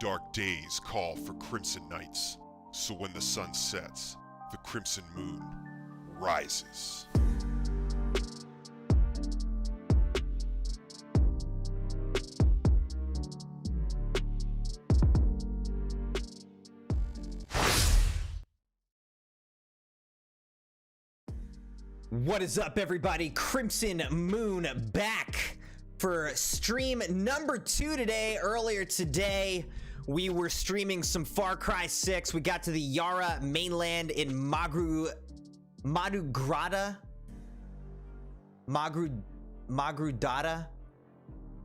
dark days call for crimson nights, so when the sun sets, the crimson moon rises. What is up, everybody? CrimsonMune back for stream number 2 today. Earlier today, we were streaming some Far Cry 6. We got to the Yara mainland in Magrudata?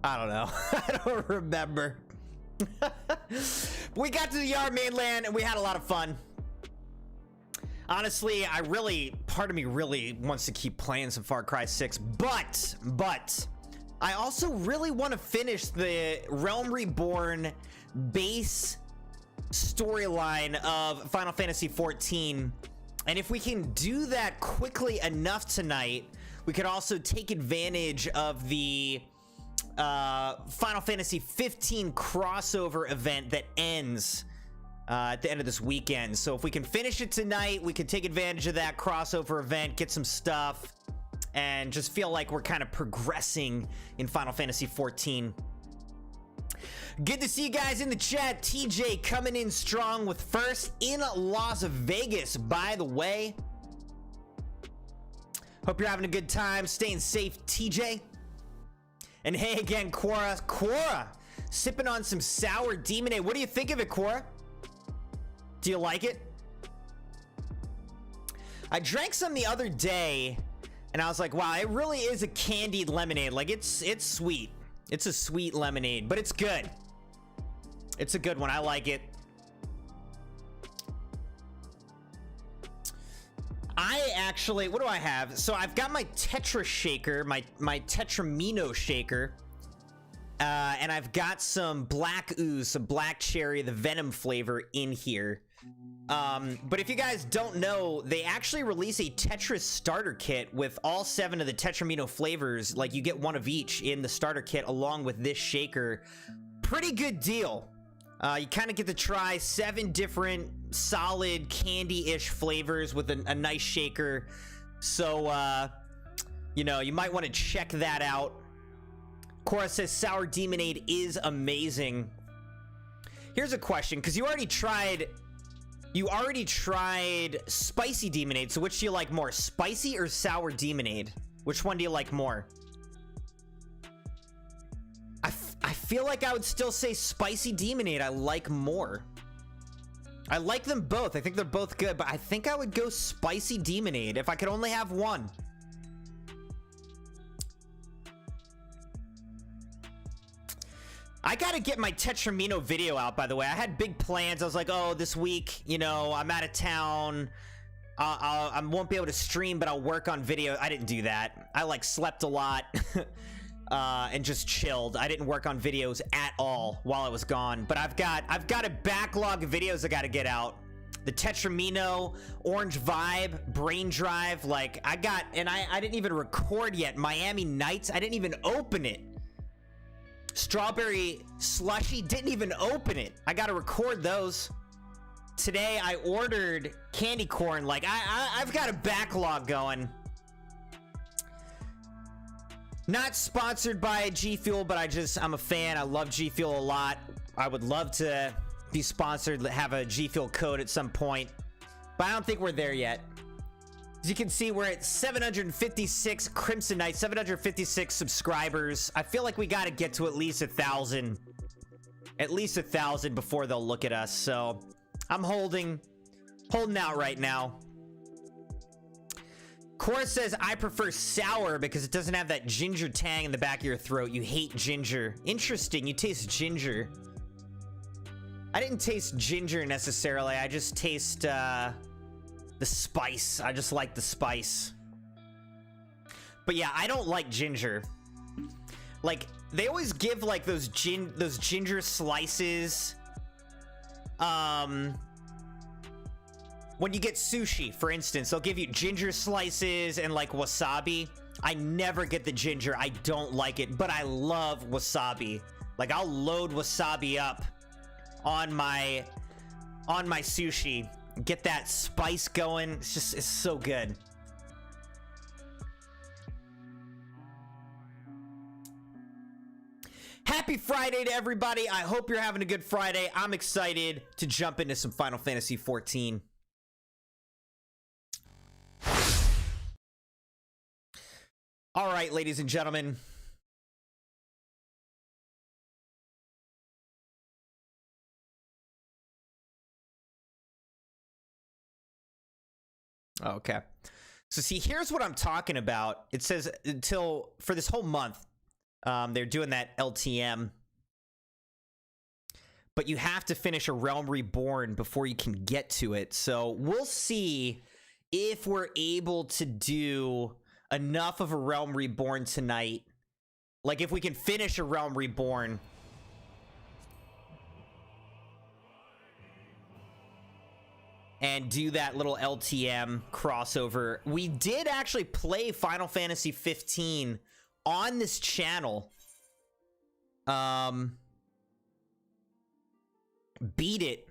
I don't know. I don't remember. We got to the Yara mainland and we had a lot of fun. Honestly, part of me really wants to keep playing some Far Cry 6, but I also really want to finish the Realm Reborn base storyline of Final Fantasy XIV. And if we can do that quickly enough tonight, we could also take advantage of the Final Fantasy XV crossover event that ends at the end of this weekend. So if we can finish it tonight, we can take advantage of that crossover event, get some stuff, and just feel like we're kind of progressing in Final Fantasy XIV. Good to see you guys in the chat. TJ coming in strong with first in Las Vegas, by the way. Hope you're having a good time, staying safe, TJ. And hey again, Quora, sipping on some sour Demonade. What do you think of it, Quora? Do you like it? I drank some the other day and I was like, wow, it really is a candied lemonade. Like it's sweet. It's a sweet lemonade, but it's good. It's a good one. I like it. I actually, what do I have? So I've got my Tetra shaker, my Tetramino shaker. And I've got some black ooze, some black cherry, the venom flavor in here. But if you guys don't know, they actually release a Tetris starter kit with all 7 of the Tetramino flavors. Like you get one of each in the starter kit along with this shaker. Pretty good deal. You kind of get to try 7 different solid candy-ish flavors with a nice shaker. So, you know, you might want to check that out. Cora says sour Demonade is amazing. Here's a question, because you already tried spicy Demonade. So which do you like more, spicy or sour Demonade? Which one do you like more? I feel like I would still say spicy Demonade I like more. I like them both. I think they're both good, but I think I would go spicy Demonade if I could only have one. I gotta get my Tetramino video out, by the way. I had big plans. I was like, oh, this week, you know, I'm out of town. I won't be able to stream, but I'll work on video. I didn't do that. I like slept a lot and just chilled. I didn't work on videos at all while I was gone. But I've got a backlog of videos I gotta get out. The Tetramino, Orange Vibe, Brain Drive, like I didn't even record yet. Miami Nights, I didn't even open it. Strawberry Slushy, didn't even open it. I gotta record those. Today I ordered candy corn. Like I've got a backlog going. Not sponsored by G Fuel, but I'm a fan. I love G Fuel a lot. I would love to be sponsored, have a G Fuel code at some point, but I don't think we're there yet. As you can see, we're at 756 Crimson Knights, 756 subscribers. I feel like we got to get to at least 1,000. At least 1,000 before they'll look at us. So I'm holding out right now. Cora says, I prefer sour because it doesn't have that ginger tang in the back of your throat. You hate ginger. Interesting. You taste ginger. I didn't taste ginger necessarily. I just taste, the spice. I just like the spice. But yeah, I don't like ginger. Like they always give like those ginger slices when you get sushi, for instance. They'll give you ginger slices and like wasabi. I never get the ginger. I don't like it, but I love wasabi. Like I'll load wasabi up on my sushi. Get that spice going. It's so good. Happy Friday to everybody. I hope you're having a good Friday. I'm excited to jump into some Final Fantasy XIV. All right, ladies and gentlemen. Okay. So see, here's what I'm talking about. It says for this whole month, they're doing that LTM. But you have to finish a Realm Reborn before you can get to it. So we'll see if we're able to do enough of a Realm Reborn tonight. Like if we can finish a Realm Reborn. And do that little LTM crossover. We did actually play Final Fantasy XV on this channel. Beat it.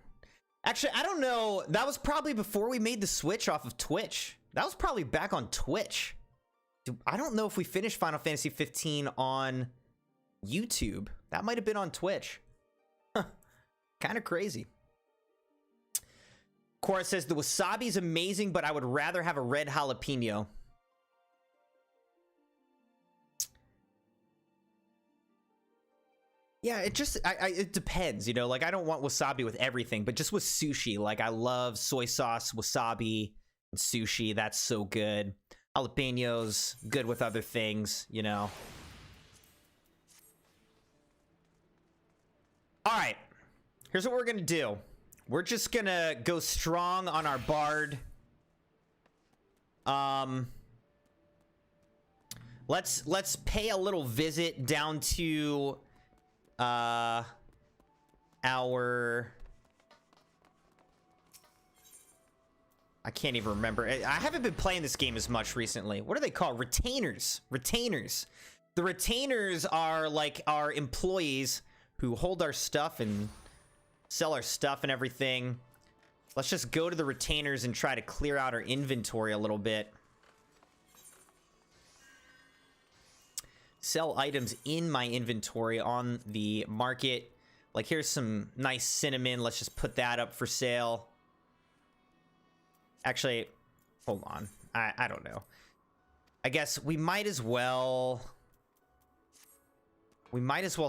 Actually, I don't know. That was probably before we made the switch off of Twitch. That was probably back on Twitch. I don't know if we finished Final Fantasy XV on YouTube. That might have been on Twitch. Huh. Kind of crazy. Cora says, the wasabi is amazing, but I would rather have a red jalapeno. Yeah, it depends, you know, like I don't want wasabi with everything, but just with sushi, like I love soy sauce, wasabi, and sushi. That's so good. Jalapenos, good with other things, you know. All right, here's what we're gonna do. We're just gonna go strong on our bard. Let's pay a little visit down to our I can't even remember. I haven't been playing this game as much recently. What are they called? Retainers. Retainers. The retainers are like our employees who hold our stuff and sell our stuff and everything. Let's just go to the retainers and try to clear out our inventory a little bit. Sell items in my inventory on the market. Like here's some nice cinnamon. Let's just put that up for sale. Actually, hold on. I don't know. I guess we might as well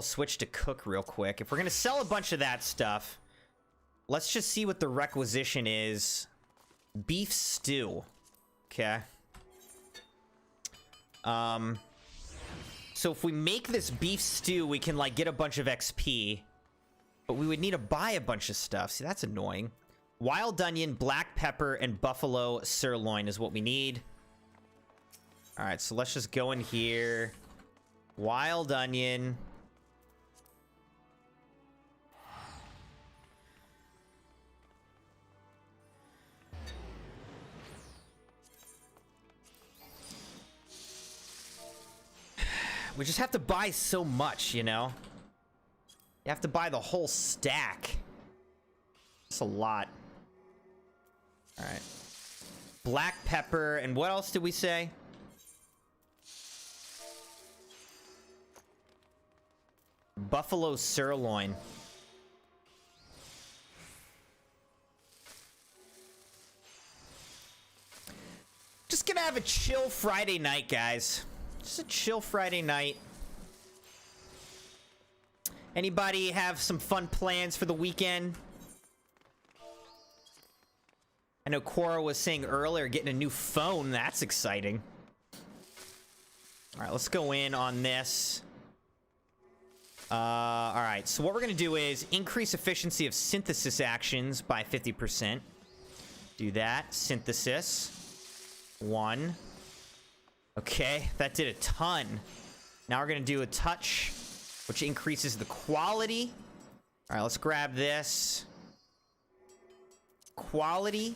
switch to cook real quick. If we're gonna sell a bunch of that stuff, let's just see what the requisition is. Beef stew. Okay. So if we make this beef stew, we can like get a bunch of XP, but we would need to buy a bunch of stuff. See, that's annoying. Wild onion, black pepper, and buffalo sirloin is what we need. All right, so let's just go in here. Wild onion. We just have to buy so much, you know? You have to buy the whole stack. That's a lot. All right. Black pepper, and what else did we say? Buffalo sirloin. Just gonna have a chill Friday night, guys. Just a chill Friday night. Anybody have some fun plans for the weekend? I know Cora was saying earlier getting a new phone. That's exciting. All right, let's go in on this. All right, so what we're gonna do is increase efficiency of synthesis actions by 50%. Do that. Synthesis. 1. Okay, that did a ton. Now we're gonna do a touch, which increases the quality. All right, let's grab this. Quality.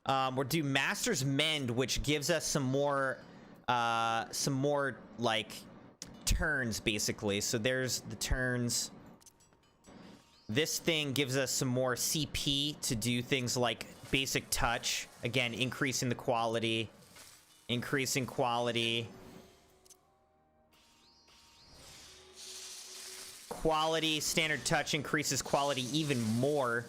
We'll do Master's Mend, which gives us some more like turns, basically. So there's the turns. This thing gives us some more CP to do things like basic touch. Again, increasing the quality. Increasing quality. Quality, standard touch increases quality even more.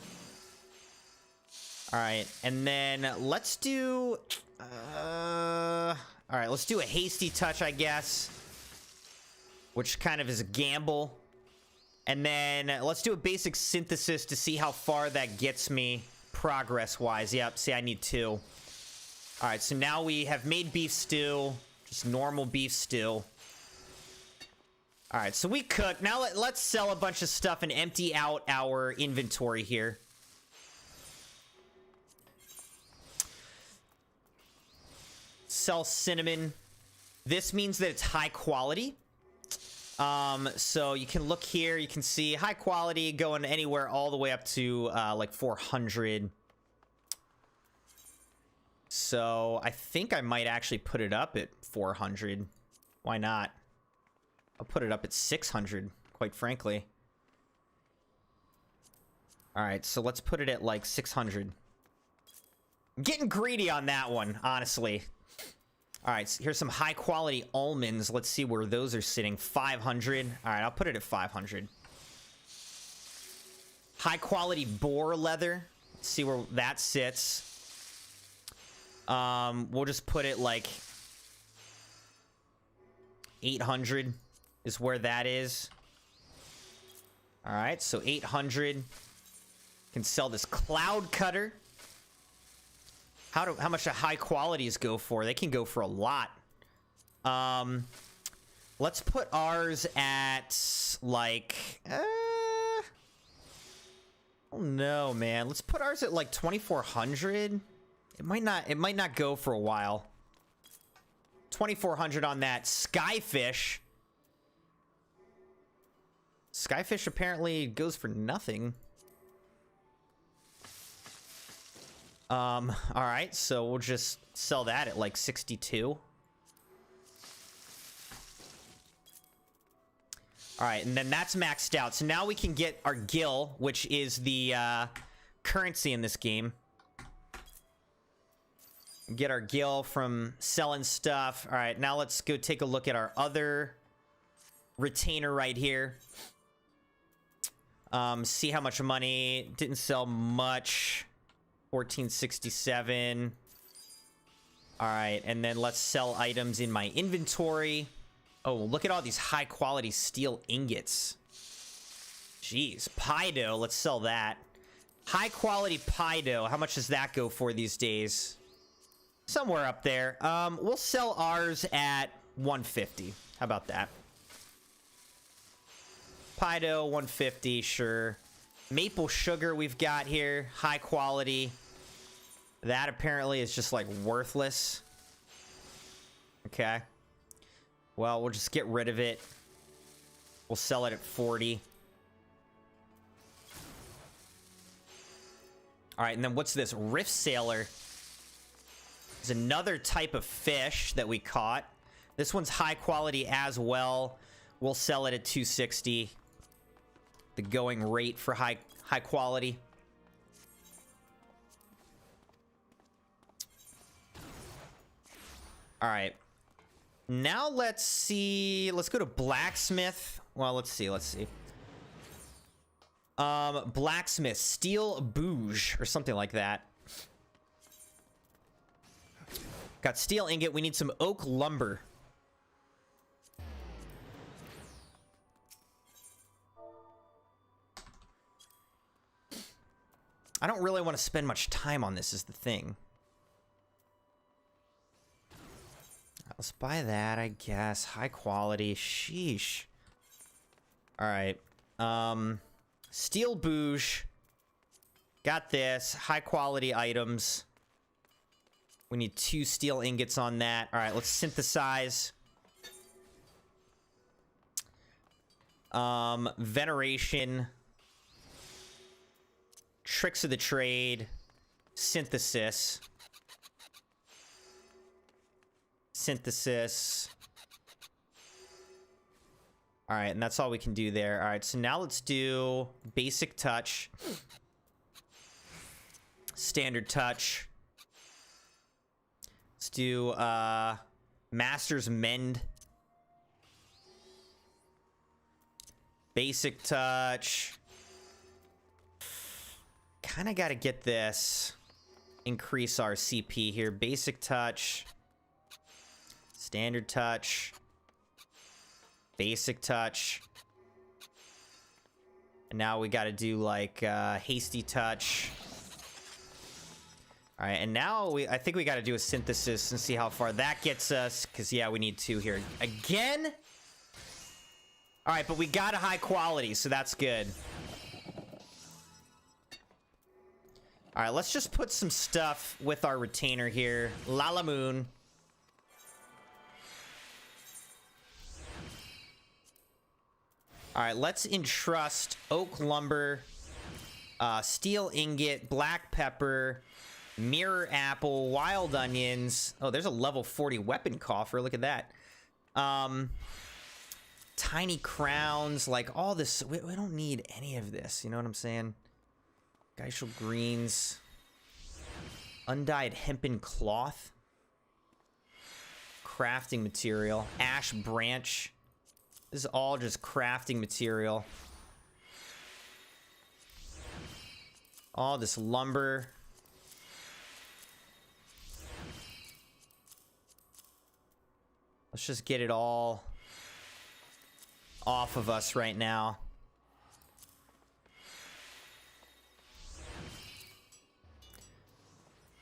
All right, and then let's do... all right, let's do a hasty touch, I guess. Which kind of is a gamble. And then let's do a basic synthesis to see how far that gets me progress-wise. Yep, see, I need 2. All right, so now we have made beef stew. Just normal beef stew. All right, so we cook. Now let's sell a bunch of stuff and empty out our inventory here. Sell cinnamon. This means that it's high quality. So you can look here, you can see high quality going anywhere all the way up to like 400. So I think I might actually put it up at 400. Why not? I'll put it up at 600, quite frankly. All right, so let's put it at like 600. I'm getting greedy on that one, honestly. All right, so here's some high quality almonds. Let's see where those are sitting. 500. All right, I'll put it at 500. High quality boar leather. Let's see where that sits. We'll just put it like 800 is where that is. All right, so 800. Can sell this cloud cutter. How much do high qualities go for? They can go for a lot. Let's put ours at like oh no, man. Let's put ours at like 2400. It might not go for a while. 2400 on that Skyfish. Skyfish apparently goes for nothing. All right, so we'll just sell that at like 62. All right, and then that's maxed out. So now we can get our gil, which is the currency in this game. Get our gil from selling stuff. All right, now let's go take a look at our other retainer right here. See how much money. Didn't sell much. 1467. All right, and then let's sell items in my inventory. Oh, look at all these high quality steel ingots. Jeez, pie dough, let's sell that. High quality pie dough, how much does that go for these days? Somewhere up there. We'll sell ours at 150. How about that? Pie dough, 150, sure. Maple sugar we've got here, high quality. That apparently is just like worthless. Okay. Well, we'll just get rid of it. We'll sell it at 40. All right, and then what's this? Rift Sailor. There's another type of fish that we caught. This one's high quality as well. We'll sell it at 260. The going rate for high quality. All right. Now let's see. Let's go to blacksmith. Well, let's see. Blacksmith, steel bouge or something like that. Got steel ingot. We need some oak lumber. I don't really want to spend much time on this is the thing. Let's buy that, I guess. High quality. Sheesh. All right. Steel bouge. Got this. High quality items. We need 2 steel ingots on that. All right, let's synthesize. Veneration. Tricks of the trade. Synthesis. All right, and that's all we can do there. All right, so now let's do basic touch, standard touch. Let's do master's mend, basic touch. Kind of got to get this, increase our CP here. Basic touch, standard touch, basic touch, and now we got to do like hasty touch. All right, and now I think we got to do a synthesis and see how far that gets us, because yeah, we need 2 here again. All right, but we got a high quality, so that's good. All right, let's just put some stuff with our retainer here. Lalamoon. All right, let's entrust oak lumber, steel ingot, black pepper, mirror apple, wild onions. Oh, there's a level 40 weapon coffer. Look at that. Tiny crowns, like all this. We don't need any of this. You know what I'm saying? Geishel greens, undyed hempen cloth, crafting material, ash branch. This is all just crafting material. All this lumber. Let's just get it all off of us right now.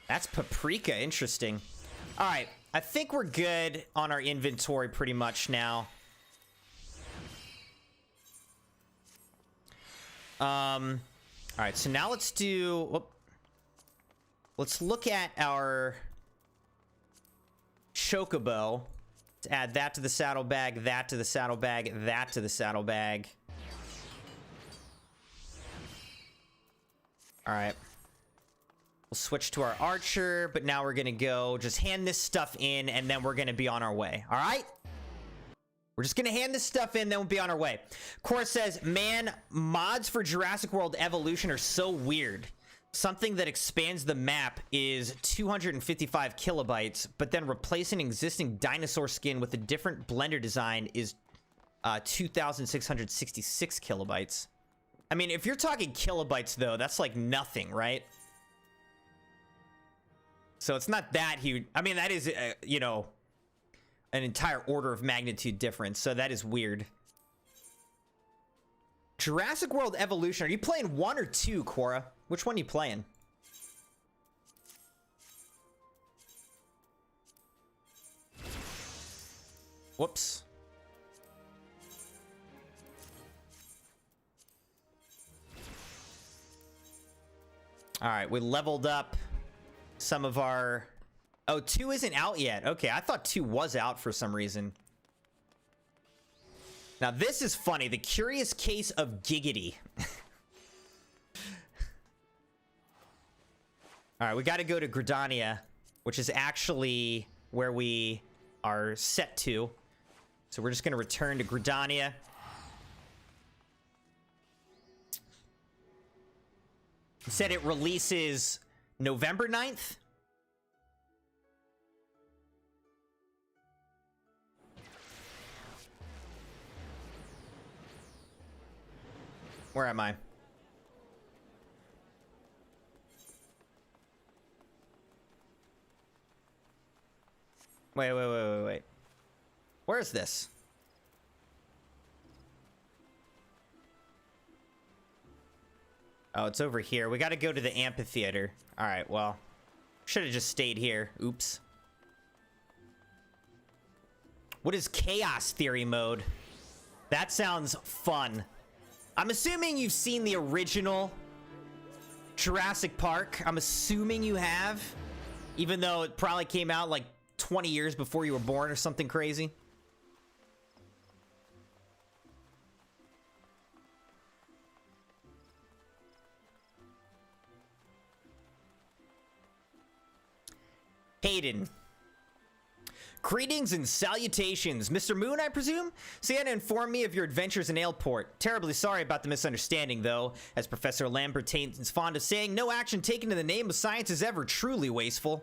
That's paprika. Interesting. All right. I think we're good on our inventory pretty much now. All right. So now let's do... Whoop. Let's look at our chocobo. Let's add that to the saddlebag, that to the saddlebag, that to the saddlebag. All right. We'll switch to our archer, but now we're gonna go just hand this stuff in, and then we're gonna be on our way. All right? We're just gonna hand this stuff in, then we'll be on our way. Cora says, man, mods for Jurassic World Evolution are so weird. Something that expands the map is 255 kilobytes, but then replacing an existing dinosaur skin with a different blender design is 2,666 kilobytes. I mean, if you're talking kilobytes, though, that's like nothing, right? So it's not that huge. I mean, that is, you know, an entire order of magnitude difference. So that is weird. Jurassic World Evolution. Are you playing 1 or 2, Quora? Which one are you playing? Whoops. All right, we leveled up some of our... Oh, 2 isn't out yet. Okay, I thought 2 was out for some reason. Now, this is funny. The Curious Case of Giggity. All right, we got to go to Gridania, which is actually where we are set to. So we're just going to return to Gridania. It said it releases November 9th. Where am I? Wait. Where is this? Oh, it's over here. We got to go to the amphitheater. All right, well, should have just stayed here. Oops. What is Chaos Theory mode? That sounds fun. I'm assuming you've seen the original Jurassic Park. I'm assuming you have, even though it probably came out like 20 years before you were born or something crazy. Hayden. Greetings and salutations, Mr. Moon, I presume? Sienna informed me of your adventures in Ailport. Terribly sorry about the misunderstanding, though. As Professor Lambertain is fond of saying, no action taken in the name of science is ever truly wasteful.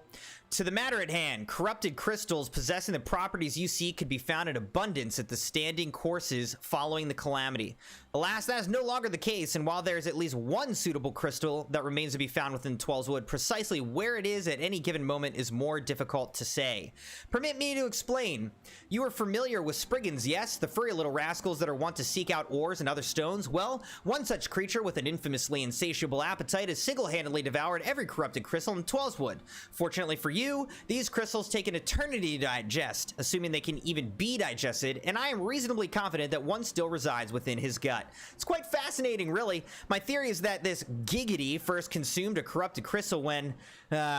To the matter at hand, corrupted crystals possessing the properties you seek could be found in abundance at the standing courses following the calamity. Alas, that is no longer the case, and while there is at least one suitable crystal that remains to be found within Twelveswood, precisely where it is at any given moment is more difficult to say. Permit me to explain. You are familiar with Spriggans, yes? The furry little rascals that are wont to seek out ores and other stones? Well, one such creature with an infamously insatiable appetite has single-handedly devoured every corrupted crystal in Twelveswood. Fortunately for you, these crystals take an eternity to digest, assuming they can even be digested, and I am reasonably confident that one still resides within his gut. It's quite fascinating, really. My theory is that this Giggity first consumed a corrupted crystal when...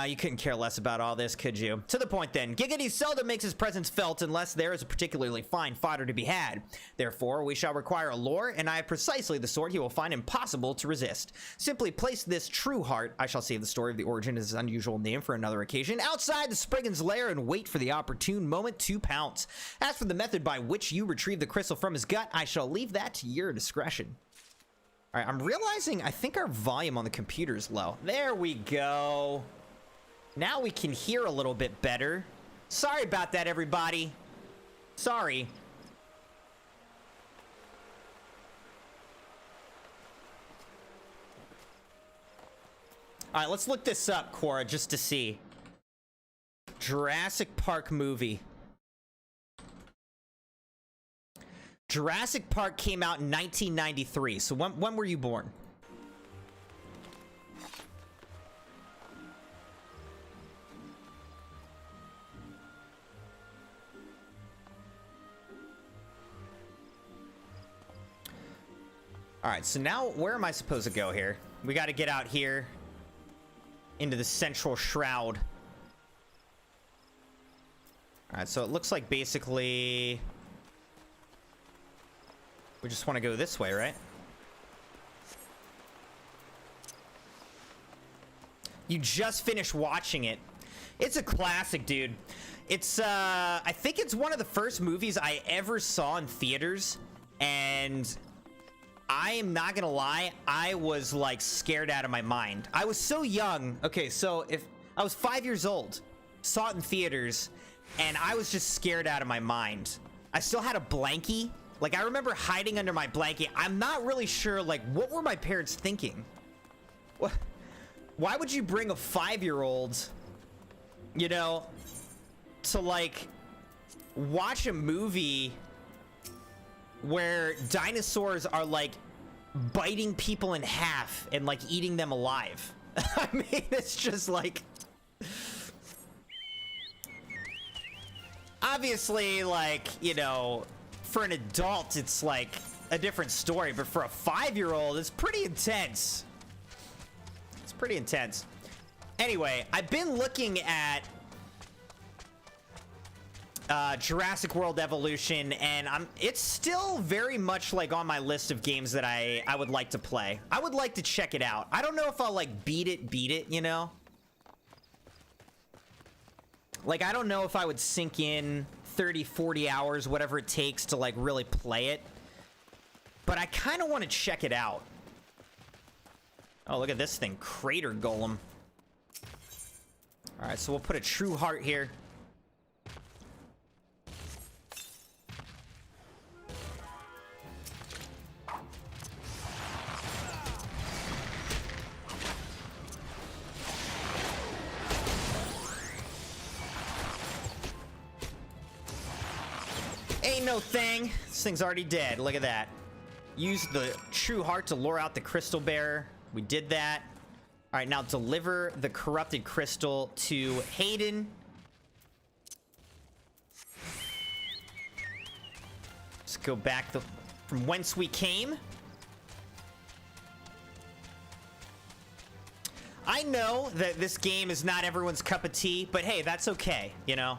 you couldn't care less about all this, could you? To the point then, Giggity seldom makes his presence felt unless there is a particularly fine fodder to be had. Therefore, we shall require a lure, and I have precisely the sort he will find impossible to resist. Simply place this true heart, I shall save the story of the origin of his unusual name for another occasion, outside the Spriggan's lair and wait for the opportune moment to pounce. As for the method by which you retrieve the crystal from his gut, I shall leave that to your discretion. All right, I'm realizing I think our volume on the computer is low. There we go. Now we can hear a little bit better. Sorry about that, everybody. Sorry. All right, let's look this up, Cora, just to see. Jurassic Park movie. Jurassic Park came out in 1993. So when were you born? All right, so now where am I supposed to go here? We got to get out here into the central shroud. All right, so it looks like basically we just want to go this way, right? You just finished watching it. It's a classic, dude. It's I think it's one of the first movies I ever saw in theaters, and I am not gonna lie, I was like scared out of my mind. I was so young. Okay, so if I was 5 years old, saw it in theaters, and I was just scared out of my mind. I still had a blankie. Like, I remember hiding under my blanket. I'm not really sure, like, what were my parents thinking? What? Why would you bring a 5-year-old, you know, to like watch a movie where dinosaurs are like biting people in half and like eating them alive? I mean, it's just like, obviously, like, you know, for an adult it's like a different story, but for a 5-year-old it's pretty intense. It's pretty intense. Anyway, I've been looking at Jurassic World Evolution, and it's still very much like on my list of games that I would like to play. I would like to check it out. I don't know if I'll like beat it, you know? Like, I don't know if I would sink in 30, 40 hours, whatever it takes to like really play it. But I kind of want to check it out. Oh, look at this thing, Crater Golem. All right, so we'll put a true heart here. Ain't no thing. This thing's already dead. Look at that. Use the true heart to lure out the crystal bearer. We did that. All right, now deliver the corrupted crystal to Hayden. Let's go back from whence we came. I know that this game is not everyone's cup of tea, but hey, that's okay, you know?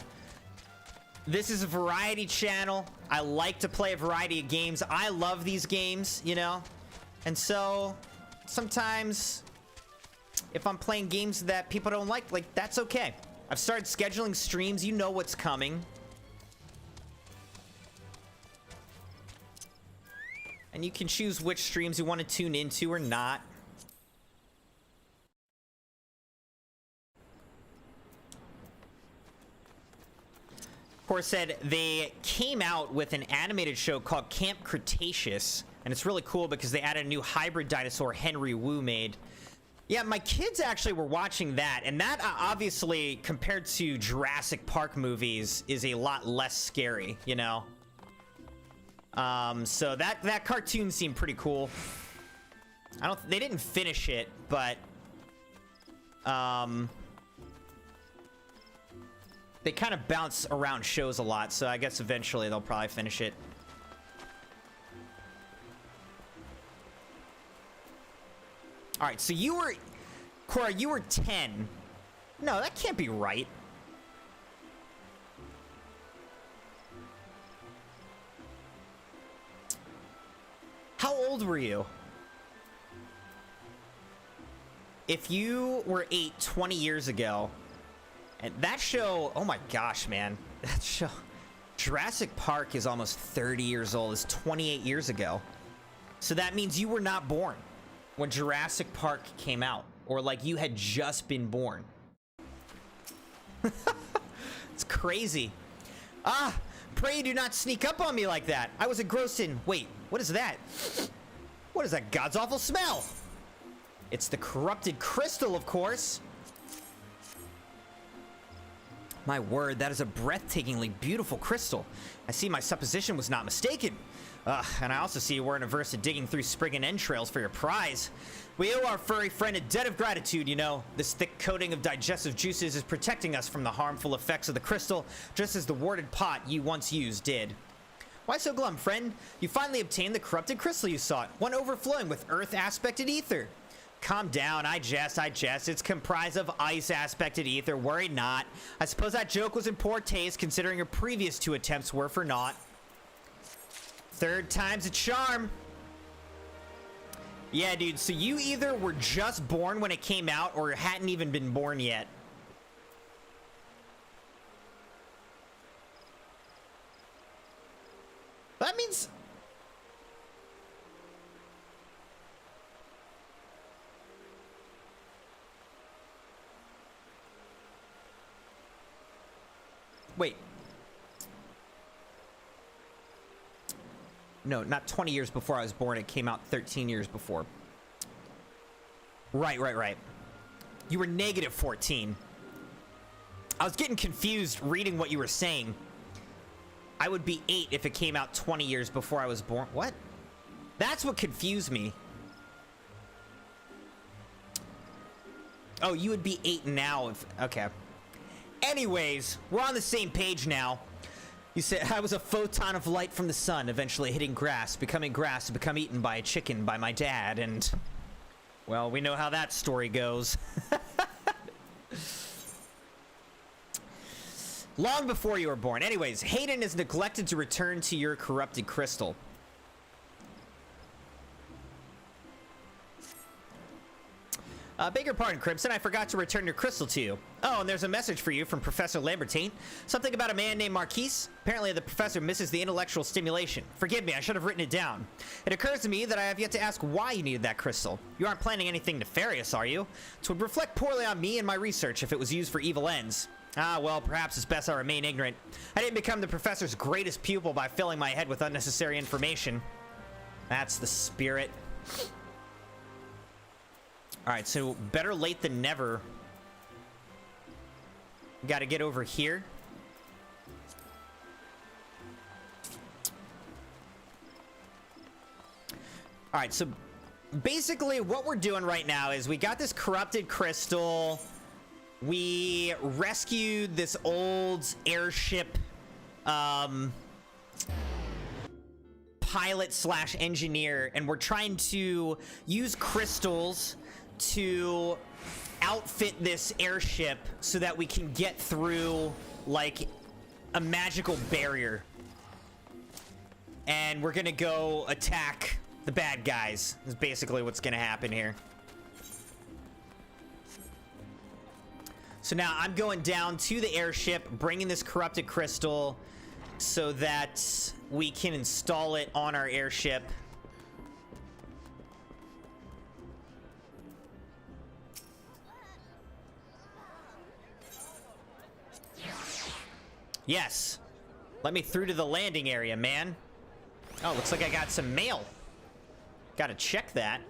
This is a variety channel. I like to play a variety of games. I love these games, you know? And so, sometimes, if I'm playing games that people don't like, that's okay. I've started scheduling streams. You know what's coming. And you can choose which streams you want to tune into or not. Core said they came out with an animated show called Camp Cretaceous, and it's really cool because they added a new hybrid dinosaur Henry Wu made. Yeah, my kids actually were watching that, and that obviously, compared to Jurassic Park movies, is a lot less scary, you know? So that cartoon seemed pretty cool. They didn't finish it, but they kind of bounce around shows a lot, so I guess eventually they'll probably finish it. All right, so Cora, you were 10. No, that can't be right. How old were you? If you were 8 20 years ago, and that show, oh my gosh, man. That show, Jurassic Park is almost 30 years old. It's 28 years ago. So that means you were not born when Jurassic Park came out, or like you had just been born. It's crazy. Ah, pray you do not sneak up on me like that. I was engrossed in, wait, what is that? What is that god's awful smell? It's the corrupted crystal, of course. My word, that is a breathtakingly beautiful crystal. I see my supposition was not mistaken. And I also see you weren't averse to digging through spring and entrails for your prize. We owe our furry friend a debt of gratitude, you know. This thick coating of digestive juices is protecting us from the harmful effects of the crystal, just as the warded pot you once used did. Why so glum, friend? You finally obtained the corrupted crystal you sought, one overflowing with earth-aspected ether. Calm down, I jest. It's comprised of ice-aspected ether, worry not. I suppose that joke was in poor taste, considering your previous 2 attempts were for naught. Third time's a charm. Yeah, dude, so you either were just born when it came out, or hadn't even been born yet. That means... Wait. No, not 20 years before I was born. It came out 13 years before. Right. You were negative 14. I was getting confused reading what you were saying. I would be 8 if it came out 20 years before I was born. What? That's what confused me. Oh, you would be 8 now if... Okay. Anyways, we're on the same page now. You said I was a photon of light from the sun, eventually hitting grass, becoming grass to become eaten by a chicken by my dad, and... Well, we know how that story goes. Long before you were born. Anyways, Hayden is neglected to return to your corrupted crystal. Beg your pardon, Crimson. I forgot to return your crystal to you. Oh, and there's a message for you from Professor Lambertine. Something about a man named Marquise. Apparently, the professor misses the intellectual stimulation. Forgive me, I should have written it down. It occurs to me that I have yet to ask why you needed that crystal. You aren't planning anything nefarious, are you? It would reflect poorly on me and my research if it was used for evil ends. Ah, well, perhaps it's best I remain ignorant. I didn't become the professor's greatest pupil by filling my head with unnecessary information. That's the spirit. Alright, so better late than never. Gotta get over here. Alright, so basically what we're doing right now is we got this corrupted crystal. We rescued this old airship pilot slash engineer, and we're trying to use crystals to outfit this airship so that we can get through like a magical barrier, and we're gonna go attack the bad guys is basically what's gonna happen here. So now I'm going down to the airship, bringing this corrupted crystal so that we can install it on our airship. Yes. Let me through to the landing area, man. Oh, looks like I got some mail. Gotta check that.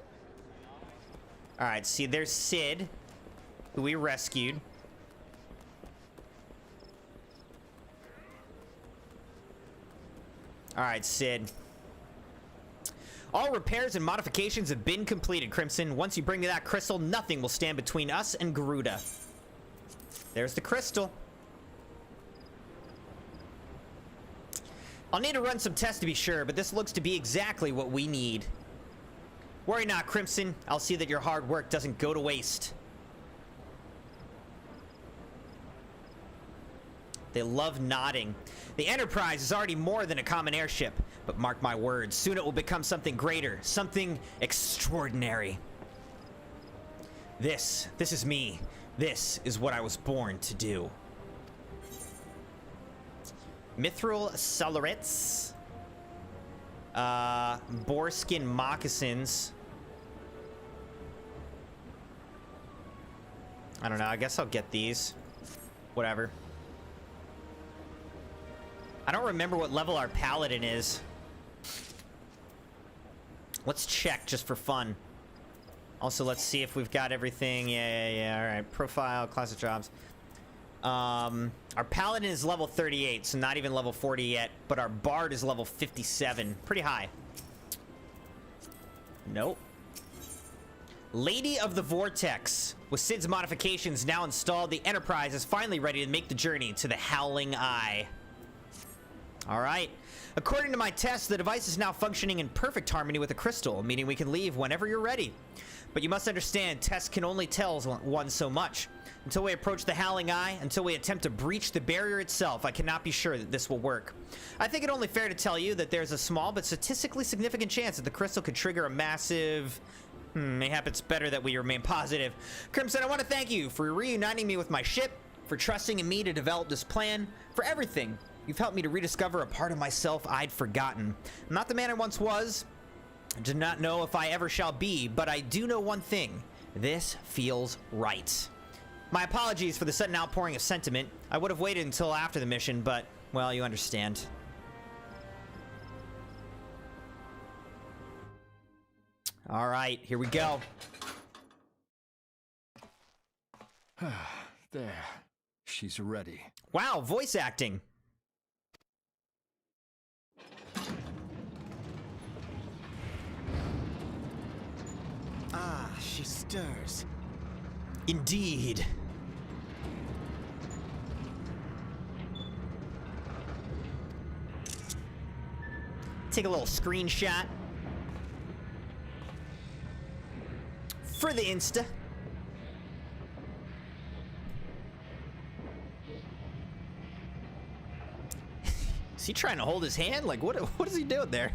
Alright, see, there's Sid, who we rescued. Alright, Sid. All repairs and modifications have been completed, Crimson. Once you bring me that crystal, nothing will stand between us and Garuda. There's the crystal. I'll need to run some tests to be sure, but this looks to be exactly what we need. Worry not, Crimson. I'll see that your hard work doesn't go to waste. They love nodding. The Enterprise is already more than a common airship, but mark my words, soon it will become something greater, something extraordinary. This is me. This is what I was born to do. Mithril celerets. Boarskin moccasins. I don't know, I guess I'll get these. Whatever. I don't remember what level our paladin is. Let's check just for fun. Also, let's see if we've got everything. Yeah. All right. Profile, class of jobs. Our paladin is level 38, so not even level 40 yet. But our bard is level 57. Pretty high. Nope. Lady of the Vortex. With Sid's modifications now installed, the Enterprise is finally ready to make the journey to the Howling Eye. Alright. According to my tests, the device is now functioning in perfect harmony with the crystal, meaning we can leave whenever you're ready. But you must understand, tests can only tell one so much. Until we approach the Howling Eye, until we attempt to breach the barrier itself, I cannot be sure that this will work. I think it only fair to tell you that there's a small but statistically significant chance that the crystal could trigger a massive... mayhap it's better that we remain positive. Crimson, I want to thank you for reuniting me with my ship, for trusting in me to develop this plan, for everything. You've helped me to rediscover a part of myself I'd forgotten. I'm not the man I once was. I do not know if I ever shall be, but I do know one thing. This feels right. My apologies for the sudden outpouring of sentiment. I would have waited until after the mission, but, well, you understand. All right, here we go. There. She's ready. Wow, voice acting. Ah, she stirs. Indeed. Take a little screenshot for the Insta. Is he trying to hold his hand? Like, what is he doing there?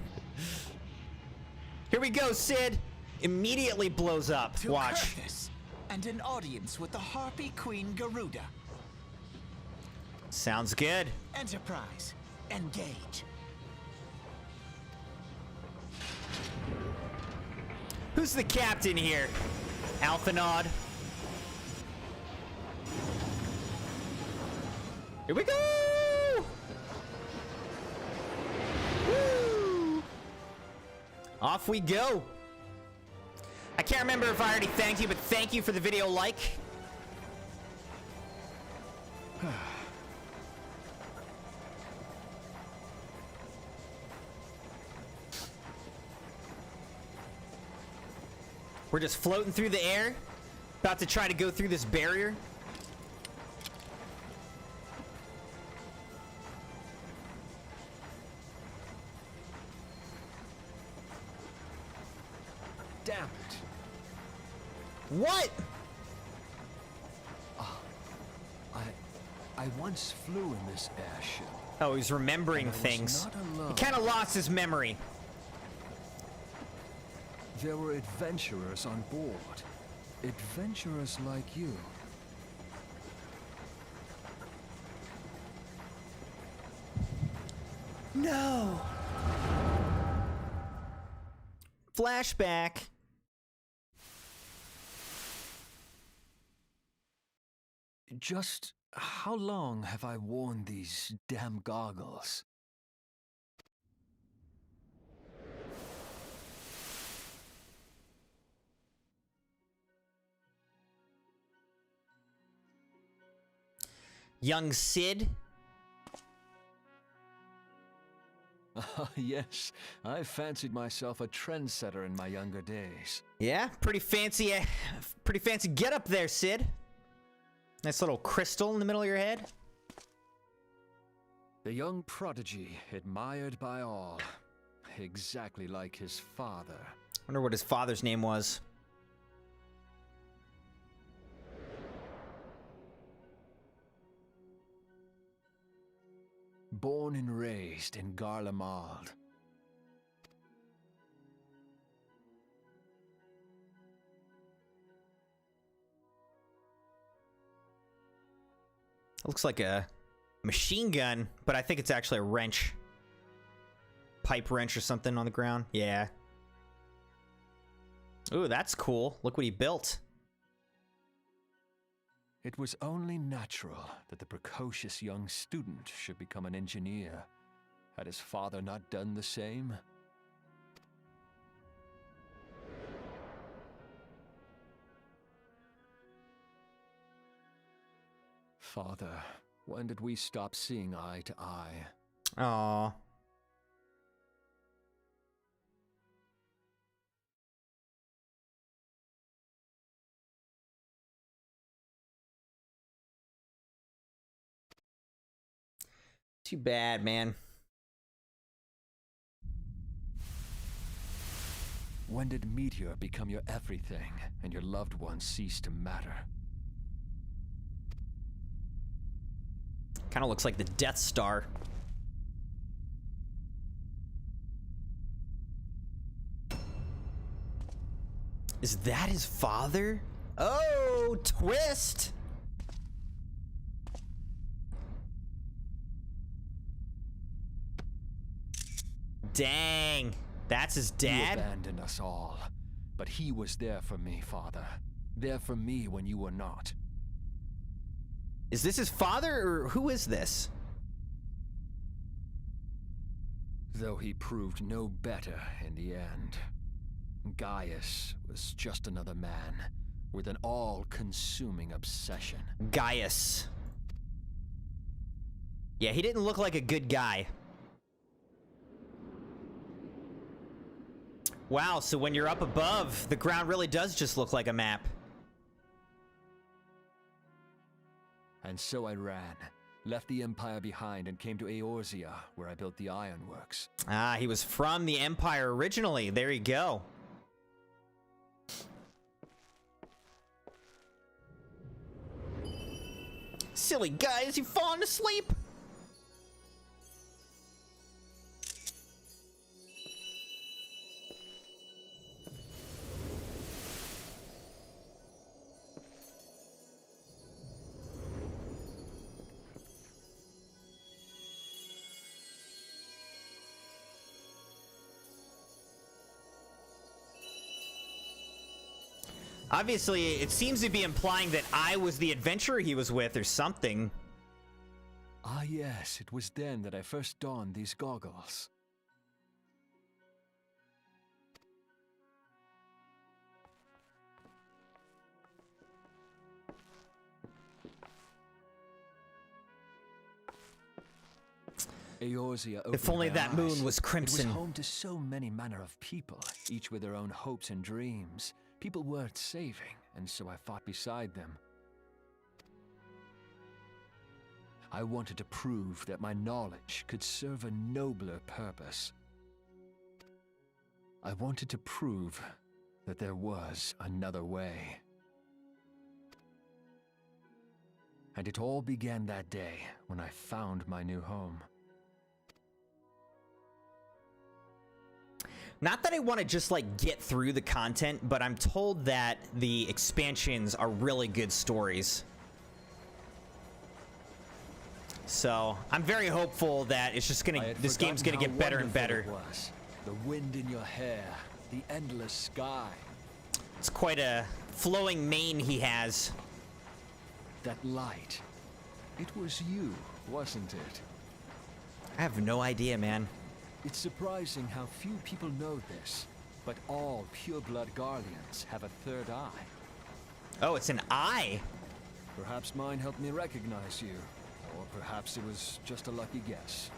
Here we go, Sid. Immediately blows up. To Watch. Curtis, and an audience with the Harpy Queen Garuda. Sounds good. Enterprise, engage. Who's the captain here? Alphanod. Here we go! Woo! Off we go. I can't remember if I already thanked you, but thank you for the video like. We're just floating through the air, about to try to go through this barrier. Damn it. What? I once flew in this airship. Oh, he's remembering And I was things. not alone. He kind of lost his memory. There were adventurers on board. Adventurers like you. No. Flashback. Just How long have I worn these damn goggles? Young Sid. Yes, I fancied myself a trendsetter in my younger days. Yeah, pretty fancy get up there, Sid. Nice little crystal in the middle of your head. The young prodigy, admired by all. Exactly like his father. Wonder what his father's name was. Born and raised in Garlemald. Looks like a machine gun, but I think it's actually a wrench. Pipe wrench or something on the ground. Yeah. Ooh, that's cool. Look what he built. It was only natural that the precocious young student should become an engineer. Had his father not done the same? Father, when did we stop seeing eye to eye? Aww. Too bad, man. When did Meteor become your everything and your loved ones cease to matter? Kind of looks like the Death Star. Is that his father? Oh, twist! Dang, that's his He dad? abandoned us all, but he was there for me, Father. There for me when you were not. Is this his father, or who is this? Though he proved no better in the end. Gaius was just another man with an all-consuming obsession. Gaius. Yeah, he didn't look like a good guy. Wow, so when you're up above, the ground really does just look like a map. And so I ran, left the Empire behind and came to Eorzea, where I built the ironworks. Ah, he was from the Empire originally. There you go. Silly guys, you falling asleep? Obviously, it seems to be implying that I was the adventurer he was with or something. Ah yes, it was then that I first donned these goggles. Eorzea If only that moon was crimson. It was home to so many manner of people, each with their own hopes and dreams. People worth saving, and so I fought beside them. I wanted to prove that my knowledge could serve a nobler purpose. I wanted to prove that there was another way. And it all began that day when I found my new home. Not that I want to just like get through the content, but I'm told that the expansions are really good stories. So I'm very hopeful that it's just gonna, this game's gonna get better and better. It was. The wind in your hair, the endless sky. It's quite a flowing mane he has. That light, It was you, wasn't it? I have no idea, man. It's surprising how few people know this, but all pureblood Guardians have a third eye. Oh, it's an eye. Perhaps mine helped me recognize you, or perhaps it was just a lucky guess.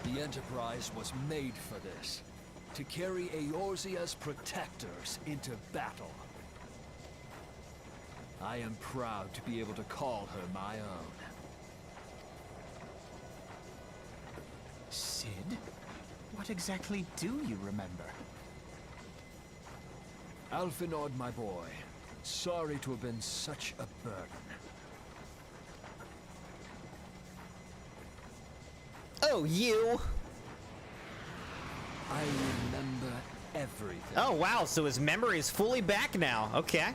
The Enterprise was made for this, to carry Eorzea's protectors into battle. I am proud to be able to call her my own. Sid? What exactly do you remember? Alphinaud, my boy. Sorry to have been such a burden. Oh, you. I remember everything. Oh, wow. So his memory is fully back now. Okay.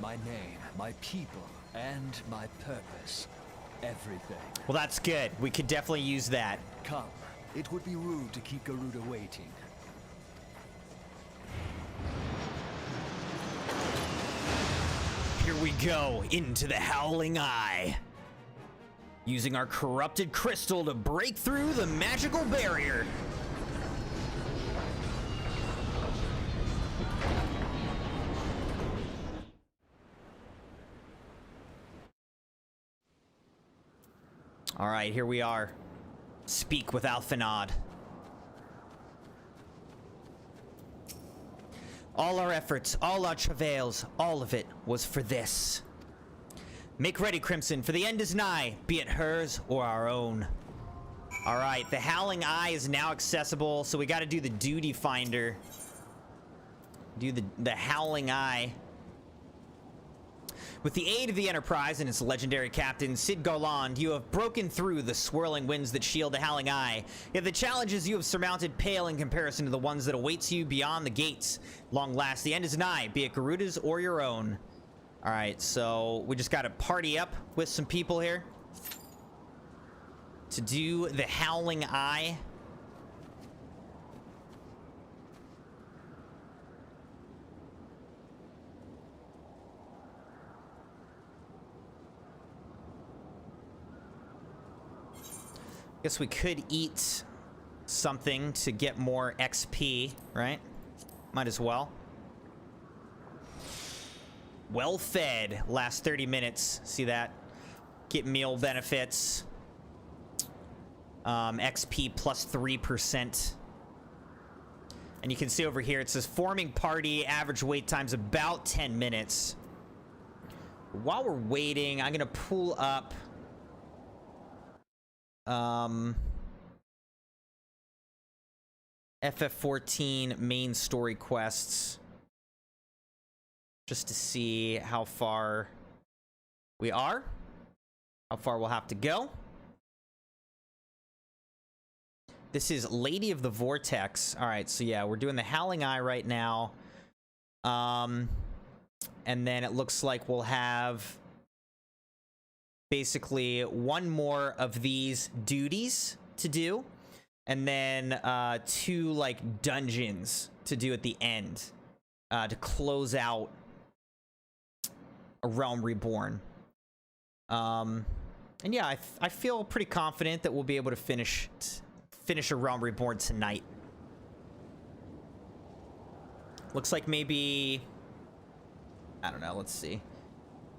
My name, my people, and my purpose. Everything. Well, that's good. We could definitely use that. Come. It would be rude to keep Garuda waiting. Here we go, into the Howling Eye. Using our corrupted crystal to break through the magical barrier. All right, here we are. Speak with Alphinaud. All our efforts, all our travails, all of it was for this. Make ready, Crimson, for the end is nigh, be it hers or our own. All right, the Howling Eye is now accessible, so we got to do the Duty Finder. Do the Howling Eye. With the aid of the Enterprise and its legendary captain, Sid Garland, you have broken through the swirling winds that shield the Howling Eye. Yet the challenges you have surmounted pale in comparison to the ones that awaits you beyond the gates. Long last, the end is nigh, be it Garuda's or your own. All right, so we just got to party up with some people here to do the Howling Eye. Guess we could eat something to get more XP, right? Might as well. Well fed, last 30 minutes. See that? Get meal benefits. XP plus 3%. And you can see over here, it says forming party, average wait time's about 10 minutes. While we're waiting, I'm gonna pull up FF14 main story quests just to see how far we are, how far we'll have to go. This is Lady of the Vortex. All right, so yeah, we're doing the Howling Eye right now. And then it looks like we'll have basically one more of these duties to do, and then 2 like dungeons to do at the end to close out a Realm Reborn. And yeah, I feel pretty confident that we'll be able to finish a Realm Reborn tonight. Looks like maybe, I don't know, let's see.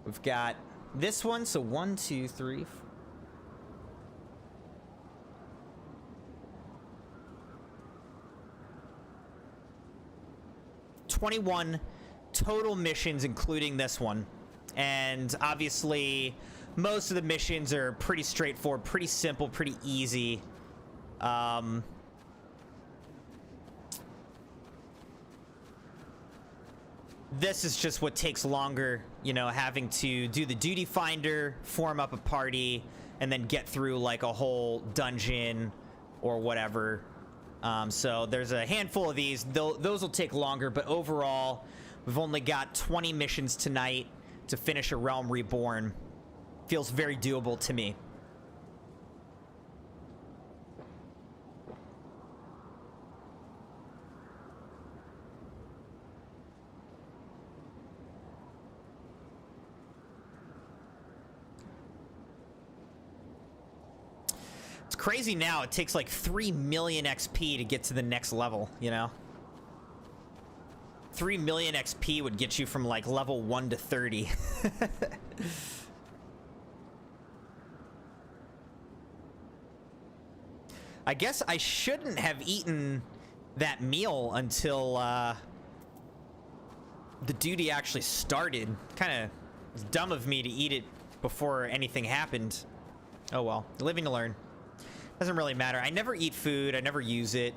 We've got this one, so 1, 2, 3, 4. 21 total missions, including this one. And obviously, most of the missions are pretty straightforward, pretty simple, pretty easy. This is just what takes longer, you know, having to do the Duty Finder, form up a party, and then get through like a whole dungeon or whatever. So there's a handful of these. Those will take longer, but overall, we've only got 20 missions tonight to finish a Realm Reborn. Feels very doable to me. crazy now. It takes like 3 million XP to get to the next level, you know? 3 million XP would get you from like level 1 to 30. I guess I shouldn't have eaten that meal until the duty actually started. Kind of dumb of me to eat it before anything happened. Oh well, living to learn. Doesn't really matter. I never eat food, I never use it,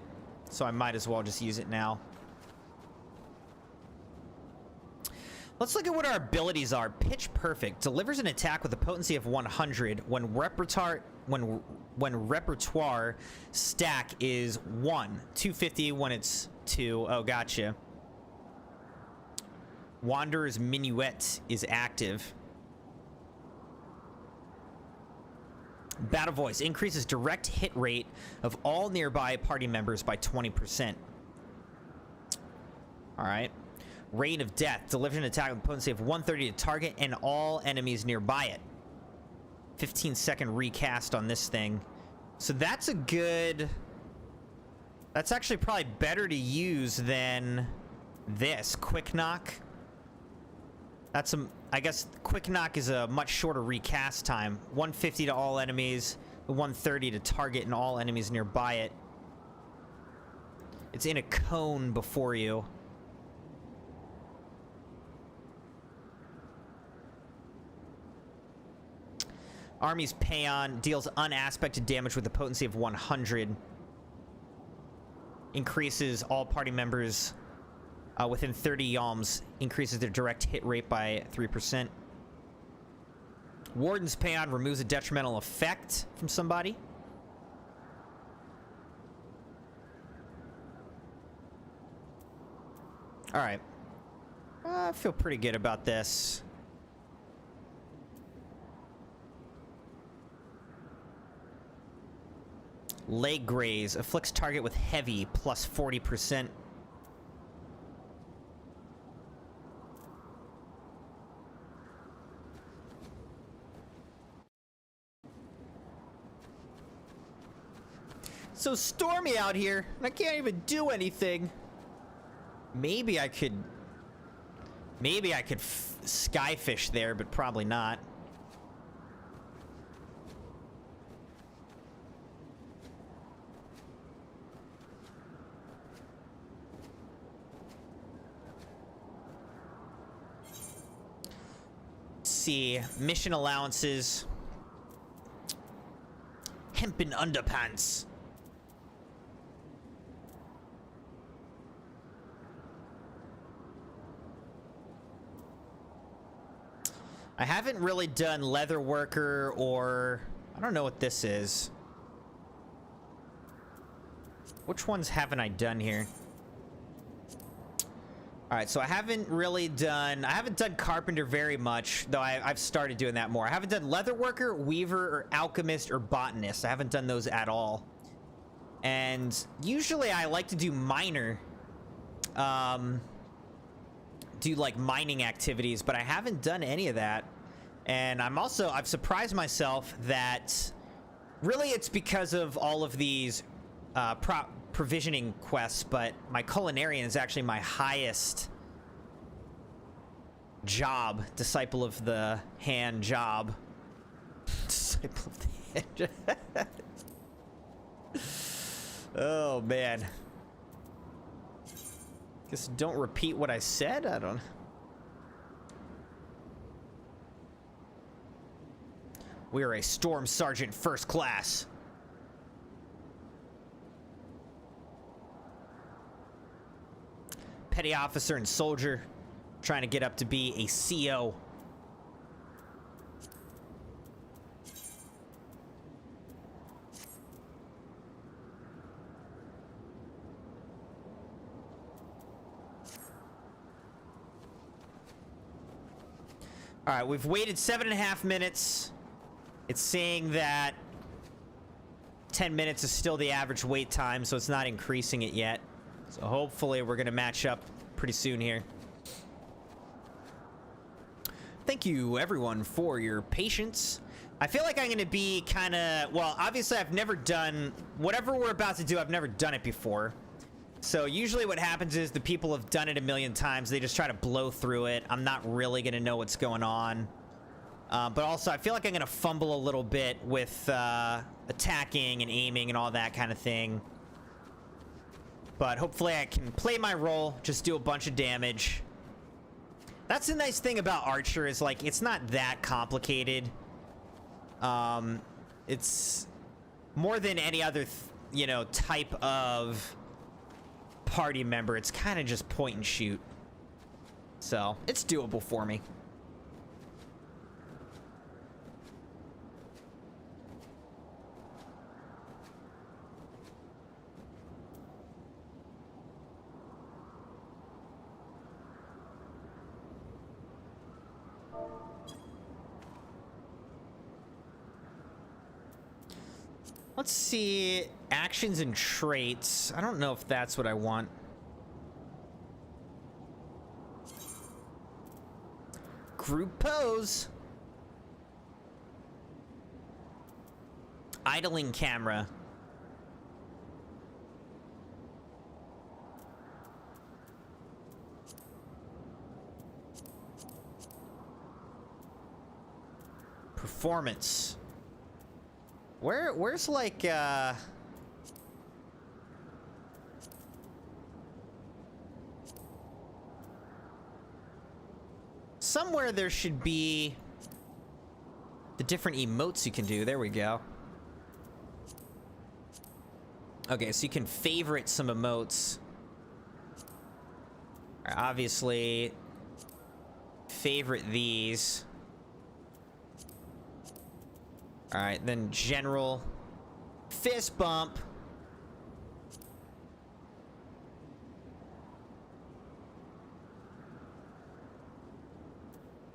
so I might as well just use it now. Let's look at what our abilities are. Pitch Perfect delivers an attack with a potency of 100 when repertoire stack is 1. 250 when it's 2. Oh, gotcha. Wanderer's Minuet is active. Battle Voice increases direct hit rate of all nearby party members by 20%. Alright. Rain of Death delivers an attack with a potency of 130 to target and all enemies nearby it. 15-second recast on this thing. So that's a good... That's actually probably better to use than this. Quick Knock. That's a... I guess Quick Knock is a much shorter recast time. 150 to all enemies, 130 to target and all enemies nearby it. It's in a cone before you. Army's Paeon deals unaspected damage with a potency of 100. Increases all party members within 30 yalms. Increases their direct hit rate by 3%. Warden's Paeon removes a detrimental effect from somebody. Alright. I feel pretty good about this. Leg Graze afflicts target with heavy plus 40%. So stormy out here, and I can't even do anything. Maybe I could skyfish there, but probably not. See, mission allowances. Hempen underpants. I haven't really done leather worker or I don't know what this is. Which ones haven't I done here? Alright, so I haven't done carpenter very much, though I've started doing that more. I haven't done leatherworker, weaver, or alchemist, or botanist. I haven't done those at all. And usually I like to do miner. Do like mining activities, but I haven't done any of that. And I've surprised myself that really it's because of all of these provisioning quests, but my culinarian is actually my highest job. Disciple of the Hand job. Disciple of the Hand. Oh man. Guess don't repeat what I said? I don't... We're a Storm Sergeant First Class. Petty Officer and Soldier. Trying to get up to be a CO. All right, we've waited 7.5 minutes. It's saying that 10 minutes is still the average wait time, so it's not increasing it yet. So hopefully we're gonna match up pretty soon here. Thank thank you everyone for your patience. I feel like I'm going to be kind of, well, obviously I've never done, whatever we're about to do, I've never done it before. So usually what happens is the people have done it a million times. They just try to blow through it. I'm not really going to know what's going on. But also I feel like I'm going to fumble a little bit with attacking and aiming and all that kind of thing. But hopefully I can play my role, just do a bunch of damage. That's the nice thing about Archer is, like, it's not that complicated. It's more than any other, you know, type of party member. It's kind of just point and shoot. So, it's doable for me. Let's see, actions and traits. I don't know if that's what I want. Group pose. Idling camera. Performance. Where's like, somewhere there should be the different emotes you can do. There we go. Okay, so you can favorite some emotes. Obviously, favorite these. All right, then general fist bump.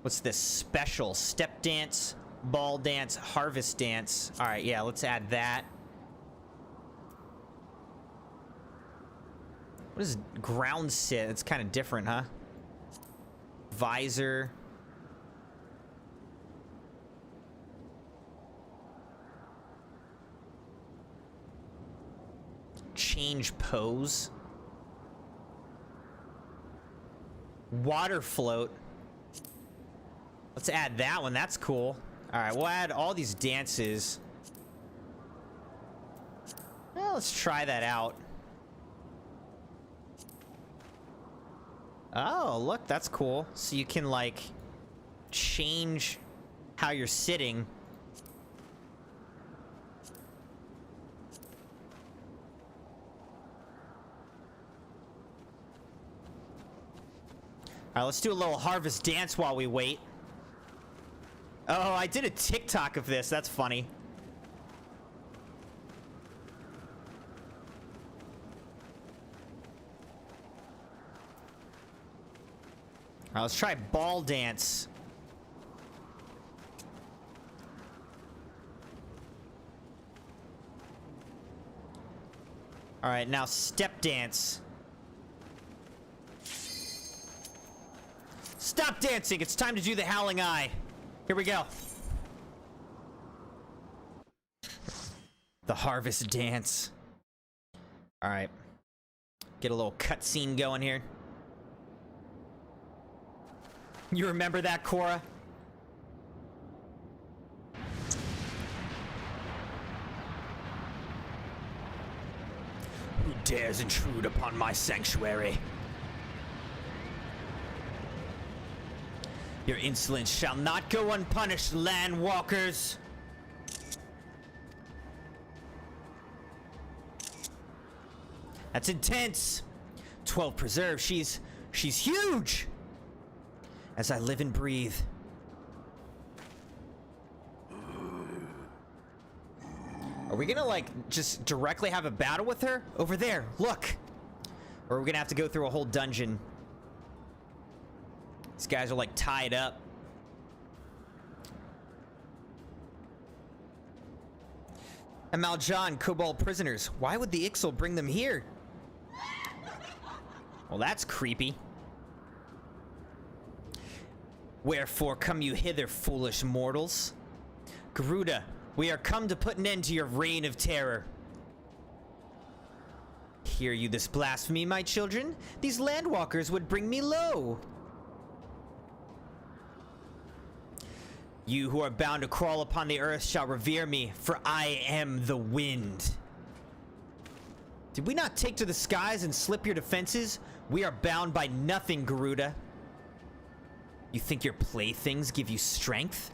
What's this? Special step dance, ball dance, harvest dance. All right, yeah, let's add that. What is ground sit? It's kind of different, huh? Visor. Change pose. Water float. Let's add that one. That's cool. All right, we'll add all these dances. Well, let's try that out. Oh, look, that's cool. So you can, like, change how you're sitting. All right, let's do a little harvest dance while we wait. Oh, I did a TikTok of this. That's funny. All right, let's try ball dance. All right, now step dance. Stop dancing. It's time to do the howling eye. Here we go. The harvest dance. All right. Get a little cutscene going here. You remember that, Cora? Who dares intrude upon my sanctuary? Your insolence shall not go unpunished, landwalkers! That's intense! 12 preserve, she's huge! As I live and breathe. Are we gonna, like, just directly have a battle with her? Over there, look! Or are we gonna have to go through a whole dungeon? These guys are, like, tied up. Amaljan, Cobalt prisoners. Why would the Ixal bring them here? Well, that's creepy. Wherefore come you hither, foolish mortals? Garuda, we are come to put an end to your reign of terror. Hear you this blasphemy, my children? These landwalkers would bring me low. You who are bound to crawl upon the earth shall revere me, for I am the wind. Did we not take to the skies and slip your defenses? We are bound by nothing, Garuda. You think your playthings give you strength?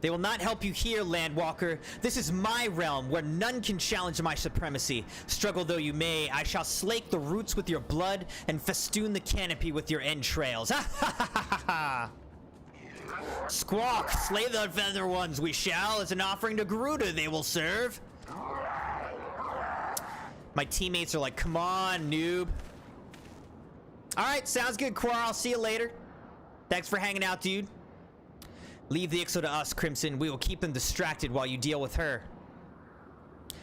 They will not help you here, Landwalker. This is my realm, where none can challenge my supremacy. Struggle though you may, I shall slake the roots with your blood and festoon the canopy with your entrails. Ha ha ha ha ha! Squawk, slay the feather ones, we shall. As an offering to Garuda they will serve. My teammates are like, come on, noob. Alright, sounds good, Quar. I'll see you later. Thanks for hanging out, dude. Leave the Ixo to us, Crimson. We will keep them distracted while you deal with her.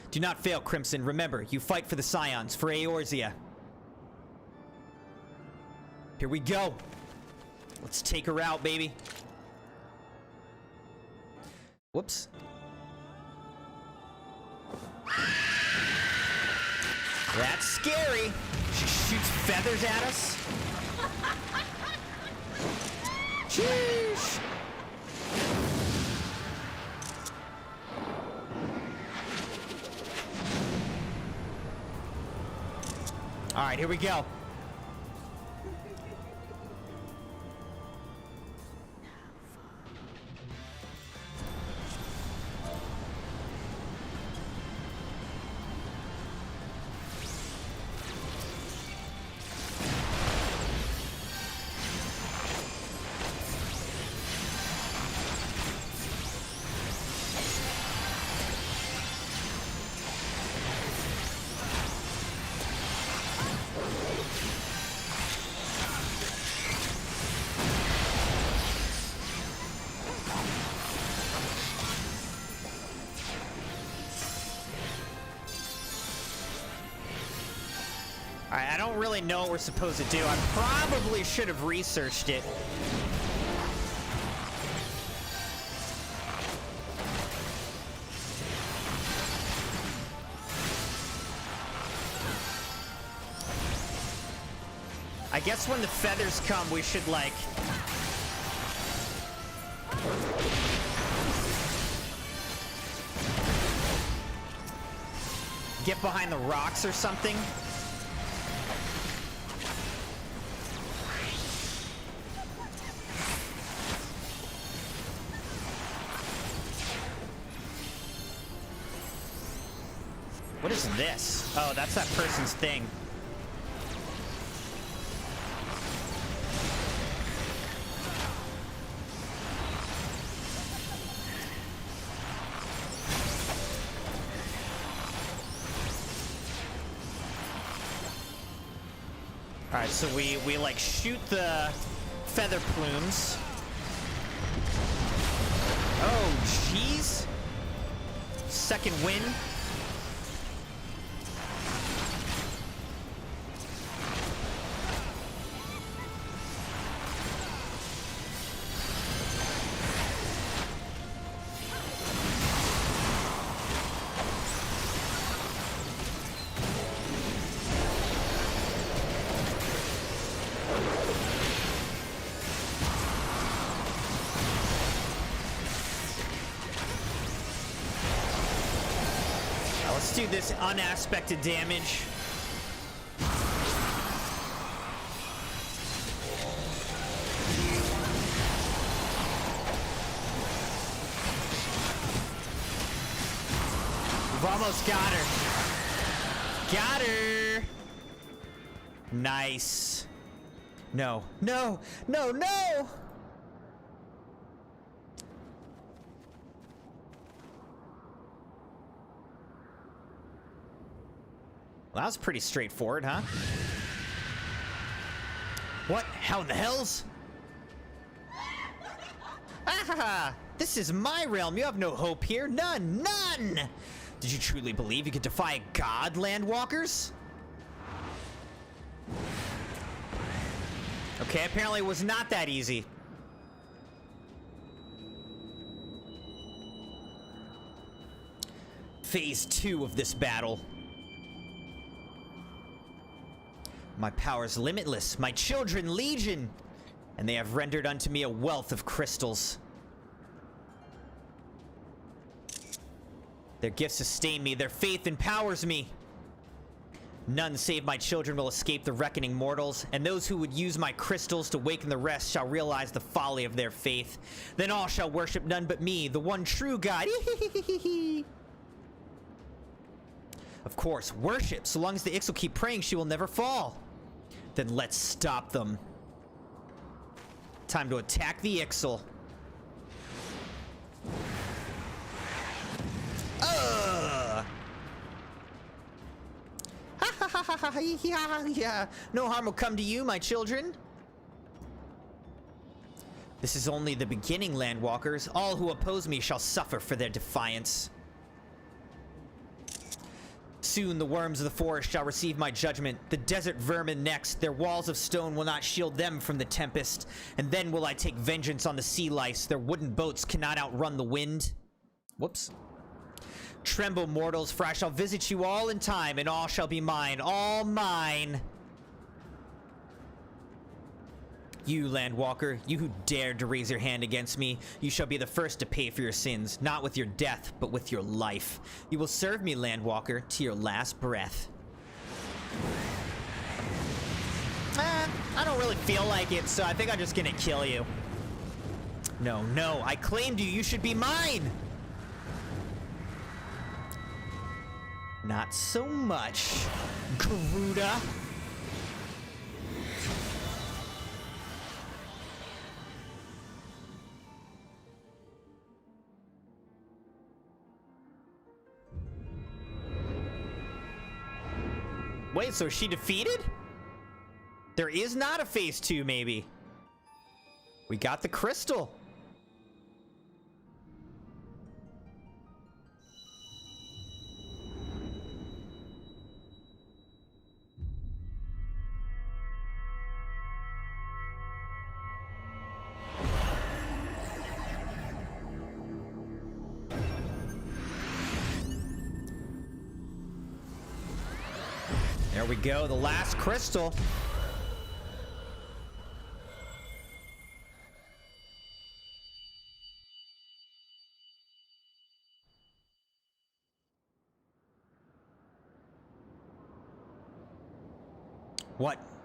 Do not fail, Crimson. Remember, you fight for the Scions, for Eorzea. Here we go. Let's take her out, baby. Whoops. That's scary. She shoots feathers at us. Sheesh. All right, here we go. Alright, I don't really know what we're supposed to do. I probably should have researched it. I guess when the feathers come, we should, like... get behind the rocks or something. What is this? Oh, that's that person's thing. All right, so we like shoot the feather plumes. Oh, jeez. Second win. Let's do this unaspected damage. We've almost got her. Got her. Nice. No, no, no, no! Well, that was pretty straightforward, huh? What? How in the hells? Ah! This is my realm. You have no hope here. None. None! Did you truly believe you could defy a god, Landwalkers? Okay, apparently it was not that easy. Phase 2 of this battle. My power is limitless, my children legion, and they have rendered unto me a wealth of crystals. Their gifts sustain me, their faith empowers me. None save my children will escape the reckoning mortals, and those who would use my crystals to waken the rest shall realize the folly of their faith. Then all shall worship none but me, the one true God. Of course, worship. So long as the Ix will keep praying, she will never fall. Then let's stop them. Time to attack the Ixal. No harm will come to you, my children. This is only the beginning, Landwalkers. All who oppose me shall suffer for their defiance. Soon the worms of the forest shall receive my judgment, the desert vermin next. Their walls of stone will not shield them from the tempest. And then will I take vengeance on the sea lice. Their wooden boats cannot outrun the wind. Whoops. Tremble, mortals, for I shall visit you all in time, and all shall be mine, all mine. You, Landwalker, you who dared to raise your hand against me, you shall be the first to pay for your sins, not with your death, but with your life. You will serve me, Landwalker, to your last breath. I don't really feel like it, so I think I'm just gonna kill you. No, no, I claimed you, you should be mine! Not so much, Garuda. Wait, so is she defeated? There is not a phase 2, maybe. We got the crystal. There we go, the last crystal.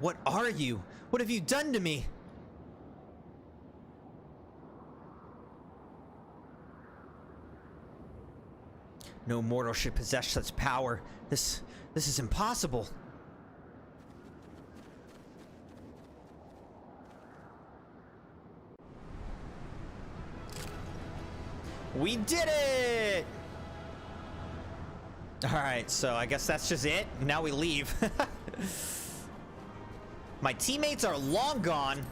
What are you? What have you done to me? No mortal should possess such power. This is impossible. We did it! Alright, so I guess that's just it. Now we leave. My teammates are long gone.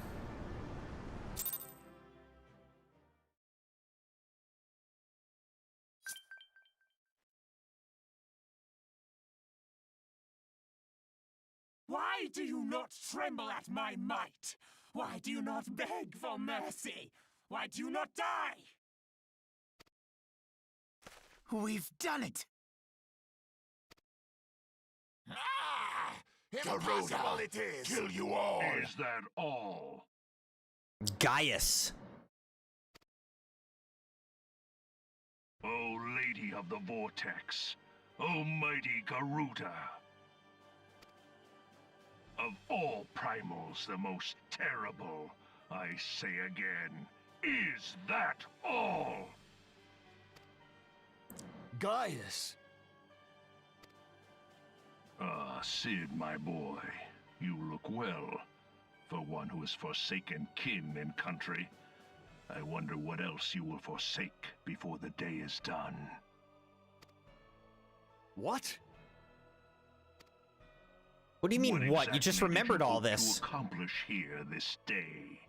Why do you not tremble at my might? Why do you not beg for mercy? Why do you not die? We've done it! Ah! Impossible it is! Kill you all! Is that all? Gaius. O Lady of the Vortex, O mighty Garuda. Of all primals, the most terrible, I say again, is that all? Gaius! Ah, Sid, my boy, you look well. For one who has forsaken kin and country, I wonder what else you will forsake before the day is done. What? What do you mean, what? You just exactly did remembered you all hope this. to accomplish here this day?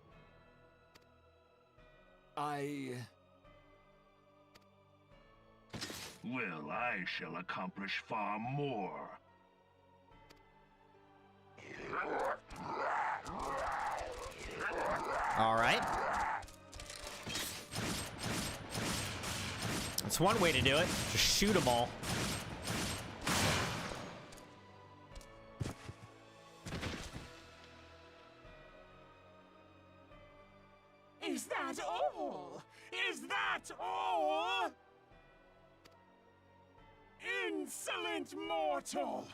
Well, I shall accomplish far more. All right. That's one way to do it. Just shoot them all. Is that all? Is that all? Insolent mortal!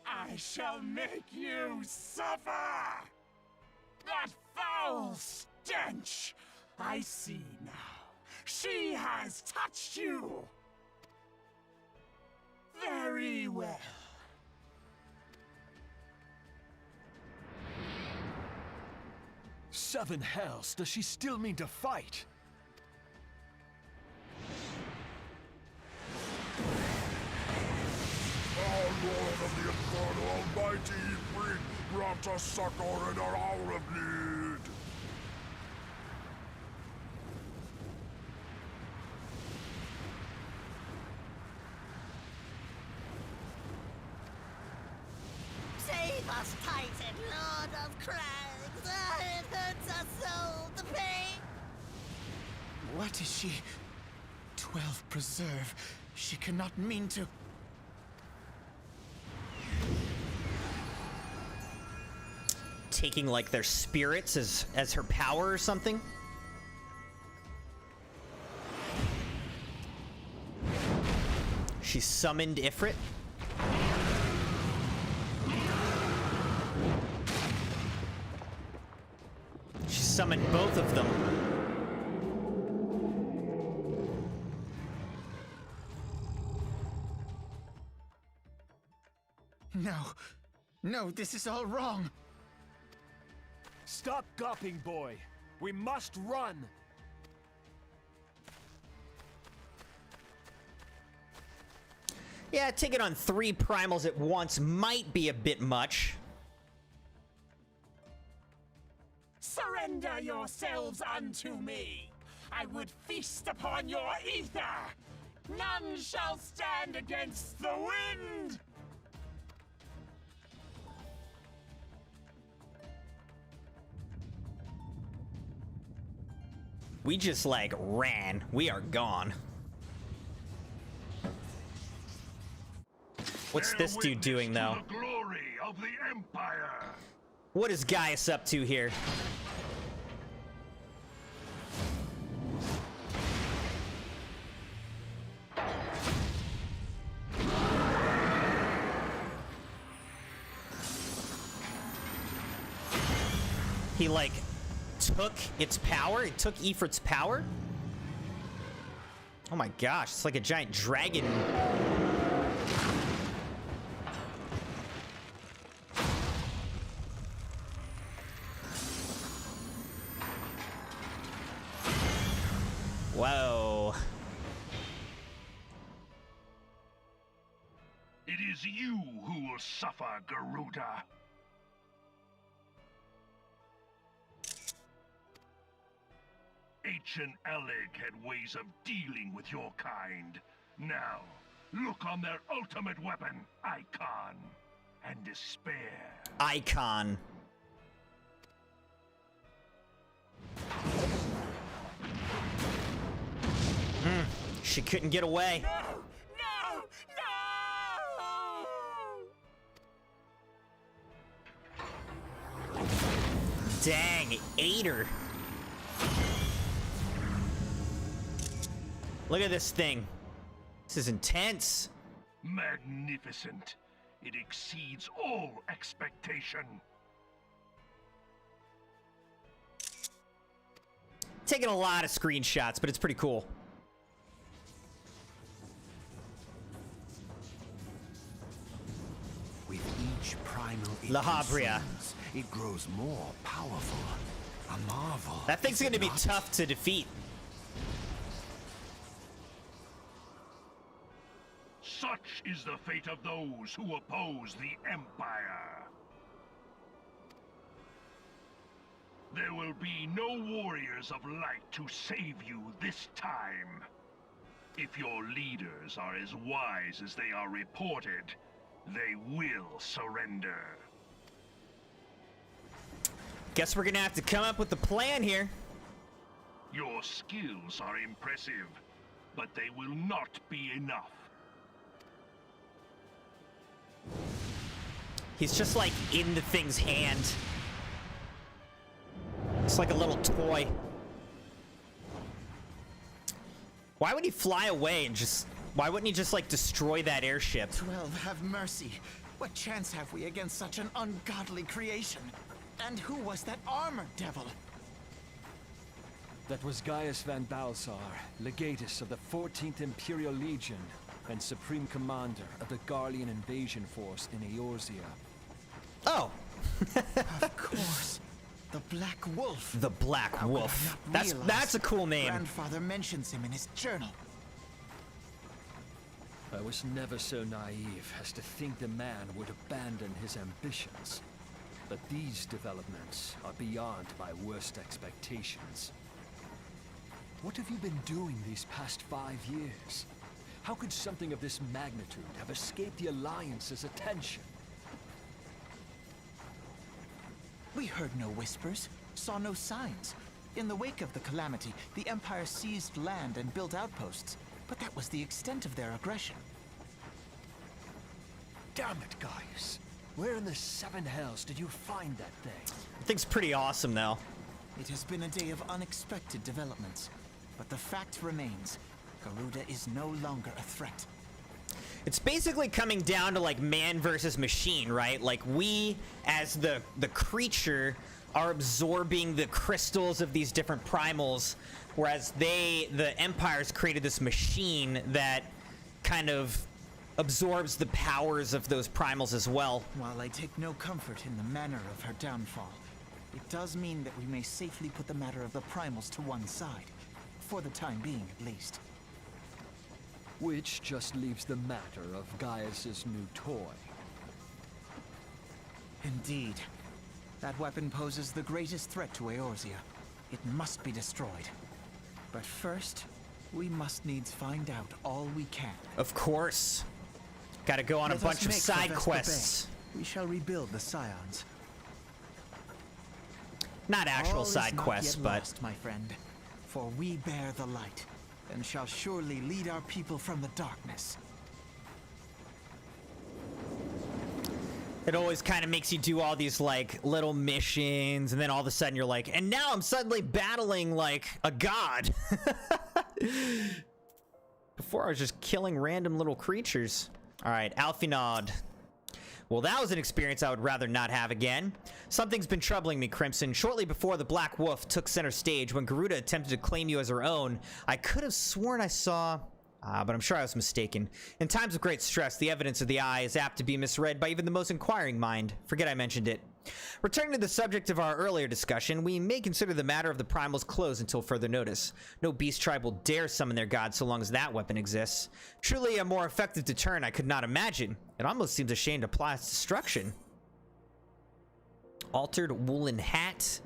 I shall make you suffer! That foul stench! I see now. She has touched you! Very well. Seven hells, does she still mean to fight? Our Lord of the Inferno Almighty, bring grant us succor in our hour of need. Save us, Titan, Lord of Crags! It hurts us so, the pain! What is she? 12 preserve. She cannot mean to. Taking like their spirits as her power or something. She summoned Ifrit. She summoned both of them. No. No, this is all wrong. Stop gawping, boy. We must run. Yeah, taking on 3 primals at once might be a bit much. Surrender yourselves unto me. I would feast upon your ether. None shall stand against the wind. We just like ran. We are gone. What's this dude doing though? The glory of the Empire. What is Gaius up to here? He like took its power? It took Ifrit's power? Oh my gosh, it's like a giant dragon. Whoa. It is you who will suffer, Garuda. Ancient Alec had ways of dealing with your kind. Now, look on their ultimate weapon, Icon, and despair. Icon. She couldn't get away. No! No! No! Dang, it ate her. Look at this thing. This is intense. Magnificent. It exceeds all expectation. Taking a lot of screenshots, but it's pretty cool. With each primal it La Habria. consumes, it grows more powerful. A marvel. That thing's is it gonna be not? tough to defeat. Such is the fate of those who oppose the Empire. There will be no warriors of light to save you this time. If your leaders are as wise as they are reported, they will surrender. Guess we're gonna have to come up with a plan here. Your skills are impressive, but they will not be enough. He's just like in the thing's hand. It's like a little toy. Why would he fly away and just... Why wouldn't he just like destroy that airship? 12, have mercy. What chance have we against such an ungodly creation? And who was that armored devil? That was Gaius van Balsar, legatus of the 14th Imperial Legion and supreme commander of the Garlean invasion force in Eorzea. Oh. Of course. The Black Wolf. The Black How could I Wolf. not realize? That's a cool name. Grandfather mentions him in his journal. I was never so naive as to think the man would abandon his ambitions. But these developments are beyond my worst expectations. What have you been doing these past 5 years? How could something of this magnitude have escaped the Alliance's attention? We heard no whispers, saw no signs. In the wake of the calamity, the Empire seized land and built outposts, but that was the extent of their aggression. Damn it, Gaius. Where in the 7 hells did you find that thing? I think it's pretty awesome, though. It has been a day of unexpected developments, but the fact remains, Garuda is no longer a threat. It's basically coming down to like man versus machine, right? Like we, as the creature, are absorbing the crystals of these different primals, whereas the Empire's created this machine that kind of absorbs the powers of those primals as well. While I take no comfort in the manner of her downfall, it does mean that we may safely put the matter of the primals to one side, for the time being at least. Which just leaves the matter of Gaius's new toy. Indeed. That weapon poses the greatest threat to Eorzea. It must be destroyed. But first, we must needs find out all we can. Of course. Gotta go on a bunch of side quests. We shall rebuild the Scions. Not actual All is side not quests, yet but... lost, my friend. For we bear the light, and shall surely lead our people from the darkness. It always kind of makes you do all these like little missions, and then all of a sudden you're like, and now I'm suddenly battling like a god. Before I was just killing random little creatures. All right, Alfinod. Well, that was an experience I would rather not have again. Something's been troubling me, Crimson. Shortly before the Black Wolf took center stage, when Garuda attempted to claim you as her own, I could have sworn I saw... but I'm sure I was mistaken. In times of great stress, the evidence of the eye is apt to be misread by even the most inquiring mind. Forget I mentioned it. Returning to the subject of our earlier discussion, we may consider the matter of the primals closed until further notice. No beast tribe will dare summon their god so long as that weapon exists. Truly a more effective deterrent I could not imagine. It almost seems a shame to apply its destruction. Altered woolen hat.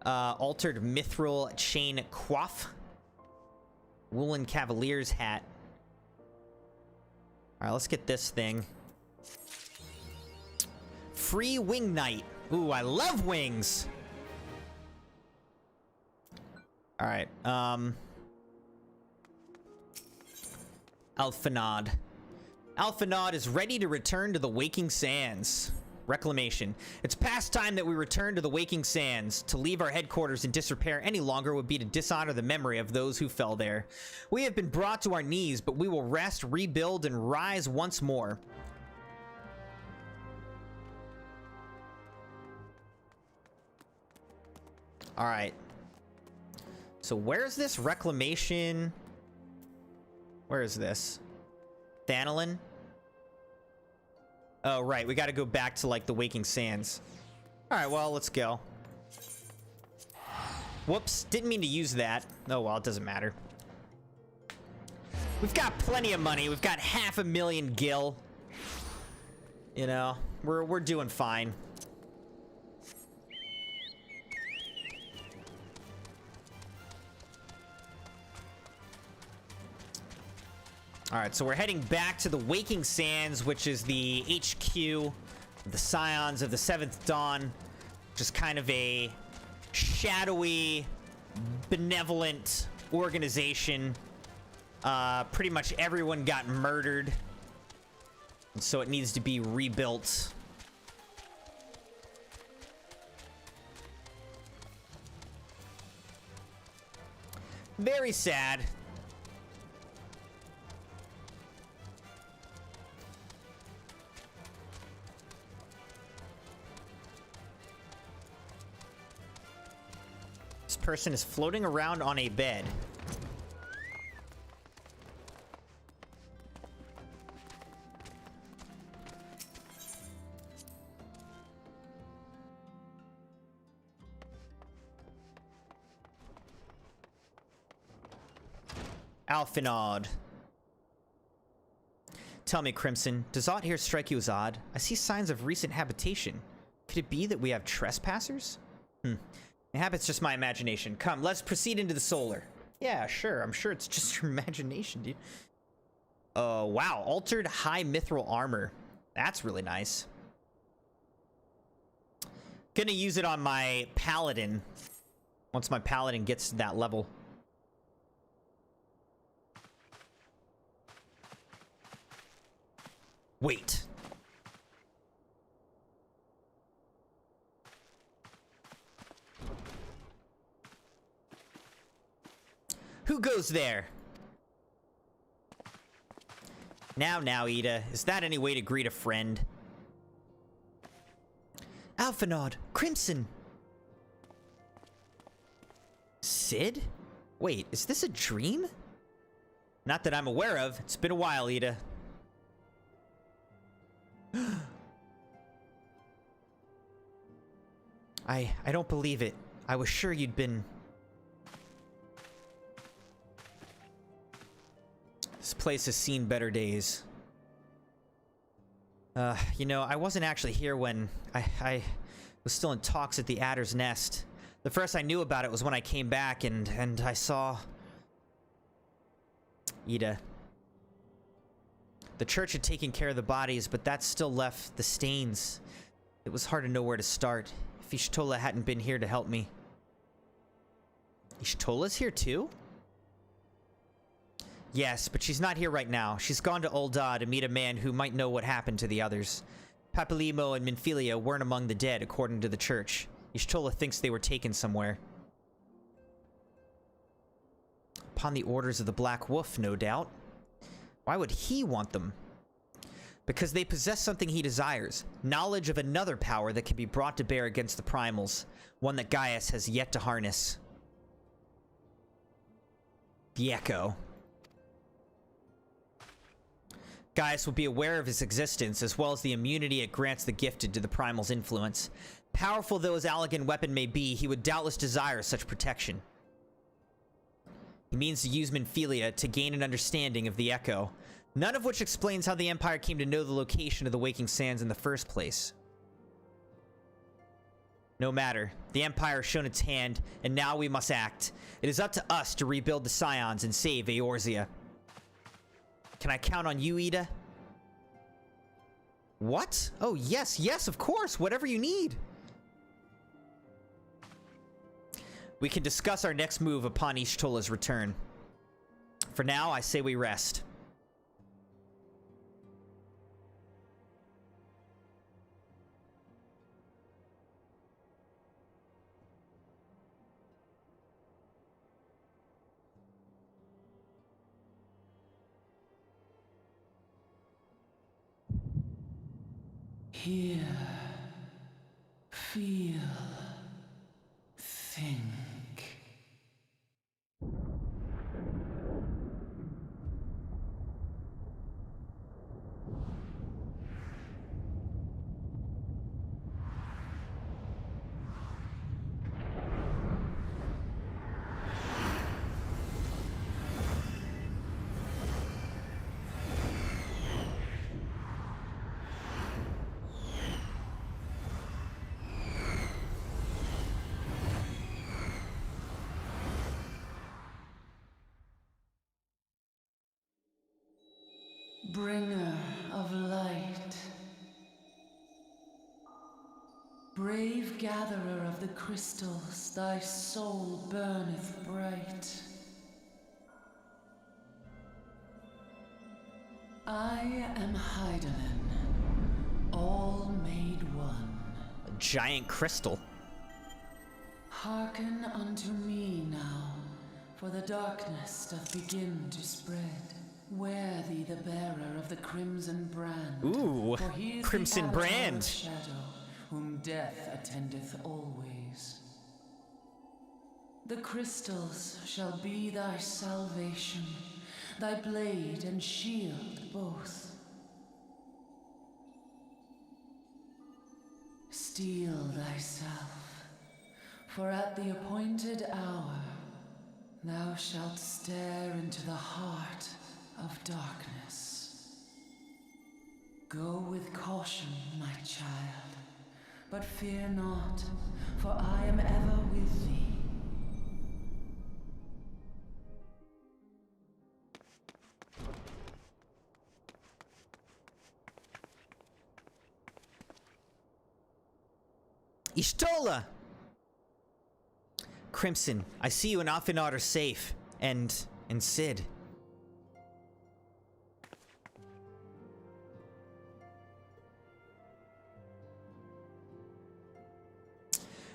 Altered mithril chain coif. Woolen cavalier's hat. All right, let's get this thing. Free wing knight. Ooh, I love wings. All right. Alfinod. Alfinod is ready to return to the Waking Sands. Reclamation. It's past time that we return to the Waking Sands. To leave our headquarters in disrepair any longer would be to dishonor the memory of those who fell there. We have been brought to our knees, but we will rest, rebuild, and rise once more. All right. So where's this reclamation? Where is this? Thanalin? Oh, right. We got to go back to, like, the Waking Sands. All right, well, let's go. Whoops. Didn't mean to use that. Oh, well, it doesn't matter. We've got plenty of money. We've got 500,000 gil. You know, we're doing fine. All right, so we're heading back to the Waking Sands, which is the HQ of the Scions of the 7th Dawn. Just kind of a shadowy, benevolent organization. Pretty much everyone got murdered, and so it needs to be rebuilt. Very sad. This person is floating around on a bed. Alphinod. Tell me, Crimson, does aught here strike you as odd? I see signs of recent habitation. Could it be that we have trespassers? Mayhap it's just my imagination. Come, let's proceed into the solar. Yeah, sure. I'm sure it's just your imagination, dude. Oh, wow. Altered high mithril armor. That's really nice. Gonna use it on my paladin. Once my paladin gets to that level. Wait. Who goes there? Now, Ida. Is that any way to greet a friend? Alphinod, Crimson. Sid? Wait, is this a dream? Not that I'm aware of. It's been a while, Ida. I don't believe it. I was sure you'd been... This place has seen better days. You know, I wasn't actually here when I was still in talks at the Adder's Nest. The first I knew about it was when I came back and I saw... Ida. The church had taken care of the bodies, but that still left the stains. It was hard to know where to start. If Y'shtola hadn't been here to help me. Y'shtola's here too? Yes, but she's not here right now. She's gone to Ul'dah to meet a man who might know what happened to the others. Papilimo and Minfilia weren't among the dead, according to the church. Y'shtola thinks they were taken somewhere. Upon the orders of the Black Wolf, no doubt. Why would he want them? Because they possess something he desires. Knowledge of another power that can be brought to bear against the primals. One that Gaius has yet to harness. The Echo. Gaius will be aware of his existence, as well as the immunity it grants the gifted to the primal's influence. Powerful though his elegant weapon may be, he would doubtless desire such protection. He means to use Minfilia to gain an understanding of the Echo, none of which explains how the Empire came to know the location of the Waking Sands in the first place. No matter. The Empire has shown its hand, and now we must act. It is up to us to rebuild the Scions and save Eorzea. Can I count on you, Ida? What? Oh, yes, yes, of course. Whatever you need. We can discuss our next move upon Y'shtola's return. For now, I say we rest. Hear, feel, think. Bringer of light. Brave gatherer of the crystals, thy soul burneth bright. I am Heidelin, all made one. A giant crystal. Hearken unto me now, for the darkness doth begin to spread. Wear thee the bearer of the crimson brand. Ooh, for he is crimson the avatar brand. of shadow, whom death attendeth always. The crystals shall be thy salvation, thy blade and shield both. Steel thyself, for at the appointed hour thou shalt stare into the heart of darkness. Go with caution, my child, but fear not, for I am ever with thee. Y'shtola! Crimson, I see you and Afinat are safe. And Sid.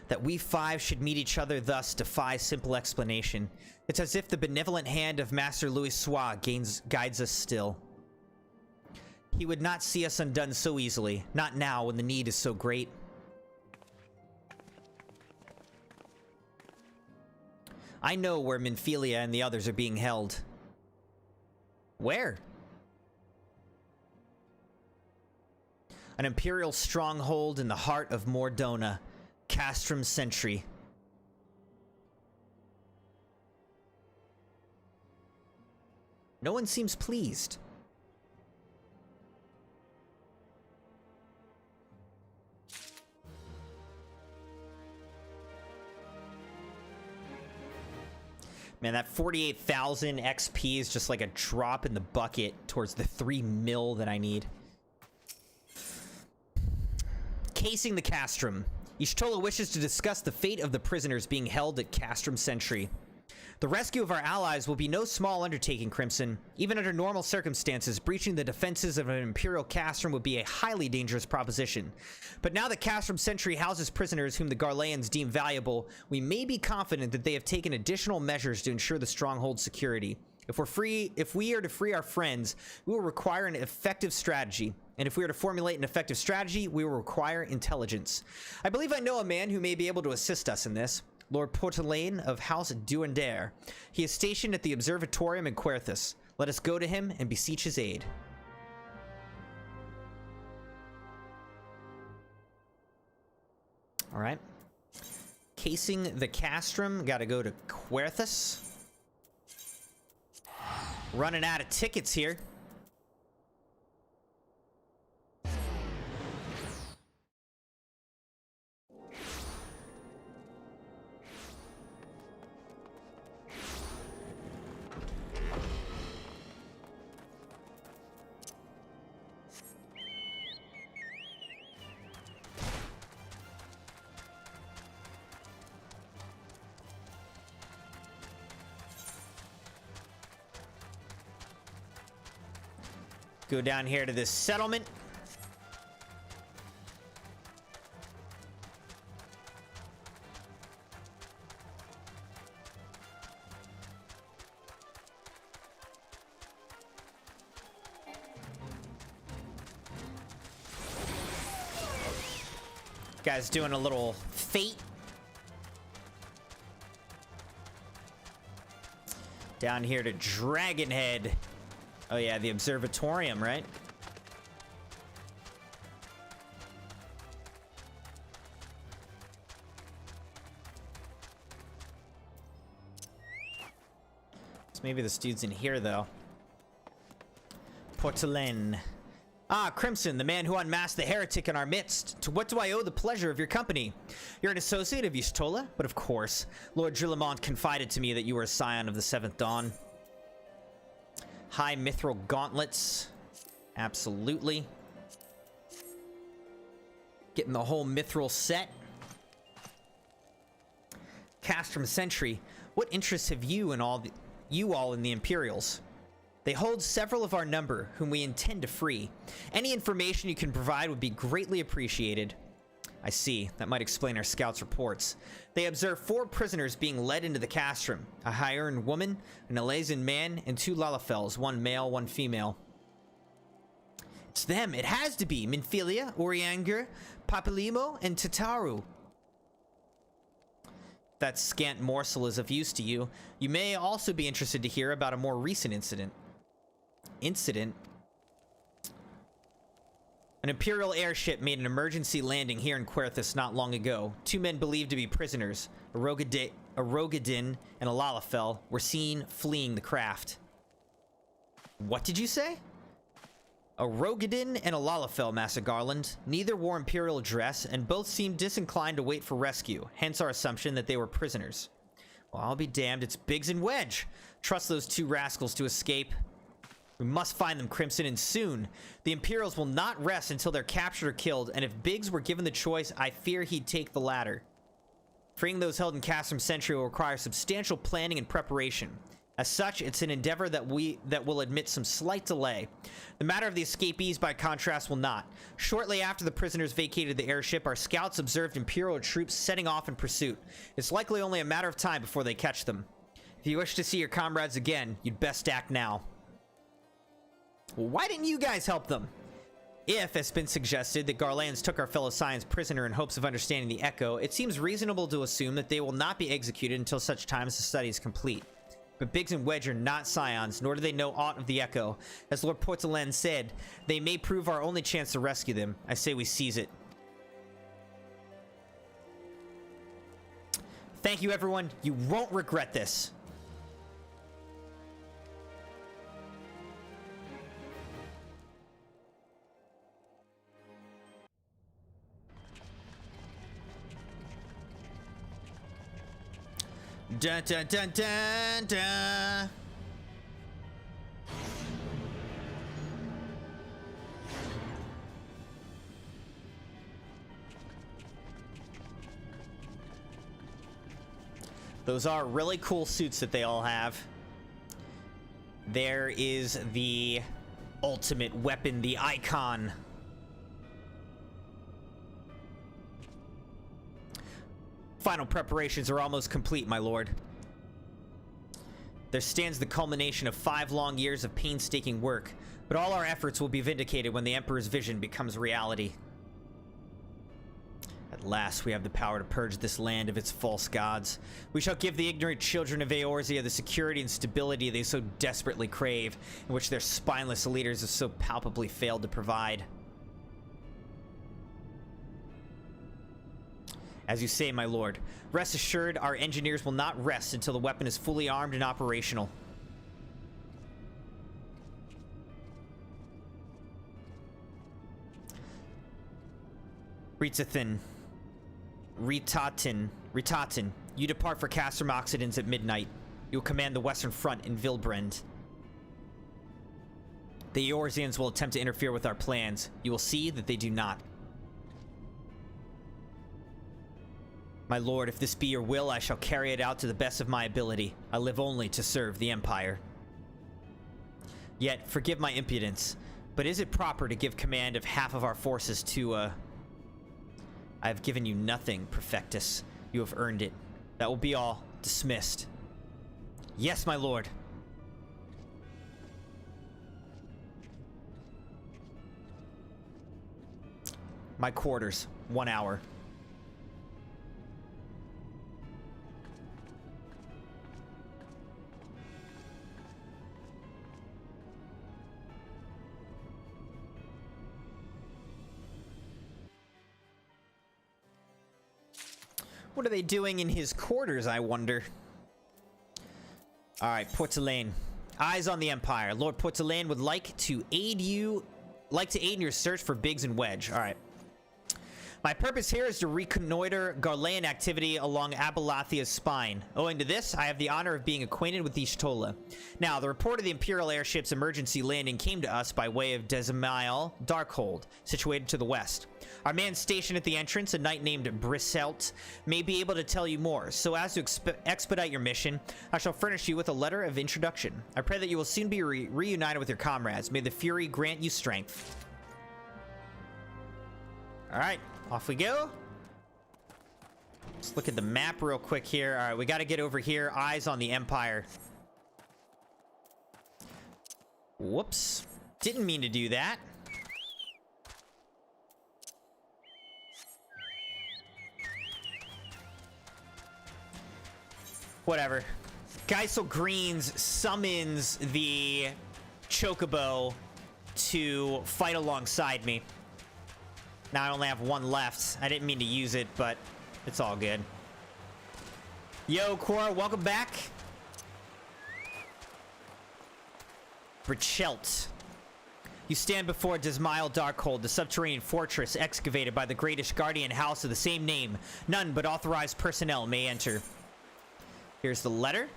That we five should meet each other thus defies simple explanation. It's as if the benevolent hand of Master Louis Sois guides us still. He would not see us undone so easily, not now when the need is so great. I know where Minfilia and the others are being held. Where? An Imperial stronghold in the heart of Mordona, Castrum Sentry. No one seems pleased. Man, that 48,000 XP is just like a drop in the bucket towards the 3 mil that I need. Casing the Castrum. Y'shtola wishes to discuss the fate of the prisoners being held at Castrum Sentry. The rescue of our allies will be no small undertaking, Crimson. Even under normal circumstances, breaching the defenses of an Imperial Castrum would be a highly dangerous proposition. But now that Castrum Sentry houses prisoners whom the Garleans deem valuable, we may be confident that they have taken additional measures to ensure the stronghold's security. If we are to free our friends, we will require an effective strategy. And if we are to formulate an effective strategy, we will require intelligence. I believe I know a man who may be able to assist us in this. Lord Portelaine of House Duendare. He is stationed at the Observatorium in Querthus. Let us go to him and beseech his aid. All right. Casing the Castrum. Got to go to Querthus. Running out of tickets here. Go down here to this settlement. Guy's doing a little fate. Down here to Dragonhead. Oh yeah, the Observatorium, right? So maybe this dude's in here, though. Portelaine. Ah, Crimson, the man who unmasked the heretic in our midst. To what do I owe the pleasure of your company? You're an associate of Y'shtola? But of course. Lord Drillamont confided to me that you were a scion of the Seventh Dawn. High mithril gauntlets. Absolutely. Getting the whole mithril set. Castrum Sentry, what interests have you all in the Imperials? They hold several of our number, whom we intend to free. Any information you can provide would be greatly appreciated. I see. That might explain our scouts' reports. They observed 4 prisoners being led into the castrum. A Hyaran woman, an Elazian man, and 2 Lalafels, 1 male, 1 female. It's them. It has to be. Minfilia, Orianger, Papilimo, and Tataru. That scant morsel is of use to you. You may also be interested to hear about a more recent incident. An Imperial airship made an emergency landing here in Querthus not long ago. 2 men believed to be prisoners, a Rogadin and a Lalafell, were seen fleeing the craft. What did you say? A Rogadin and a Lalafell, Master Garland. Neither wore Imperial dress, and both seemed disinclined to wait for rescue, hence our assumption that they were prisoners. Well, I'll be damned, it's Biggs and Wedge. Trust those 2 rascals to escape. We must find them, Crimson, and soon. The Imperials will not rest until they're captured or killed, and if Biggs were given the choice, I fear he'd take the latter. Freeing those held in Castrum Sentry will require substantial planning and preparation. As such, it's an endeavor that will admit some slight delay. The matter of the escapees, by contrast, will not. Shortly after the prisoners vacated the airship, our scouts observed Imperial troops setting off in pursuit. It's likely only a matter of time before they catch them. If you wish to see your comrades again, you'd best act now. Well, why didn't you guys help them? If, as been suggested, that Garlands took our fellow Scions prisoner in hopes of understanding the Echo, it seems reasonable to assume that they will not be executed until such time as the study is complete. But Biggs and Wedge are not Scions, nor do they know aught of the Echo. As Lord Portelain said, they may prove our only chance to rescue them. I say we seize it. Thank you, everyone. You won't regret this. Dun dun dun dun dun. Those are really cool suits that they all have. There is the ultimate weapon, the icon. Final preparations are almost complete, my lord. There stands the culmination of 5 long years of painstaking work, but all our efforts will be vindicated when the Emperor's vision becomes reality. At last, we have the power to purge this land of its false gods. We shall give the ignorant children of Eorzea the security and stability they so desperately crave, and which their spineless leaders have so palpably failed to provide. As you say, my lord, rest assured our engineers will not rest until the weapon is fully armed and operational. Ritatin, you depart for Castrum Occidens at midnight. You will command the Western Front in Vilbrand. The Eorzeans will attempt to interfere with our plans. You will see that they do not. My lord, if this be your will, I shall carry it out to the best of my ability. I live only to serve the Empire. Yet, forgive my impudence, but is it proper to give command of half of our forces to, I have given you nothing, Perfectus. You have earned it. That will be all. Dismissed. Yes, my lord. My quarters. 1 hour. What are they doing in his quarters, I wonder? Alright, Portelain. Eyes on the Empire. Lord Portelain would like to aid in your search for Biggs and Wedge. Alright. My purpose here is to reconnoiter Garlean activity along Abalathia's spine. Owing to this, I have the honor of being acquainted with the Y'shtola. Now, the report of the Imperial airship's emergency landing came to us by way of Desmail Darkhold, situated to the west. Our man stationed at the entrance, a knight named Briselt, may be able to tell you more. So as to expedite your mission, I shall furnish you with a letter of introduction. I pray that you will soon be reunited with your comrades. May the Fury grant you strength. Alright, off we go. Let's look at the map real quick here. Alright, we got to get over here. Eyes on the Empire. Whoops. Didn't mean to do that. Whatever. Geisel Greens summons the Chocobo to fight alongside me. Now I only have one left. I didn't mean to use it, but it's all good. Yo, Cora, welcome back. Brichelt. You stand before Desmail Darkhold, the subterranean fortress excavated by the great Ishgardian house of the same name. None but authorized personnel may enter. Here's the letter.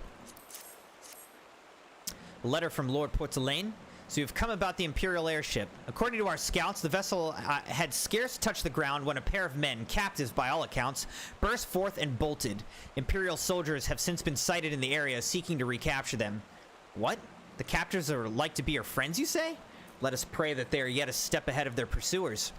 A letter from Lord Portelaine. So you've come about the Imperial airship. According to our scouts, the vessel had scarce touched the ground when a pair of men, captives by all accounts, burst forth and bolted. Imperial soldiers have since been sighted in the area seeking to recapture them. What? The captors are like to be your friends, you say? Let us pray that they are yet a step ahead of their pursuers.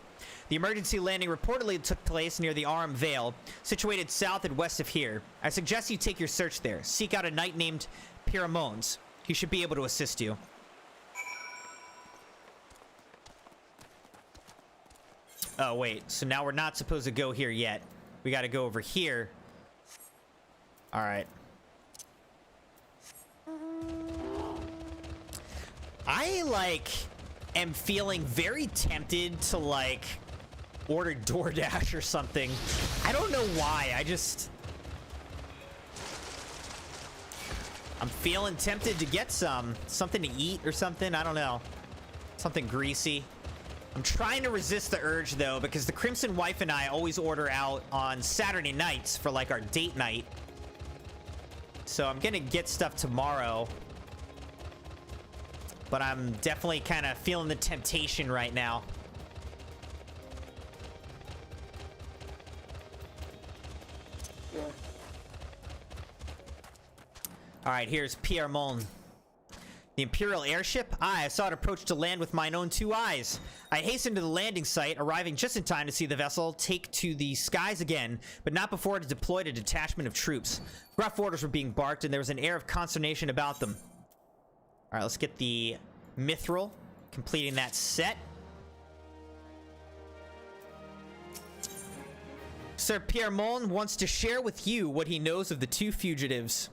The emergency landing reportedly took place near the Aram Vale, situated south and west of here. I suggest you take your search there. Seek out a knight named Pyramones. He should be able to assist you. Oh, wait. So now we're not supposed to go here yet. We got to go over here. All right. I, am feeling very tempted to, order DoorDash or something. I don't know why. I'm feeling tempted to get something to eat or something. I don't know. Something greasy. I'm trying to resist the urge, though, because the Crimson wife and I always order out on Saturday nights for, our date night. So I'm gonna get stuff tomorrow. But I'm definitely kind of feeling the temptation right now. All right, here's Pierre Mon. The Imperial airship? I saw it approach to land with mine own two eyes. I hastened to the landing site, arriving just in time to see the vessel take to the skies again, but not before it had deployed a detachment of troops. Gruff orders were being barked, and there was an air of consternation about them. All right, let's get the Mithril, completing that set. Sir Pierre Mon wants to share with you what he knows of the two fugitives.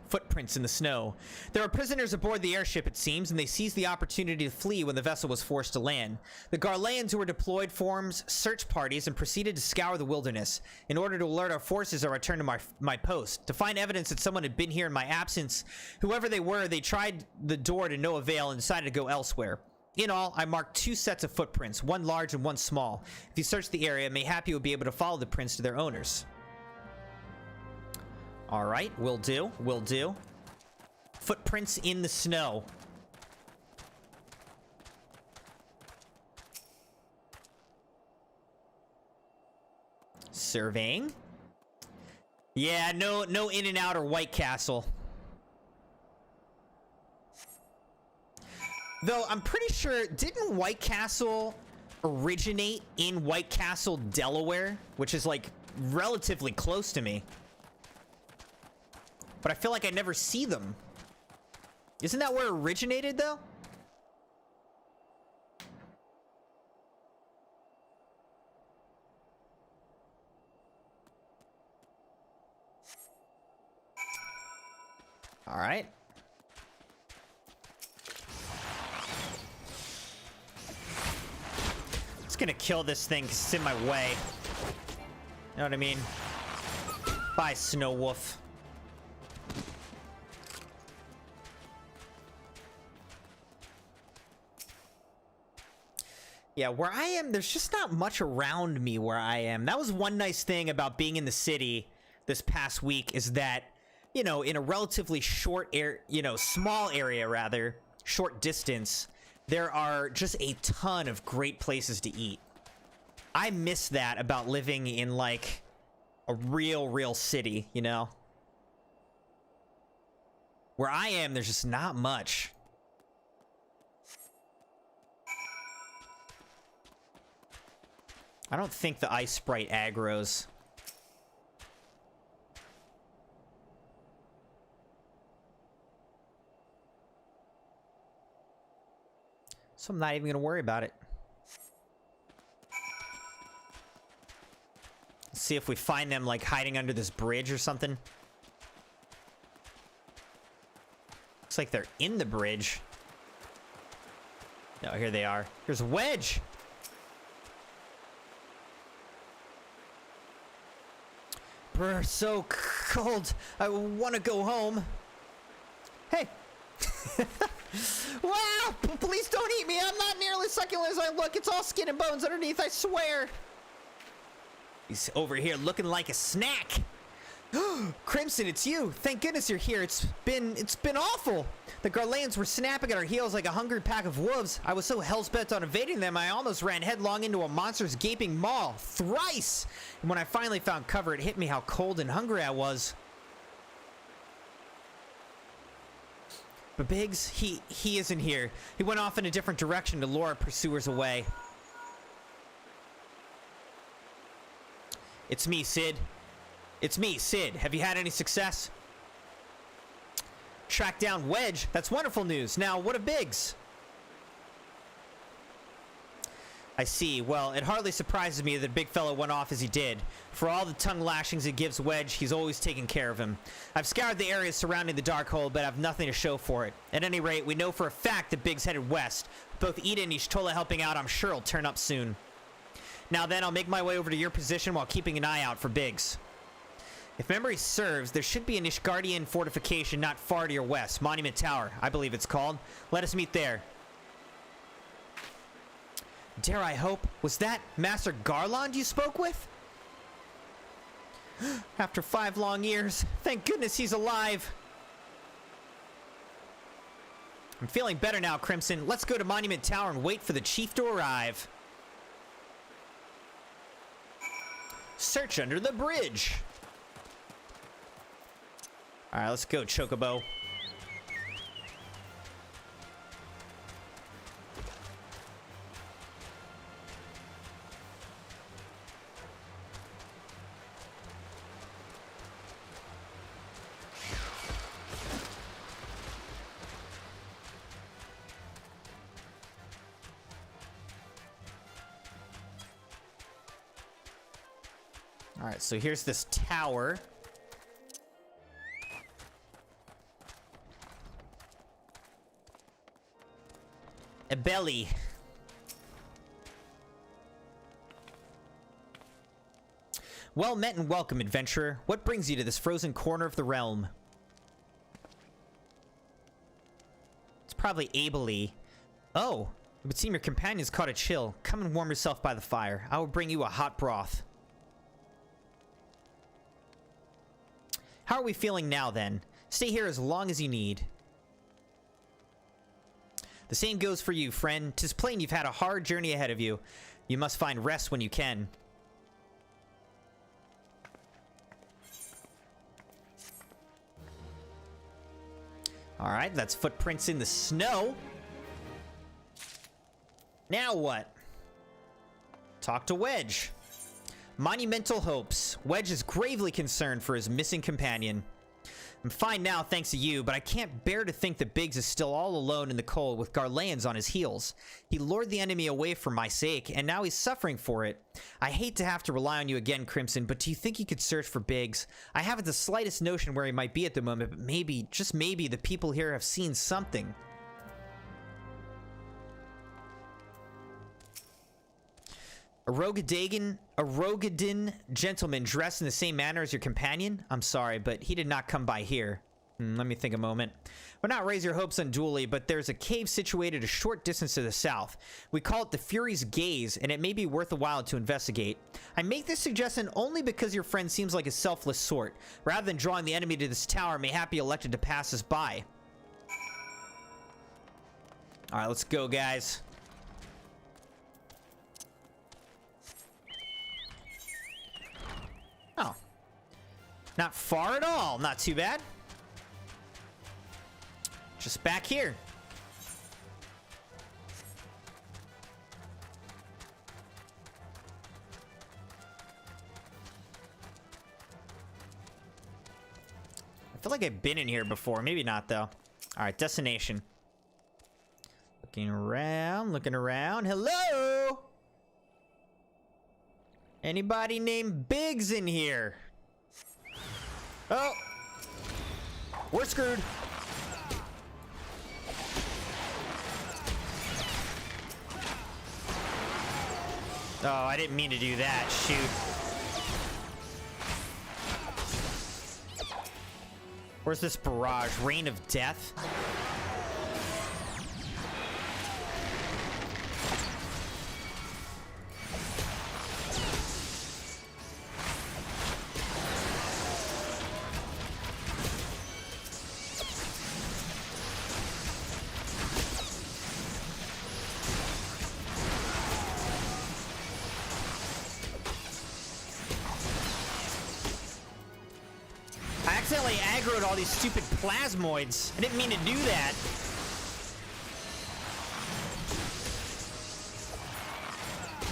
Footprints in the snow. There are prisoners aboard the airship, it seems, and they seized the opportunity to flee when the vessel was forced to land. The Garleans who were deployed formed search parties and proceeded to scour the wilderness. In order to alert our forces, I returned to my post. To find evidence that someone had been here in my absence, whoever they were, they tried the door to no avail and decided to go elsewhere. In all, I marked two sets of footprints, one large and one small. If you search the area, mayhap you will be able to follow the prints to their owners. All right, will do, will do. Footprints in the snow. Surveying. Yeah, no In-N-Out or White Castle. Though I'm pretty sure, didn't White Castle originate in White Castle, Delaware, which is relatively close to me? But I feel like I never see them. Isn't that where it originated, though? All right. Just gonna kill this thing because it's in my way. You know what I mean? Bye, Snow Wolf. Yeah, where I am, there's just not much around me where I am. That was one nice thing about being in the city this past week, is that, you know, in a relatively short small area rather, short distance, there are just a ton of great places to eat. I miss that about living in like a real city, you know? Where I am, there's just not much. I don't think the ice sprite aggroes. So I'm not even gonna worry about it. Let's see if we find them like hiding under this bridge or something. Looks like they're in the bridge. No, here they are. Here's Wedge. Brr, so cold. I want to go home. Hey. Wow! Please don't eat me. I'm not nearly succulent as I look. It's all skin and bones underneath, I swear. He's over here looking like a snack. Crimson, it's you. Thank goodness you're here. It's been awful. The Garleans were snapping at our heels like a hungry pack of wolves. I was so hell-bent on evading them, I almost ran headlong into a monster's gaping maw. Thrice! And when I finally found cover, it hit me how cold and hungry I was. But Biggs, he isn't here. He went off in a different direction to lure our pursuers away. It's me, Sid. It's me, Sid. Have you had any success? Track down Wedge. That's wonderful news. Now, what of Biggs? I see. Well, it hardly surprises me that the big fellow went off as he did. For all the tongue lashings he gives Wedge, he's always taken care of him. I've scoured the areas surrounding the Darkhold, but I've nothing to show for it. At any rate, we know for a fact that Biggs headed west. Both Ida and Ishtola helping out, I'm sure he'll turn up soon. Now then, I'll make my way over to your position while keeping an eye out for Biggs. If memory serves, there should be an Ishgardian fortification not far to your west. Monument Tower, I believe it's called. Let us meet there. Dare I hope, was that Master Garland you spoke with? After 5 long years, thank goodness he's alive. I'm feeling better now, Crimson. Let's go to Monument Tower and wait for the chief to arrive. Search under the bridge. All right, let's go, Chocobo. All right, so here's this tower. A belly. Well met and welcome, adventurer. What brings you to this frozen corner of the realm? It's probably Abely. Oh, it would seem your companions caught a chill. Come and warm yourself by the fire. I will bring you a hot broth. How are we feeling now, then? Stay here as long as you need. The same goes for you, friend. 'Tis plain you've had a hard journey ahead of you. You must find rest when you can. All right, that's footprints in the snow. Now what? Talk to Wedge. Monumental hopes. Wedge is gravely concerned for his missing companion. I'm fine now thanks to you, but I can't bear to think that Biggs is still all alone in the cold with Garleans on his heels. He lured the enemy away for my sake, and now he's suffering for it. I hate to have to rely on you again, Crimson, but do you think you could search for Biggs? I haven't the slightest notion where he might be at the moment, but maybe, just maybe, the people here have seen something. A Rogadin gentleman dressed in the same manner as your companion? I'm sorry, but he did not come by here. Let me think a moment. But not raise your hopes unduly, but there's a cave situated a short distance to the south. We call it the Fury's Gaze, and it may be worth a while to investigate. I make this suggestion only because your friend seems like a selfless sort. Rather than drawing the enemy to this tower, mayhap he elected to pass us by. Alright, let's go, guys. Oh. Not far at all. Not too bad. Just back here. I feel like I've been in here before. Maybe not, though. All right, destination. Looking around, looking around. Hello? Anybody named Biggs in here? Oh. We're screwed. Oh, I didn't mean to do that. Shoot. Where's this barrage? Rain of Death? I accidentally aggroed all these stupid plasmoids. I didn't mean to do that.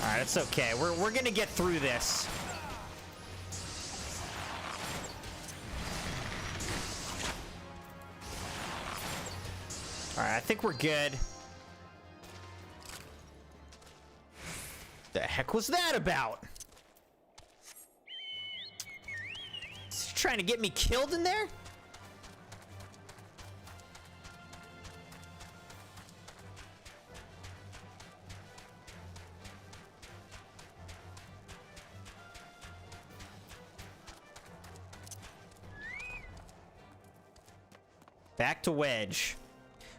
Alright, it's okay. We're gonna get through this. Alright, I think we're good. The heck was that about? Is he trying to get me killed in there? Back to Wedge.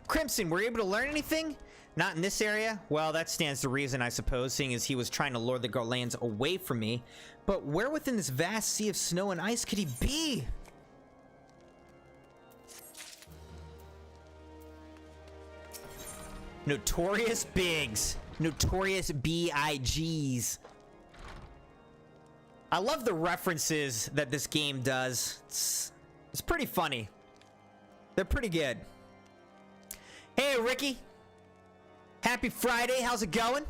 Crimson, were you able to learn anything? Not in this area? Well, that stands to reason, I suppose, seeing as he was trying to lure the Garlands away from me. But where within this vast sea of snow and ice could he be? Notorious Biggs. Notorious B.I.G.s. I love the references that this game does. It's pretty funny. They're pretty good. Hey, Ricky. Happy Friday. How's it going?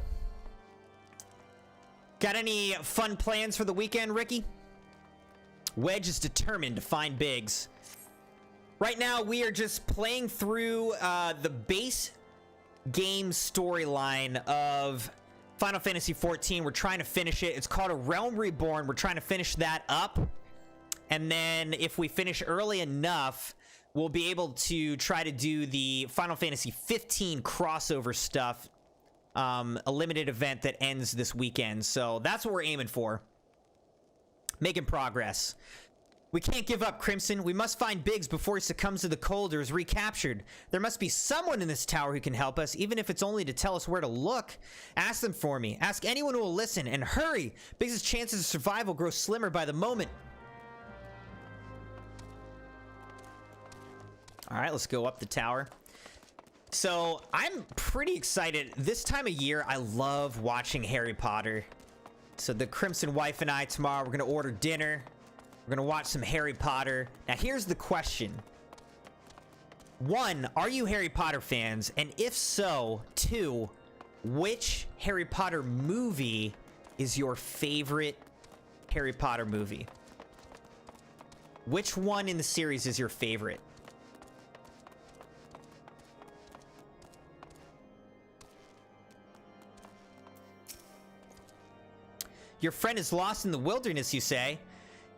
Got any fun plans for the weekend, Ricky? Wedge is determined to find Biggs. Right now, we are just playing through the base game storyline of Final Fantasy XIV. We're trying to finish it. It's called A Realm Reborn. We're trying to finish that up. And then if we finish early enough, we'll be able to try to do the Final Fantasy XV crossover stuff, a limited event that ends this weekend. So that's what we're aiming for. Making progress. We can't give up, Crimson. We must find Biggs before he succumbs to the cold or is recaptured. There must be someone in this tower who can help us, even if it's only to tell us where to look. Ask them for me. Ask anyone who will listen, and hurry! Biggs' chances of survival grow slimmer by the moment. All right, let's go up the tower. So I'm pretty excited. This time of year, I love watching Harry Potter. So the Crimson wife and I tomorrow, we're gonna order dinner. We're gonna watch some Harry Potter. Now here's the question. 1, are you Harry Potter fans? And if so, 2, which Harry Potter movie is your favorite Harry Potter movie? Which one in the series is your favorite? Your friend is lost in the wilderness, you say?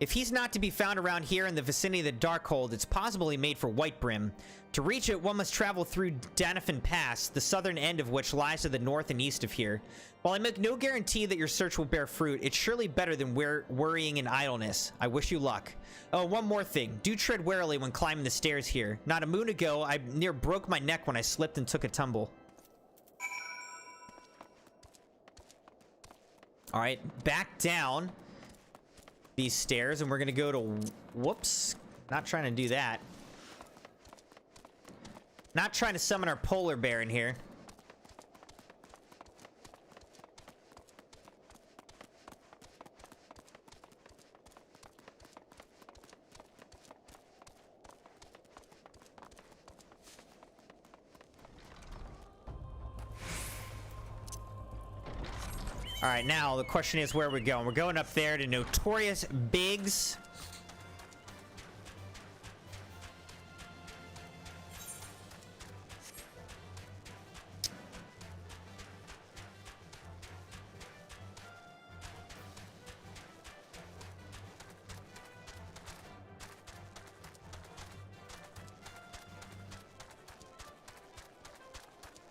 If he's not to be found around here in the vicinity of the Darkhold, it's possible he made for Whitebrim. To reach it, one must travel through Danafin Pass, the southern end of which lies to the north and east of here. While I make no guarantee that your search will bear fruit, it's surely better than worrying in idleness. I wish you luck. Oh, one more thing. Do tread warily when climbing the stairs here. Not a moon ago, I near broke my neck when I slipped and took a tumble. Alright, back down these stairs, and we're gonna go to... Whoops. Not trying to do that. Not trying to summon our polar bear in here. All right, now the question is, where are we going? We're going up there to Notorious Biggs.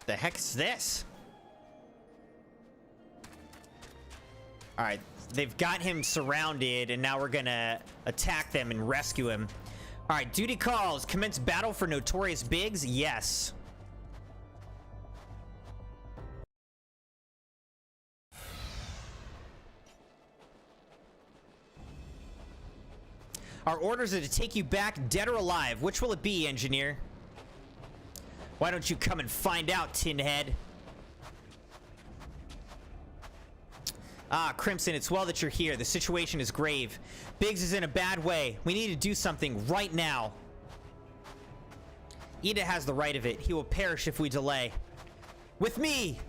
The heck is this? All right, they've got him surrounded, and now we're gonna attack them and rescue him. All right, duty calls. Commence battle for Notorious Biggs. Yes. Our orders are to take you back, dead or alive. Which will it be, engineer? Why don't you come and find out, Tinhead? Ah, Crimson, it's well that you're here. The situation is grave. Biggs is in a bad way. We need to do something right now. Ida has the right of it. He will perish if we delay. With me!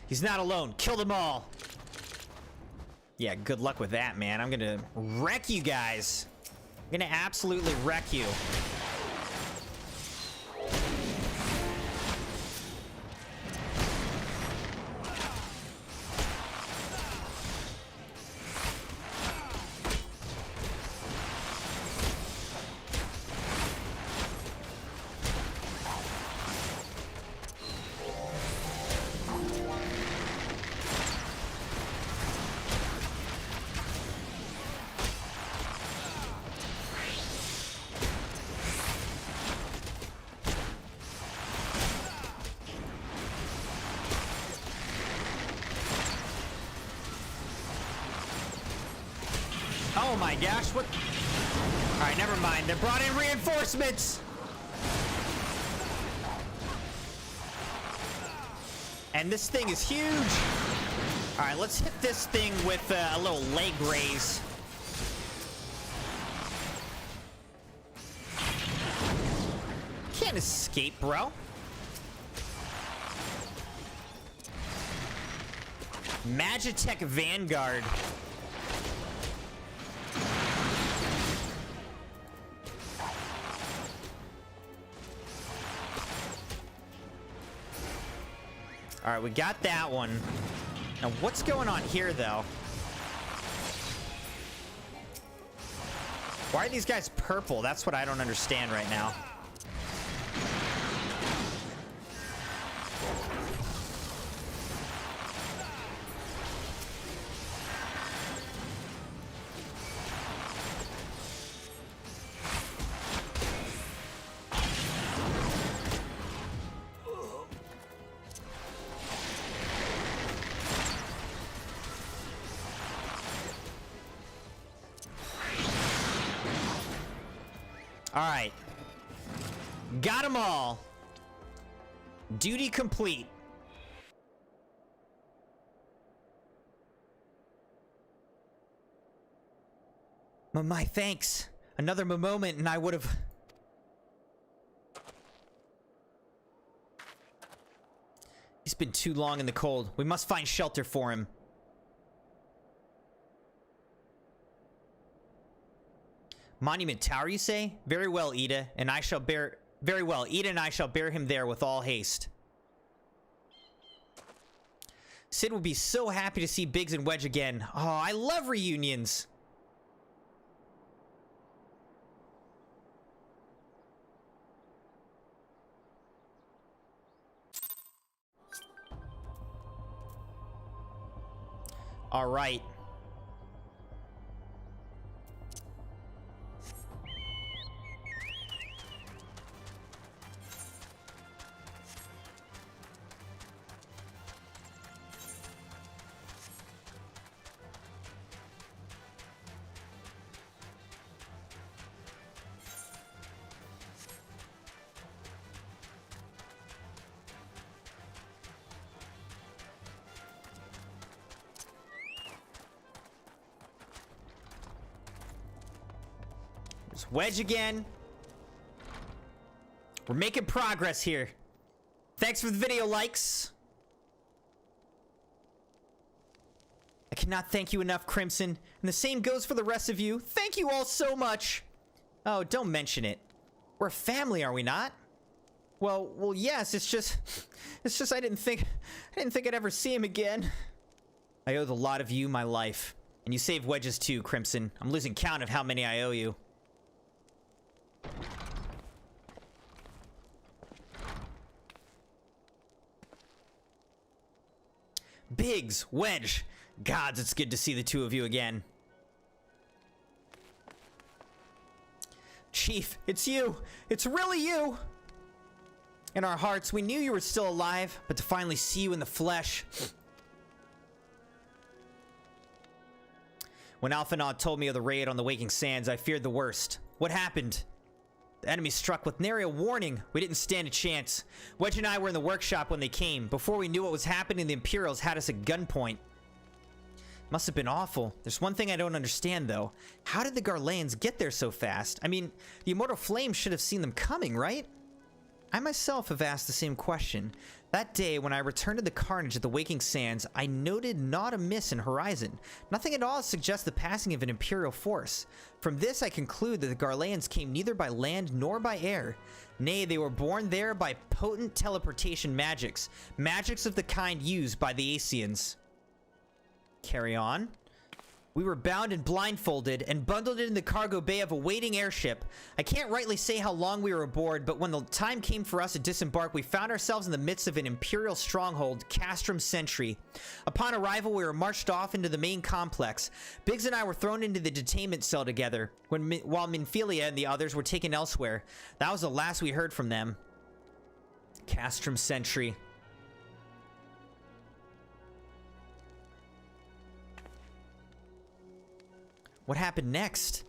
He's not alone. Kill them all. Yeah, good luck with that, man. I'm gonna wreck you guys. I'm gonna absolutely wreck you. Oh my gosh, what? Alright, never mind. They brought in reinforcements! And this thing is huge! Alright, let's hit this thing with a little leg raise. Can't escape, bro. Magitech Vanguard. All right, we got that one. Now, what's going on here, though? Why are these guys purple? That's what I don't understand right now. All right. Got them all. Duty complete. My thanks. Another moment and I would have... He's been too long in the cold. We must find shelter for him. Monument Tower, you say? Very well, Ida, and I shall bear... Very well, Ida and I shall bear him there with all haste. Sid would be so happy to see Biggs and Wedge again. Oh, I love reunions. All right. There's Wedge again. We're making progress here. Thanks for the video likes. I cannot thank you enough, Crimson. And the same goes for the rest of you. Thank you all so much. Oh, don't mention it. We're a family, are we not? Well, yes, it's just I didn't think I'd ever see him again. I owe the lot of you my life. And you saved Wedge's too, Crimson. I'm losing count of how many I owe you. Biggs, Wedge. Gods, it's good to see the two of you again. Chief, it's you. It's really you. In our hearts, we knew you were still alive, but to finally see you in the flesh. When Alphinaud told me of the raid on the Waking Sands, I feared the worst. What happened? The enemy struck with nary a warning. We didn't stand a chance. Wedge and I were in the workshop when they came. Before we knew what was happening, the Imperials had us at gunpoint. Must have been awful. There's one thing I don't understand, though. How did the Garleans get there so fast? I mean, the Immortal Flame should have seen them coming, right? I myself have asked the same question. That day, when I returned to the carnage at the Waking Sands, I noted not a miss in horizon. Nothing at all suggests the passing of an Imperial force. From this, I conclude that the Garleans came neither by land nor by air. Nay, they were born there by potent teleportation magics. Magics of the kind used by the Asians. Carry on. We were bound and blindfolded and bundled in the cargo bay of a waiting airship. I can't rightly say how long we were aboard, but when the time came for us to disembark, we found ourselves in the midst of an Imperial stronghold, Castrum Sentry. Upon arrival, we were marched off into the main complex. Biggs and I were thrown into the detainment cell together, while Minfilia and the others were taken elsewhere. That was the last we heard from them. Castrum Sentry. What happened next?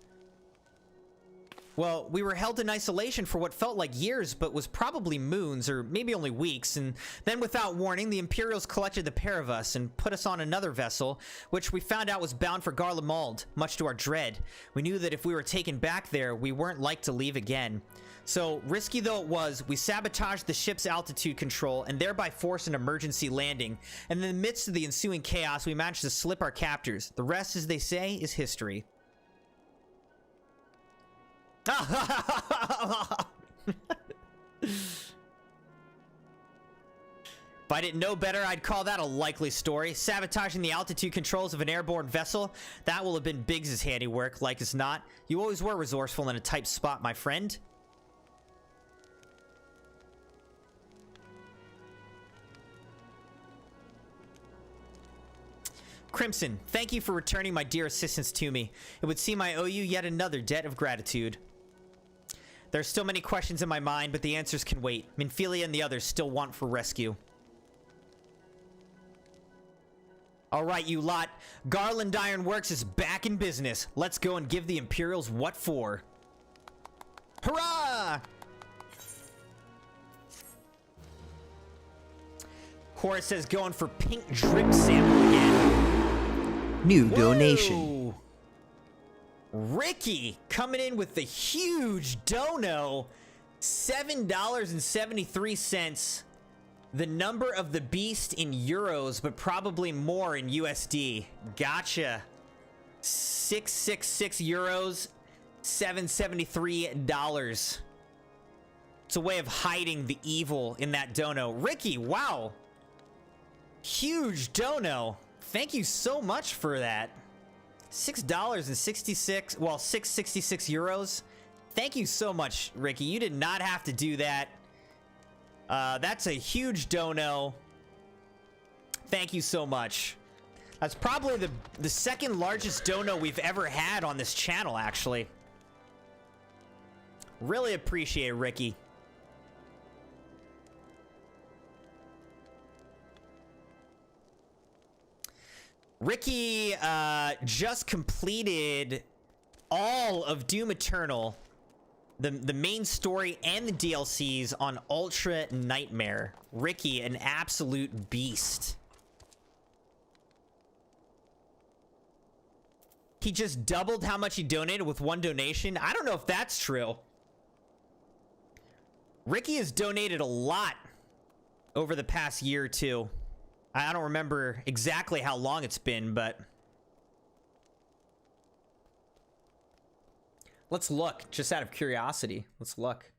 Well, we were held in isolation for what felt like years, but was probably moons, or maybe only weeks, and then without warning, the Imperials collected the pair of us and put us on another vessel, which we found out was bound for Garlemald, much to our dread. We knew that if we were taken back there, we weren't like to leave again. So, risky though it was, we sabotaged the ship's altitude control and thereby forced an emergency landing. And in the midst of the ensuing chaos, we managed to slip our captors. The rest, as they say, is history. If I didn't know better, I'd call that a likely story. Sabotaging the altitude controls of an airborne vessel, that will have been Biggs' handiwork, like as not. You always were resourceful in a tight spot, my friend. Crimson, thank you for returning my dear assistance to me. It would seem I owe you yet another debt of gratitude. There are still many questions in my mind, but the answers can wait. Minfilia and the others still want for rescue. All right, you lot. Garland Iron Works is back in business. Let's go and give the Imperials what for. Hurrah! Horace says going for pink drip sample again. New donation. Ricky coming in with the huge dono. $7.73. The number of the beast in euros, but probably more in USD. Gotcha. 666 euros, $773. It's a way of hiding the evil in that dono. Ricky, wow. Huge dono. Thank you so much for that. $6.66, well, 666 euros. Thank you so much, Ricky. You did not have to do that. That's a huge dono. Thank you so much. That's probably the second largest dono we've ever had on this channel, actually. Really appreciate it, Ricky. Ricky just completed all of Doom Eternal, the main story and the DLCs on Ultra Nightmare. Ricky, an absolute beast. He just doubled how much he donated with one donation. I don't know if that's true. Ricky has donated a lot over the past year or two. I don't remember exactly how long it's been, but let's look, just out of curiosity. Let's look.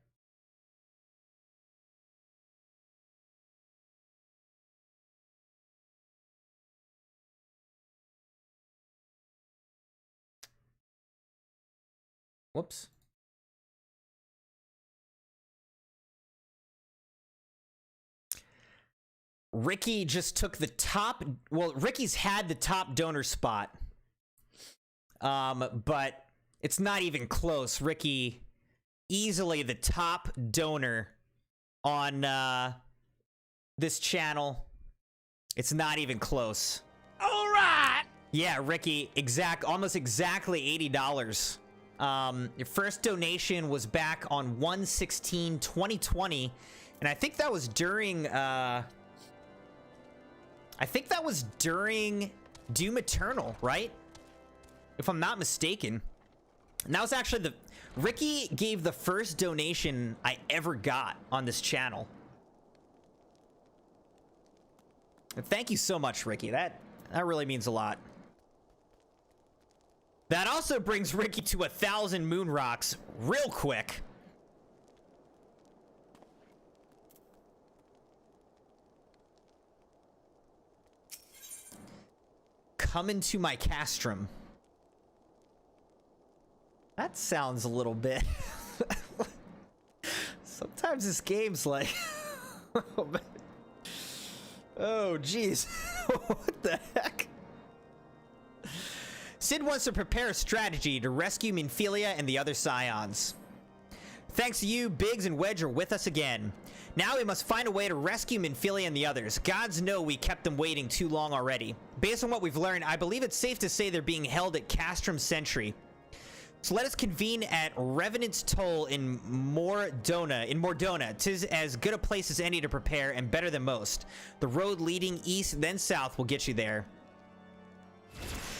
Whoops. Ricky just took the top, well, Ricky's had the top donor spot. But it's not even close. Ricky, easily the top donor on this channel. It's not even close. All right. Yeah, Ricky, almost exactly $80. Your first donation was back on 1/16/2020, and I think that was during Doom Eternal, right? If I'm not mistaken. And that was actually Ricky gave the first donation I ever got on this channel. And thank you so much, Ricky. That really means a lot. That also brings Ricky to 1,000 moon rocks real quick. Come into my castrum. That sounds a little bit. Sometimes this game's like. Oh, jeez. What the heck? Sid wants to prepare a strategy to rescue Minfilia and the other Scions. Thanks to you, Biggs and Wedge are with us again. Now we must find a way to rescue Minfilia and the others. Gods know we kept them waiting too long already. Based on what we've learned, I believe it's safe to say they're being held at Castrum Sentry. So let us convene at Revenant's Toll in Mordona. 'Tis as good a place as any to prepare and better than most. The road leading east then south will get you there.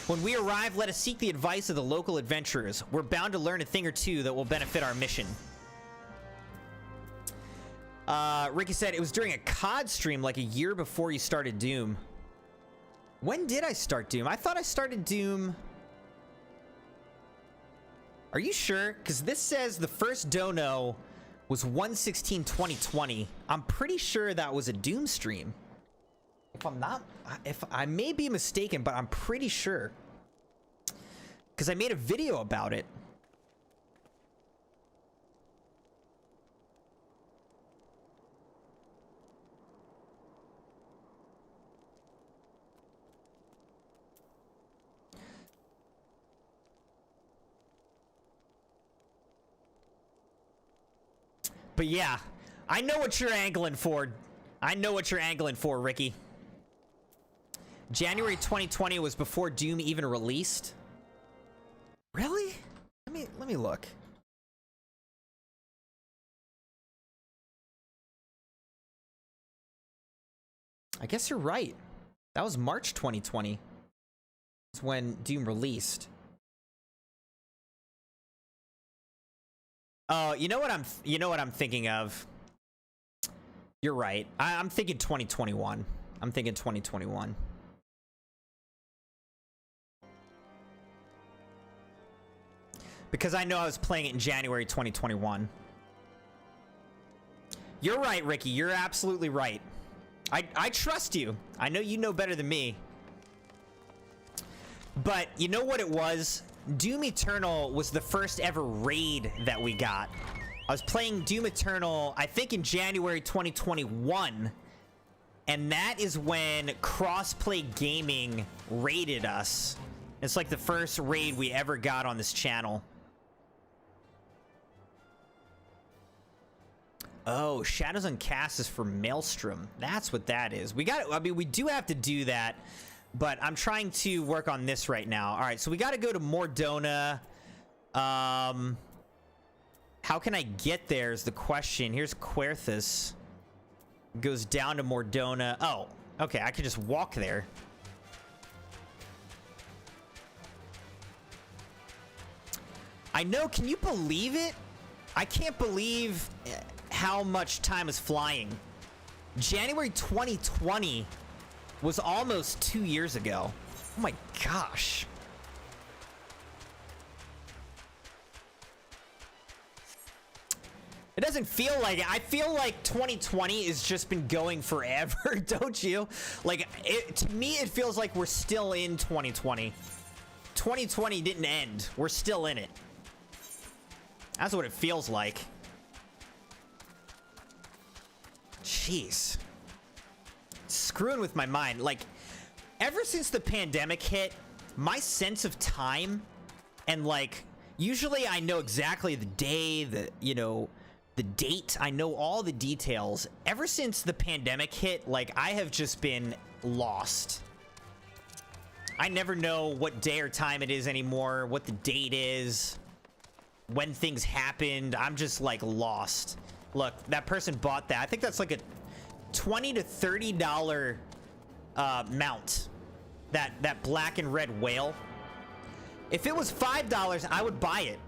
When we arrive, let us seek the advice of the local adventurers. We're bound to learn a thing or two that will benefit our mission. Ricky said it was during a COD stream like a year before you started Doom. When did I start Doom? I thought I started Doom. Are you sure? Because this says the first dono was 1/16/2020. I'm pretty sure that was a Doom stream. If I may be mistaken, but I'm pretty sure. Because I made a video about it. But yeah, I know what you're angling for. I know what you're angling for, Ricky. January 2020 was before Doom even released. Really? Let me look. I guess you're right. That was March 2020. That's when Doom released. Oh, you know what I'm thinking of? You're right. I'm thinking 2021. I'm thinking 2021. Because I know I was playing it in January 2021. You're right, Ricky. You're absolutely right. I trust you. I know you know better than me. But you know what it was? Doom Eternal was the first ever raid that we got. I was playing Doom Eternal, I think in January 2021. And that is when Crossplay Gaming raided us. It's like the first raid we ever got on this channel. Oh, Shadows Uncast is for Maelstrom. That's what that is. We got. I mean, we do have to do that, but I'm trying to work on this right now. All right, so we got to go to Mordona. How can I get there is the question. Here's Querthus. Goes down to Mordona. Oh, okay. I could just walk there. I know. Can you believe it? I can't believe how much time is flying. January 2020 was almost 2 years ago. Oh my gosh. It doesn't feel like it. I feel like 2020 has just been going forever, don't you? Like, to me, it feels like we're still in 2020. 2020 didn't end. We're still in it. That's what it feels like. Jeez. Screwing with my mind. Like, ever since the pandemic hit, my sense of time and, like, usually I know exactly the day, the date. I know all the details. Ever since the pandemic hit, like, I have just been lost. I never know what day or time it is anymore, what the date is, when things happened. I'm just, like, lost. Look, that person bought that. I think that's like a $20 to $30 mount. That black and red whale. If it was $5, I would buy it.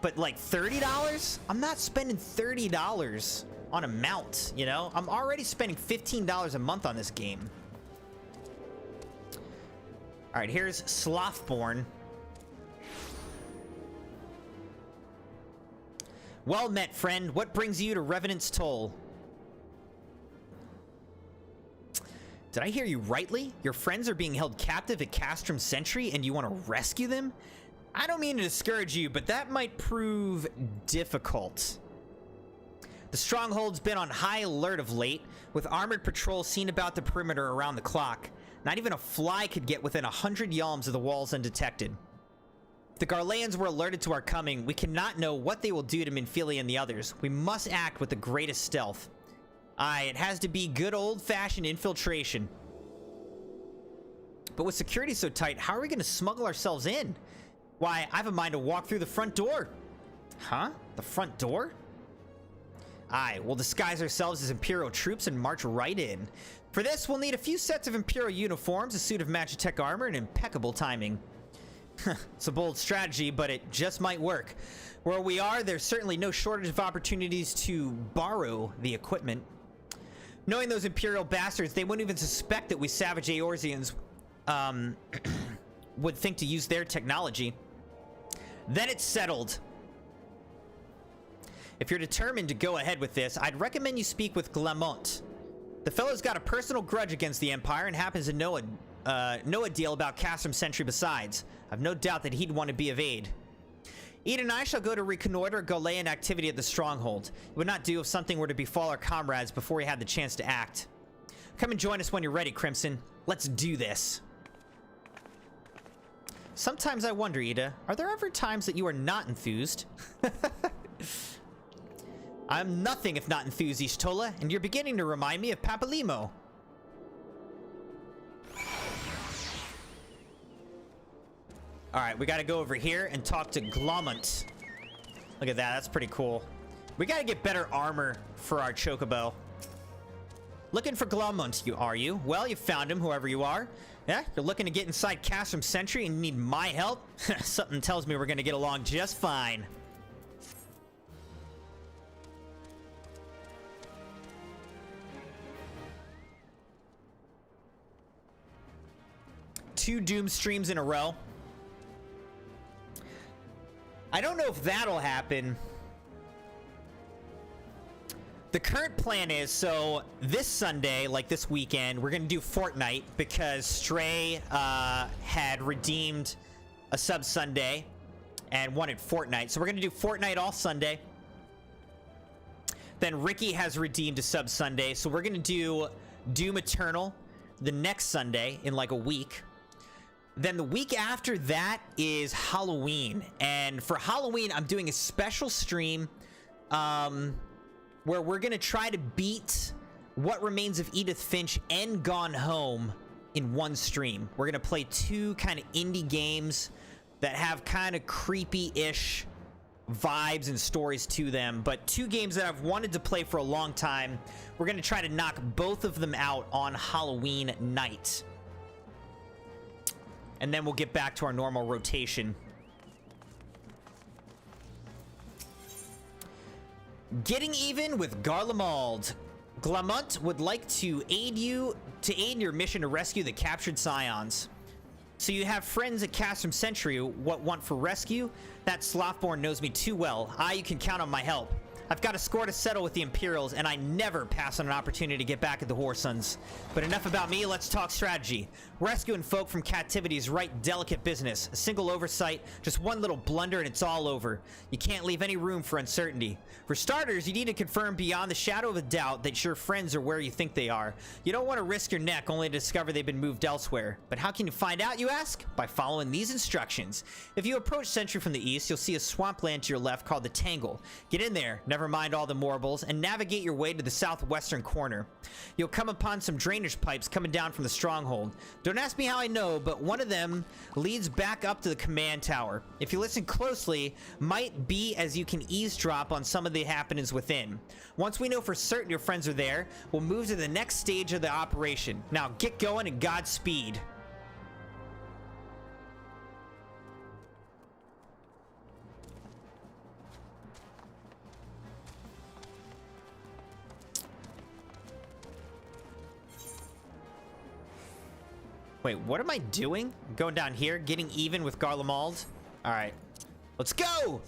But like $30? I'm not spending $30 on a mount, you know? I'm already spending $15 a month on this game. All right, here's Slothborn. Well met, friend. What brings you to Revenant's Toll? Did I hear you rightly? Your friends are being held captive at Castrum Sentry and you want to rescue them? I don't mean to discourage you, but that might prove difficult. The stronghold's been on high alert of late, with armored patrols seen about the perimeter around the clock. Not even a fly could get within 100 yalms of the walls undetected. If the Garleans were alerted to our coming, we cannot know what they will do to Minfilia and the others. We must act with the greatest stealth. Aye, it has to be good old-fashioned infiltration. But with security so tight, how are we going to smuggle ourselves in? Why, I have a mind to walk through the front door. Huh? The front door? Aye, we'll disguise ourselves as Imperial troops and march right in. For this, we'll need a few sets of Imperial uniforms, a suit of Magitech armor, and impeccable timing. It's a bold strategy, but it just might work. Where we are, there's certainly no shortage of opportunities to borrow the equipment. Knowing those Imperial bastards, they wouldn't even suspect that we savage Eorzeans would think to use their technology. Then it's settled. If you're determined to go ahead with this, I'd recommend you speak with Glamont. The fellow's got a personal grudge against the Empire and happens to know a deal about Castrum Sentry besides. I've no doubt that he'd want to be of aid. Eden and I shall go to reconnoiter Galean activity at the stronghold. It would not do if something were to befall our comrades before we had the chance to act. Come and join us when you're ready, Crimson. Let's do this. Sometimes I wonder, Ida, are there ever times that you are not enthused? I'm nothing if not enthused, Ishtola, and you're beginning to remind me of Papalimo. Alright, we gotta go over here and talk to Glomont. Look at that, that's pretty cool. We gotta get better armor for our Chocobo. Looking for Glomont, are you? Well, you found him, whoever you are. Yeah, you're looking to get inside Castrum Sentry and you need my help? Something tells me we're gonna get along just fine. Two Doom streams in a row. I don't know if that'll happen. The current plan is, so this Sunday, like this weekend, we're gonna do Fortnite because Stray had redeemed a sub Sunday and wanted Fortnite. So we're gonna do Fortnite all Sunday. Then Ricky has redeemed a sub Sunday, so we're gonna do Doom Eternal the next Sunday in like a week. Then the week after that is Halloween, and for Halloween I'm doing a special stream where we're gonna try to beat What Remains of Edith Finch and Gone Home in one stream. We're gonna play two kind of indie games that have kind of creepy-ish vibes and stories to them, but two games that I've wanted to play for a long time. We're gonna try to knock both of them out on Halloween night. And then we'll get back to our normal rotation. Getting even with Garlemald. Glamont would like to aid in your mission to rescue the captured Scions. So you have friends at Castrum Century what want for rescue? That Slothborn knows me too well. You can count on my help. I've got a score to settle with the Imperials, and I never pass on an opportunity to get back at the Whoresuns. But enough about me, let's talk strategy. Rescuing folk from captivity is right delicate business. A single oversight, just one little blunder and it's all over. You can't leave any room for uncertainty. For starters, you need to confirm beyond the shadow of a doubt that your friends are where you think they are. You don't want to risk your neck only to discover they've been moved elsewhere. But how can you find out, you ask? By following these instructions. If you approach Sentry from the east, you'll see a swampland to your left called the Tangle. Get in there, never mind all the Morbles, and navigate your way to the southwestern corner. You'll come upon some drainage pipes coming down from the stronghold. Don't ask me how I know, but one of them leads back up to the command tower. If you listen closely, might be as you can eavesdrop on some of the happenings within. Once we know for certain your friends are there, we'll move to the next stage of the operation. Now get going and Godspeed. Wait, what am I doing? I'm going down here, getting even with Garlemald. All right, let's go!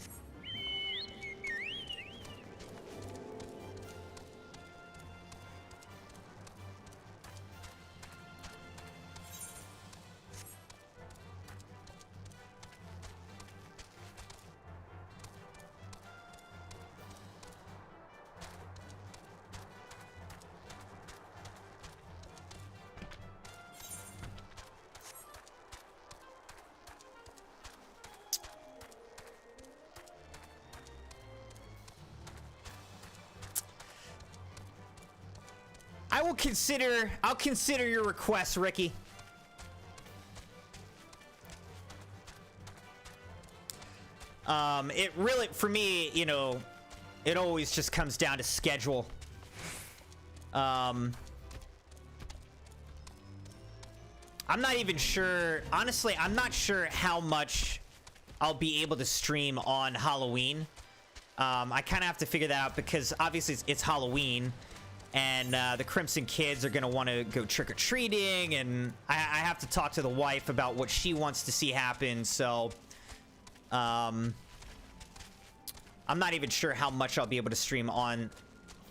I'll consider your request, Ricky. It really, for me, you know, it always just comes down to schedule. I'm not even sure, honestly, I'm not sure how much I'll be able to stream on Halloween. I kind of have to figure that out because obviously it's Halloween. And the Crimson kids are going to want to go trick-or-treating, and I have to talk to the wife about what she wants to see happen, so I'm not even sure how much I'll be able to stream on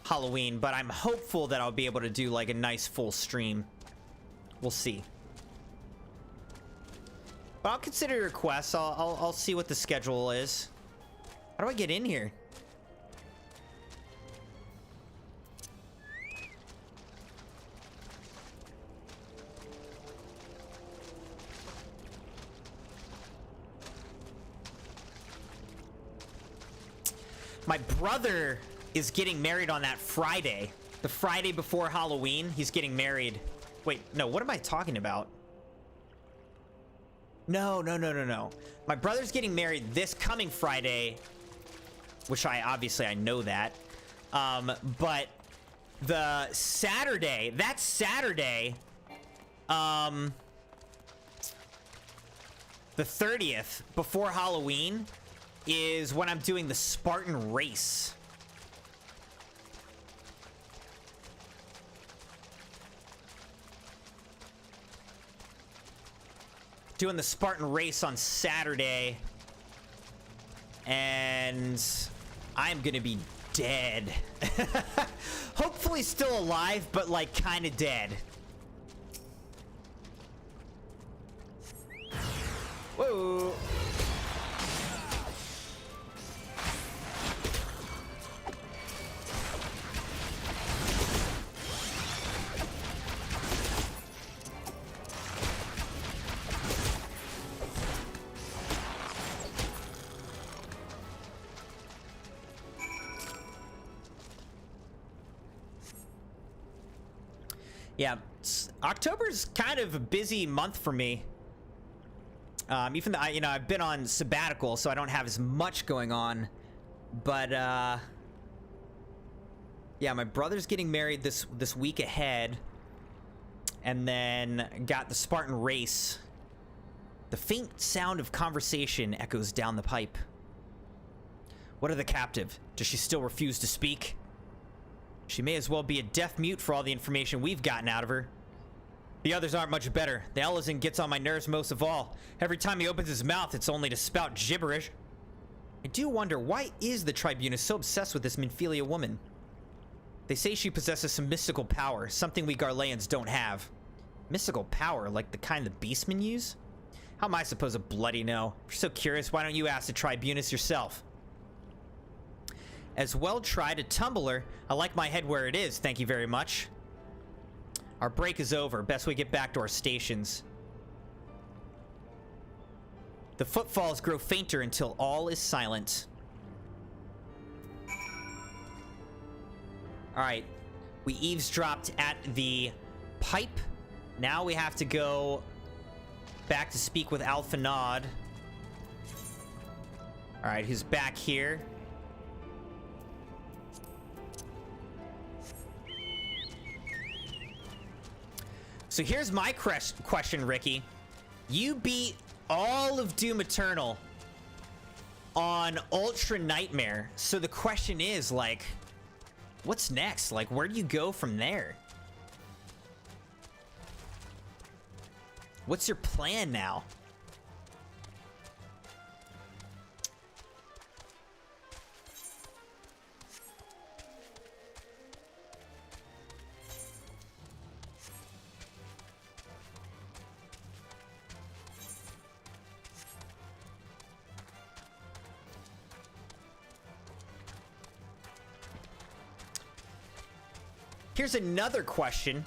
Halloween, but I'm hopeful that I'll be able to do like a nice full stream. We'll see. But I'll consider your requests. I'll see what the schedule is. How do I get in here? My brother is getting married on that Friday. The Friday before Halloween, he's getting married. Wait, no, what am I talking about? No. My brother's getting married this coming Friday, which I know that. But the Saturday, that Saturday, the 30th, before Halloween, is when I'm doing the Spartan race. Doing the Spartan race on Saturday. And I'm gonna be dead. Hopefully still alive, but like kind of dead. Whoa. Yeah, October's kind of a busy month for me. Even though I've been on sabbatical, so I don't have as much going on. But yeah, my brother's getting married this week ahead, and then got the Spartan race. The faint sound of conversation echoes down the pipe. What of the captive? Does she still refuse to speak? She may as well be a deaf mute for all the information we've gotten out of her. The others aren't much better. The Ellison gets on my nerves most of all. Every time he opens his mouth, it's only to spout gibberish. I do wonder, why is the Tribunus so obsessed with this Minfilia woman? They say she possesses some mystical power, something we Garleans don't have. Mystical power, like the kind the beastmen use? How am I supposed to bloody know? If you're so curious, why don't you ask the Tribunus yourself? As well try to tumble her. I like my head where it is, thank you very much. Our break is over. Best we get back to our stations. The footfalls grow fainter until all is silent. Alright. We eavesdropped at the pipe. Now we have to go back to speak with Alphanod. Alright, who's back here? So here's my question, Ricky. You beat all of Doom Eternal on Ultra Nightmare. So the question is, like, what's next? Like, where do you go from there? What's your plan now? Here's another question.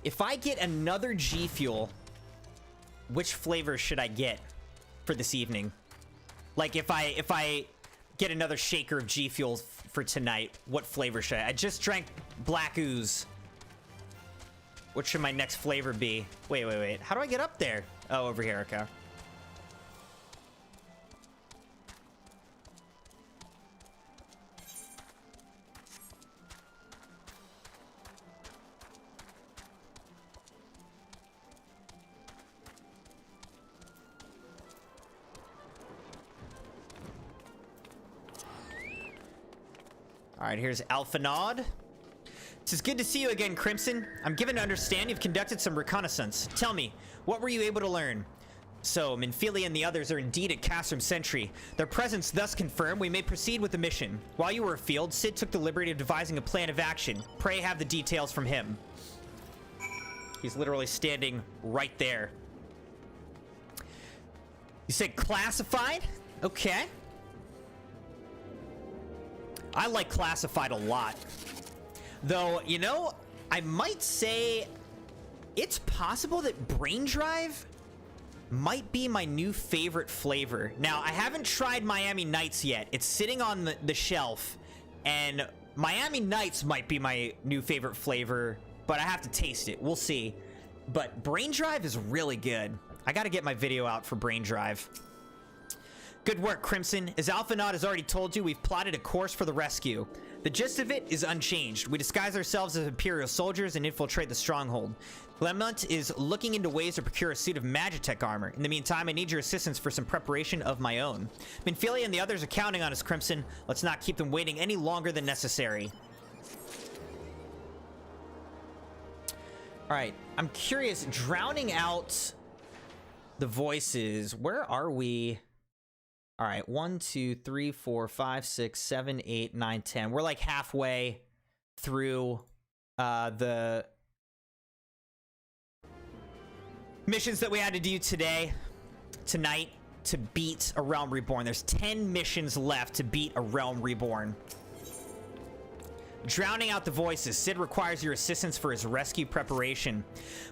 If I get another G Fuel, which flavor should I get for this evening? Like, if I get another shaker of G Fuel for tonight, what flavor should I just drank Black Ooze. What should my next flavor be? Wait. How do I get up there? Oh, over here, okay. All right, here's Alphanod. It says, good to see you again, Crimson. I'm given to understand you've conducted some reconnaissance. Tell me, what were you able to learn? So, Minfilia and the others are indeed at Castrum Sentry. Their presence thus confirmed, we may proceed with the mission. While you were afield, Sid took the liberty of devising a plan of action. Pray have the details from him. He's literally standing right there. You said classified? Okay. I like classified a lot. Though, you know, I might say it's possible that Brain Drive might be my new favorite flavor. Now, I haven't tried Miami Nights yet. It's sitting on the shelf, and Miami Nights might be my new favorite flavor, but I have to taste it. We'll see. But Brain Drive is really good. I gotta get my video out for Brain Drive. Good work, Crimson. As Alphanod has already told you, we've plotted a course for the rescue. The gist of it is unchanged. We disguise ourselves as Imperial soldiers and infiltrate the stronghold. Lemont is looking into ways to procure a suit of Magitech armor. In the meantime, I need your assistance for some preparation of my own. Minfilia and the others are counting on us, Crimson. Let's not keep them waiting any longer than necessary. Alright, I'm curious, drowning out the voices, where are we? All right, 1, 2, 3, 4, 5, 6, 7, 8, 9, 10. We're like halfway through the missions that we had to do tonight, to beat a Realm Reborn. There's 10 missions left to beat a Realm Reborn. Drowning out the voices. Sid requires your assistance for his rescue preparation.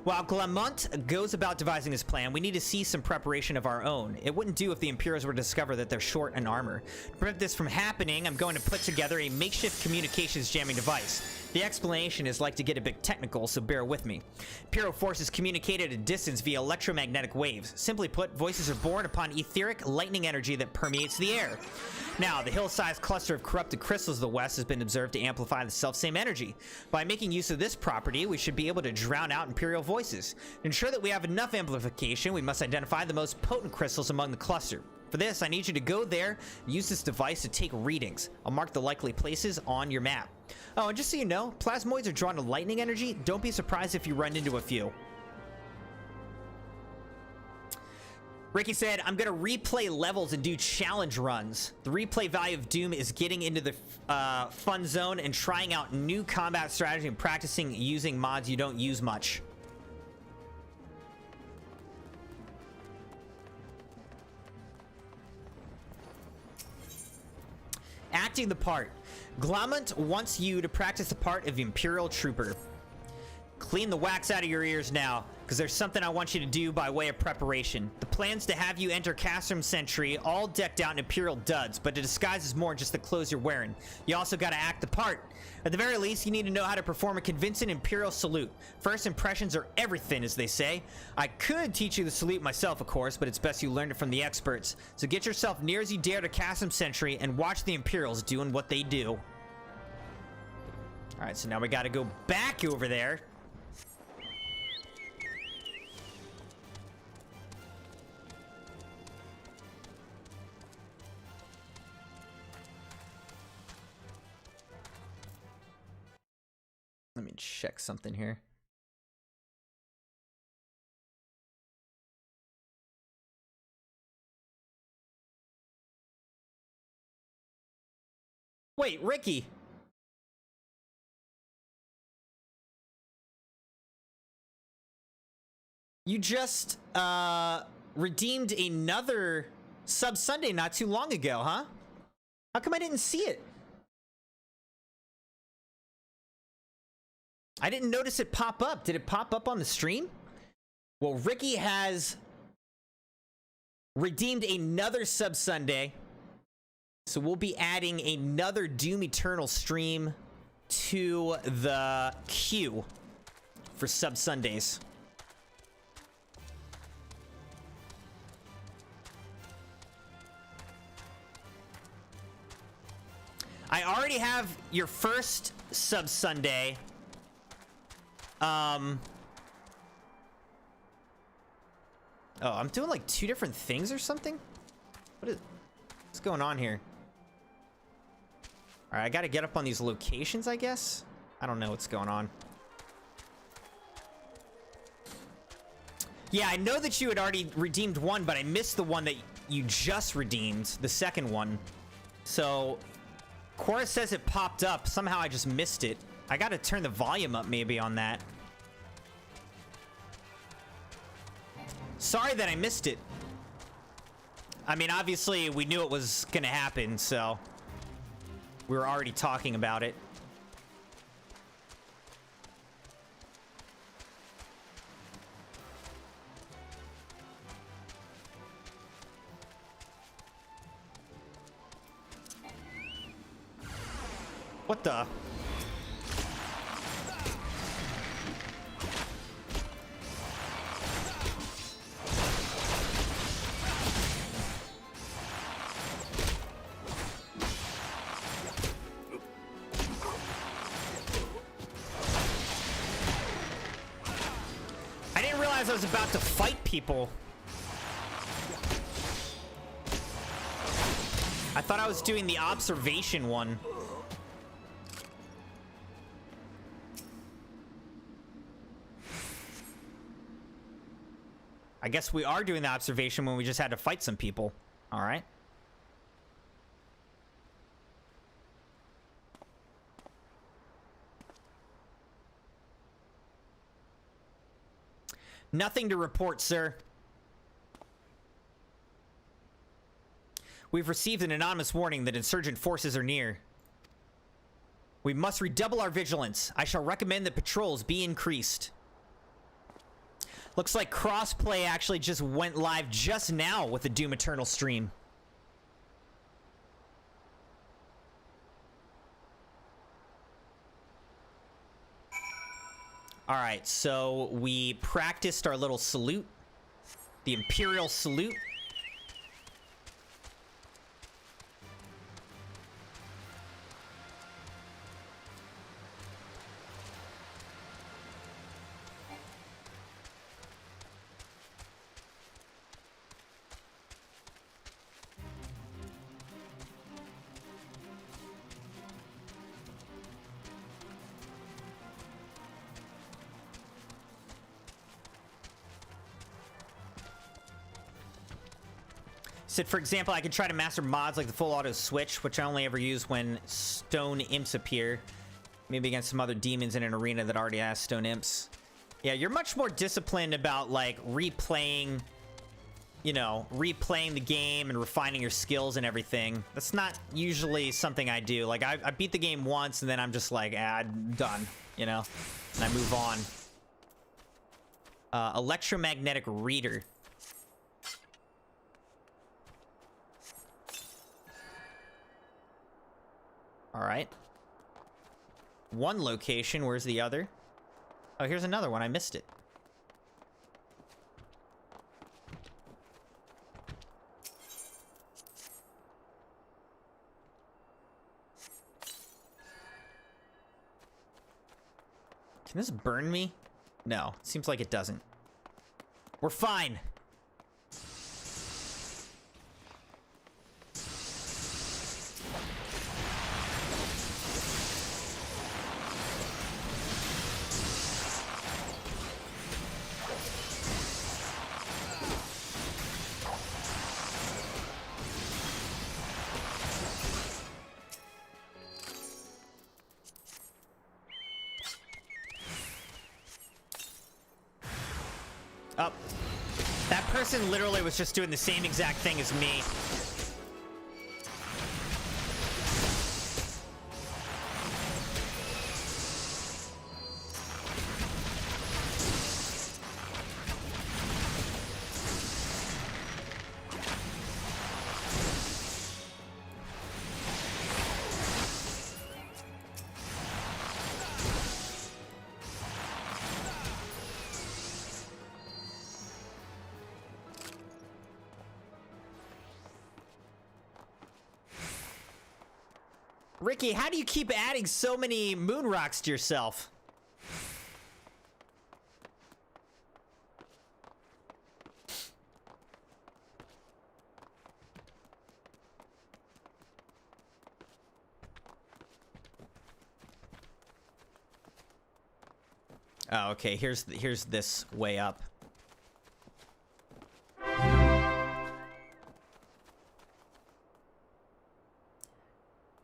While Glamont goes about devising his plan, we need to see some preparation of our own. It wouldn't do if the Imperials were to discover that they're short in armor. To prevent this from happening, I'm going to put together a makeshift communications jamming device. The explanation is like to get a bit technical, so bear with me. Imperial forces communicate at a distance via electromagnetic waves. Simply put, voices are born upon etheric lightning energy that permeates the air. Now, the hill-sized cluster of corrupted crystals of the west has been observed to amplify the self-same energy. By making use of this property, we should be able to drown out Imperial voices. To ensure that we have enough amplification, we must identify the most potent crystals among the cluster. For this, I need you to go there and use this device to take readings. I'll mark the likely places on your map. Oh, and just so you know, plasmoids are drawn to lightning energy. Don't be surprised if you run into a few. Ricky said, I'm gonna replay levels and do challenge runs. The replay value of Doom is getting into the fun zone and trying out new combat strategy and practicing using mods you don't use much. Acting the part. Glamont wants you to practice the part of Imperial Trooper. Clean the wax out of your ears now, because there's something I want you to do by way of preparation. The plan's to have you enter Castrum Sentry all decked out in Imperial duds, but the disguise is more just the clothes you're wearing. You also gotta act the part. At the very least, you need to know how to perform a convincing Imperial salute. First impressions are everything, as they say. I could teach you the salute myself, of course, but it's best you learn it from the experts. So get yourself near as you dare to Castrum Sentry and watch the Imperials doing what they do. Alright, so now we gotta go back over there. Let me check something here. Wait, Ricky. You just redeemed another Sub Sunday not too long ago, huh? How come I didn't see it? I didn't notice it pop up. Did it pop up on the stream? Well, Ricky has redeemed another Sub Sunday. So we'll be adding another Doom Eternal stream to the queue for Sub Sundays. I already have your first Sub Sunday. Oh, I'm doing like 2 different things or something? What's going on here? Alright, I gotta get up on these locations, I guess? I don't know what's going on. Yeah, I know that you had already redeemed one, but I missed the one that you just redeemed, the second one. So, Cora says it popped up. Somehow I just missed it. I gotta turn the volume up maybe on that. Sorry that I missed it. I mean, obviously, we knew it was gonna happen, so we were already talking about it. What the? I didn't realize I was about to fight people. I thought I was doing the observation one. I guess we are doing the observation when we just had to fight some people. All right. Nothing to report, sir. We've received an anonymous warning that insurgent forces are near. We must redouble our vigilance. I shall recommend that patrols be increased. Looks like crossplay actually just went live just now with the Doom Eternal stream. All right, so we practiced our little salute, the Imperial salute. Said, for example, I could try to master mods like the full auto switch, which I only ever use when stone imps appear. Maybe against some other demons in an arena that already has stone imps. Yeah, you're much more disciplined about, like, replaying, you know, replaying the game and refining your skills and everything. That's not usually something I do. Like, I beat the game once and then I'm just like, I'm done, you know? And I move on. Electromagnetic reader. All right. One location. Where's the other? Oh, here's another one. I missed it. Can this burn me? No, seems like it doesn't. We're fine. Oh, that person literally was just doing the same exact thing as me. Ricky, how do you keep adding so many moon rocks to yourself? Oh, okay. Here's this way up.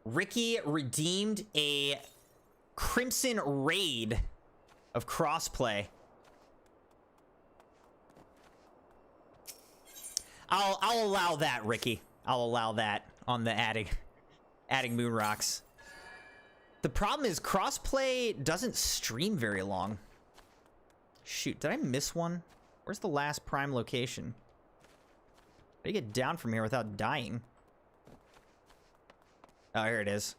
Ricky redeemed a Crimson raid of crossplay. I'll allow that, Ricky. I'll allow that on the adding moon rocks. The problem is crossplay doesn't stream very long. Shoot, did I miss one? Where's the last prime location? How do you get down from here without dying? Oh, here it is.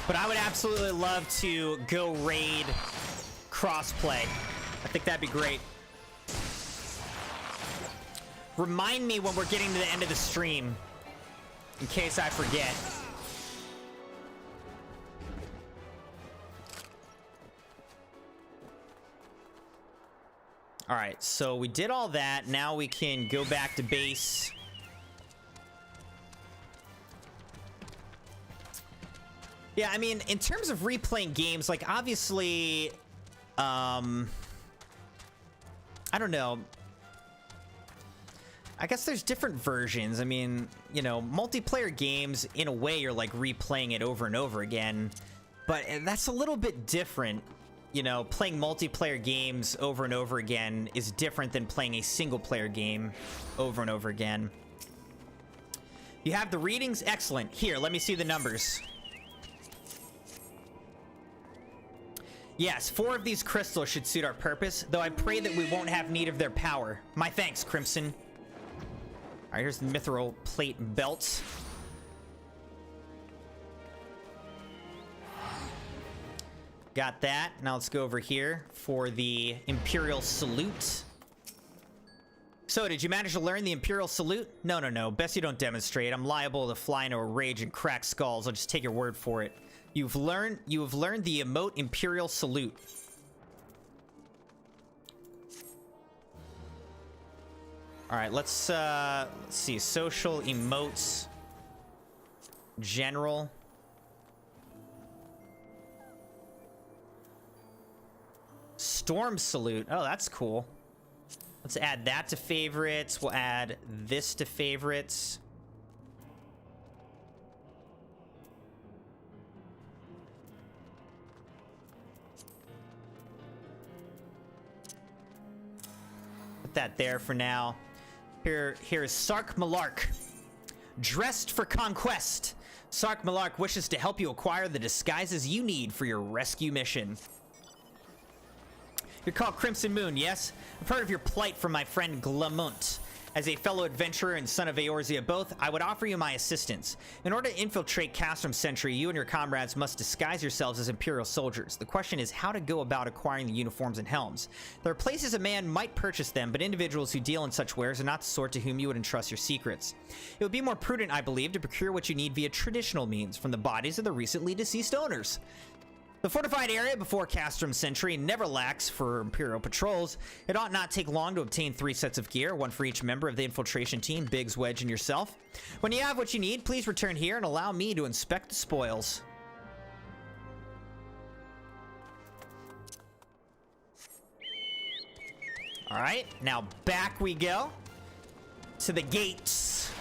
But I would absolutely love to go raid crossplay. I think that'd be great. Remind me when we're getting to the end of the stream, in case I forget. All right, so we did all that. Now we can go back to base. Yeah, I mean, in terms of replaying games, like, obviously, I don't know. I guess there's different versions. I mean, you know, multiplayer games, in a way, you're, like, replaying it over and over again. But that's a little bit different. You know, playing multiplayer games over and over again is different than playing a single-player game over and over again. You have the readings? Excellent. Here, let me see the numbers. Yes, 4 of these crystals should suit our purpose, though I pray that we won't have need of their power. My thanks, Crimson. Alright, here's the mithril plate belt. Got that. Now let's go over here for the Imperial Salute. So, did you manage to learn the Imperial Salute? No. Best you don't demonstrate. I'm liable to fly into a rage and crack skulls. I'll just take your word for it. You have learned the emote Imperial Salute. All right, let's see. Social emotes. General. Storm Salute. Oh, that's cool. Let's add that to favorites. We'll add this to favorites. Put that there for now. Here's Sark Malark. Dressed for conquest. Sark Malark wishes to help you acquire the disguises you need for your rescue mission. You're called CrimsonMune, yes? I've heard of your plight from my friend Glamunt. As a fellow adventurer and son of Eorzea both, I would offer you my assistance. In order to infiltrate Castrum Sentry, you and your comrades must disguise yourselves as Imperial soldiers. The question is how to go about acquiring the uniforms and helms. There are places a man might purchase them, but individuals who deal in such wares are not the sort to whom you would entrust your secrets. It would be more prudent, I believe, to procure what you need via traditional means from the bodies of the recently deceased owners. The fortified area before Castrum Sentry never lacks for Imperial patrols. It ought not take long to obtain 3 sets of gear, 1 for each member of the infiltration team, Biggs, Wedge, and yourself. When you have what you need, please return here and allow me to inspect the spoils. All right, now back we go to the gates.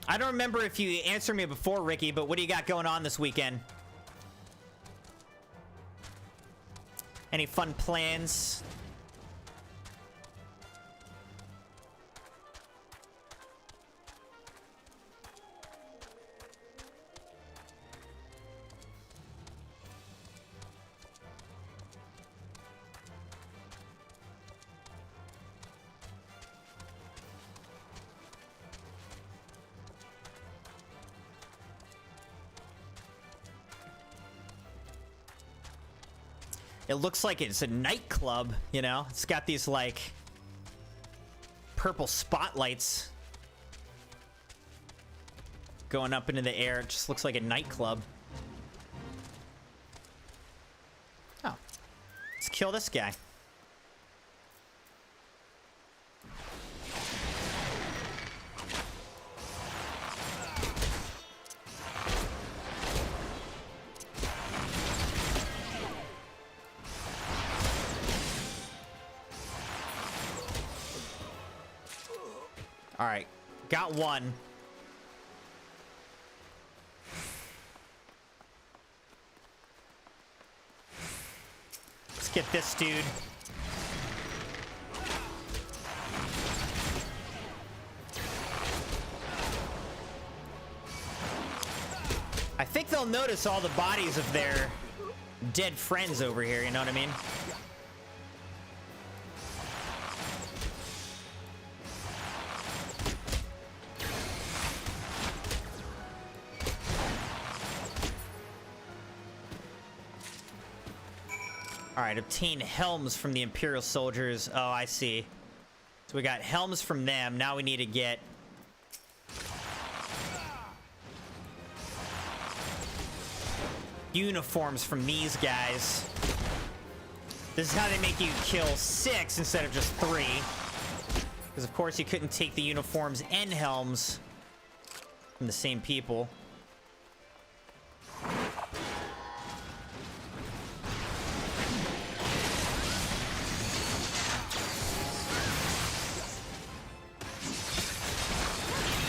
I don't remember if you answered me before, Ricky, but what do you got going on this weekend? Any fun plans? It looks like it's a nightclub, you know? It's got these, like, purple spotlights going up into the air. It just looks like a nightclub. Oh. Let's kill this guy. All right, got one. Let's get this dude. I think they'll notice all the bodies of their dead friends over here, you know what I mean? All right, obtain helms from the Imperial soldiers. Oh, I see. So we got helms from them. Now we need to get... uniforms from these guys. This is how they make you kill 6 instead of just 3. Because of course you couldn't take the uniforms and helms from the same people.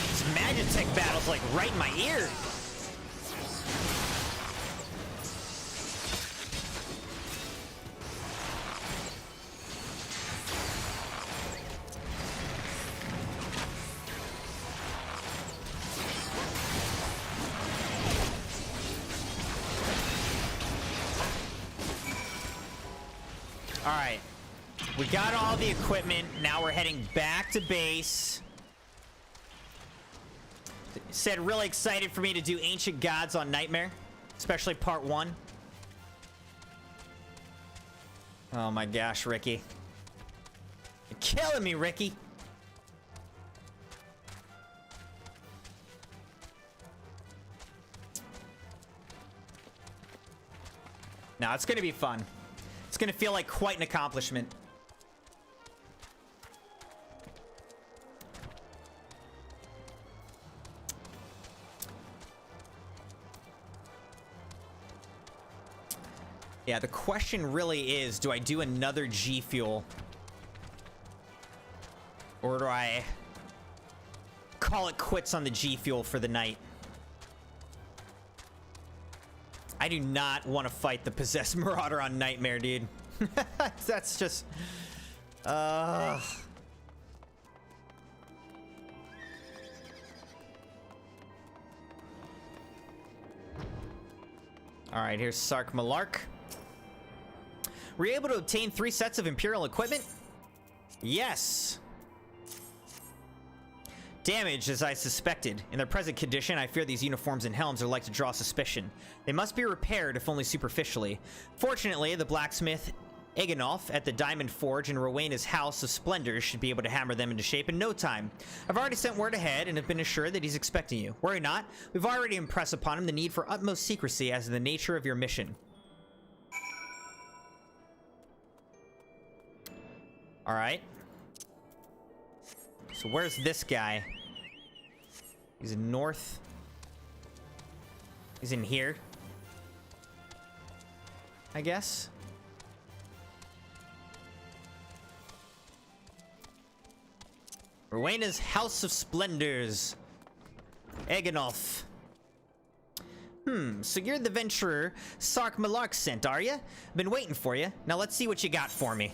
This Magitech battle's like right in my ear. Alright, we got all the equipment. Now we're heading back to base. Said really excited for me to do Ancient Gods on Nightmare, especially part 1. Oh my gosh, Ricky. You're killing me, Ricky. Now it's gonna be fun. It's gonna feel like quite an accomplishment. Yeah, the question really is, do I do another G Fuel? Or do I call it quits on the G Fuel for the night? I do not want to fight the Possessed Marauder on Nightmare, dude. That's just... Alright, here's Sark Malark. Were you able to obtain 3 sets of Imperial equipment? Yes. Damage, as I suspected. In their present condition, I fear these uniforms and helms are like to draw suspicion. They must be repaired, if only superficially. Fortunately, the blacksmith Eganolf at the Diamond Forge and Rowena's House of Splendors should be able to hammer them into shape in no time. I've already sent word ahead and have been assured that he's expecting you. Worry not, we've already impressed upon him the need for utmost secrecy as to the nature of your mission. Alright. So where's this guy? He's in north. He's in here, I guess. Rowena's House of Splendors. Eganolf. So you're the venturer Sark Malark sent, are ya? Been waiting for you. Now let's see what you got for me.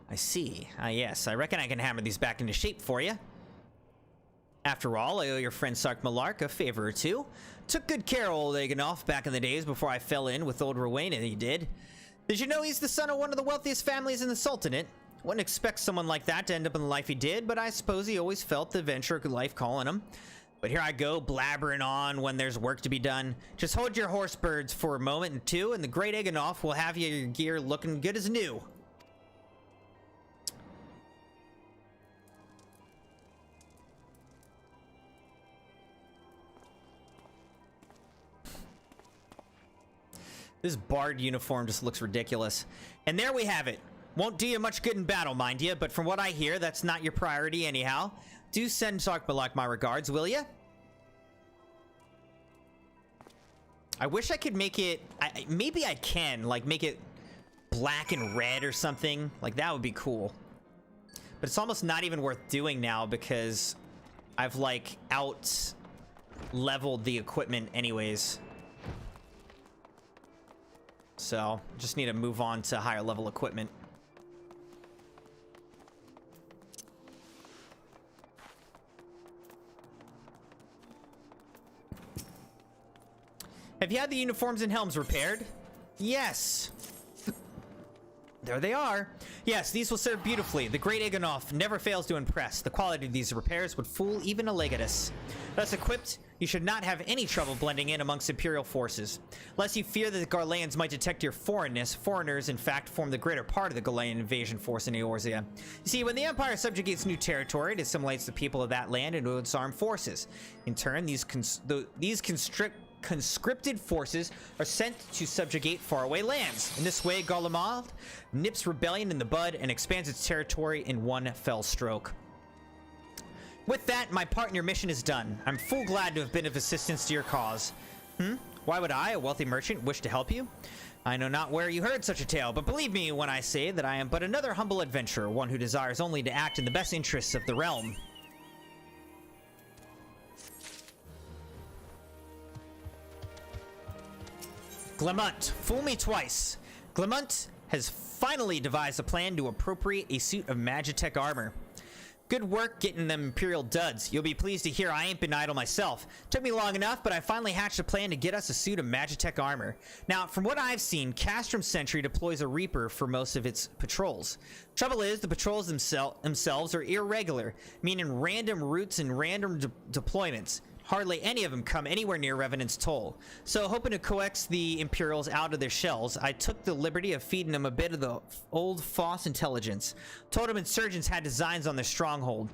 I see. Ah, yes. I reckon I can hammer these back into shape for you. After all, I owe your friend Sark Malark a favor or two. Took good care of old Eganolf back in the days before I fell in with old Rowena, he did. Did you know he's the son of one of the wealthiest families in the Sultanate? Wouldn't expect someone like that to end up in the life he did, but I suppose he always felt the adventure of life calling him. But here I go, blabbering on when there's work to be done. Just hold your horse birds for a moment or two, and the great Eganolf will have your gear looking good as new. This bard uniform just looks ridiculous. And there we have it. Won't do you much good in battle, mind you, but from what I hear, that's not your priority anyhow. Do send Sark Malark my regards, will ya? I wish I could make it... maybe I can, like, make it black and red or something. Like, that would be cool. But it's almost not even worth doing now because I've, like, out-leveled the equipment anyways. So, just need to move on to higher level equipment. Have you had the uniforms and helms repaired? Yes. There they are. Yes, these will serve beautifully. The great Eganolf never fails to impress. The quality of these repairs would fool even a Legatus. Thus equipped, you should not have any trouble blending in amongst Imperial forces. Lest you fear that the Garleans might detect your foreignness, foreigners in fact form the greater part of the Garlean invasion force in Eorzea. You see, when the Empire subjugates new territory, it assimilates the people of that land into its armed forces. In turn, these conscripted forces are sent to subjugate faraway lands. In this way, Garlemald nips rebellion in the bud and expands its territory in one fell stroke. With that, my part in your mission is done. I'm full glad to have been of assistance to your cause. Why would I, a wealthy merchant, wish to help you? I know not where you heard such a tale, but believe me when I say that I am but another humble adventurer, one who desires only to act in the best interests of the realm. Glamont, fool me twice. Glamont has finally devised a plan to appropriate a suit of Magitech armor. Good work getting them Imperial duds. You'll be pleased to hear I ain't been idle myself. Took me long enough, but I finally hatched a plan to get us a suit of Magitech armor. Now, from what I've seen, Castrum Sentry deploys a Reaper for most of its patrols. Trouble is, the patrols themselves are irregular, meaning random routes and random deployments. Hardly any of them come anywhere near Revenant's Toll. So, hoping to coax the Imperials out of their shells, I took the liberty of feeding them a bit of the old Foss intelligence. Told them insurgents had designs on their stronghold.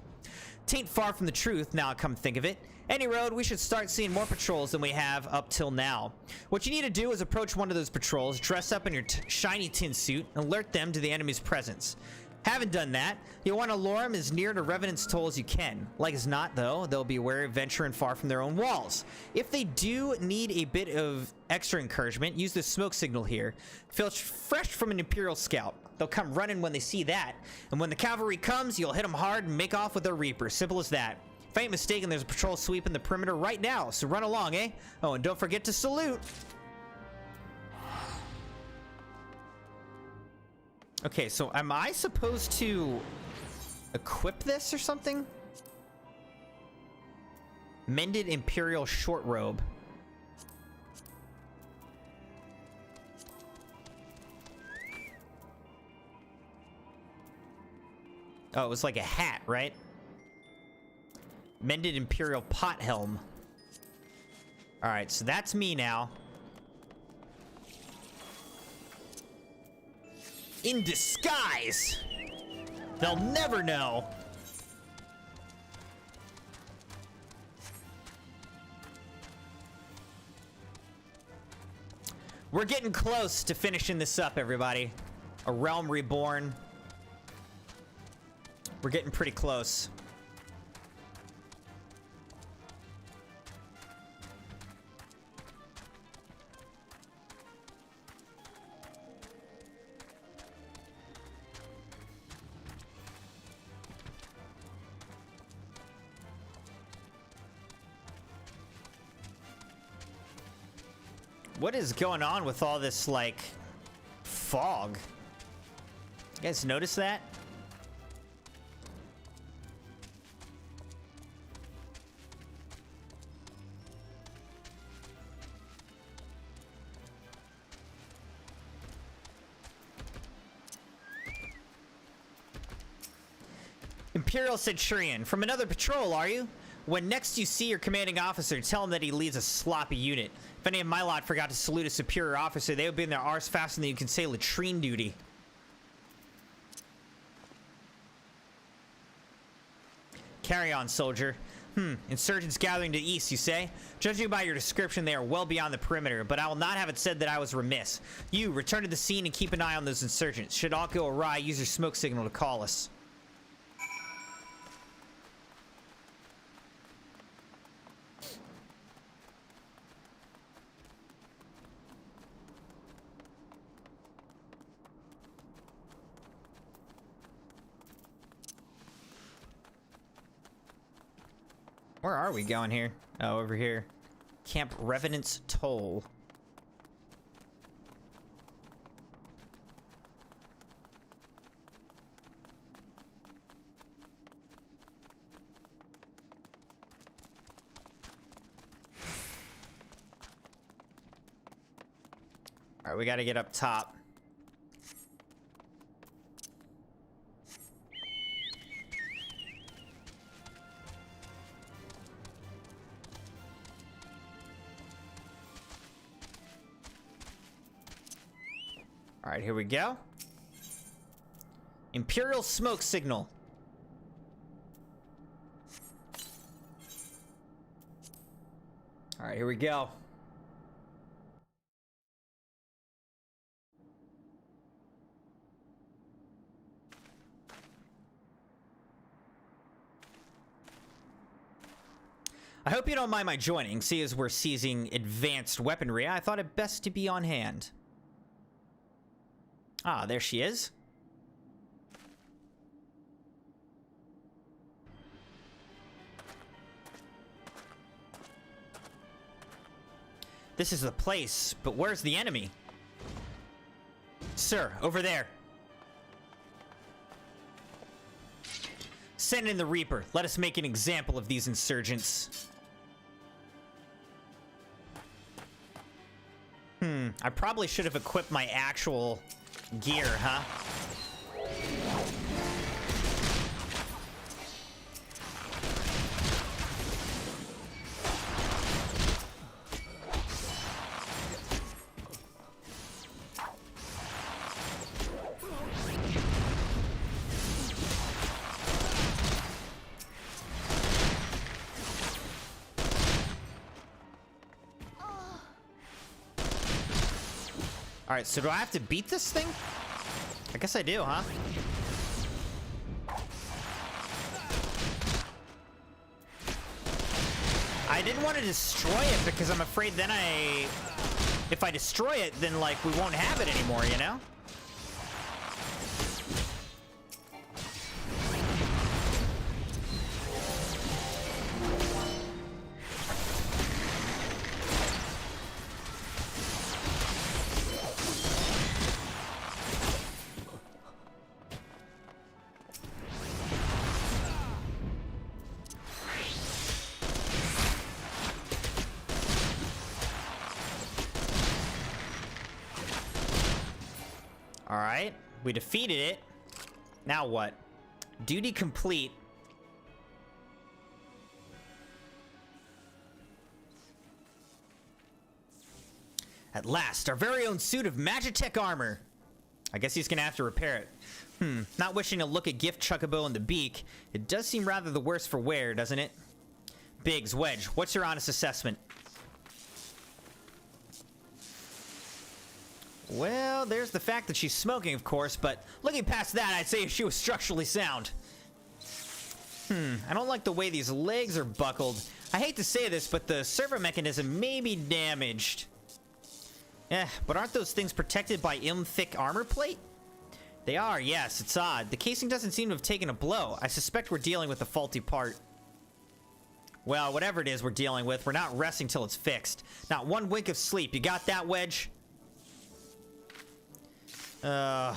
Tain't far from the truth, now I come to think of it. Any road, we should start seeing more patrols than we have up till now. What you need to do is approach one of those patrols, dress up in your shiny tin suit, and alert them to the enemy's presence. Haven't done that, you'll want to lure them as near to Revenant's Toll as you can. Like as not, though, they'll be wary of venturing far from their own walls. If they do need a bit of extra encouragement, use the smoke signal here. Filched fresh from an Imperial scout. They'll come running when they see that, and when the cavalry comes, you'll hit them hard and make off with their Reaper. Simple as that. If I ain't mistaken, there's a patrol sweeping the perimeter right now, so run along, eh? Oh, and don't forget to salute. Okay, so am I supposed to equip this or something? Mended Imperial short robe. Oh, it was like a hat, right? Mended Imperial pot helm. All right, so that's me now. In disguise! They'll never know! We're getting close to finishing this up, everybody. A Realm Reborn. We're getting pretty close. What is going on with all this, like, fog? You guys notice that? Imperial Centurion, from another patrol, are you? When next you see your commanding officer, tell him that he leads a sloppy unit. If any of my lot forgot to salute a superior officer, they would be in their arse faster than you can say latrine duty. Carry on, soldier. Insurgents gathering to the east, you say? Judging by your description, they are well beyond the perimeter, but I will not have it said that I was remiss. You, return to the scene and keep an eye on those insurgents. Should all go awry, use your smoke signal to call us. Where are we going here? Oh, over here. Camp Revenant's Toll. All right, we got to get up top. All right, here we go. Imperial smoke signal. All right, here we go. I hope you don't mind my joining. See, as we're seizing advanced weaponry, I thought it best to be on hand. Ah, there she is. This is the place, but where's the enemy? Sir, over there. Send in the Reaper. Let us make an example of these insurgents. I probably should have equipped my actual gear, huh? Alright, so do I have to beat this thing? I guess I do, huh? I didn't want to destroy it because I'm afraid then if I destroy it, then like we won't have it anymore, you know? Alright, we defeated it. Now what? Duty complete. At last, our very own suit of Magitech armor. I guess he's gonna have to repair it. Not wishing to look at Gift Chocobo in the beak, it does seem rather the worse for wear, doesn't it? Biggs, Wedge, what's your honest assessment? Well, there's the fact that she's smoking, of course, but looking past that, I'd say she was structurally sound. I don't like the way these legs are buckled. I hate to say this, but the servo mechanism may be damaged. But aren't those things protected by thick armor plate? They are, yes, it's odd. The casing doesn't seem to have taken a blow. I suspect we're dealing with a faulty part. Well, whatever it is we're dealing with, we're not resting till it's fixed. Not one wink of sleep. You got that, Wedge? Chart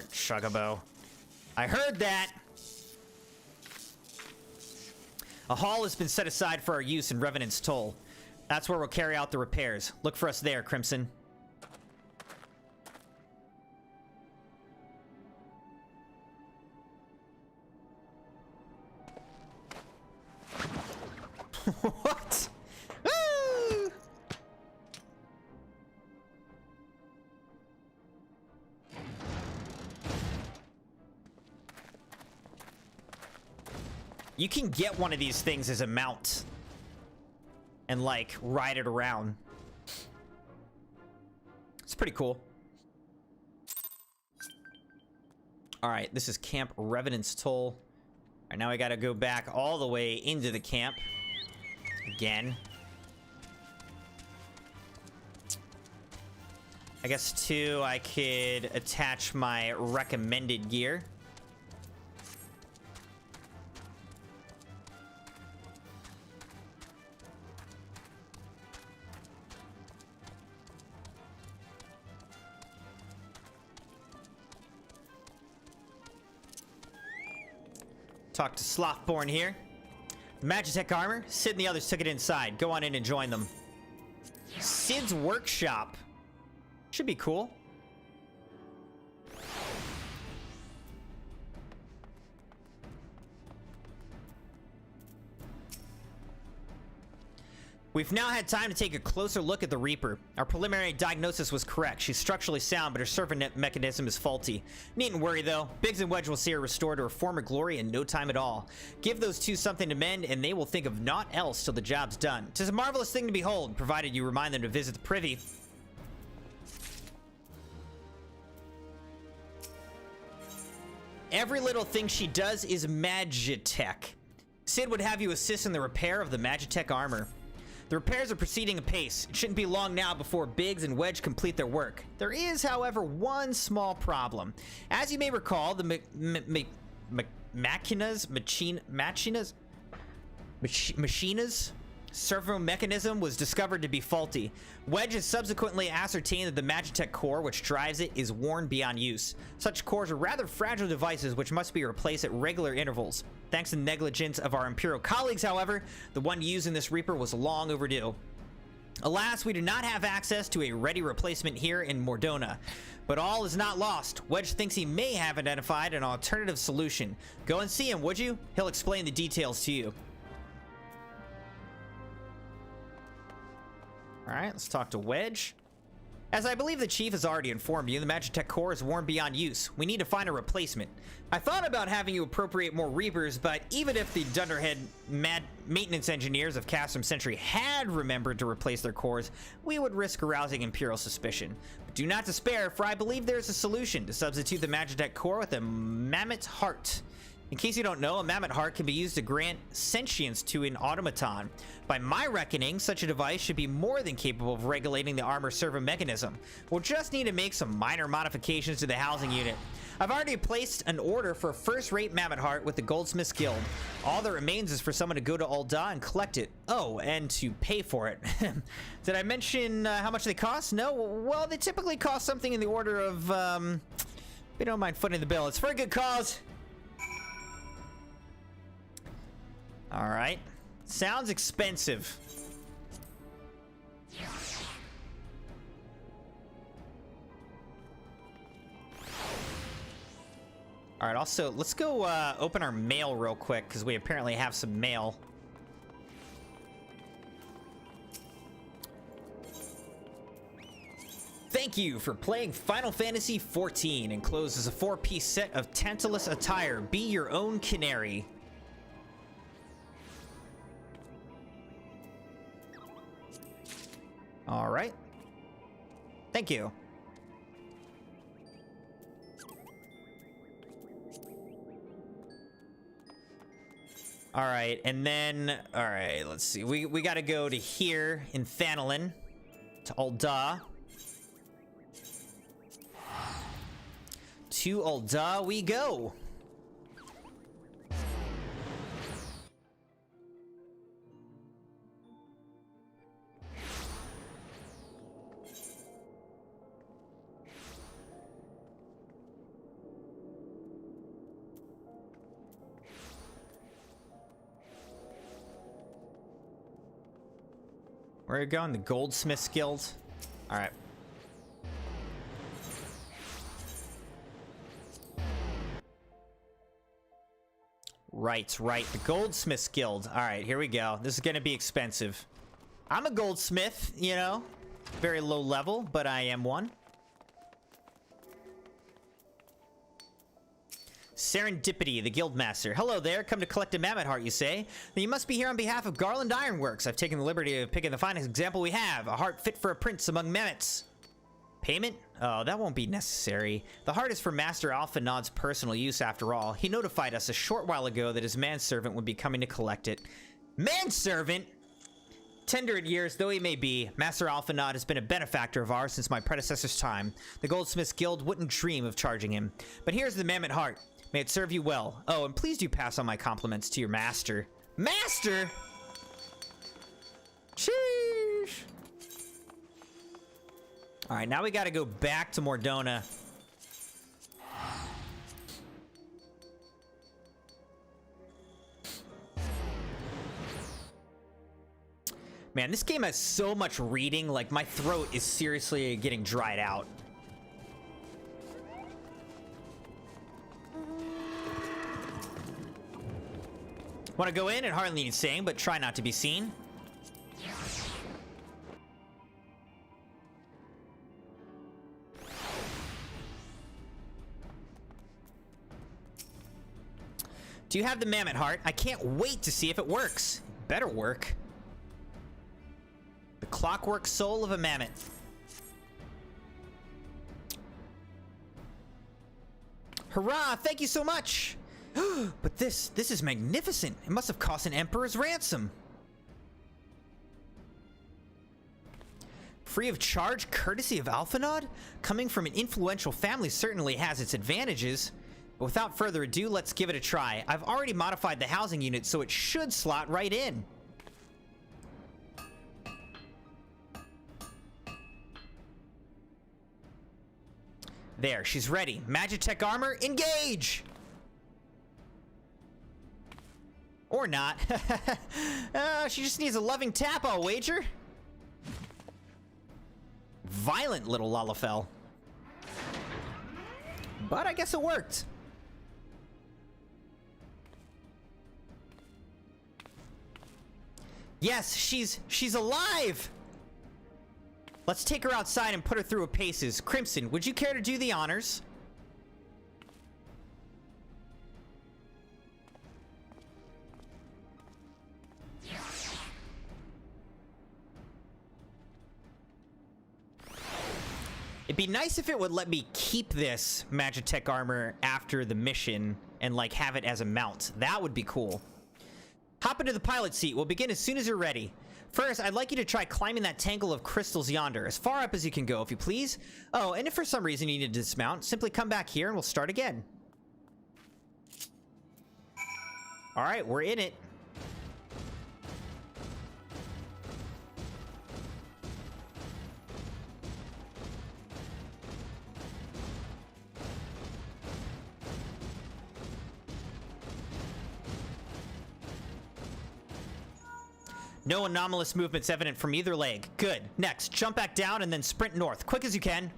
Chocobo. I heard that. A hall has been set aside for our use in Revenant's Toll. That's where we'll carry out the repairs. Look for us there, Crimson. What? Woo! You can get one of these things as a mount and like ride it around. It's pretty cool. All right, this is Camp Revenant's Toll. All right, now I gotta go back all the way into the camp again. I guess too, I could attach my recommended gear. Talk to Slothborn here. The Magitech armor, Sid and the others took it inside. Go on in and join them. Sid's workshop. Should be cool. We've now had time to take a closer look at the Reaper. Our preliminary diagnosis was correct. She's structurally sound, but her servo mechanism is faulty. Needn't worry, though. Biggs and Wedge will see her restored to her former glory in no time at all. Give those two something to mend, and they will think of naught else till the job's done. 'Tis a marvelous thing to behold, provided you remind them to visit the privy. Every little thing she does is Magitech. Sid would have you assist in the repair of the Magitech armor. The repairs are proceeding apace. It shouldn't be long now before Biggs and Wedge complete their work. There is, however, one small problem. As you may recall, the Machina's servo mechanism was discovered to be faulty. Wedge has subsequently ascertained that the Magitech core, which drives it, is worn beyond use. Such cores are rather fragile devices which must be replaced at regular intervals. Thanks to the negligence of our Imperial colleagues, however, the one used in this Reaper was long overdue. Alas, we do not have access to a ready replacement here in Mordona. But all is not lost. Wedge thinks he may have identified an alternative solution. Go and see him, would you? He'll explain the details to you. Alright, let's talk to Wedge. As I believe the Chief has already informed you, the Magitech core is worn beyond use. We need to find a replacement. I thought about having you appropriate more Reapers, but even if the Dunderhead maintenance engineers of Castrum Century had remembered to replace their cores, we would risk arousing Imperial suspicion. But do not despair, for I believe there is a solution to substitute the Magitech core with a Mammoth Heart. In case you don't know, a Mammoth Heart can be used to grant sentience to an automaton. By my reckoning, such a device should be more than capable of regulating the armor servo mechanism. We'll just need to make some minor modifications to the housing unit. I've already placed an order for a first-rate Mammoth Heart with the Goldsmiths Guild. All that remains is for someone to go to Ul'dah and collect it. Oh, and to pay for it. Did I mention how much they cost? No? Well, they typically cost something in the order of, we don't mind footing the bill. It's for a good cause. All right. Sounds expensive. All right, also, let's go open our mail real quick, because we apparently have some mail. Thank you for playing Final Fantasy XIV. Enclosed is a 4-piece set of Tantalus attire. Be your own canary. All right. Thank you. All right, and then, all right, let's see. We got to go to here in Thanalan, to Ul'dah. To Ul'dah we go. Where are you going? The Goldsmiths Guild? Alright. Right. The Goldsmiths Guild. Alright, here we go. This is gonna be expensive. I'm a goldsmith, you know. Very low level, but I am one. Serendipity, the Guildmaster. Hello there, come to collect a Mammoth Heart, you say? Then you must be here on behalf of Garland Ironworks. I've taken the liberty of picking the finest example we have. A heart fit for a prince among mammoths. Payment? Oh, that won't be necessary. The heart is for Master Alphanod's personal use after all. He notified us a short while ago that his manservant would be coming to collect it. Manservant? Tender in years though he may be, Master Alphanod has been a benefactor of ours since my predecessor's time. The Goldsmiths Guild wouldn't dream of charging him. But here's the Mammoth Heart. May it serve you well. Oh, and please do pass on my compliments to your master. Master? Sheesh. All right, now we got to go back to Mordona. Man, this game has so much reading, like my throat is seriously getting dried out. Want to go in and hardly need saying, but try not to be seen. Do you have the Mammoth Heart? I can't wait to see if it works. It better work. The clockwork soul of a mammoth. Hurrah! Thank you so much! But this is magnificent. It must have cost an emperor's ransom. Free of charge, courtesy of Alphanod? Coming from an influential family certainly has its advantages. But without further ado, let's give it a try. I've already modified the housing unit, so it should slot right in. There, she's ready. Magitech armor, engage! Or not. She just needs a loving tap, I'll wager. Violent little Lalafell. But I guess it worked. Yes, she's alive! Let's take her outside and put her through her paces. Crimson, would you care to do the honors? It'd be nice if it would let me keep this Magitech armor after the mission and like have it as a mount. That would be cool. Hop into the pilot seat. We'll begin as soon as you're ready. First, I'd like you to try climbing that tangle of crystals yonder, as far up as you can go, if you please. Oh, and if for some reason you need to dismount, simply come back here and we'll start again. All right, we're in it. No anomalous movements evident from either leg. Good. Next, jump back down and then sprint north. Quick as you can.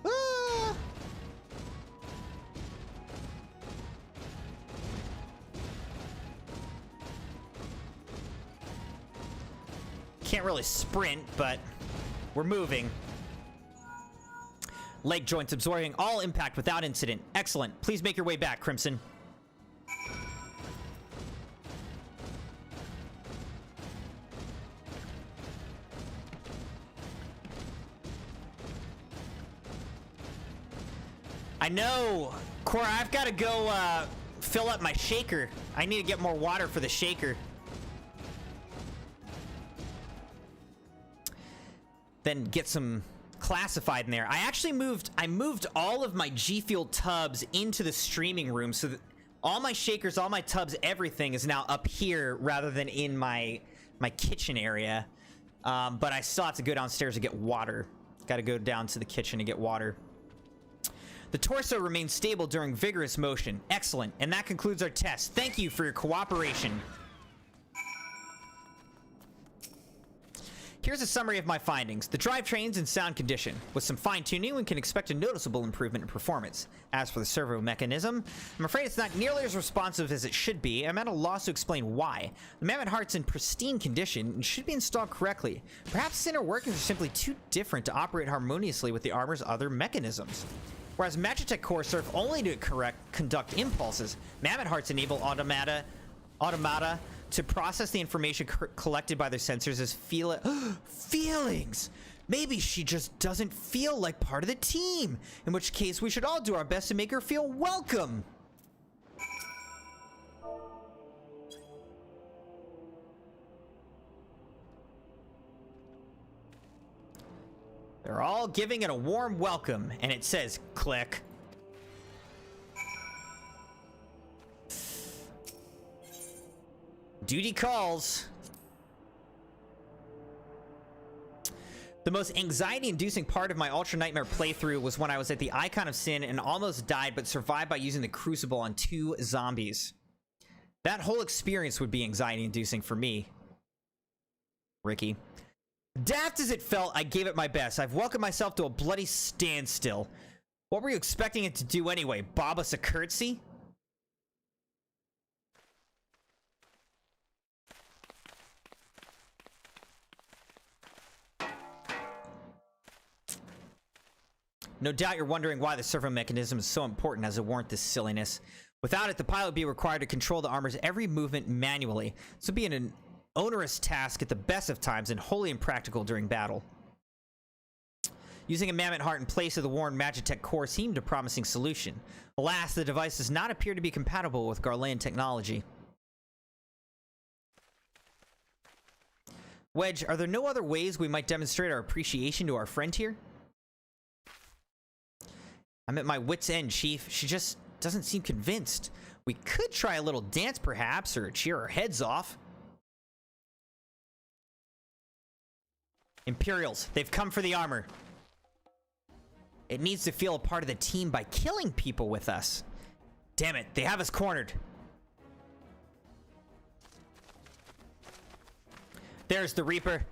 Ah! Can't really sprint, but we're moving. Leg joints absorbing all impact without incident. Excellent. Please make your way back, Crimson. I know, Cora, I've got to go fill up my shaker. I need to get more water for the shaker. Then get some classified in there. I moved all of my G Fuel tubs into the streaming room so that all my shakers, all my tubs, everything is now up here rather than in my kitchen area. But I still have to go downstairs to get water. Got to go down to the kitchen to get water. The torso remains stable during vigorous motion. Excellent. And that concludes our test. Thank you for your cooperation. Here's a summary of my findings. The drivetrain's in sound condition. With some fine-tuning, we can expect a noticeable improvement in performance. As for the servo mechanism, I'm afraid it's not nearly as responsive as it should be. I'm at a loss to explain why. The Mammoth Heart's in pristine condition and should be installed correctly. Perhaps its inner workings are simply too different to operate harmoniously with the armor's other mechanisms. Whereas Magitech cores serve only to conduct impulses, Mammoth Hearts enable automata to process the information collected by their sensors as feelings. Maybe she just doesn't feel like part of the team, in which case we should all do our best to make her feel welcome. They're all giving it a warm welcome, and it says, click. Duty calls. The most anxiety-inducing part of my Ultra Nightmare playthrough was when I was at the Icon of Sin and almost died, but survived by using the Crucible on 2 zombies. That whole experience would be anxiety-inducing for me. Ricky. Daft as it felt, I gave it my best. I've welcomed myself to a bloody standstill. What were you expecting it to do anyway? Bob us a curtsy? No doubt you're wondering why the servo mechanism is so important, as it warrant this silliness. Without it, the pilot would be required to control the armor's every movement manually. This would be an onerous task at the best of times and wholly impractical during battle. Using a mammoth heart in place of the worn Magitech core seemed a promising solution. Alas, the device does not appear to be compatible with Garlean technology. Wedge, are there no other ways we might demonstrate our appreciation to our friend here? I'm at my wit's end, Chief. She just doesn't seem convinced. We could try a little dance, perhaps, or cheer our heads off. Imperials, they've come for the armor. It needs to feel a part of the team by killing people with us. Damn it, they have us cornered. There's the Reaper.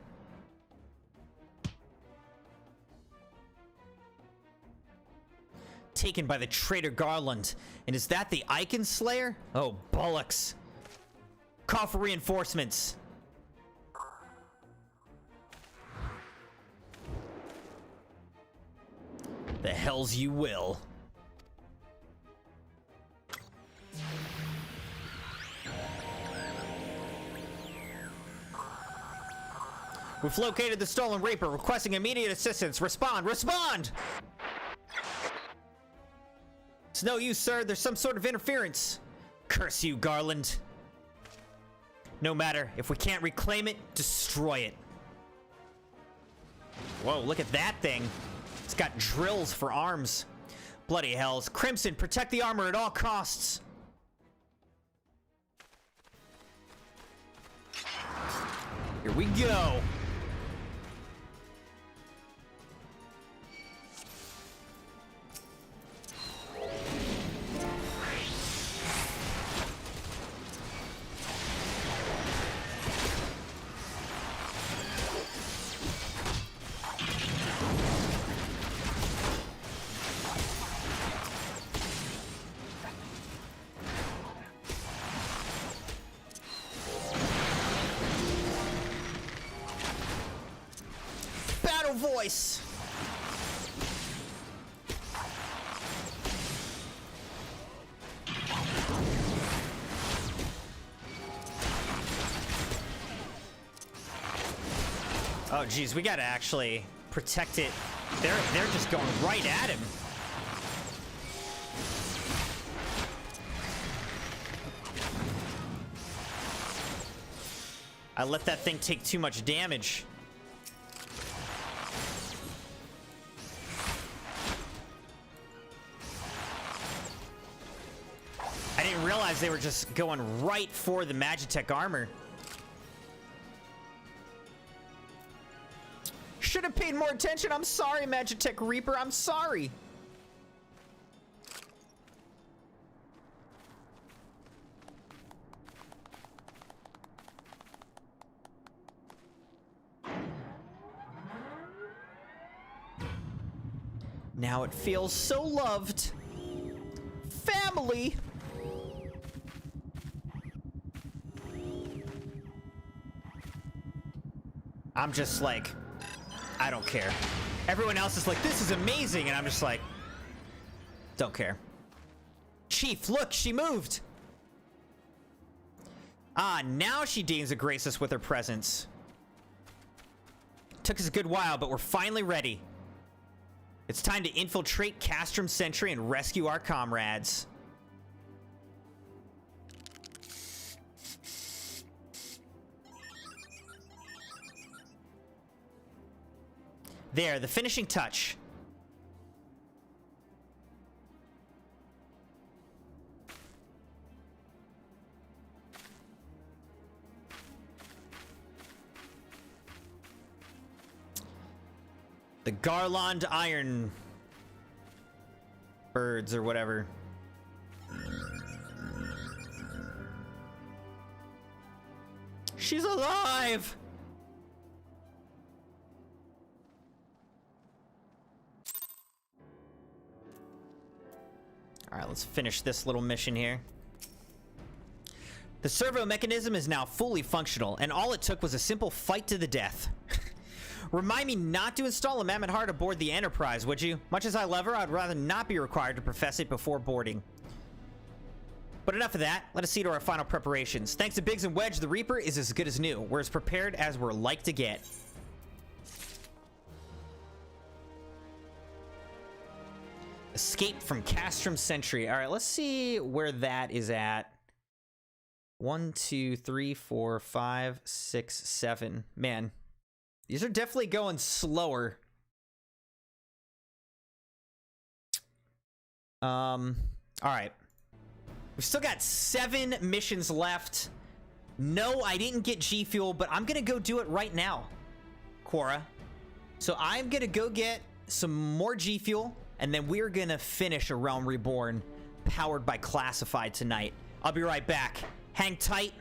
Taken by the traitor Garland. And is that the Icon Slayer? Oh, bollocks. Call for reinforcements. The hells you will. We've located the stolen Reaper, requesting immediate assistance. Respond! Respond! It's no use, sir. There's some sort of interference. Curse you, Garland. No matter. If we can't reclaim it, destroy it. Whoa, look at that thing. It's got drills for arms. Bloody hells. Crimson, protect the armor at all costs. Here we go. Voice. Oh geez, we gotta actually protect it. They're just going right at him. I let that thing take too much damage. Realize they were just going right for the Magitech armor. Should have paid more attention. I'm sorry, Magitech Reaper. I'm sorry. Now it feels so loved. Family. I'm just like, I don't care. Everyone else is like, this is amazing. And I'm just like, don't care. Chief, look, she moved. Ah, now she deigns to grace us with her presence. Took us a good while, but we're finally ready. It's time to infiltrate Castrum Sentry and rescue our comrades. There, the finishing touch. The Garland Iron Birds or whatever. She's alive! Alright, let's finish this little mission here. The servo mechanism is now fully functional, and all it took was a simple fight to the death. Remind me not to install a mammoth heart aboard the Enterprise, would you? Much as I love her, I'd rather not be required to profess it before boarding. But enough of that. Let us see to our final preparations. Thanks to Biggs and Wedge, the Reaper is as good as new. We're as prepared as we're like to get. Escape from Castrum Sentry. All right, let's see where that is at. 1, 2, 3, 4, 5, 6, 7. Man, these are definitely going slower. All right. We've still got 7 missions left. No, I didn't get G Fuel, but I'm gonna go do it right now, Quora. So I'm gonna go get some more G Fuel, and then we're gonna finish A Realm Reborn powered by Classified tonight. I'll be right back. Hang tight.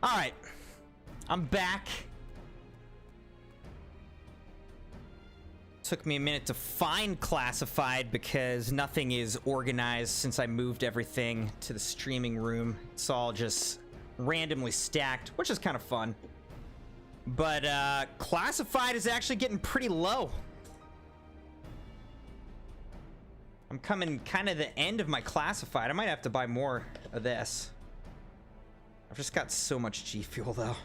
All right, I'm back. Took me a minute to find classified because nothing is organized since I moved everything to the streaming room. It's all just randomly stacked, which is kind of fun. But classified is actually getting pretty low. I'm coming kind of the end of my classified. I might have to buy more of this. I've just got so much G Fuel though.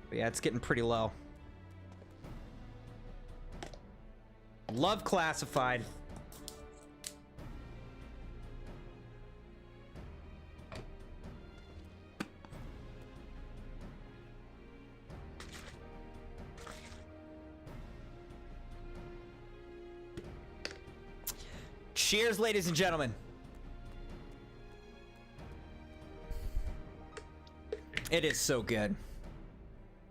But yeah, it's getting pretty low. Love classified. Cheers, ladies and gentlemen. It is so good.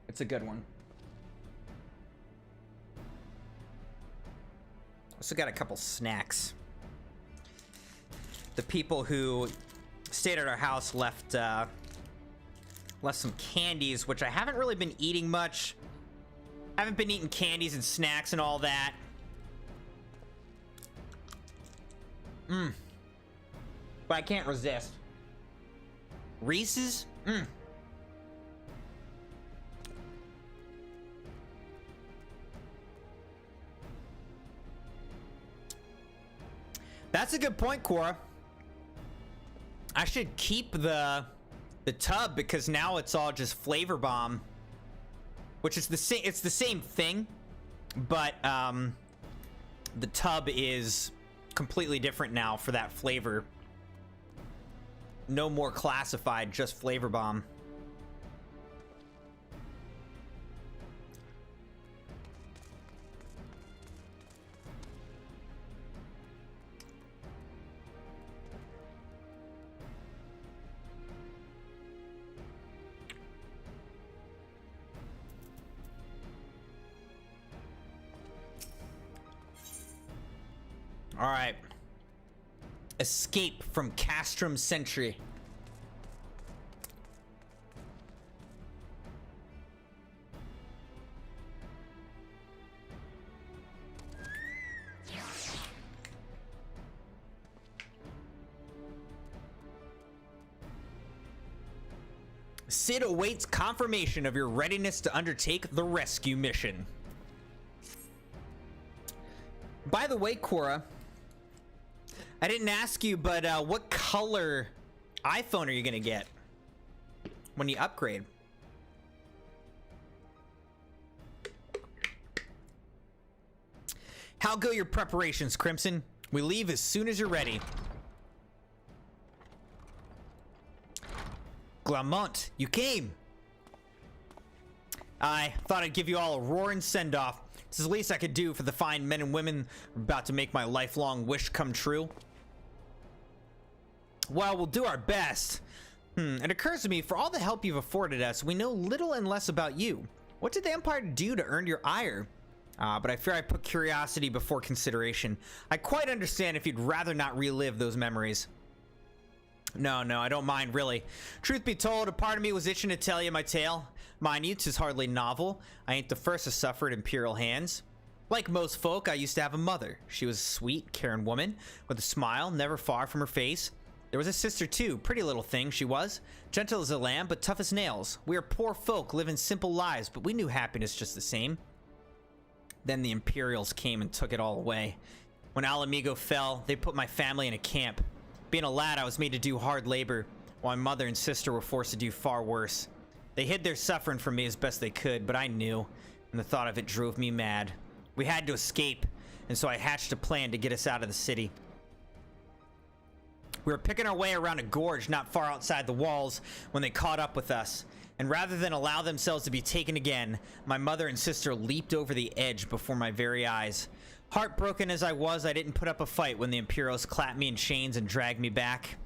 It's a good one. Also got a couple snacks. The people who stayed at our house left some candies, which I haven't really been eating much. I haven't been eating candies and snacks and all that. But I can't resist. Reese's? That's a good point, Cora. I should keep the tub because now it's all just flavor bomb, which is the same. It's the same thing, but the tub is completely different now for that flavor. No more classified, just flavor bomb. All right. Escape from Castrum Sentry. Sid awaits confirmation of your readiness to undertake the rescue mission. By the way, Cora, I didn't ask you, but what color iPhone are you gonna get when you upgrade? How go your preparations, Crimson? We leave as soon as you're ready. Glamont, you came. I thought I'd give you all a roaring send-off. This is the least I could do for the fine men and women about to make my lifelong wish come true. Well, we'll do our best. It occurs to me, for all the help you've afforded us, we know little and less about you. What did the Empire do to earn your ire? But I fear I put curiosity before consideration. I quite understand if you'd rather not relive those memories. No, I don't mind, really. Truth be told, a part of me was itching to tell you my tale. Mind you, 'tis hardly novel. I ain't the first to suffer at Imperial hands. Like most folk, I used to have a mother. She was a sweet, caring woman, with a smile never far from her face. There was a sister, too. Pretty little thing, she was. Gentle as a lamb, but tough as nails. We are poor folk, living simple lives, but we knew happiness just the same. Then the Imperials came and took it all away. When Alamigo fell, they put my family in a camp. Being a lad, I was made to do hard labor, while my mother and sister were forced to do far worse. They hid their suffering from me as best they could, but I knew, and the thought of it drove me mad. We had to escape, and so I hatched a plan to get us out of the city. We were picking our way around a gorge not far outside the walls when they caught up with us, and rather than allow themselves to be taken again, my mother and sister leaped over the edge before my very eyes. Heartbroken as I was, I didn't put up a fight when the Imperials clapped me in chains and dragged me back.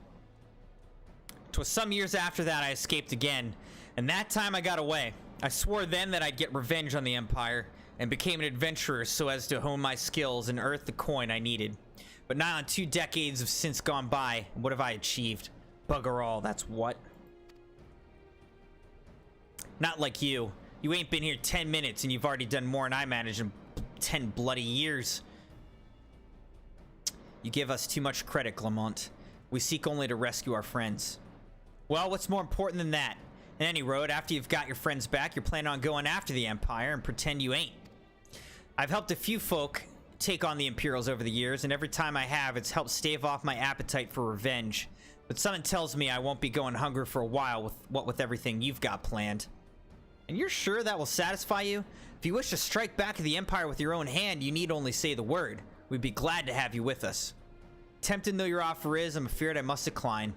'Twas some years after that I escaped again, and that time I got away. I swore then that I'd get revenge on the Empire, and became an adventurer so as to hone my skills and earth the coin I needed. But now, in 2 decades have since gone by, what have I achieved? Bugger all, that's what? Not like you. You ain't been here 10 minutes and you've already done more than I managed in 10 bloody years. You give us too much credit, Clement. We seek only to rescue our friends. Well, what's more important than that? In any road, after you've got your friends back, you're planning on going after the Empire and pretend you ain't. I've helped a few folk take on the Imperials over the years, and every time I have, it's helped stave off my appetite for revenge. But something tells me I won't be going hungry for a while with everything you've got planned. And you're sure that will satisfy you? If you wish to strike back at the Empire with your own hand, you need only say the word. We'd be glad to have you with us. Tempting though your offer is, I'm afraid I must decline.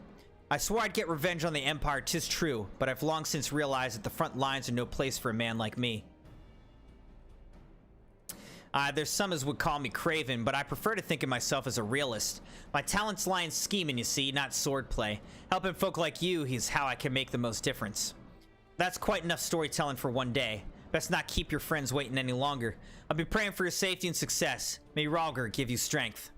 I swore I'd get revenge on the Empire, 'tis true, but I've long since realized that the front lines are no place for a man like me. There's some as would call me craven, but I prefer to think of myself as a realist. My talents lie in scheming, you see, not swordplay. Helping folk like you is how I can make the most difference. That's quite enough storytelling for one day. Best not keep your friends waiting any longer. I'll be praying for your safety and success. May Rhalgr give you strength.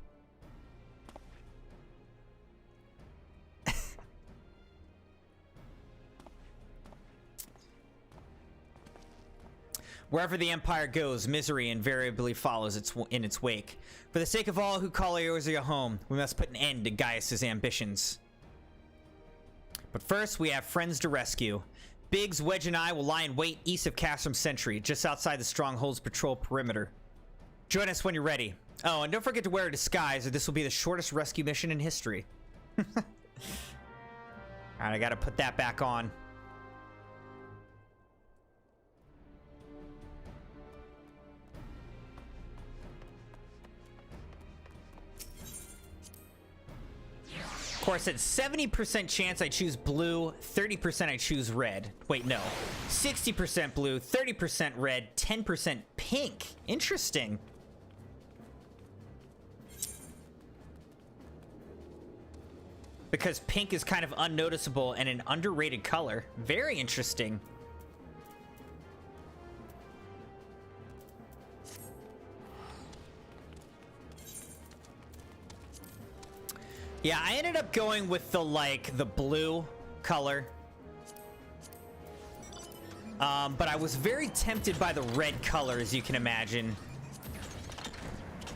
Wherever the Empire goes, misery invariably follows in its wake. For the sake of all who call Eorzea home, we must put an end to Gaius's ambitions. But first, we have friends to rescue. Biggs, Wedge, and I will lie in wait east of Castrum Sentry, just outside the Stronghold's patrol perimeter. Join us when you're ready. Oh, and don't forget to wear a disguise, or this will be the shortest rescue mission in history. Alright, I gotta put that back on. Of course, at 70% chance I choose blue, 30% I choose red. Wait, no. 60% blue, 30% red, 10% pink. Interesting. Because pink is kind of unnoticeable and an underrated color. Very interesting. Yeah, I ended up going with the blue color. But I was very tempted by the red color, as you can imagine.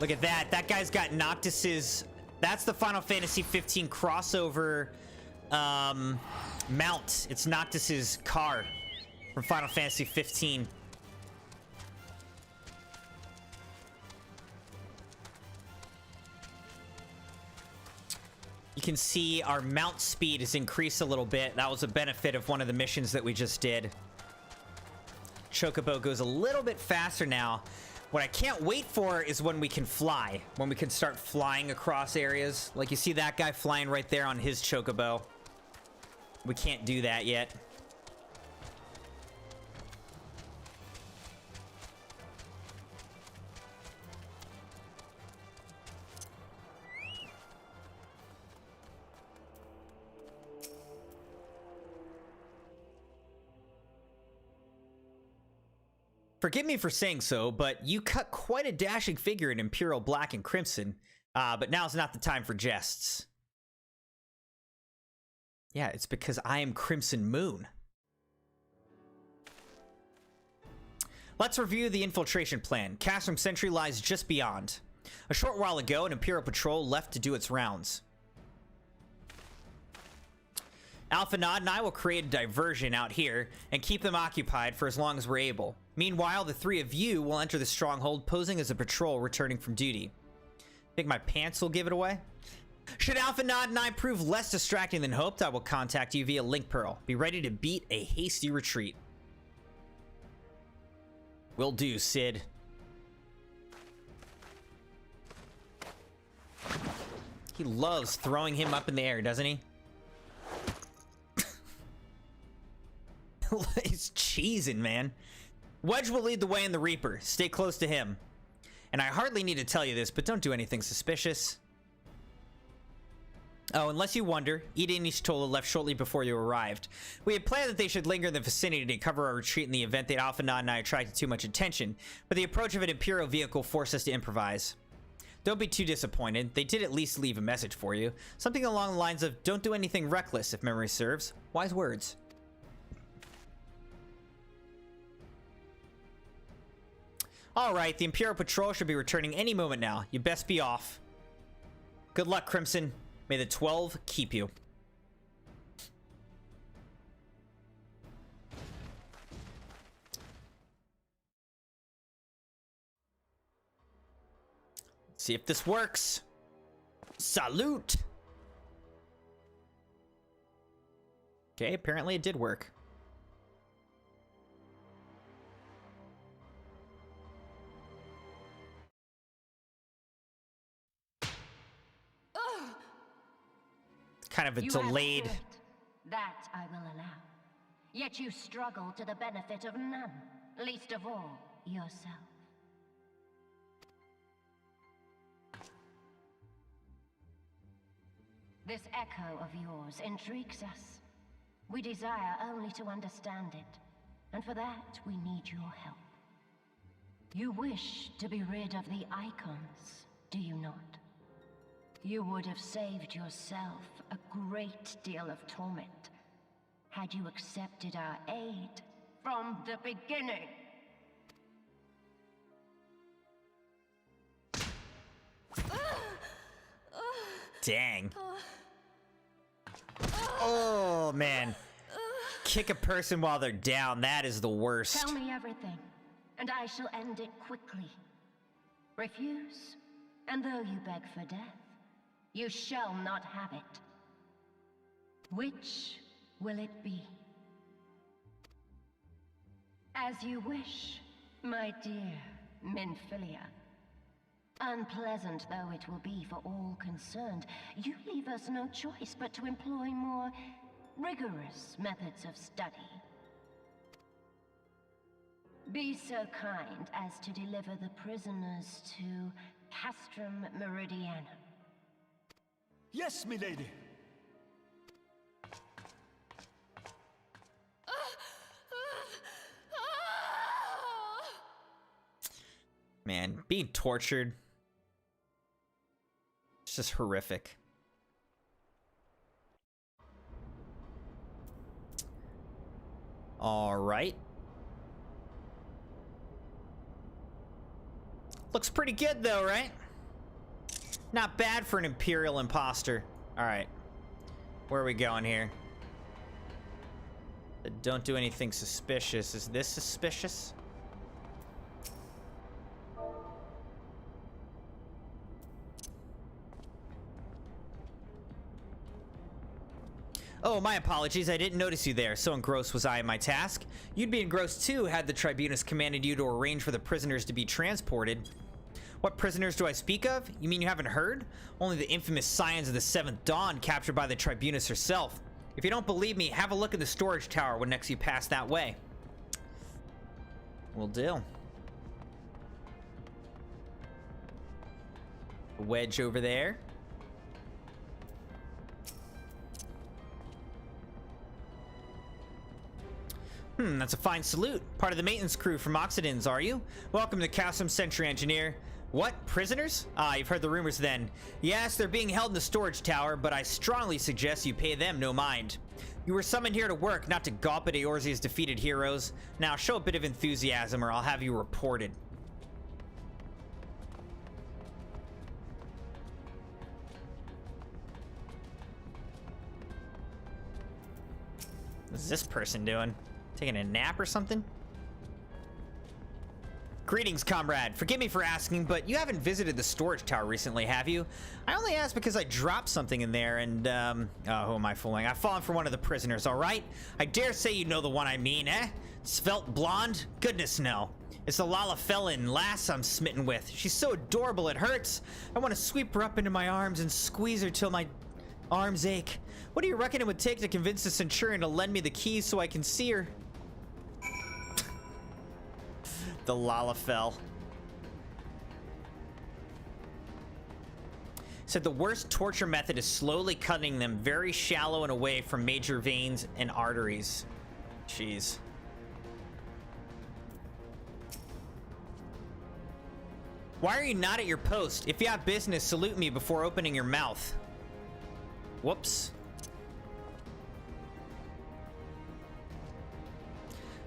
Look at that. That guy's got Noctis's... That's the Final Fantasy 15 crossover mount. It's Noctis's car from Final Fantasy 15. You can see our mount speed has increased a little bit. That was a benefit of one of the missions that we just did. Chocobo goes a little bit faster now. What I can't wait for is when we can fly. When we can start flying across areas. Like you see that guy flying right there on his Chocobo. We can't do that yet. Forgive me for saying so, but you cut quite a dashing figure in Imperial Black and Crimson. But now's not the time for jests. Yeah, it's because I am CrimsonMune. Let's review the infiltration plan. Castrum Sentry lies just beyond. A short while ago, an Imperial patrol left to do its rounds. Alpha Nod and I will create a diversion out here and keep them occupied for as long as we're able. Meanwhile, the three of you will enter the stronghold posing as a patrol returning from duty. Think my pants will give it away? Should Alpha Nod and I prove less distracting than hoped, I will contact you via Link Pearl. Be ready to beat a hasty retreat. Will do, Sid. He loves throwing him up in the air, doesn't he? He's cheesing, man. Wedge will lead the way in the Reaper. Stay close to him. And I hardly need to tell you this, but don't do anything suspicious. Oh, unless you wonder, Ida and Ishtola left shortly before you arrived. We had planned that they should linger in the vicinity to cover our retreat in the event that Alpha Nod and I attracted too much attention, but the approach of an Imperial vehicle forced us to improvise. Don't be too disappointed. They did at least leave a message for you. Something along the lines of, don't do anything reckless, if memory serves. Wise words. Alright, the Imperial Patrol should be returning any moment now. You best be off. Good luck, Crimson. May the 12 keep you. See if this works. Salute! Okay, apparently it did work. Kind of a delayed. Have spirit. That I will allow. Yet you struggle to the benefit of none, least of all yourself. This echo of yours intrigues us. We desire only to understand it, and for that we need your help. You wish to be rid of the icons, do you not? You would have saved yourself a great deal of torment had you accepted our aid from the beginning. Dang. Oh, man. Kick a person while they're down, that is the worst. Tell me everything, and I shall end it quickly. Refuse, and though you beg for death, you shall not have it. Which will it be? As you wish, my dear Minfilia. Unpleasant though it will be for all concerned, you leave us no choice but to employ more rigorous methods of study. Be so kind as to deliver the prisoners to Castrum Meridianum. Yes, milady. Man, being tortured. It's just horrific. All right. Looks pretty good though, right? Not bad for an Imperial imposter. All right. Where are we going here? Don't do anything suspicious. Is this suspicious? Oh, my apologies. I didn't notice you there. So engrossed was I in my task. You'd be engrossed too had the Tribunus commanded you to arrange for the prisoners to be transported. What prisoners do I speak of? You mean you haven't heard? Only the infamous Scions of the Seventh Dawn captured by the Tribunus herself. If you don't believe me, have a look at the storage tower when next you pass that way. Will do. A wedge over there. That's a fine salute. Part of the maintenance crew from Oxidins, are you? Welcome to Castrum Sentry Engineer. What? Prisoners? Ah, you've heard the rumors then. Yes, they're being held in the storage tower, but I strongly suggest you pay them no mind. You were summoned here to work, not to gawp at Eorzea's defeated heroes. Now, show a bit of enthusiasm or I'll have you reported. What's this person doing? Taking a nap or something? Greetings, comrade. Forgive me for asking, but you haven't visited the storage tower recently, have you? I only asked because I dropped something in there and, oh, who am I fooling? I've fallen for one of the prisoners, all right? I dare say you know the one I mean, eh? Svelte blonde? Goodness, no. It's the Lalafellan lass I'm smitten with. She's so adorable it hurts. I want to sweep her up into my arms and squeeze her till my arms ache. What do you reckon it would take to convince the Centurion to lend me the keys so I can see her? The Lalafell. Said the worst torture method is slowly cutting them very shallow and away from major veins and arteries. Jeez. Why are you not at your post? If you have business, salute me before opening your mouth. Whoops.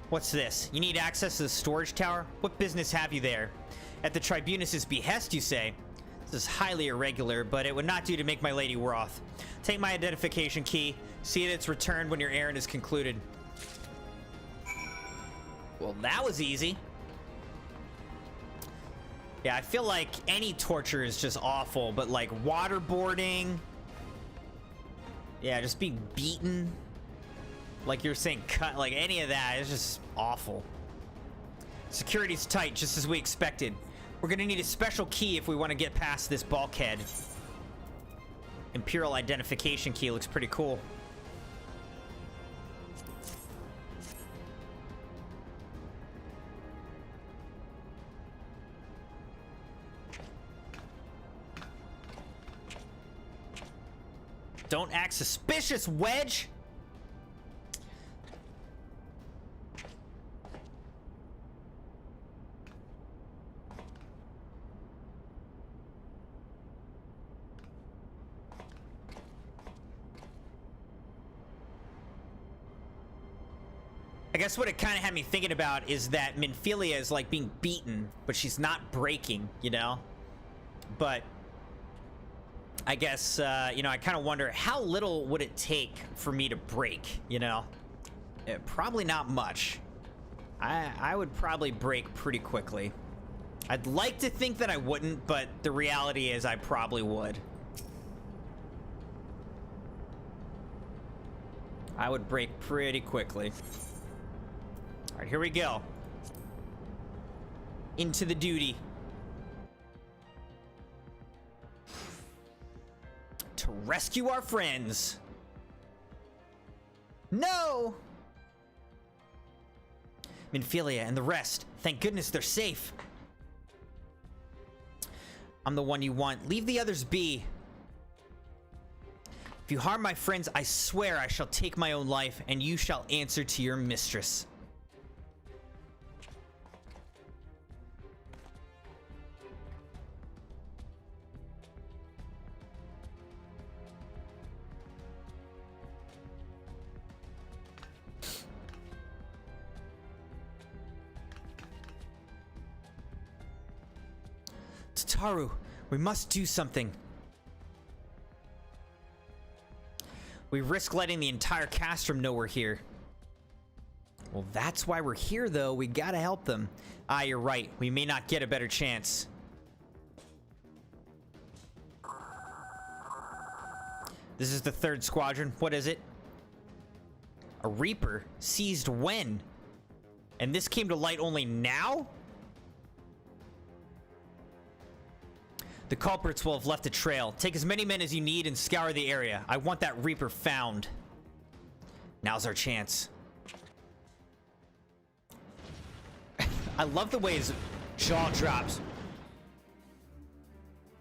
What's this? You need access to the storage tower? What business have you there? At the Tribunus's behest, you say? This is highly irregular, but it would not do to make my lady wroth. Take my identification key. See that it's returned when your errand is concluded. Well, that was easy. Yeah, I feel like any torture is just awful, but like waterboarding. Yeah, just being beaten. Like you're saying cut, like any of that is just awful. Security's tight, just as we expected. We're gonna need a special key if we want to get past this bulkhead. Imperial identification key looks pretty cool. Don't act suspicious, Wedge! I guess what it kind of had me thinking about is that Minfilia is like being beaten, but she's not breaking, you know? But I guess, you know, I kind of wonder how little would it take for me to break, you know? Probably not much. I would probably break pretty quickly. I'd like to think that I wouldn't, but the reality is I probably would. I would break pretty quickly. All right, here we go. Into the duty. To rescue our friends. No! Minfilia and the rest. Thank goodness they're safe. I'm the one you want. Leave the others be. If you harm my friends, I swear I shall take my own life, and you shall answer to your mistress. Tataru, we must do something. We risk letting the entire castrum know we're here. Well, that's why we're here, though. We gotta help them. Ah, you're right. We may not get a better chance. This is the 3rd squadron. What is it? A Reaper? Seized when? And this came to light only now? The culprits will have left a trail. Take as many men as you need and scour the area. I want that Reaper found. Now's our chance. I love the way his jaw drops.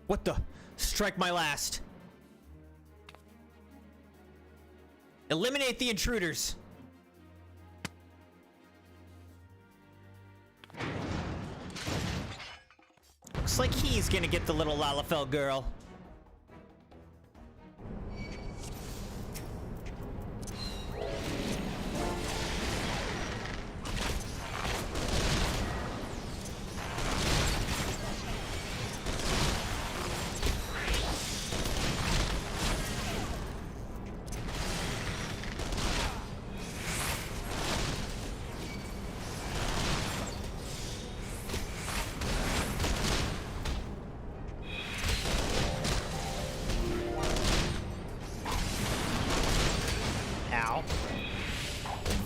What the? Strike my last. Eliminate the intruders. Looks like he's gonna get the little Lalafell girl.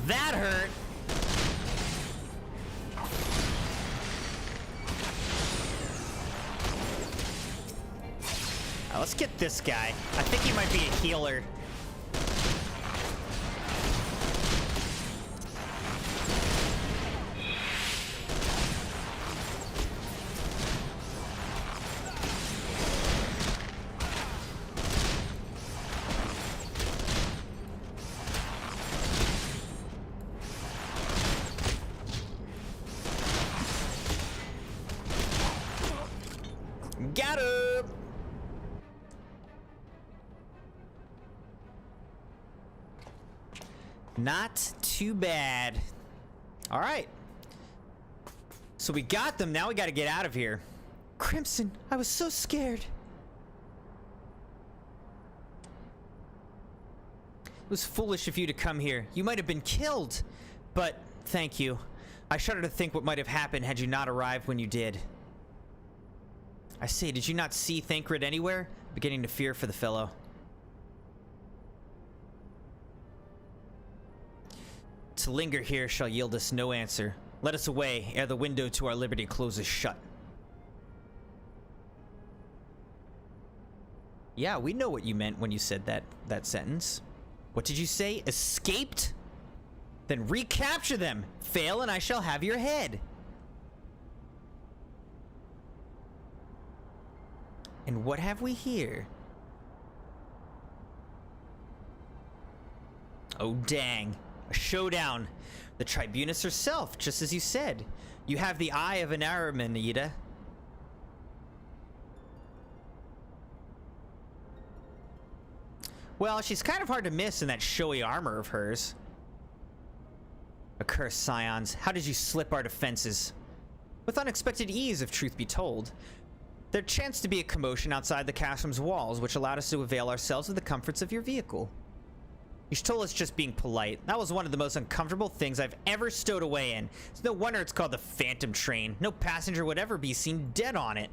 That hurt. Now, let's get this guy. I think he might be a healer. Got him! Not too bad. All right. So we got them. Now we got to get out of here. Crimson, I was so scared. It was foolish of you to come here. You might have been killed. But thank you. I shudder to think what might have happened had you not arrived when you did. I say, did you not see Thancred anywhere? Beginning to fear for the fellow. To linger here shall yield us no answer. Let us away ere the window to our liberty closes shut. Yeah, we know what you meant when you said that sentence. What did you say? Escaped? Then recapture them. Fail and I shall have your head. And what have we here? Oh, dang. A showdown. The Tribunus herself, just as you said. You have the eye of an Araman, Ida. Well, she's kind of hard to miss in that showy armor of hers. Accursed scions, how did you slip our defenses? With unexpected ease, if truth be told. There chanced to be a commotion outside the castle's walls, which allowed us to avail ourselves of the comforts of your vehicle. You told us just being polite. That was one of the most uncomfortable things I've ever stowed away in. It's no wonder it's called the Phantom Train. No passenger would ever be seen dead on it.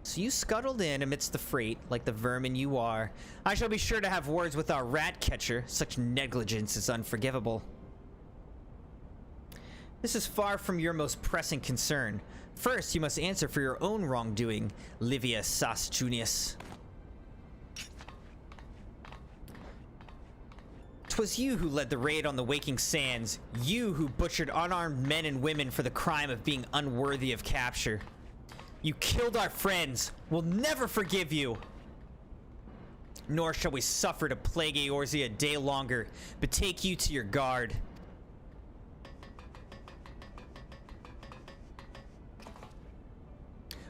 So you scuttled in amidst the freight like the vermin you are. I shall be sure to have words with our rat catcher. Such negligence is unforgivable. This is far from your most pressing concern. First, you must answer for your own wrongdoing, Livia Sas Junius. 'Twas you who led the raid on the Waking Sands. You who butchered unarmed men and women for the crime of being unworthy of capture. You killed our friends. We'll never forgive you. Nor shall we suffer to plague Eorzea a day longer. Betake you to your guard.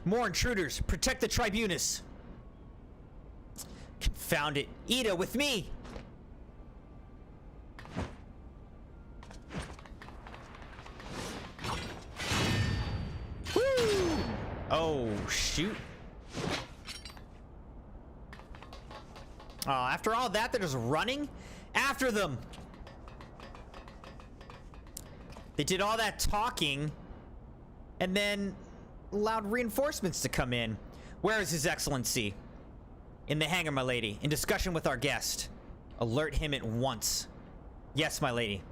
More intruders. Protect the Tribunus. Confound it. Ida, with me. Woo! Oh, shoot. Oh, after all that, they're just running after them. They did all that talking and then allowed reinforcements to come in. Where is His Excellency? In the hangar, my lady. In discussion with our guest. Alert him at once. Yes, my lady.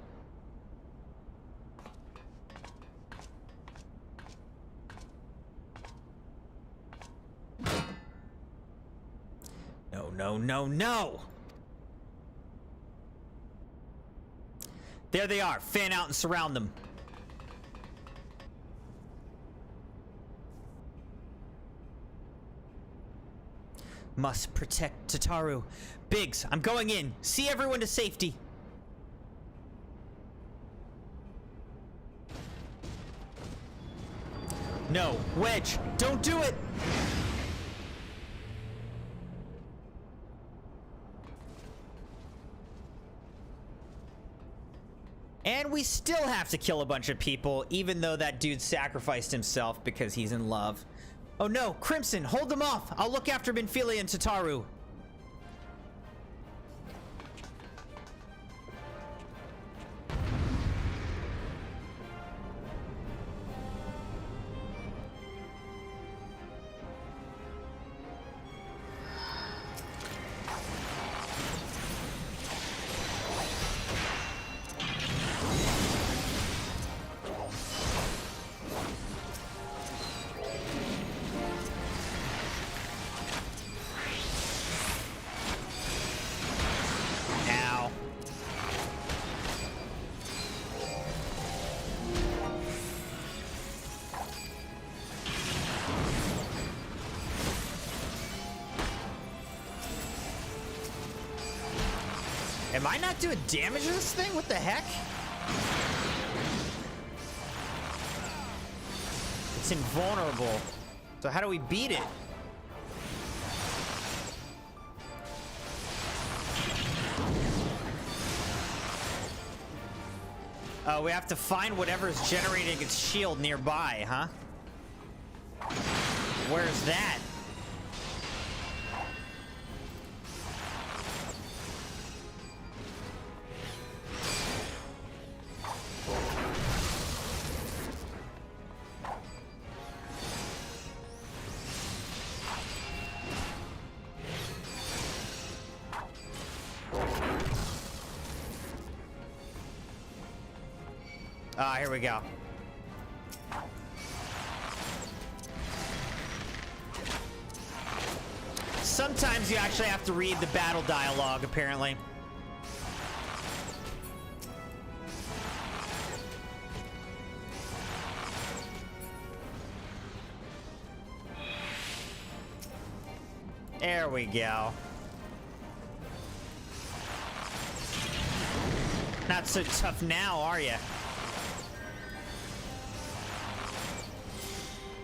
No, no, no, no! There they are. Fan out and surround them. Must protect Tataru. Biggs, I'm going in. See everyone to safety. No, Wedge, don't do it! And we still have to kill a bunch of people, even though that dude sacrificed himself because he's in love. Oh no, Crimson, hold them off! I'll look after Benfilia and Tataru. Am I not doing damage to this thing? What the heck? It's invulnerable. So how do we beat it? We have to find whatever's generating its shield nearby, huh? Where's that? Ah, here we go. Sometimes you actually have to read the battle dialogue, apparently. There we go. Not so tough now, are you?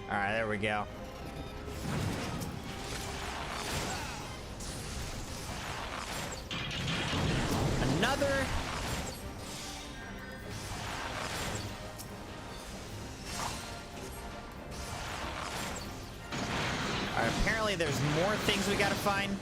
All right, there we go. Another. All right, apparently there's more things we gotta find.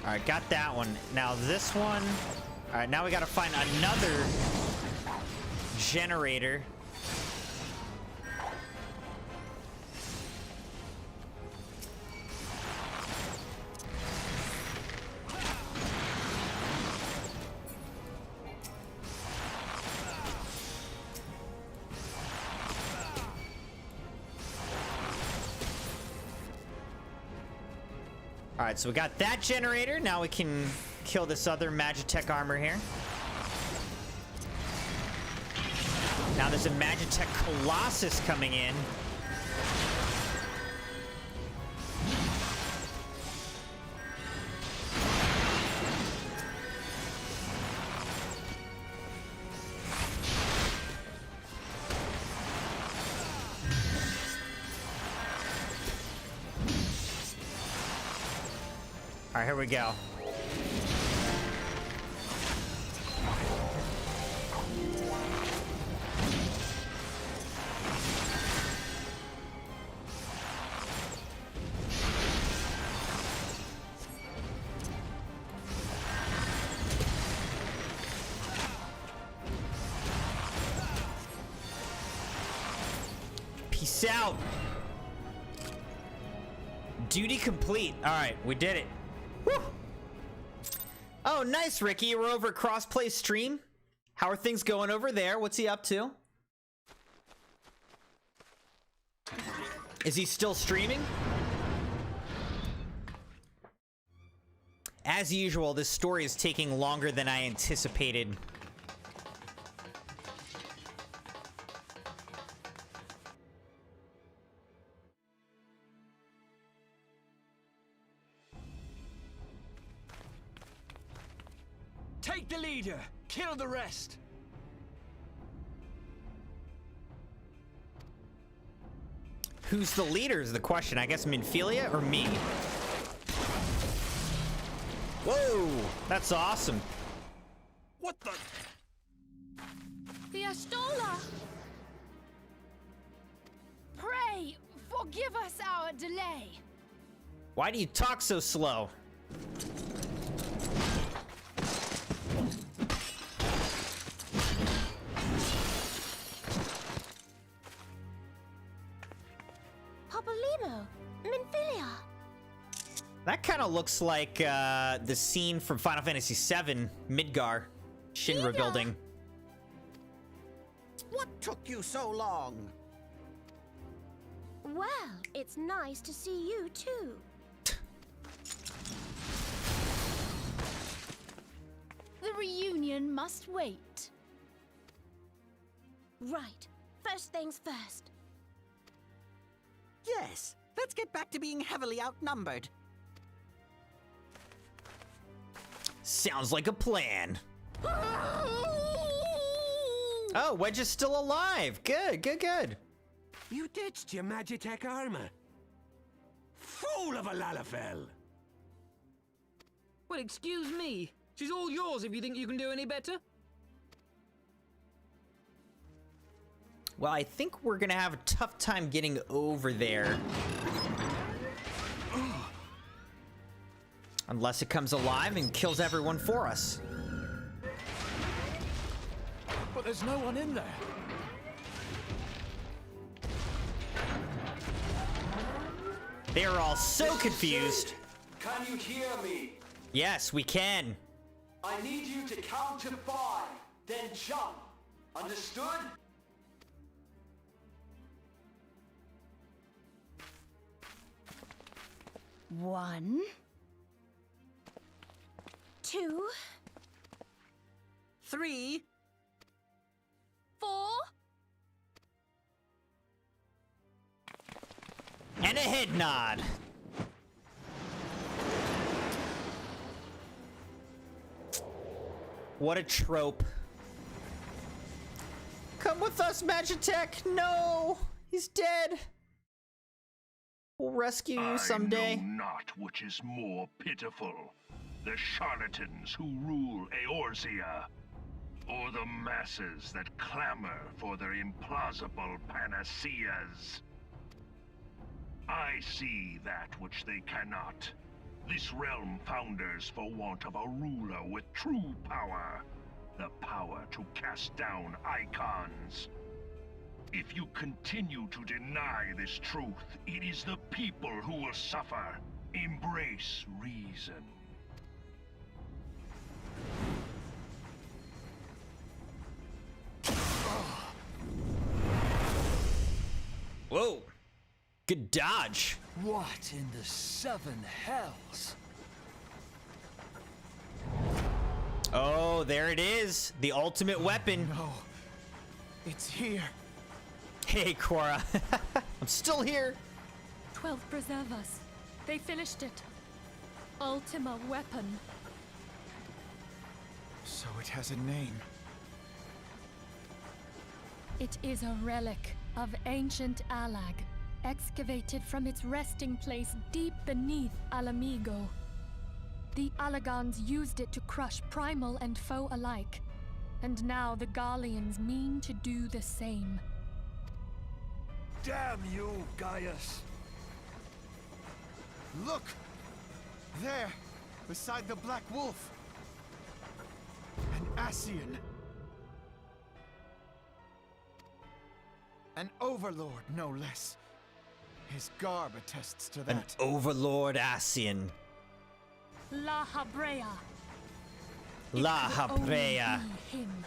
All right, got that one. Now this one. All right, now we gotta find another generator. All right, so we got that generator. Now we can kill this other Magitech armor here. Now there's a Magitech Colossus coming in. All right, here we go. Peace out. Duty complete. All right, we did it. Woo. Oh, nice, Ricky. We're over at Crossplay Stream. How are things going over there? What's he up to? Is he still streaming? As usual, this story is taking longer than I anticipated. Take the leader! Kill the rest! Who's the leader is the question. I guess Minfilia or me? Whoa! That's awesome. What the? The Astola! Pray, forgive us our delay. Why do you talk so slow? Popolino, Minfilia. That kind of looks like the scene from Final Fantasy VII, Midgar, Shinra building. What took you so long? Well, it's nice to see you too. The reunion must wait. Right. First things first. Yes, let's get back to being heavily outnumbered. Sounds like a plan. Oh, Wedge is still alive. Good, good, good. You ditched your Magitech armor. Fool of a Lalafell! Well, excuse me. She's all yours if you think you can do any better. Well, I think we're gonna have a tough time getting over there. Unless it comes alive and kills everyone for us. But there's no one in there. They are all so confused. Can you hear me? Yes, we can. I need you to count to 5, then jump. Understood? One, 2, 3, 4. And a head nod. What a trope. Come with us, Magitech. No, he's dead. We'll rescue you someday. I know not which is more pitiful, the charlatans who rule Eorzea, or the masses that clamor for their implausible panaceas. I see that which they cannot. This realm founders for want of a ruler with true power. The power to cast down icons. If you continue to deny this truth, it is the people who will suffer. Embrace reason. Whoa. Good dodge. What in the 7 hells? Oh, there it is. The ultimate weapon. No. It's here. Hey, Cora. I'm still here. 12 preserve us. They finished it. Ultima weapon. So it has a name. It is a relic of ancient Alag, excavated from its resting place deep beneath Alamigo. The Alagons used it to crush primal and foe alike, and now the Garleans mean to do the same. Damn you, Gaius! Look! There, beside the Black Wolf. An Ascian. An overlord, no less. His garb attests to An that. Overlord Ascian. La Habrea. La It could only Habrea. be him.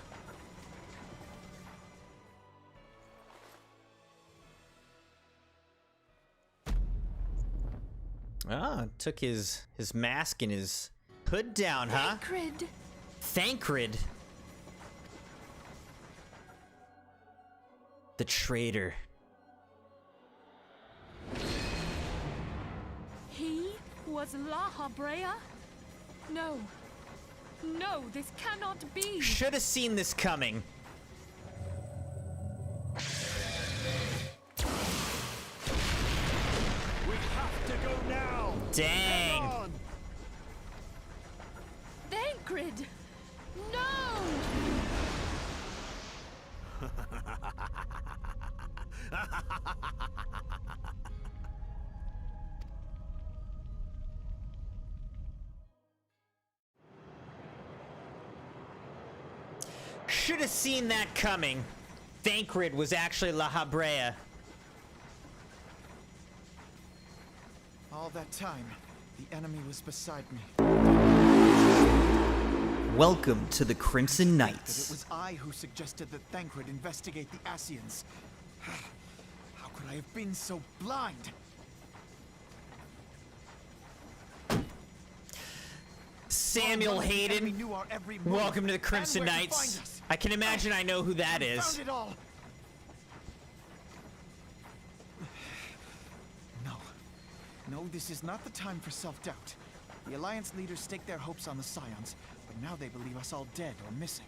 Ah, took his mask and his hood down, huh? Thancred. Thancred. The traitor. He was La Habrea? No. No, this cannot be. Should have seen this coming. We have to go now! Dang. Come on! Thancred! No! Should have seen that coming. Thancred was actually La Habrea. All that time, the enemy was beside me. Welcome to the Crimson That Knights. it was I who suggested that Thancred investigate the Ascians. How could I have been so blind? Samuel Hayden, welcome to the Crimson Knights. I can imagine I know who that is. Found it all. No, this is not the time for self-doubt. The Alliance leaders staked their hopes on the Scions, but now they believe us all dead or missing.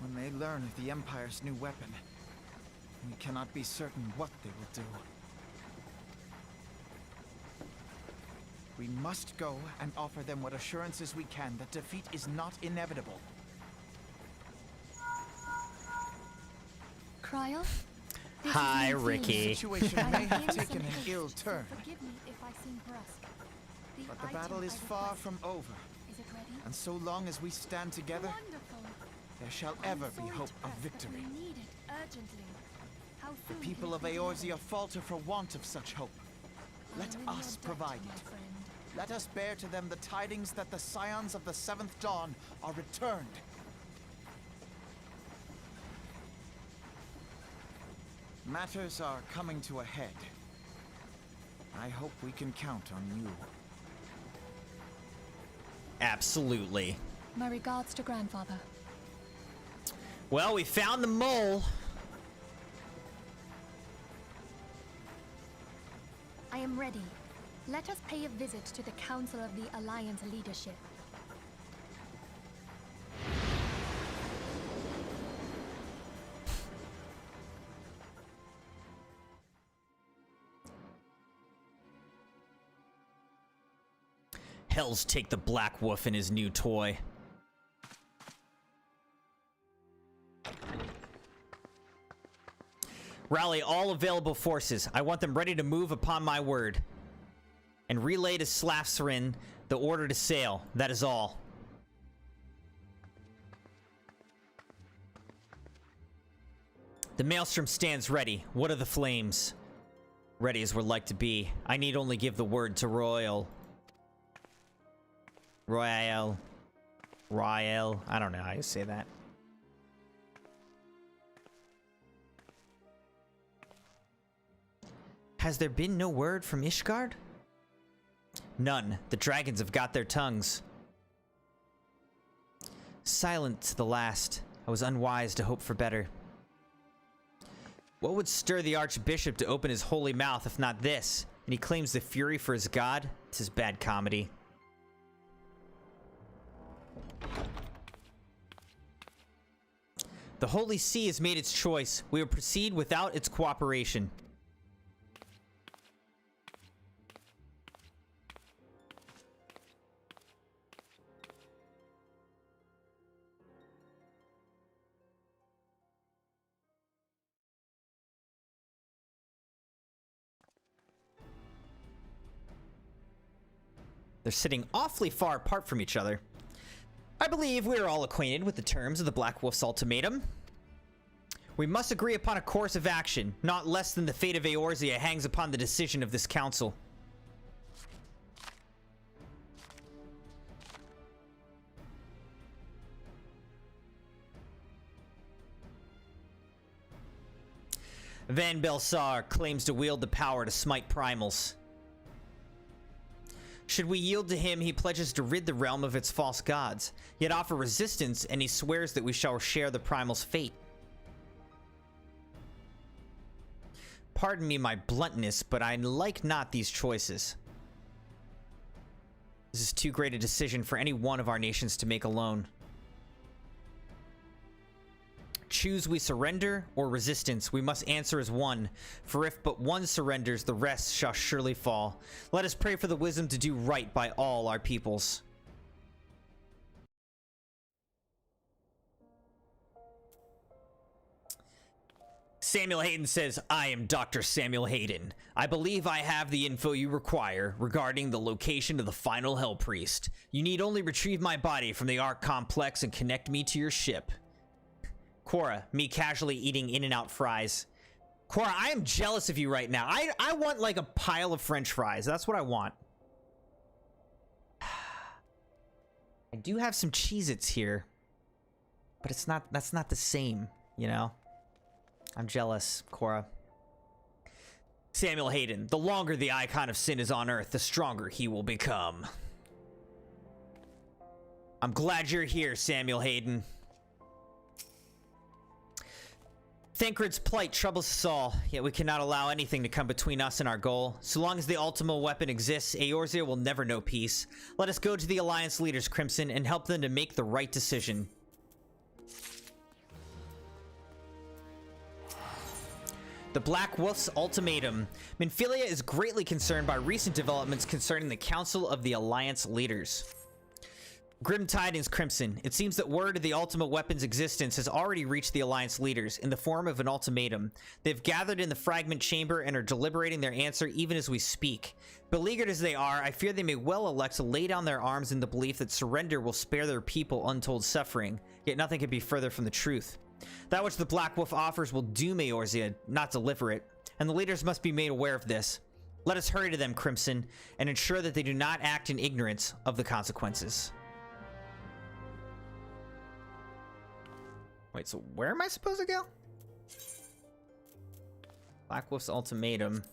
When they learn of the Empire's new weapon, we cannot be certain what they will do. We must go and offer them what assurances we can that defeat is not inevitable. Cryo? Hi, Ricky. The situation may have taken an ill turn, Forgive me if I seem brusque. but the battle is far from over. Is it ready? And so long as we stand together, Wonderful. there shall ever be hope of victory. We need it urgently. How The soon people can of it be delivered? Eorzea falter for want of such hope. Let I'm in us your debt, provide my it. friend. Let us bear to them the tidings that the Scions of the Seventh Dawn are returned. Matters are coming to a head. I hope we can count on you. Absolutely. My regards to grandfather. Well, we found the mole. I am ready. Let us pay a visit to the Council of the Alliance leadership. Hells take the Black Wolf and his new toy. Rally all available forces. I want them ready to move upon my word. And relay to Slafsarin the order to sail. That is all. The Maelstrom stands ready. What are the flames? Ready as we're like to be. I need only give the word to Royal. I don't know how you say that. Has there been no word from Ishgard? None. The dragons have got their tongues. Silent to the last. I was unwise to hope for better. What would stir the Archbishop to open his holy mouth if not this? And he claims the fury for his god? 'Tis bad comedy. The Holy See has made its choice. We will proceed without its cooperation. They're sitting awfully far apart from each other. I believe we are all acquainted with the terms of the Black Wolf's ultimatum. We must agree upon a course of action. Not less than the fate of Eorzea hangs upon the decision of this council. Van Belsar claims to wield the power to smite primals. Should we yield to him, he pledges to rid the realm of its false gods, yet offer resistance, and he swears that we shall share the primal's fate. Pardon me my bluntness, but I like not these choices. This is too great a decision for any one of our nations to make alone. Choose we surrender or resistance, we must answer as one, for if but one surrenders, the rest shall surely fall. Let us pray for the wisdom to do right by all our peoples. Samuel Hayden says, I am Dr. Samuel Hayden. I believe I have the info you require regarding the location of the final Hell Priest. You need only retrieve my body from the Ark Complex and connect me to your ship. Cora, me casually eating In-N-Out fries. Cora, I am jealous of you right now. I want like a pile of French fries. That's what I want. I do have some Cheez-Its here, but that's not the same, you know? I'm jealous, Cora. Samuel Hayden, the longer the icon of sin is on Earth, the stronger he will become. I'm glad you're here, Samuel Hayden. Thancred's plight troubles us all, yet we cannot allow anything to come between us and our goal. So long as the ultimate weapon exists, Eorzea will never know peace. Let us go to the Alliance leaders, Crimson, and help them to make the right decision. The Black Wolf's ultimatum. Minfilia is greatly concerned by recent developments concerning the Council of the Alliance leaders. Grim tidings, Crimson. It seems that word of the ultimate weapon's existence has already reached the Alliance leaders in the form of an ultimatum. They've gathered in the fragment chamber and are deliberating their answer even as we speak. Beleaguered as they are, I fear they may well elect to lay down their arms in the belief that surrender will spare their people untold suffering, yet nothing could be further from the truth. That which the Black Wolf offers will doom Eorzea, not deliver it, and the leaders must be made aware of this. Let us hurry to them, Crimson, and ensure that they do not act in ignorance of the consequences. Wait, so where am I supposed to go? Black Wolf's ultimatum.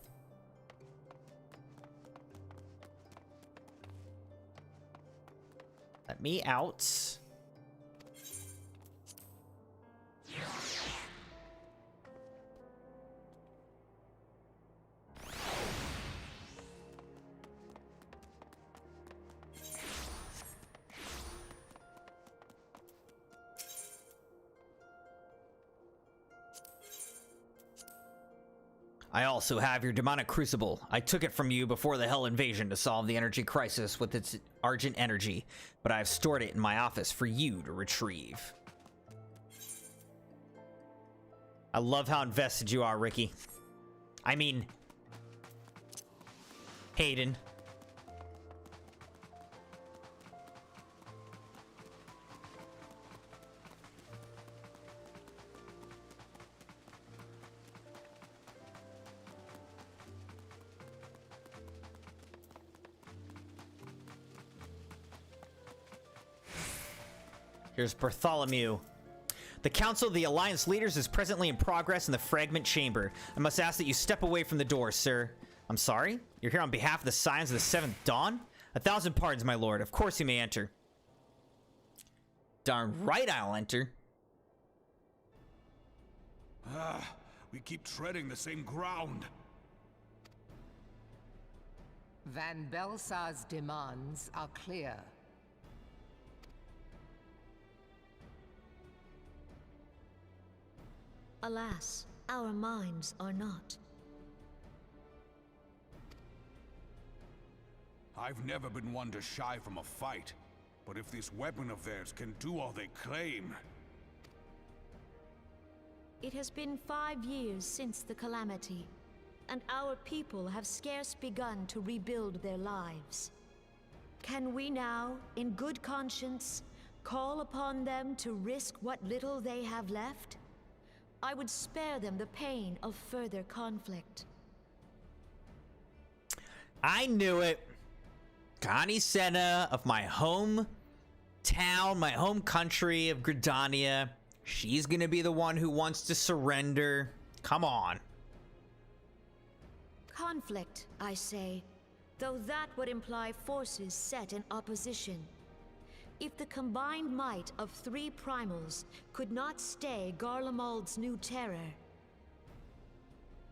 Let me out. I also have your demonic crucible. I took it from you before the Hell invasion to solve the energy crisis with its argent energy, but I have stored it in my office for you to retrieve. I love how invested you are, Ricky. I mean, Hayden. Here's Bartholomew. The Council of the Alliance Leaders is presently in progress in the Fragment Chamber. I must ask that you step away from the door, sir. I'm sorry? You're here on behalf of the Scions of the Seventh Dawn? 1,000 pardons, my lord. Of course you may enter. Darn right I'll enter. We keep treading the same ground. Van Belsar's demands are clear. Alas, our minds are not. I've never been one to shy from a fight, but if this weapon of theirs can do all they claim... It has been 5 years since the calamity, and our people have scarce begun to rebuild their lives. Can we now, in good conscience, call upon them to risk what little they have left? I would spare them the pain of further conflict. I knew it. Connie Senna of my home town, my home country of Gridania. She's gonna be the one who wants to surrender. Come on. Conflict, I say, though that would imply forces set in opposition. If the combined might of 3 primals could not stay Garlemald's new terror,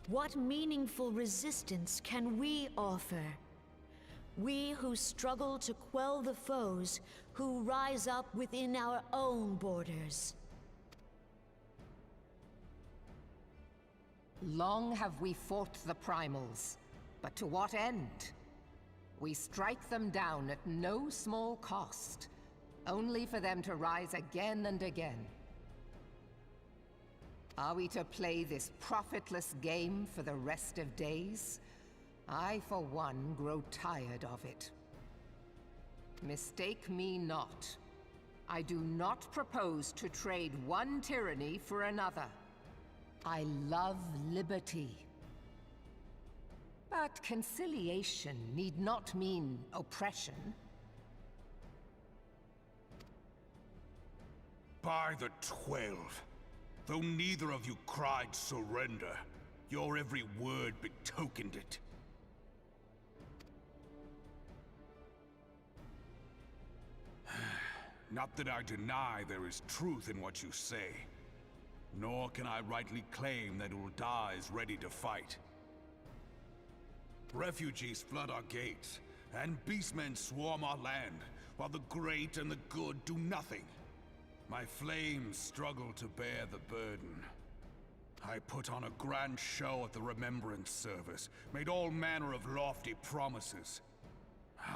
what meaningful resistance can we offer? We who struggle to quell the foes who rise up within our own borders. Long have we fought the primals, but to what end? We strike them down at no small cost, only for them to rise again and again. Are we to play this profitless game for the rest of days? I, for one, grow tired of it. Mistake me not. I do not propose to trade one tyranny for another. I love liberty. But conciliation need not mean oppression. By the 12, though neither of you cried surrender, your every word betokened it. Not that I deny there is truth in what you say, nor can I rightly claim that Ul'dah is ready to fight. Refugees flood our gates, and beastmen swarm our land, while the great and the good do nothing. My flames struggle to bear the burden. I put on a grand show at the Remembrance Service, made all manner of lofty promises.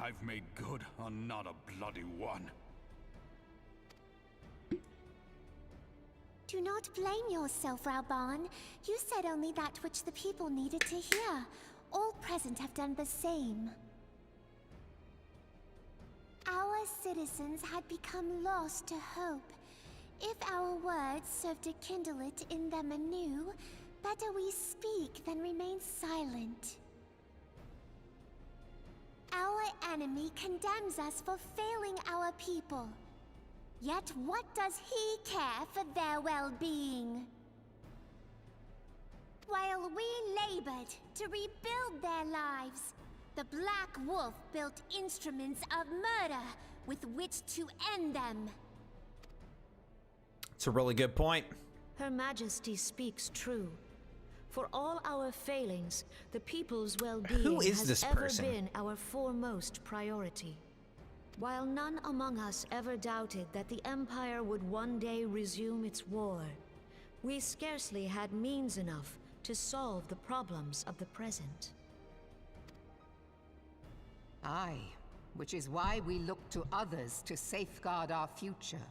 I've made good on not a bloody one. Do not blame yourself, Reborn. You said only that which the people needed to hear. All present have done the same. Our citizens had become lost to hope. If our words serve to kindle it in them anew, better we speak than remain silent. Our enemy condemns us for failing our people. Yet what does he care for their well-being? While we labored to rebuild their lives, the Black Wolf built instruments of murder with which to end them. It's a really good point. Her Majesty speaks true. For all our failings, the people's well-being has ever been our foremost priority. While none among us ever doubted that the Empire would one day resume its war, we scarcely had means enough to solve the problems of the present. Aye, which is why we look to others to safeguard our future.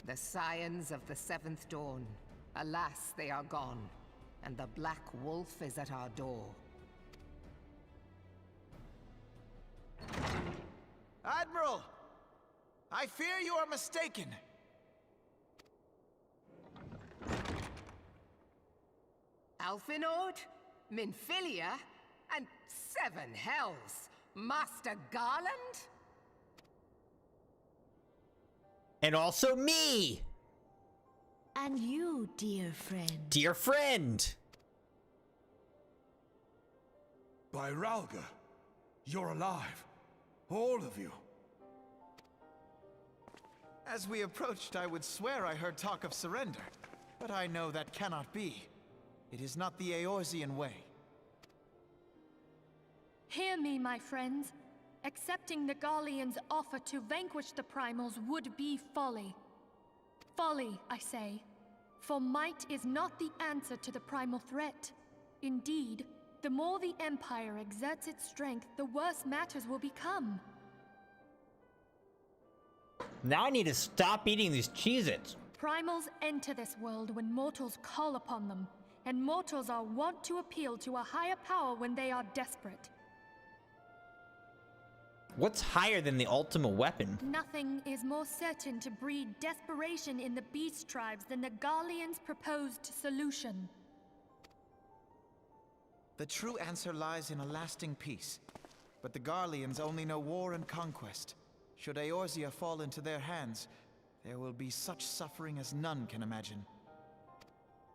The Scions of the Seventh Dawn. Alas, they are gone, and the Black Wolf is at our door. Admiral! I fear you are mistaken. Alphinaud, Minfilia, and Seven Hells. Master Garland? And also me! And you, dear friend. Dear friend! By Ralga, you're alive. All of you. As we approached, I would swear I heard talk of surrender. But I know that cannot be. It is not the Eorzean way. Hear me, my friends. Accepting the Garleans' offer to vanquish the Primals would be folly. Folly, I say. For might is not the answer to the Primal threat. Indeed, the more the Empire exerts its strength, the worse matters will become. Now I need to stop eating these Cheez-Its. Primals enter this world when mortals call upon them, and mortals are wont to appeal to a higher power when they are desperate. What's higher than the ultimate weapon? Nothing is more certain to breed desperation in the beast tribes than the Garleans' proposed solution. The true answer lies in a lasting peace. But the Garleans only know war and conquest. Should Eorzea fall into their hands, there will be such suffering as none can imagine.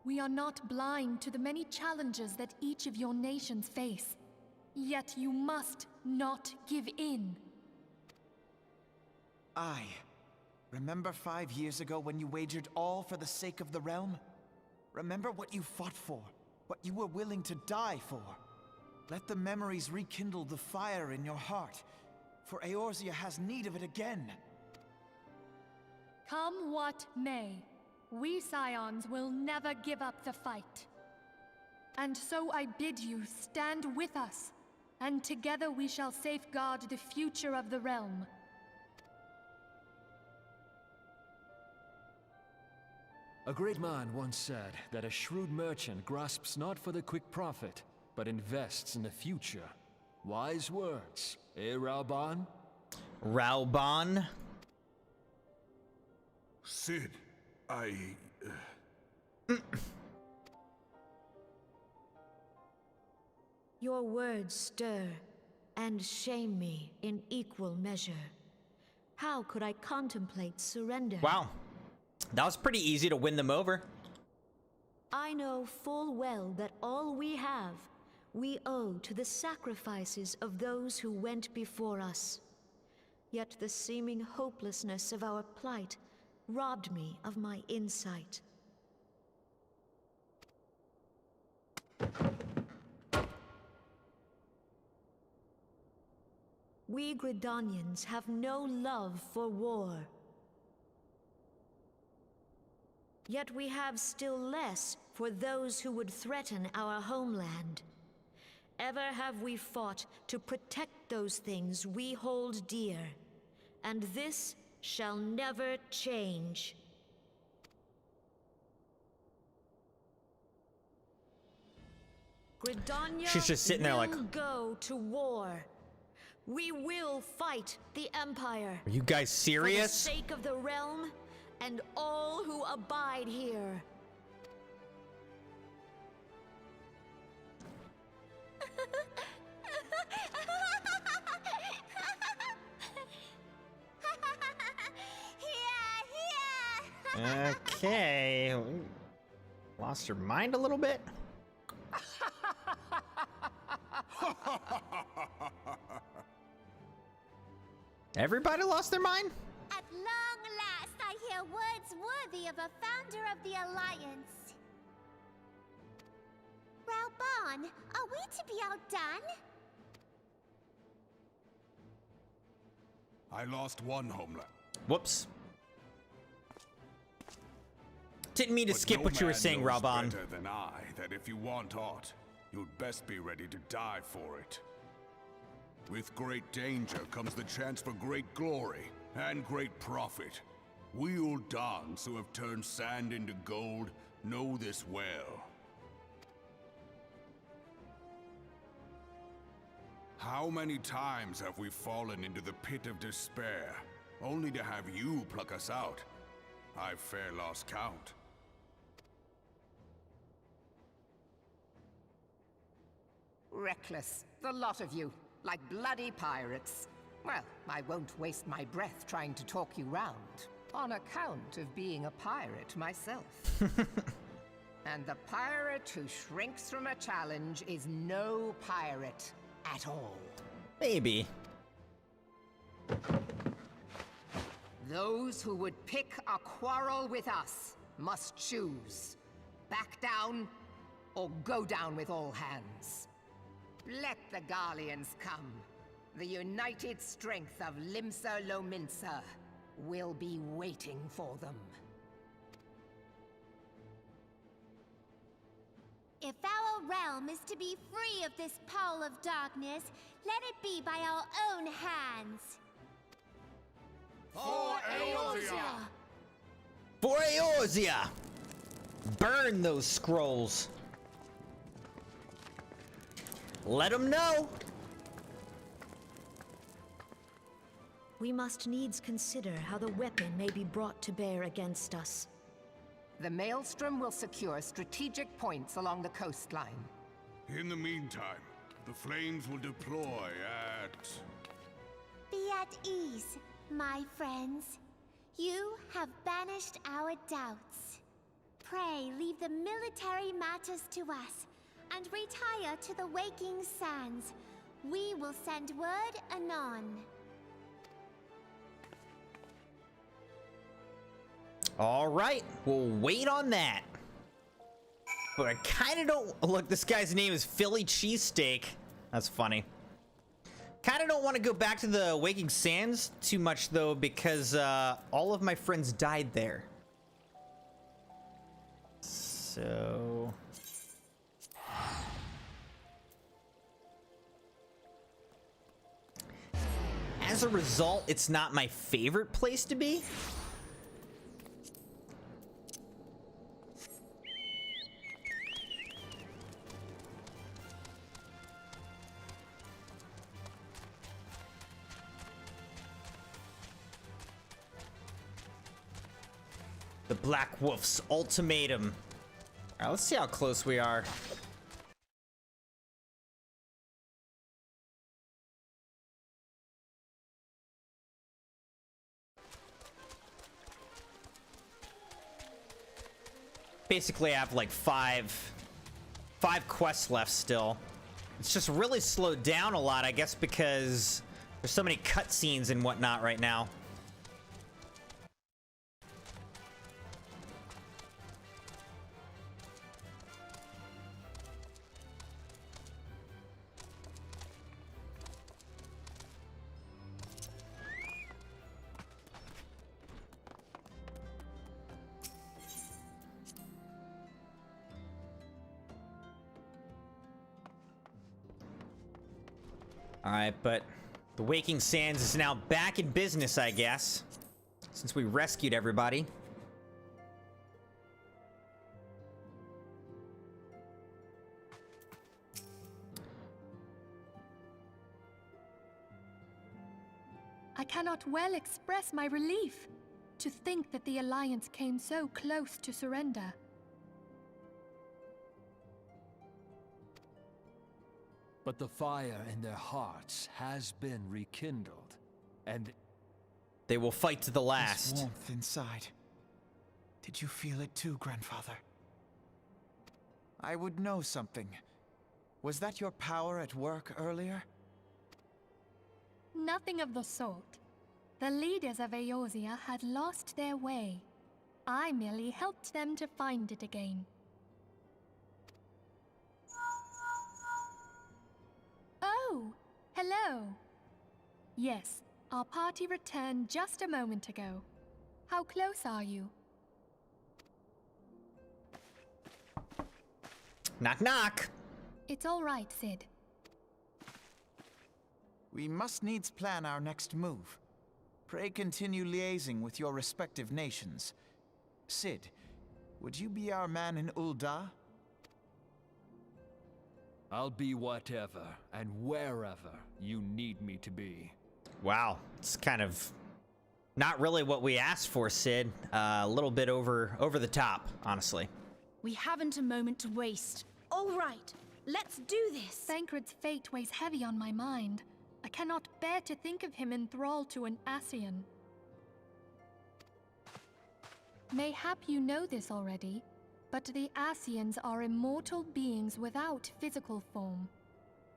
We are not blind to the many challenges that each of your nations face. Yet you must not give in. Aye. Remember 5 years ago when you wagered all for the sake of the realm? Remember what you fought for, what you were willing to die for. Let the memories rekindle the fire in your heart, for Eorzea has need of it again. Come what may, we Scions will never give up the fight. And so I bid you stand with us, and together we shall safeguard the future of the realm. A great man once said that a shrewd merchant grasps not for the quick profit, but invests in the future. Wise words, eh, Raoban? Raoban? Sid, Your words stir and shame me in equal measure. how could I contemplate surrender? Wow. That was pretty easy to win them over. I know full well that all we have, we owe to the sacrifices of those who went before us. Yet the seeming hopelessness of our plight robbed me of my insight. We Gridanians have no love for war. Yet we have still less for those who would threaten our homeland. Ever have we fought to protect those things we hold dear, and this shall never change. Gridania She's just sitting there like, will go to war. We will fight the Empire. are you guys serious? For the sake of the realm and all who abide here. Okay. Lost her mind a little bit. Everybody lost their mind? At long last, I hear words worthy of a founder of the Alliance. Reborn, are we to be outdone? I lost one homeland. Whoops. Didn't mean to skip what you were saying, Raban. Better than I, that if you want aught, you'd best be ready to die for it. With great danger comes the chance for great glory and great profit. We Uldans who have turned sand into gold know this well. How many times have we fallen into the pit of despair, only to have you pluck us out? I've fair lost count. Reckless, the lot of you, like bloody pirates. Well, I won't waste my breath trying to talk you round, on account of being a pirate myself. And the pirate who shrinks from a challenge is no pirate at all. Maybe. Those who would pick a quarrel with us must choose. Back down, or go down with all hands. Let the Garleans come. The united strength of Limsa Lominsa will be waiting for them. If our realm is to be free of this pall of darkness, let it be by our own hands. For Eorzea! For Eorzea! Burn those scrolls. Let them know. We must needs consider how the weapon may be brought to bear against us. The Maelstrom will secure strategic points along the coastline. In the meantime, the flames will deploy at... Be at ease, my friends. You have banished our doubts. Pray leave the military matters to us, and retire to the waking sands. We will send word anon. All right, we'll wait on that. But I kind of don't... Look, this guy's name is Philly Cheesesteak. That's funny. Kind of don't want to go back to the Waking Sands too much, though, because all of my friends died there. So... as a result, it's not my favorite place to be. The Black Wolf's ultimatum. All right, let's see how close we are. basically have like five quests left still. It's just really slowed down a lot, I guess, because there's so many cutscenes and whatnot right now. Alright, but the Waking Sands is now back in business, I guess, since we rescued everybody. I cannot well express my relief to think that the Alliance came so close to surrender. But the fire in their hearts has been rekindled, and they will fight to the last. This warmth inside. Did you feel it too, Grandfather? I would know something. Was that your power at work earlier? Nothing of the sort. The leaders of Eorzea had lost their way. I merely helped them to find it again. Oh, hello. Yes, our party returned just a moment ago. How close are you? Knock, knock. It's all right, Sid. We must needs plan our next move. Pray continue liaising with your respective nations. Sid, would you be our man in Ul'dah? I'll be whatever and wherever you need me to be. Wow, it's kind of not really what we asked for, Sid. A little bit over the top, honestly. We haven't a moment to waste. All right, let's do this. Thancred's fate weighs heavy on my mind. I cannot bear to think of him enthralled to an Ascian. Mayhap you know this already, but the Ascians are immortal beings without physical form.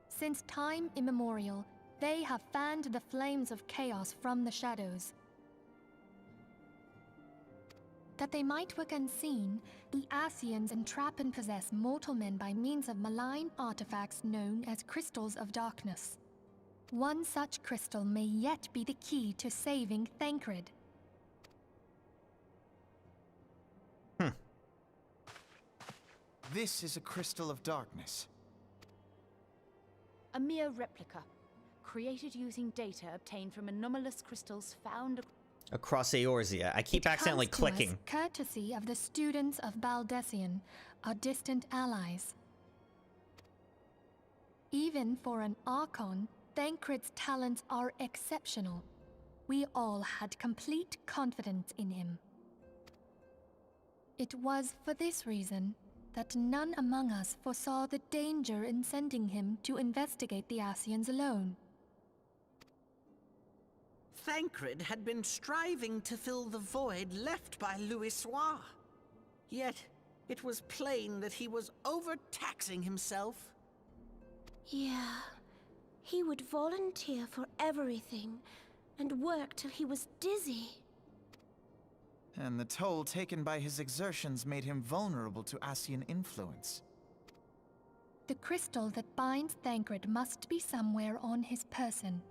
Since time immemorial, they have fanned the flames of chaos from the shadows. That they might work unseen, the Ascians entrap and possess mortal men by means of malign artifacts known as crystals of darkness. One such crystal may yet be the key to saving Thancred. This is a crystal of darkness. A mere replica, created using data obtained from anomalous crystals found Across Eorzea. I keep accidentally clicking. It comes to us courtesy of the students of Baldessian, our distant allies. Even for an Archon, Thancred's talents are exceptional. We all had complete confidence in him. It was for this reason that none among us foresaw the danger in sending him to investigate the Ascians alone. Thancred had been striving to fill the void left by Louisoix. Yet, it was plain that he was overtaxing himself. Yeah, he would volunteer for everything and work till he was dizzy. And the toll taken by his exertions made him vulnerable to Ascian influence. The crystal that binds Thancred must be somewhere on his person.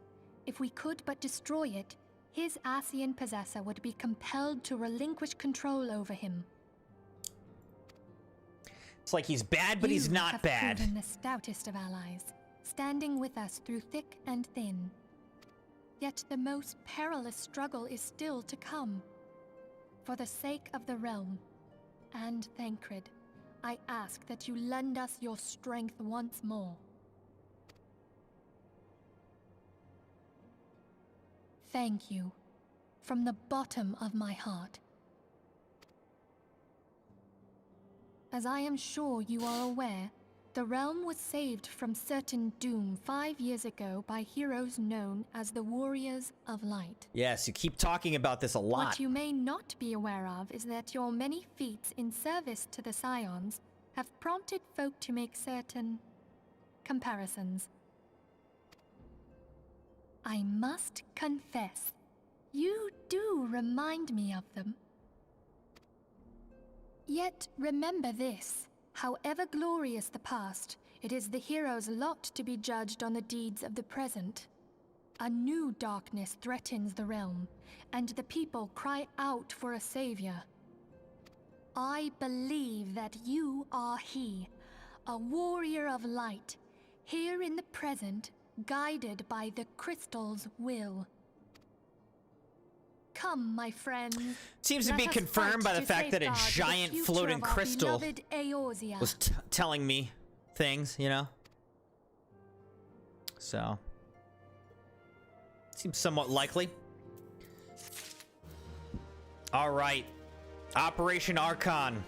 If we could but destroy it, his Ascian possessor would be compelled to relinquish control over him. It's like he's bad, but he's not bad. You have proven the stoutest of allies, standing with us through thick and thin. Yet the most perilous struggle is still to come. For the sake of the realm, and Thancred, I ask that you lend us your strength once more. Thank you, from the bottom of my heart. As I am sure you are aware, The realm was saved from certain doom 5 years ago by heroes known as the Warriors of Light. Yes, you keep talking about this a lot. What you may not be aware of is that your many feats in service to the Scions have prompted folk to make certain comparisons. I must confess, you do remind me of them. Yet remember this, however glorious the past, it is the hero's lot to be judged on the deeds of the present. A new darkness threatens the realm, and the people cry out for a savior. I believe that you are he, a warrior of light, here in the present, guided by the crystal's will. Come, my friends. Seems to be confirmed by the fact that a giant floating crystal was telling me things, you know? So, seems somewhat likely. All right. Operation Archon.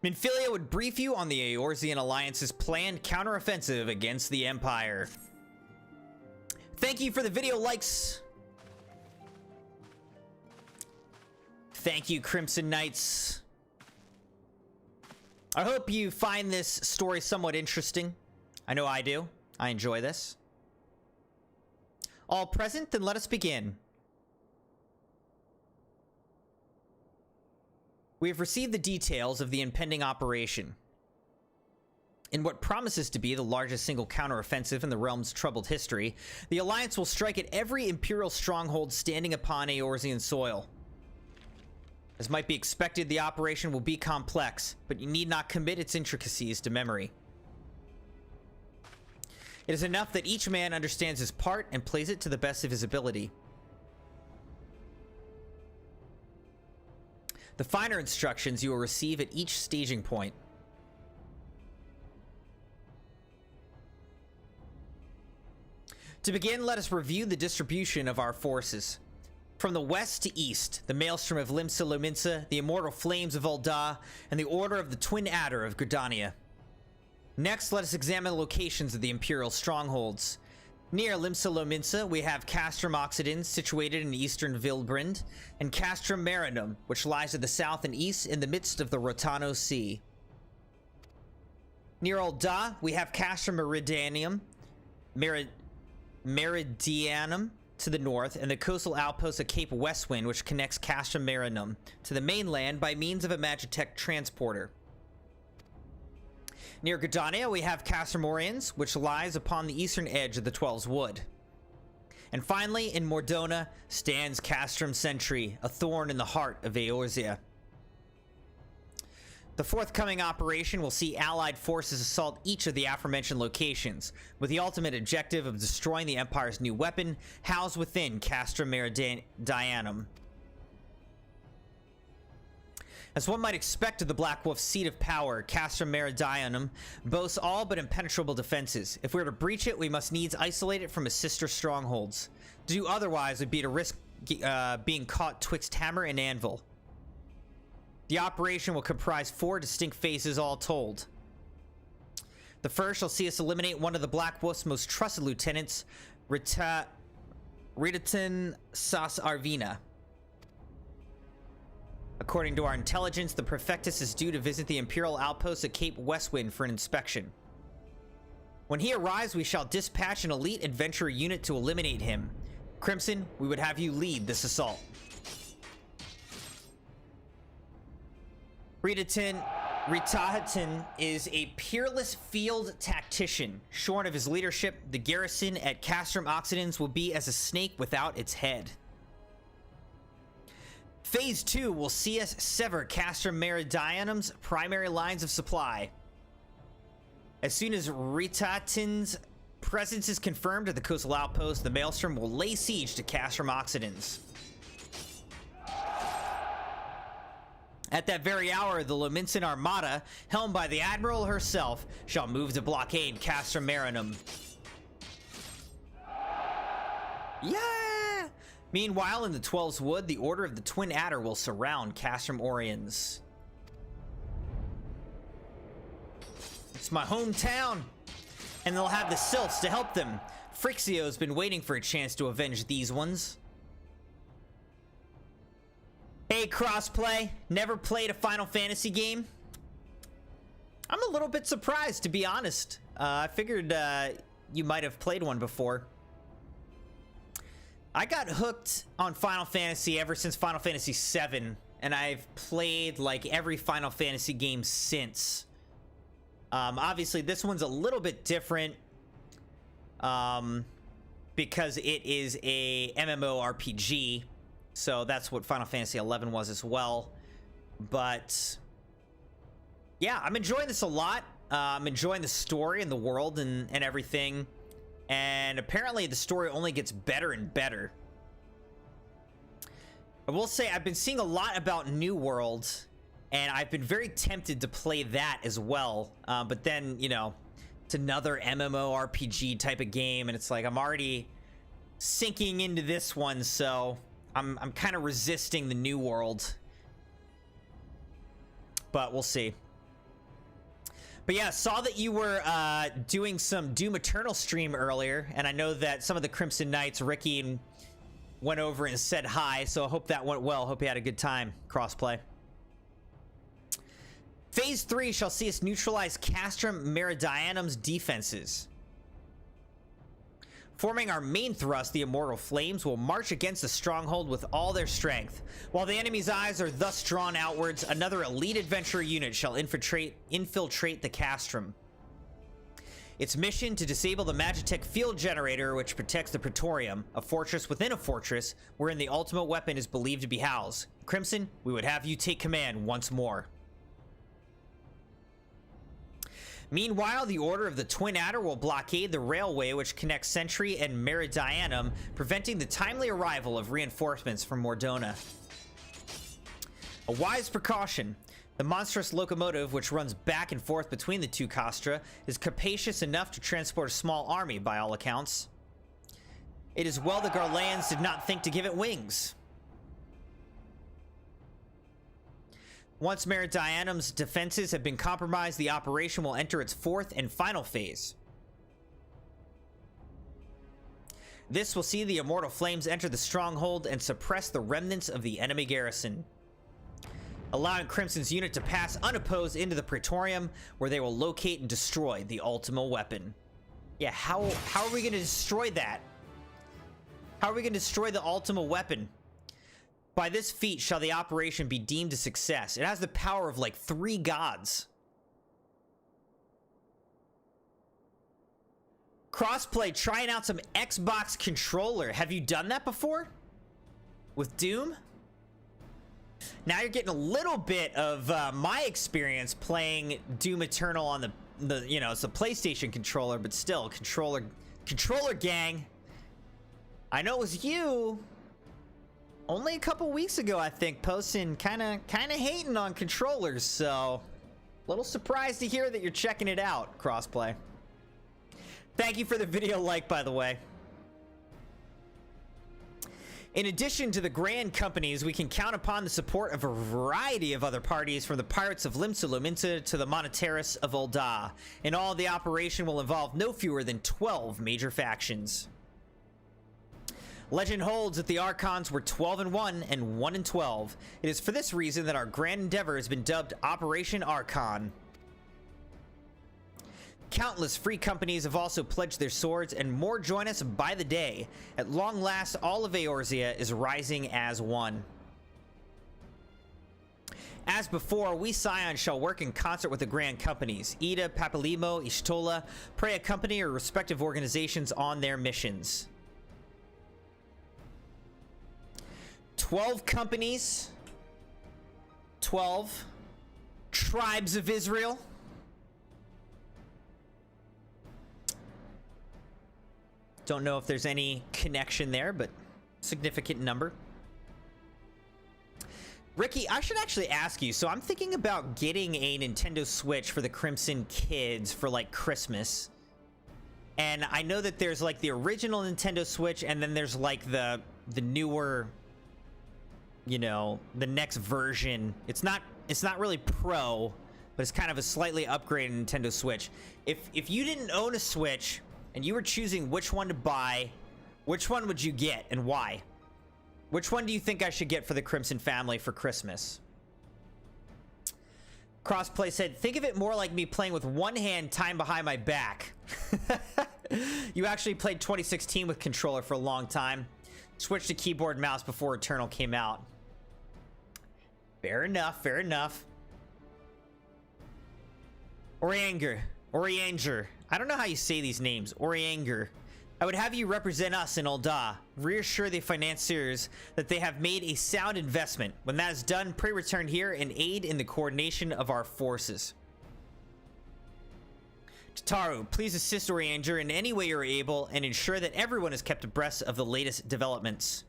Minfilia would brief you on the Eorzean Alliance's planned counteroffensive against the Empire. Thank you for the video likes. Thank you, Crimson Knights. I hope you find this story somewhat interesting. I know I do. I enjoy this. All present, then let us begin. We have received the details of the impending operation. In what promises to be the largest single counteroffensive in the realm's troubled history, the Alliance will strike at every Imperial stronghold standing upon Eorzean soil. As might be expected, the operation will be complex, but you need not commit its intricacies to memory. It is enough that each man understands his part and plays it to the best of his ability. The finer instructions you will receive at each staging point. To begin, let us review the distribution of our forces. From the west to east, the Maelstrom of Limsa Lominsa, the Immortal Flames of Ul'dah, and the Order of the Twin Adder of Gridania. Next, let us examine the locations of the Imperial strongholds. Near Limsa Lominsa, we have Castrum Oxidens, situated in eastern Vilbrind, and Castrum Marinum, which lies to the south and east in the midst of the Rotano Sea. Near Ul'dah, we have Castrum Meridianum to the north, and the coastal outpost of Cape Westwind, which connects Castrum Marinum to the mainland by means of a Magitech transporter. Near Gridania, we have Castrum Oriens, which lies upon the eastern edge of the Twelves Wood. And finally, in Mordona, stands Castrum Sentry, a thorn in the heart of Eorzea. The forthcoming operation will see Allied forces assault each of the aforementioned locations, with the ultimate objective of destroying the Empire's new weapon, housed within Castrum Meridianum. As one might expect of the Black Wolf's seat of power, Castrum Meridianum boasts all but impenetrable defenses. If we were to breach it, we must needs isolate it from its sister strongholds. To do otherwise would be to risk being caught twixt hammer and anvil. The operation will comprise 4 distinct phases all told. The first shall see us eliminate one of the Black Wolf's most trusted lieutenants, Ridatin Sas Arvina. According to our intelligence, the Prefectus is due to visit the Imperial outpost at Cape Westwind for an inspection. When he arrives, we shall dispatch an elite adventurer unit to eliminate him. Crimson, we would have you lead this assault. Ritahatin is a peerless field tactician. Shorn of his leadership, the garrison at Castrum Oxidens will be as a snake without its head. Phase 2 will see us sever Castrum Meridianum's primary lines of supply. As soon as Ritahatin's presence is confirmed at the coastal outpost, the Maelstrom will lay siege to Castrum Oxidens. At that very hour, the Lominsan Armada, helmed by the Admiral herself, shall move to blockade Castrum Marinum. Yeah! Meanwhile, in the Twelves Wood, the Order of the Twin Adder will surround Castrum Oriens. It's my hometown. And they'll have the Sylphs to help them. Frixio's been waiting for a chance to avenge these ones. Hey, Crossplay. Never played a Final Fantasy game? I'm a little bit surprised, to be honest. I figured you might have played one before. I got hooked on Final Fantasy ever since Final Fantasy VII, and I've played like every Final Fantasy game since. Obviously, this one's a little bit different because it is a MMORPG, so that's what Final Fantasy XI was as well. But yeah, I'm enjoying this a lot. I'm enjoying the story and the world and everything. And apparently the story only gets better and better. I will say I've been seeing a lot about New World, and I've been very tempted to play that as well. But then, you know, it's another MMORPG type of game, and it's like I'm already sinking into this one, so I'm kind of resisting the New World. But we'll see. But yeah, saw that you were doing some Doom Eternal stream earlier, and I know that some of the Crimson Knights, Ricky, went over and said hi, so I hope that went well. Hope you had a good time, Crossplay. Phase 3 shall see us neutralize Castrum Meridianum's defenses. Forming our main thrust, the Immortal Flames will march against the stronghold with all their strength. While the enemy's eyes are thus drawn outwards, another elite adventurer unit shall infiltrate the Castrum. Its mission to disable the Magitech field generator which protects the Praetorium, a fortress within a fortress wherein the ultimate weapon is believed to be housed. Crimson, we would have you take command once more. Meanwhile, the Order of the Twin Adder will blockade the railway which connects Sentry and Meridianum, preventing the timely arrival of reinforcements from Mordona. A wise precaution. The monstrous locomotive, which runs back and forth between the two castra, is capacious enough to transport a small army by all accounts. It is well the Garleans did not think to give it wings. Once Meridianum's defenses have been compromised, the operation will enter its fourth and final phase. This will see the Immortal Flames enter the stronghold and suppress the remnants of the enemy garrison, allowing Crimson's unit to pass unopposed into the Praetorium, where they will locate and destroy the ultimate weapon. Yeah, how are we going to destroy that? How are we going to destroy the ultimate weapon? By this feat shall the operation be deemed a success. It has the power of like 3 gods. Crossplay, trying out some Xbox controller. Have you done that before? With Doom? Now you're getting a little bit of my experience playing Doom Eternal on the you know, it's a PlayStation controller, but still, controller gang. I know it was you only a couple weeks ago, I think, posting kind of hating on controllers, so a little surprised to hear that you're checking it out, Crossplay. Thank you for the video like, by the way. In addition to the grand companies, we can count upon the support of a variety of other parties, from the Pirates of Limsa to the Monetarus of Ul'dah. In all, the operation will involve no fewer than 12 major factions. Legend holds that the Archons were 12-1 and 1-12. It is for this reason that our grand endeavor has been dubbed Operation Archon. Countless free companies have also pledged their swords, and more join us by the day. At long last, all of Eorzea is rising as one. As before, we Scions shall work in concert with the grand companies. Ida, Papalimo, Ishtola pray accompany our respective organizations on their missions. 12 companies, 12 tribes of Israel. Don't know if there's any connection there, but significant number. Ricky, I should actually ask you, so I'm thinking about getting a Nintendo Switch for the Crimson kids for like Christmas. And I know that there's like the original Nintendo Switch, and then there's like the newer, you know, the next version. It's not really Pro, but it's kind of a slightly upgraded Nintendo Switch. If you didn't own a Switch and you were choosing which one to buy, which one would you get and why? Which one do you think I should get for the Crimson family for Christmas? Crossplay said, think of it more like me playing with one hand tied behind my back. You actually played 2016 with controller for a long time. Switched to keyboard and mouse before Eternal came out. Fair enough, fair enough. Orianger. I don't know how you say these names. Orianger. I would have you represent us in Ul'dah. Reassure the financiers that they have made a sound investment. When that is done, pray return here and aid in the coordination of our forces. Tataru, please assist Orianger in any way you're able and ensure that everyone is kept abreast of the latest developments.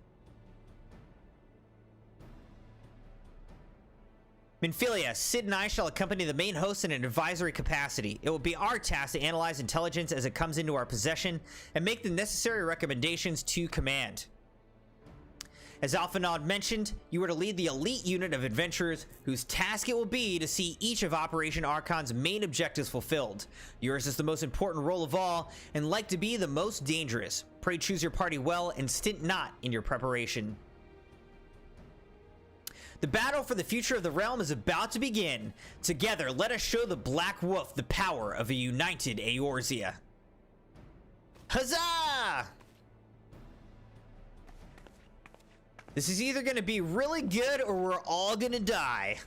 Minfilia, Sid and I shall accompany the main host in an advisory capacity. It will be our task to analyze intelligence as it comes into our possession and make the necessary recommendations to command. As Alphanod mentioned, you are to lead the elite unit of adventurers whose task it will be to see each of Operation Archon's main objectives fulfilled. Yours is the most important role of all and like to be the most dangerous. Pray choose your party well and stint not in your preparation. The battle for the future of the realm is about to begin. Together, let us show the Black Wolf the power of a united Eorzea. Huzzah! This is either going to be really good or we're all going to die.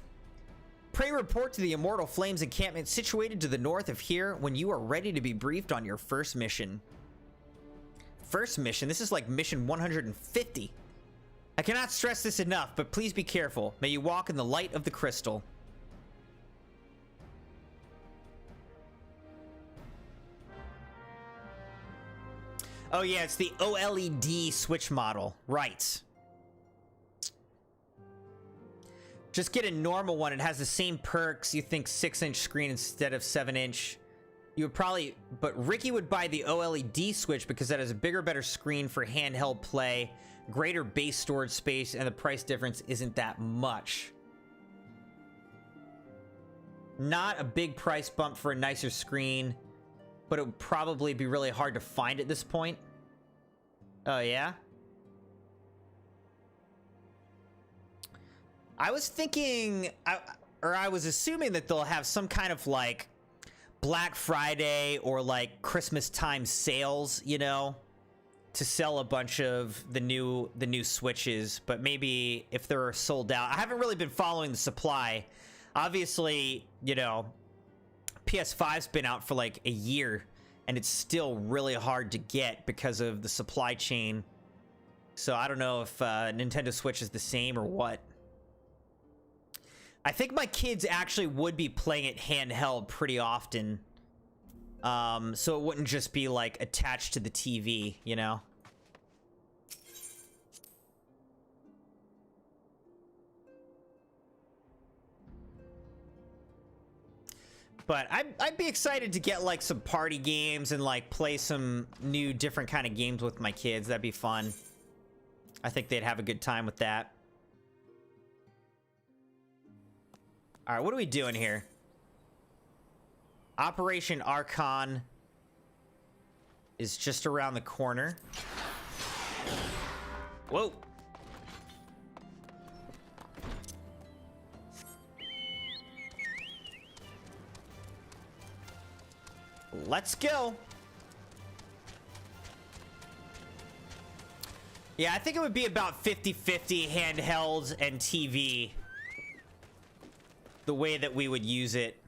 Pray report to the Immortal Flames encampment situated to the north of here when you are ready to be briefed on your first mission. First mission? This is like mission 150. I cannot stress this enough, but please be careful. May you walk in the light of the crystal. Oh yeah, it's the OLED Switch model. Right. Just get a normal one. It has the same perks. You think 6-inch screen instead of 7-inch. You would probably, but Ricky would buy the OLED Switch because that has a bigger, better screen for handheld play, greater base storage space, and the price difference isn't that much. Not a big price bump for a nicer screen, but it would probably be really hard to find at this point. Oh yeah? I was thinking, I was assuming that they'll have some kind of like Black Friday or like Christmas time sales, you know, to sell a bunch of the new Switches, but maybe if they're sold out. I haven't really been following the supply. Obviously, you know, PS5's been out for like a year and it's still really hard to get because of the supply chain. So I don't know if Nintendo Switch is the same or what. I think my kids actually would be playing it handheld pretty often. So it wouldn't just be like attached to the TV, you know? But I'd be excited to get like some party games and like play some new different kind of games with my kids. That'd be fun. I think they'd have a good time with that. All right, what are we doing here? Operation Archon is just around the corner. Whoa. Let's go. Yeah, I think it would be about 50-50 handhelds and TV. The way that we would use it.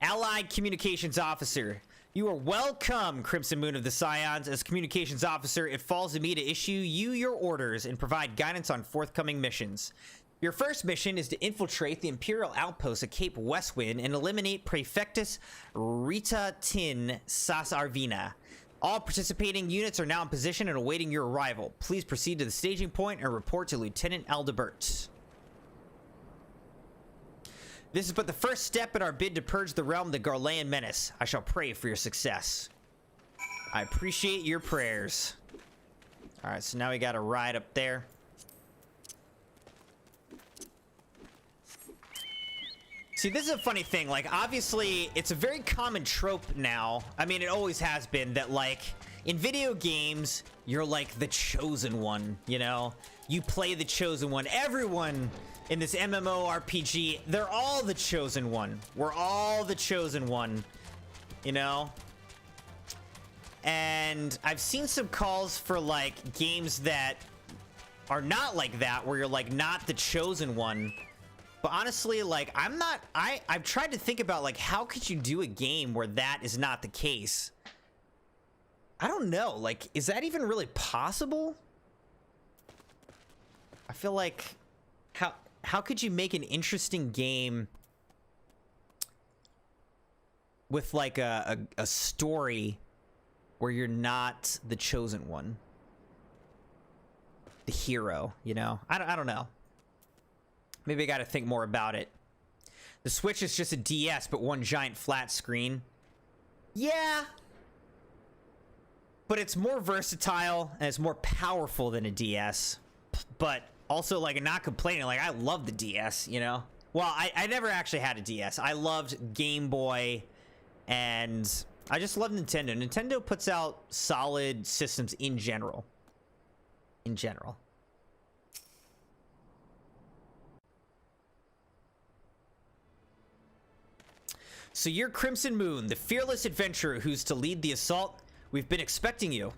Allied Communications Officer. You are welcome, CrimsonMune of the Scions. As Communications Officer, it falls to me to issue you your orders and provide guidance on forthcoming missions. Your first mission is to infiltrate the Imperial outpost at Cape Westwind and eliminate Praefectus Rita Tin Sas Arvina. All participating units are now in position and awaiting your arrival. Please proceed to the staging point and report to Lieutenant Aldebert. This is but the first step in our bid to purge the realm of the Garlean menace. I shall pray for your success. I appreciate your prayers. All right, so now we got a ride up there. See, this is a funny thing. Like, obviously, it's a very common trope now. I mean, it always has been that, like, in video games, you're like the chosen one, you know? You play the chosen one. Everyone in this MMORPG, they're all the chosen one. We're all the chosen one, you know? And I've seen some calls for, like, games that are not like that, where you're, like, not the chosen one. But honestly, like, I've tried to think about, like, how could you do a game where that is not the case? I don't know. Like, is that even really possible? I feel like, how could you make an interesting game with, like, a story where you're not the chosen one? The hero, you know? I don't know. Maybe I gotta think more about it. The Switch is just a DS, but one giant flat screen. Yeah. But it's more versatile, and it's more powerful than a DS. But also, like, not complaining. Like, I love the DS, you know? Well, I never actually had a DS. I loved Game Boy, and I just love Nintendo. Nintendo puts out solid systems in general. In general. So you're CrimsonMune, the fearless adventurer who's to lead the assault. We've been expecting you.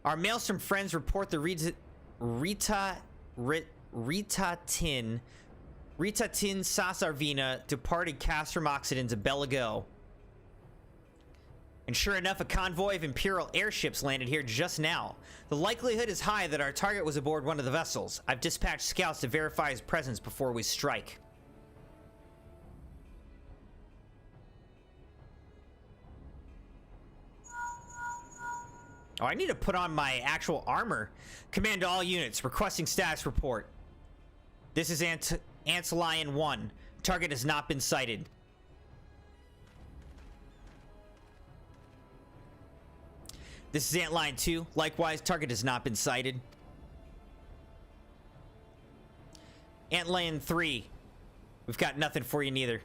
Our Maelstrom friends report the Rita Tin Sasarvina departed Castrum Occident to Belago. And sure enough, a convoy of Imperial airships landed here just now. The likelihood is high that our target was aboard one of the vessels. I've dispatched scouts to verify his presence before we strike. Oh, I need to put on my actual armor. Command to all units, requesting status report. This is Antlion 1. Target has not been sighted. This is Antlion 2. Likewise, target has not been sighted. Antlion 3. We've got nothing for you neither.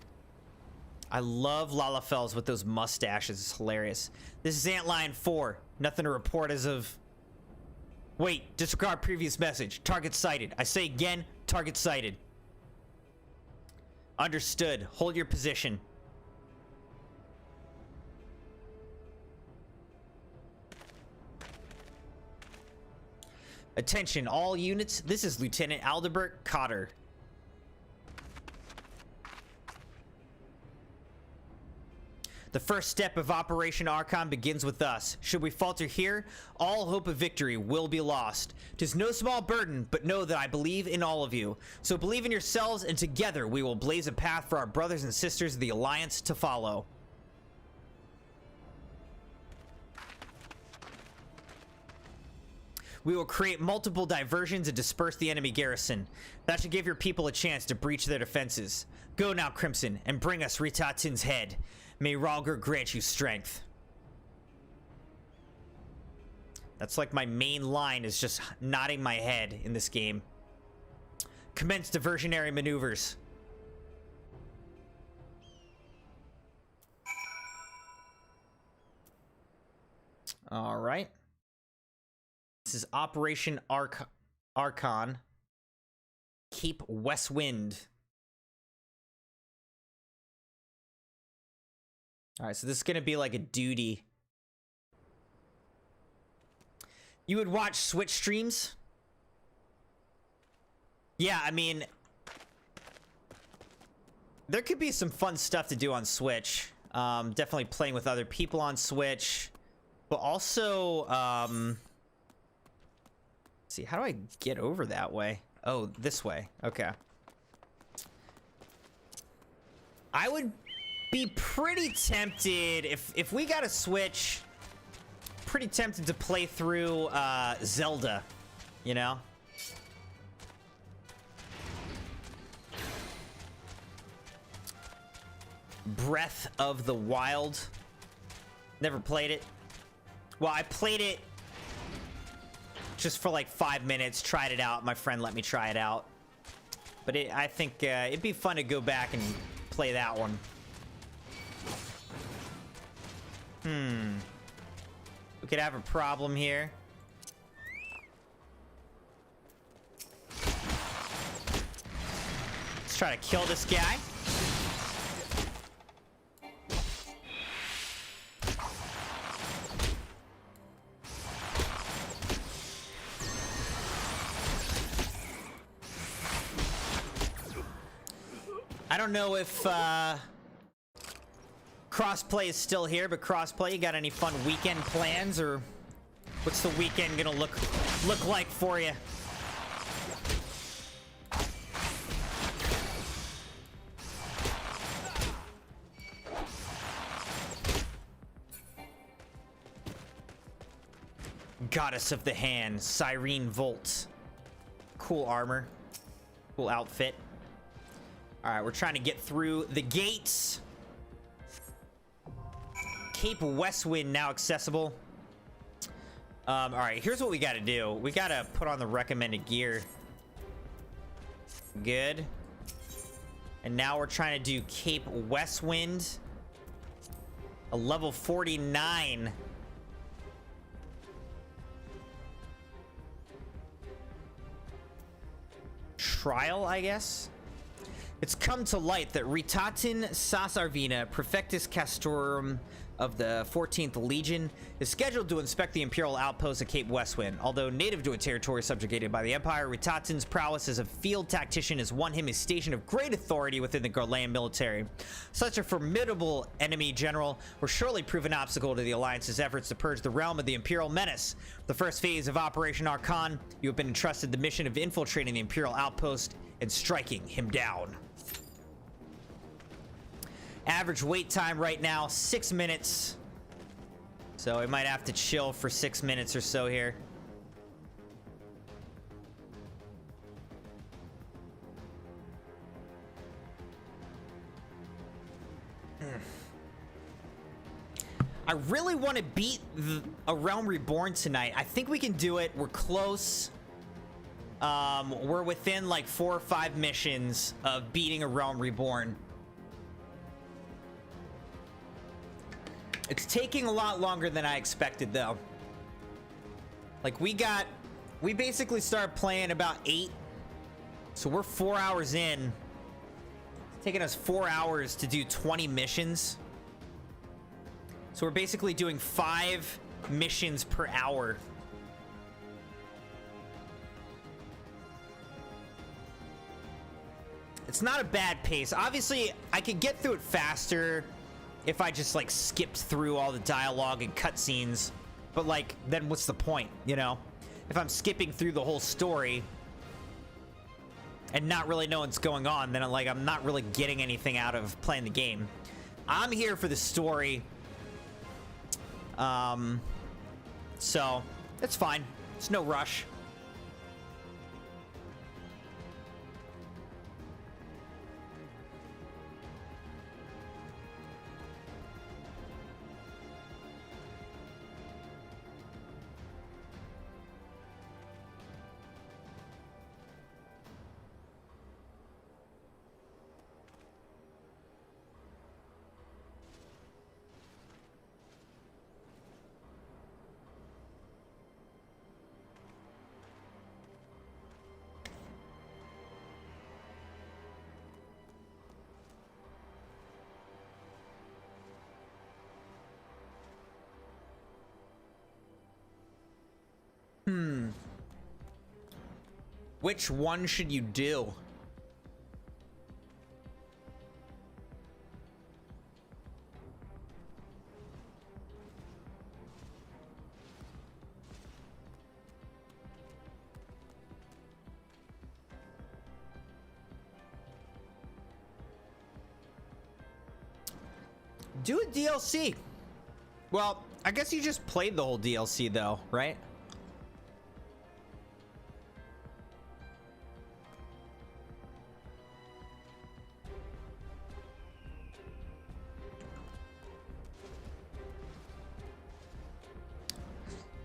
I love Lalafels with those mustaches. It's hilarious. This is Antlion 4. Nothing to report as of... Wait, disregard previous message. Target sighted. I say again, target sighted. Understood. Hold your position. Attention, all units. This is Lieutenant Aldebert Cotter. The first step of Operation Archon begins with us. Should we falter here, all hope of victory will be lost. 'Tis no small burden, but know that I believe in all of you. So believe in yourselves, and together we will blaze a path for our brothers and sisters of the Alliance to follow. We will create multiple diversions and disperse the enemy garrison. That should give your people a chance to breach their defenses. Go now, Crimson, and bring us Ritatin's head. May Ralger grant you strength. That's like my main line, is just nodding my head in this game. Commence diversionary maneuvers. All right. This is Operation Archon. Keep Westwind. All right, so this is going to be like a duty. You would watch Switch streams? Yeah, I mean, there could be some fun stuff to do on Switch. Definitely playing with other people on Switch. But also, let's see, how do I get over that way? Oh, this way. Okay. I would be pretty tempted if we got a Switch, pretty tempted to play through Zelda, you know? Breath of the Wild. Never played it. Well, I played it just for like 5 minutes, tried it out. My friend let me try it out. But I think it'd be fun to go back and play that one. We could have a problem here. Let's try to kill this guy. I don't know if Crossplay is still here, but Crossplay, you got any fun weekend plans, or what's the weekend gonna look like for you? Goddess of the Hand, Cyrene Volt. Cool armor. Cool outfit. Alright, we're trying to get through the gates. Cape Westwind now accessible. Alright, here's what we gotta do. We gotta put on the recommended gear. Good. And now we're trying to do Cape Westwind. A level 49. Trial, I guess? It's come to light that Ritatin Sasarvina, Prefectus Castorum of the 14th Legion, is scheduled to inspect the Imperial outpost at Cape Westwind. Although native to a territory subjugated by the Empire, Ritatin's prowess as a field tactician has won him a station of great authority within the Garland military. Such a formidable enemy general will surely prove an obstacle to the Alliance's efforts to purge the realm of the Imperial menace. The first phase of Operation Archon, you have been entrusted the mission of infiltrating the Imperial outpost and striking him down. Average wait time right now, 6 minutes. So we might have to chill for 6 minutes or so here. I really want to beat a Realm Reborn tonight. I think we can do it. We're close. We're within like 4 or 5 missions of beating a Realm Reborn. It's taking a lot longer than I expected, though. Like, we basically started playing about 8. So we're 4 hours in. It's taking us 4 hours to do 20 missions. So we're basically doing 5 missions per hour. It's not a bad pace. Obviously, I could get through it faster if I just like skipped through all the dialogue and cutscenes, but like, then what's the point, you know? If I'm skipping through the whole story and not really knowing what's going on, then I'm not really getting anything out of playing the game. I'm here for the story. So it's fine. It's no rush. Which one should you do? Do a DLC. Well, I guess you just played the whole DLC though, right?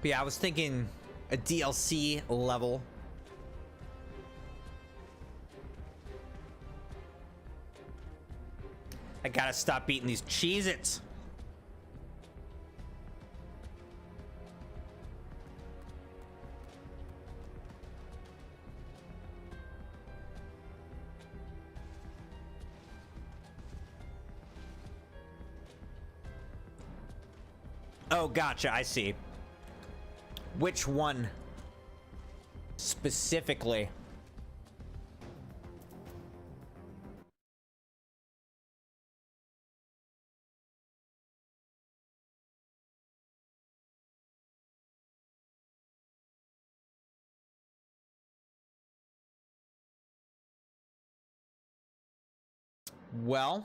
But yeah, I was thinking a DLC level. I gotta stop eating these Cheez-Its. Oh, gotcha. I see. Which one specifically? Well,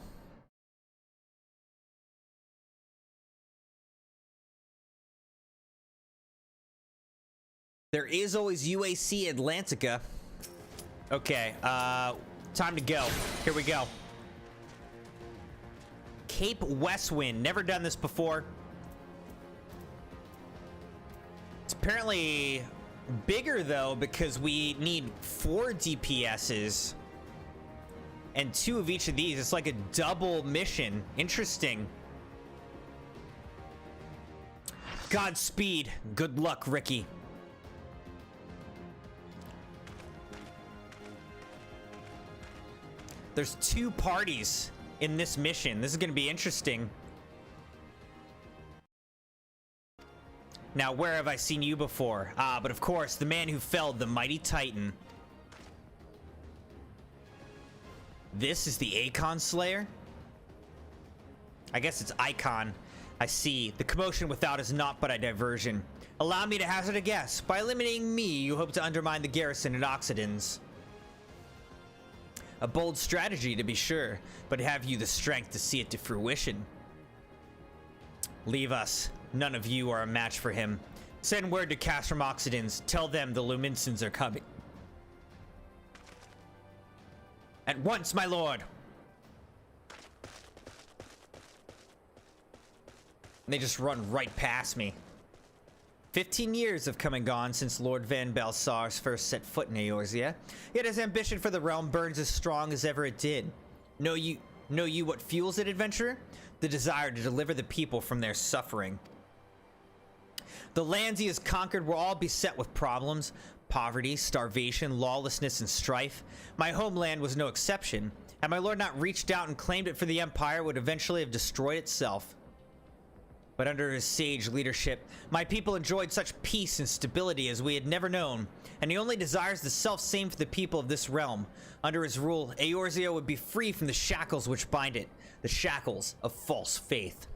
there is always UAC Atlantica. Okay, time to go. Here we go. Cape Westwind. Never done this before. It's apparently bigger though because we need 4 DPSs and 2 of each of these. It's like a double mission. Interesting. Godspeed. Good luck, Ricky. There's 2 parties in this mission. This is gonna be interesting. Now, where have I seen you before? Ah, but of course, the man who felled the mighty Titan. This is the Acon Slayer? I guess it's Icon. I see. The commotion without is naught but a diversion. Allow me to hazard a guess. By eliminating me, you hope to undermine the garrison at Oxidans. A bold strategy, to be sure, but have you the strength to see it to fruition? Leave us. None of you are a match for him. Send word to Castrum Oxidans. Tell them the Luminsons are coming. At once, my lord! They just run right past me. 15 years have come and gone since Lord Van Balsar's first set foot in Eorzea, yet his ambition for the realm burns as strong as ever it did. Know you what fuels it, adventurer? The desire to deliver the people from their suffering. The lands he has conquered were all beset with problems. Poverty, starvation, lawlessness, and strife. My homeland was no exception. Had my lord not reached out and claimed it for the Empire, it would eventually have destroyed itself. But under his sage leadership, my people enjoyed such peace and stability as we had never known, and he only desires the self-same for the people of this realm. Under his rule, Eorzea would be free from the shackles which bind it, the shackles of false faith.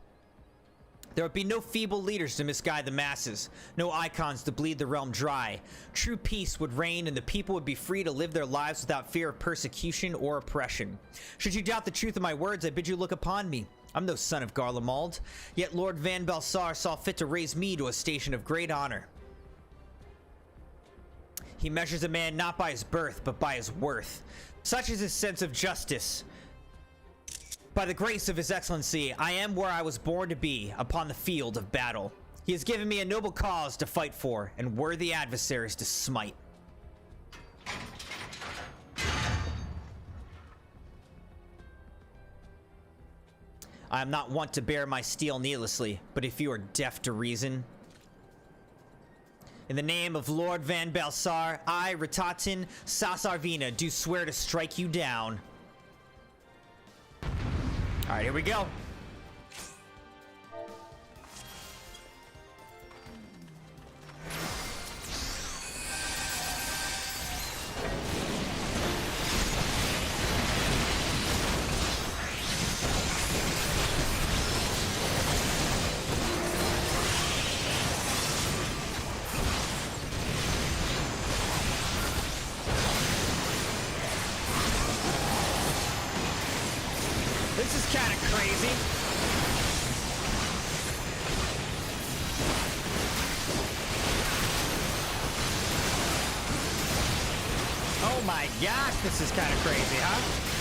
There would be no feeble leaders to misguide the masses, no icons to bleed the realm dry. True peace would reign and the people would be free to live their lives without fear of persecution or oppression. Should you doubt the truth of my words, I bid you look upon me. I'm no son of Garlemald, yet Lord Van Balsar saw fit to raise me to a station of great honor. He measures a man not by his birth, but by his worth. Such is his sense of justice. By the grace of his excellency, I am where I was born to be, upon the field of battle. He has given me a noble cause to fight for, and worthy adversaries to smite. I am not wont to bear my steel needlessly, but if you are deaf to reason... In the name of Lord Van Balsar, I, Ratatin Sasarvina, do swear to strike you down. Alright, here we go. This is kind of crazy. Oh my gosh, this is kind of crazy, huh?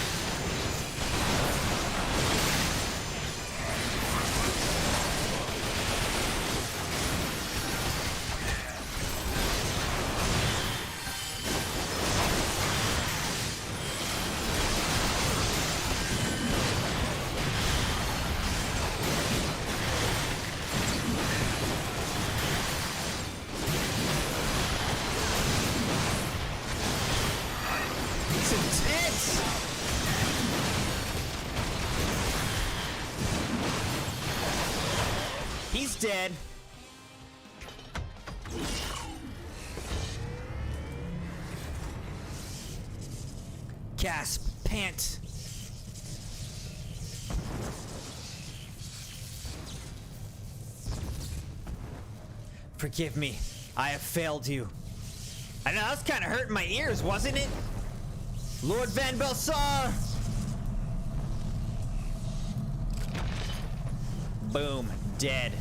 dead. Gasp, pant. Forgive me, I have failed you. I know, that was kind of hurting my ears, wasn't it? Lord Van Belsar! Boom, dead.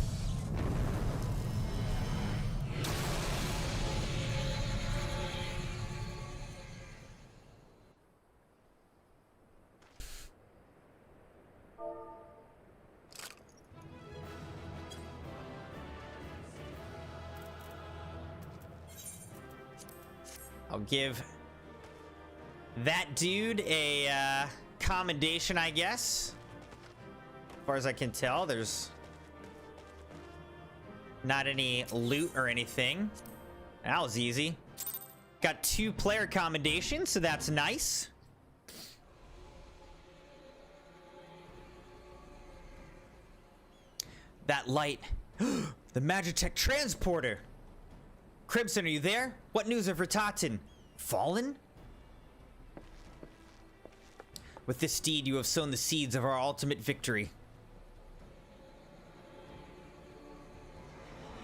I'll give that dude a commendation, I guess. As far as I can tell, there's not any loot or anything. That was easy. Got 2 player commendations, so that's nice. That light. The Magitech transporter. Crimson, are you there? What news of Ratatin? Fallen? With this deed, you have sown the seeds of our ultimate victory.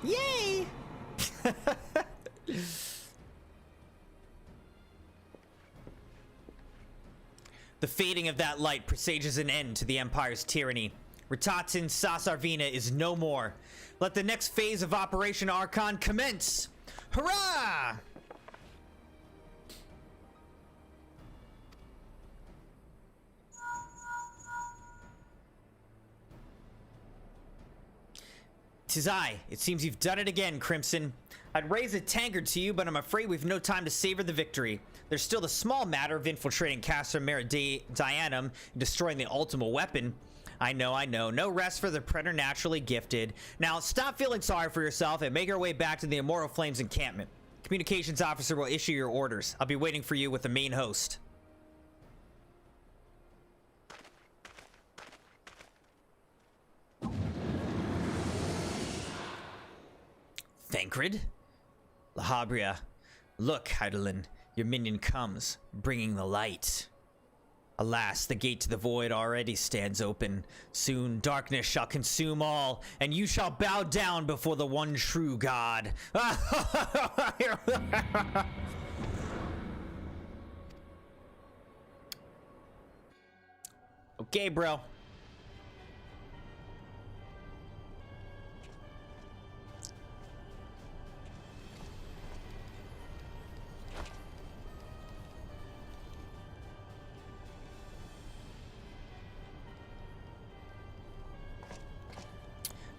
Yay! The fading of that light presages an end to the Empire's tyranny. Ratatin Sasarvina is no more. Let the next phase of Operation Archon commence! Hurrah! Tis I. It seems you've done it again, Crimson. I'd raise a tankard to you, but I'm afraid we've no time to savor the victory. There's still the small matter of infiltrating Castra Meridianum and destroying the ultimate weapon. I know. No rest for the preternaturally gifted. Now, stop feeling sorry for yourself and make your way back to the Immortal Flames encampment. Communications officer will issue your orders. I'll be waiting for you with the main host. Thancred? Lahabria. Look, Heidelin, your minion comes, bringing the light. Alas, the gate to the void already stands open. Soon darkness shall consume all, and you shall bow down before the one true God. Okay, bro.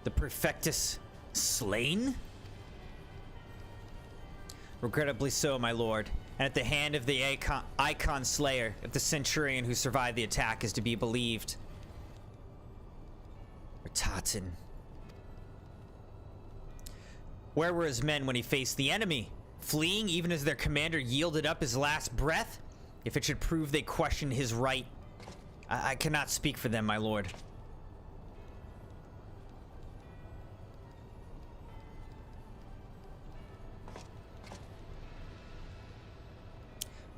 The Perfectus slain? Regrettably so, my lord. And at the hand of the Icon Slayer, if the Centurion who survived the attack is to be believed. Ratatin. Where were his men when he faced the enemy? Fleeing even as their commander yielded up his last breath? If it should prove they questioned his right, I cannot speak for them, my lord.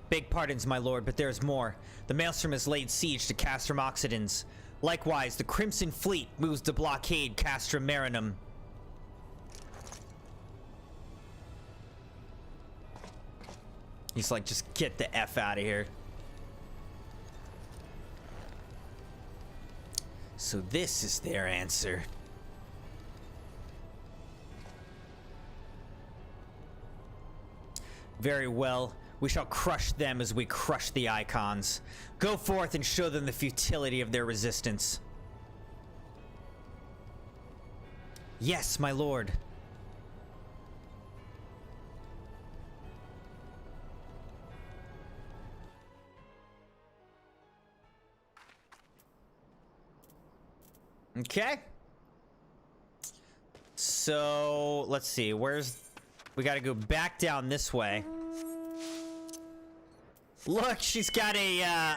Beg pardons, my lord, but there is more. The Maelstrom has laid siege to Castrum Occidens. Likewise, the Crimson Fleet moves to blockade Castrum Marinum. He's like, just get the F out of here. So this is their answer. Very well. We shall crush them as we crush the Icons. Go forth and show them the futility of their resistance. Yes, my lord. Okay. So, let's see. We gotta go back down this way. Look, she's got a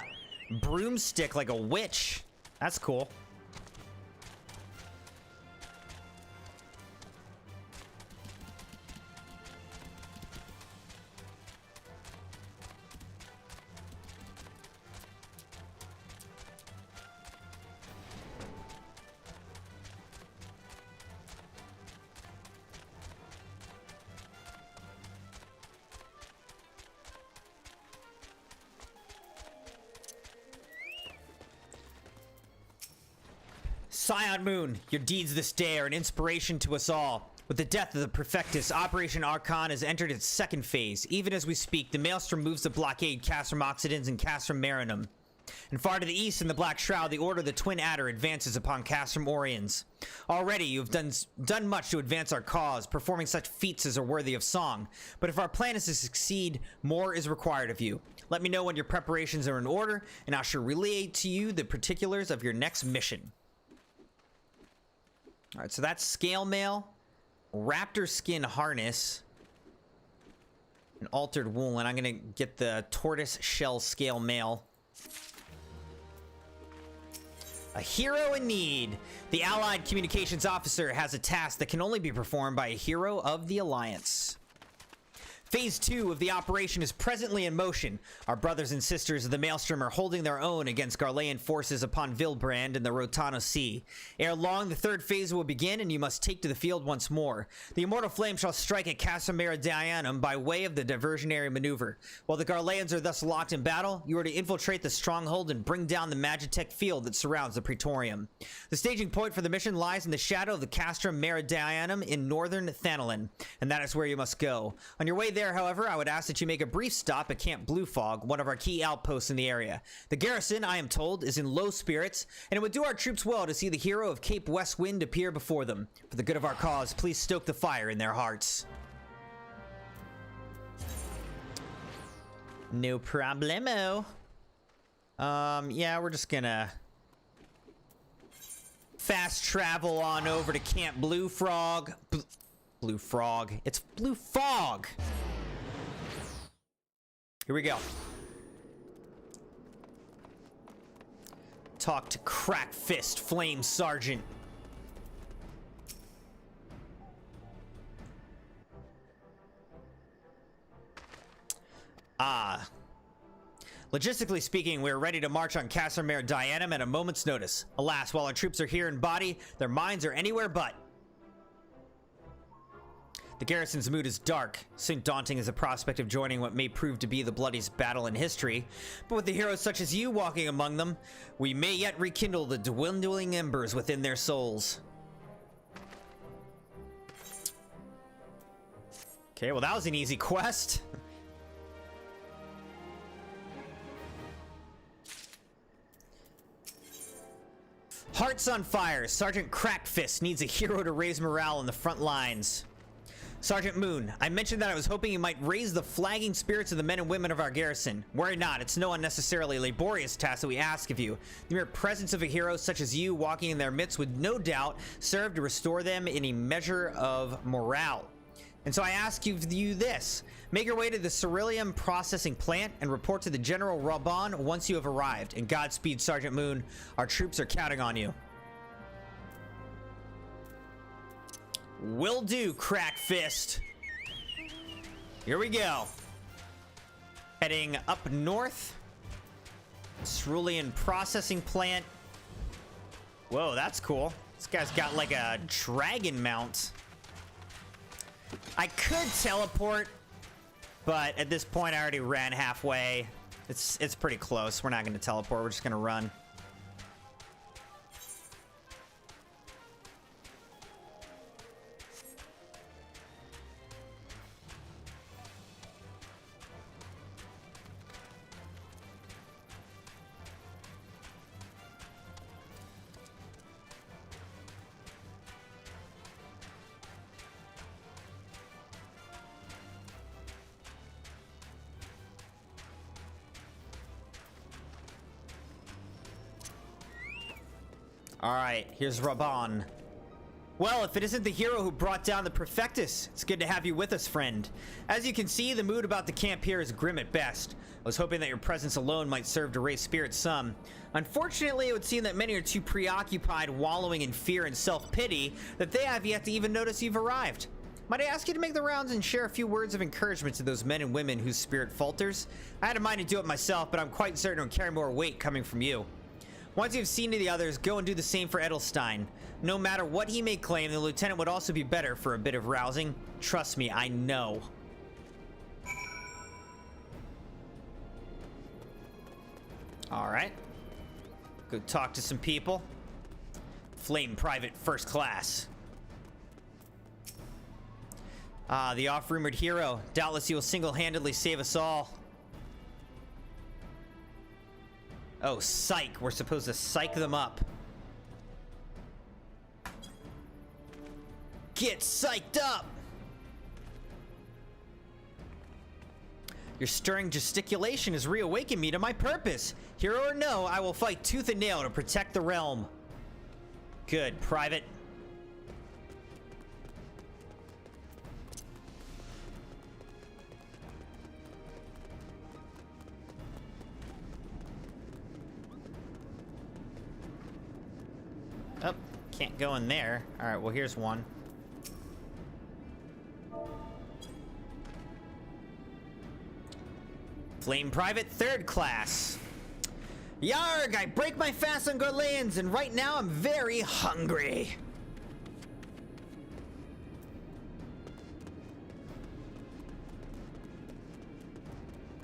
broomstick like a witch. That's cool. Scion Moon, your deeds this day are an inspiration to us all. With the death of the Perfectus, Operation Archon has entered its second phase. Even as we speak, the Maelstrom moves to blockade Castrum Occidens and Castrum Marinum. And far to the east in the Black Shroud, the Order of the Twin Adder advances upon Castrum Oriens. Already, you have done much to advance our cause, performing such feats as are worthy of song. But if our plan is to succeed, more is required of you. Let me know when your preparations are in order, and I shall relay to you the particulars of your next mission. Alright, so that's scale mail, raptor skin harness, and altered wool, and I'm gonna get the tortoise shell scale mail. A hero in need. The Allied Communications Officer has a task that can only be performed by a hero of the Alliance. Phase 2 of the operation is presently in motion. Our brothers and sisters of the Maelstrom are holding their own against Garlean forces upon Vilbrand and the Rotano Sea. Ere long, the third phase will begin, and you must take to the field once more. The Immortal Flame shall strike at Castrum Meridianum by way of the diversionary maneuver. While the Garleans are thus locked in battle, you are to infiltrate the stronghold and bring down the Magitech field that surrounds the Praetorium. The staging point for the mission lies in the shadow of the Castrum Meridianum in northern Thanalin, and that is where you must go. On your way there, however, I would ask that you make a brief stop at Camp Blue Fog, one of our key outposts in the area. The garrison, I am told, is in low spirits, and it would do our troops well to see the hero of Cape West Wind appear before them. For the good of our cause, please stoke the fire in their hearts. No problemo. Yeah, we're just gonna fast travel on over to Camp Blue Frog. Blue Frog. It's Blue Fog. Here we go. Talk to Crack Fist Flame Sergeant. Logistically speaking, we are ready to march on Castrum Meridianum at a moment's notice. Alas, while our troops are here in body, their minds are anywhere but. The garrison's mood is dark, soon daunting as the prospect of joining what may prove to be the bloodiest battle in history. But with the heroes such as you walking among them, we may yet rekindle the dwindling embers within their souls. Okay, well that was an easy quest. Hearts on fire. Sergeant Crackfist needs a hero to raise morale in the front lines. Sergeant Moon, I mentioned that I was hoping you might raise the flagging spirits of the men and women of our garrison. Worry not, it's no unnecessarily laborious task that we ask of you. The mere presence of a hero such as you walking in their midst would no doubt serve to restore them in a measure of morale. And so I ask you this. Make your way to the Ceruleum processing plant and report to the General Reborn once you have arrived. And Godspeed, Sergeant Moon. Our troops are counting on you. Will do, Crack Fist. Here we go. Heading up north. Cerulean processing plant. Whoa, that's cool. This guy's got like a dragon mount. I could teleport, but at this point I already ran halfway. It's pretty close. We're not going to teleport. We're just going to run. Alright, here's Reborn. Well, if it isn't the hero who brought down the Perfectus, it's good to have you with us, friend. As you can see, the mood about the camp here is grim at best. I was hoping that your presence alone might serve to raise spirits some. Unfortunately, it would seem that many are too preoccupied wallowing in fear and self-pity that they have yet to even notice you've arrived. Might I ask you to make the rounds and share a few words of encouragement to those men and women whose spirit falters? I had a mind to do it myself, but I'm quite certain it will carry more weight coming from you. Once you've seen to the others, go and do the same for Edelstein. No matter what he may claim, the lieutenant would also be better for a bit of rousing. Trust me, I know. Alright. Go talk to some people. Flame Private First Class. Ah, the oft-rumored hero. Doubtless you will single-handedly save us all. Oh, psych. We're supposed to psych them up. Get psyched up! Your stirring gesticulation has reawakened me to my purpose. Hero or no, I will fight tooth and nail to protect the realm. Good, Private. Oh, can't go in there. All right, well, here's one. Flame Private Third Class. Yarg, I break my fast on Gorlayans, and right now I'm very hungry.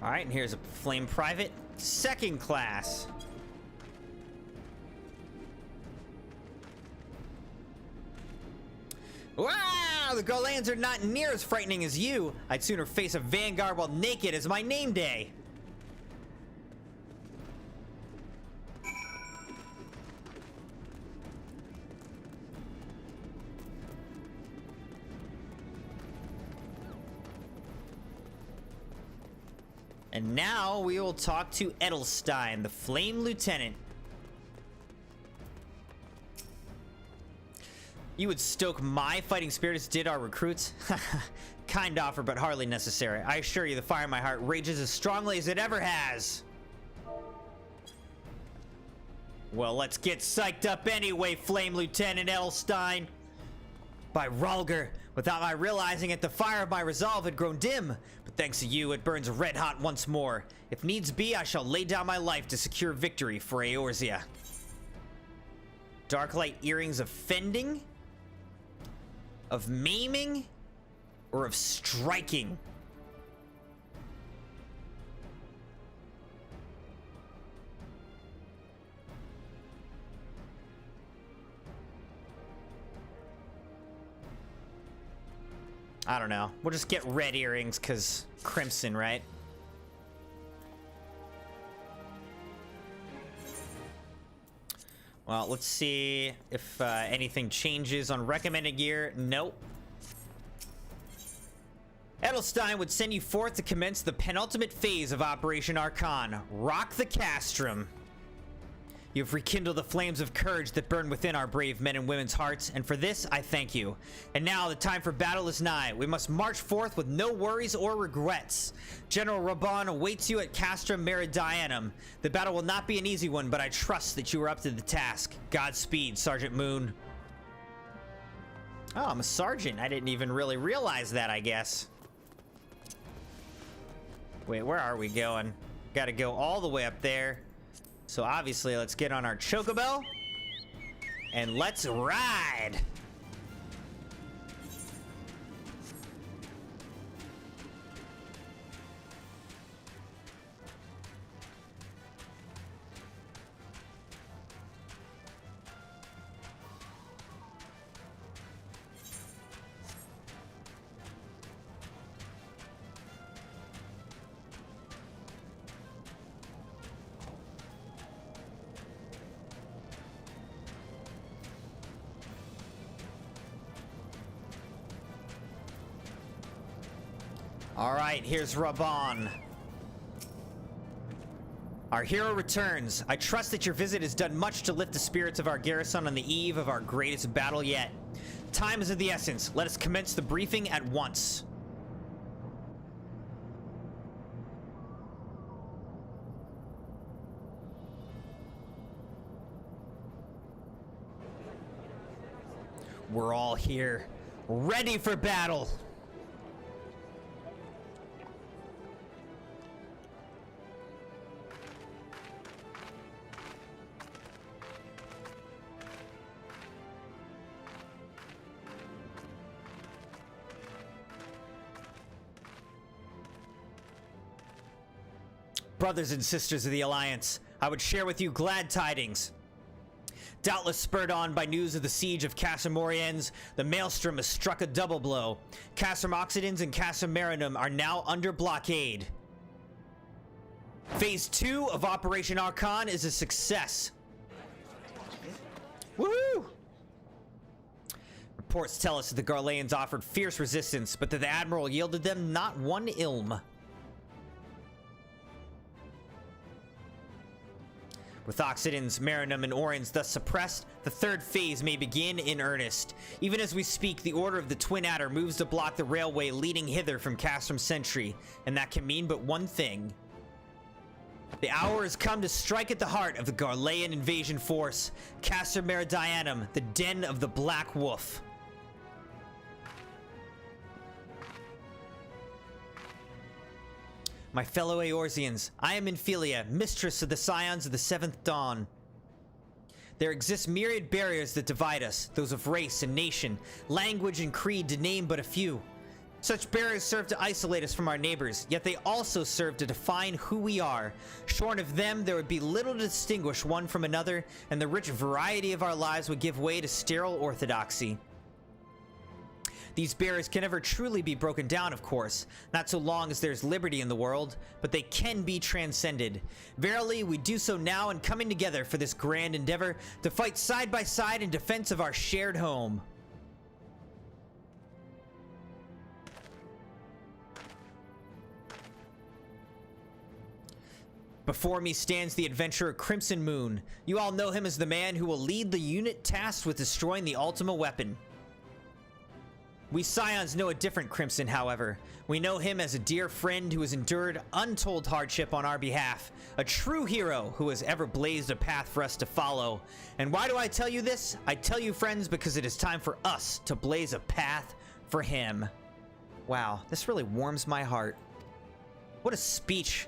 All right, and here's a Flame Private Second Class. Wow, the Gorlayans are not near as frightening as you. I'd sooner face a vanguard while naked as my name day. And now we will talk to Edelstein, the Flame Lieutenant. You would stoke my fighting spirit as did our recruits? Kind offer, but hardly necessary. I assure you the fire in my heart rages as strongly as it ever has. Well, let's get psyched up anyway, Flame Lieutenant Edelstein. By Ralger, without my realizing it, the fire of my resolve had grown dim. But thanks to you, it burns red hot once more. If needs be, I shall lay down my life to secure victory for Eorzea. Darklight earrings of fending? Of maiming? Or of striking? I don't know. We'll just get red earrings because crimson, right? Well, let's see if anything changes on recommended gear. Nope. Edelstein would send you forth to commence the penultimate phase of Operation Archon. Rock the Castrum. You've rekindled the flames of courage that burn within our brave men and women's hearts, and for this, I thank you. And now, the time for battle is nigh. We must march forth with no worries or regrets. General Reborn awaits you at Castrum Meridianum. The battle will not be an easy one, but I trust that you are up to the task. Godspeed, Sergeant Moon. Oh, I'm a sergeant. I didn't even really realize that, I guess. Wait, where are we going? Gotta go all the way up there. So obviously, let's get on our chocobo and let's ride. All right, here's Reborn. Our hero returns. I trust that your visit has done much to lift the spirits of our garrison on the eve of our greatest battle yet. Time is of the essence. Let us commence the briefing at once. We're all here, ready for battle. Brothers and sisters of the Alliance, I would share with you glad tidings. Doubtless spurred on by news of the siege of Castrum Moriens, the Maelstrom has struck a double blow. Castrum Occidens and Castrum Marinum are now under blockade. Phase 2 of Operation Archon is a success. Woohoo! Reports tell us that the Garleans offered fierce resistance, but that the Admiral yielded them not one ilm. With Occidens, Marinum, and Oriens thus suppressed, the third phase may begin in earnest. Even as we speak, the Order of the Twin Adder moves to block the railway leading hither from Castrum Sentry, and that can mean but one thing. The hour has come to strike at the heart of the Garlean invasion force, Castrum Meridianum, the den of the Black Wolf. My fellow Eorzeans, I am Infilia, mistress of the Scions of the Seventh Dawn. There exist myriad barriers that divide us, those of race and nation, language and creed to name but a few. Such barriers serve to isolate us from our neighbors, yet they also serve to define who we are. Shorn of them, there would be little to distinguish one from another, and the rich variety of our lives would give way to sterile orthodoxy. These barriers can never truly be broken down, of course, not so long as there's liberty in the world, but they can be transcended. Verily, we do so now in coming together for this grand endeavor to fight side by side in defense of our shared home. Before me stands the adventurer CrimsonMune. You all know him as the man who will lead the unit tasked with destroying the Ultima weapon. We Scions know a different Crimson, however. We know him as a dear friend who has endured untold hardship on our behalf, a true hero who has ever blazed a path for us to follow. And why do I tell you this? I tell you, friends, because it is time for us to blaze a path for him. Wow, this really warms my heart. What a speech.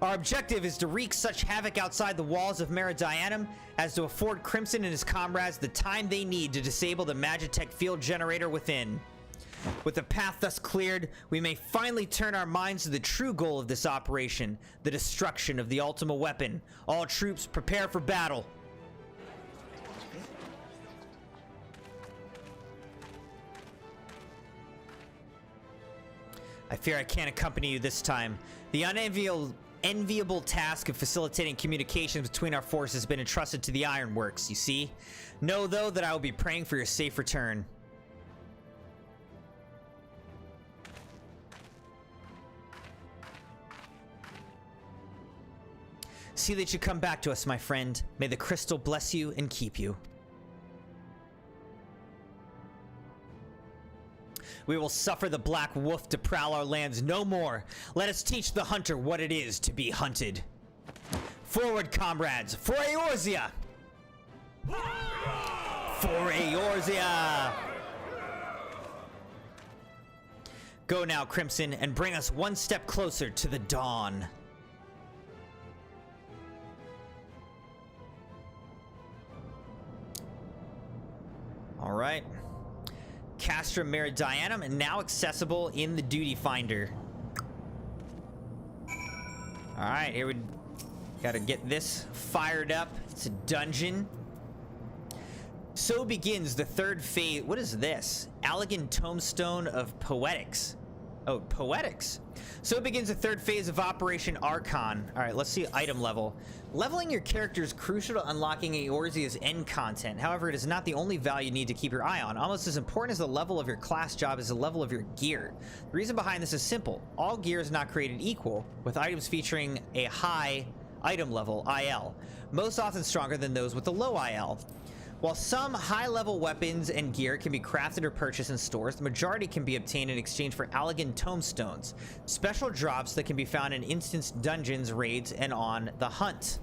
Our objective is to wreak such havoc outside the walls of Meridianum as to afford Crimson and his comrades the time they need to disable the Magitech field generator within. With the path thus cleared, we may finally turn our minds to the true goal of this operation, the destruction of the Ultima weapon. All troops prepare for battle. I fear I can't accompany you this time. The enviable task of facilitating communications between our forces has been entrusted to the Ironworks, you see. Know, though, that I will be praying for your safe return. See that you come back to us, my friend. May the crystal bless you and keep you. We will suffer the Black Wolf to prowl our lands no more. Let us teach the hunter what it is to be hunted. Forward, comrades, for Eorzea! For Eorzea! Go now, Crimson, and bring us one step closer to the dawn. All right. Castrum Meridianum, and now accessible in the Duty Finder. Alright, here we gotta get this fired up. It's a dungeon. So begins the third phase. What is this? Allegan Tombstone of Poetics. Oh, Poetics. So begins the third phase of Operation Archon. Alright, let's see item level. Leveling your character is crucial to unlocking Eorzea's end content. However, it is not the only value you need to keep your eye on. Almost as important as the level of your class job is the level of your gear. The reason behind this is simple. All gear is not created equal, with items featuring a high item level, IL, most often stronger than those with the low IL. While some high-level weapons and gear can be crafted or purchased in stores, the majority can be obtained in exchange for Allegan Tombstones, special drops that can be found in instance dungeons, raids, and on the hunt.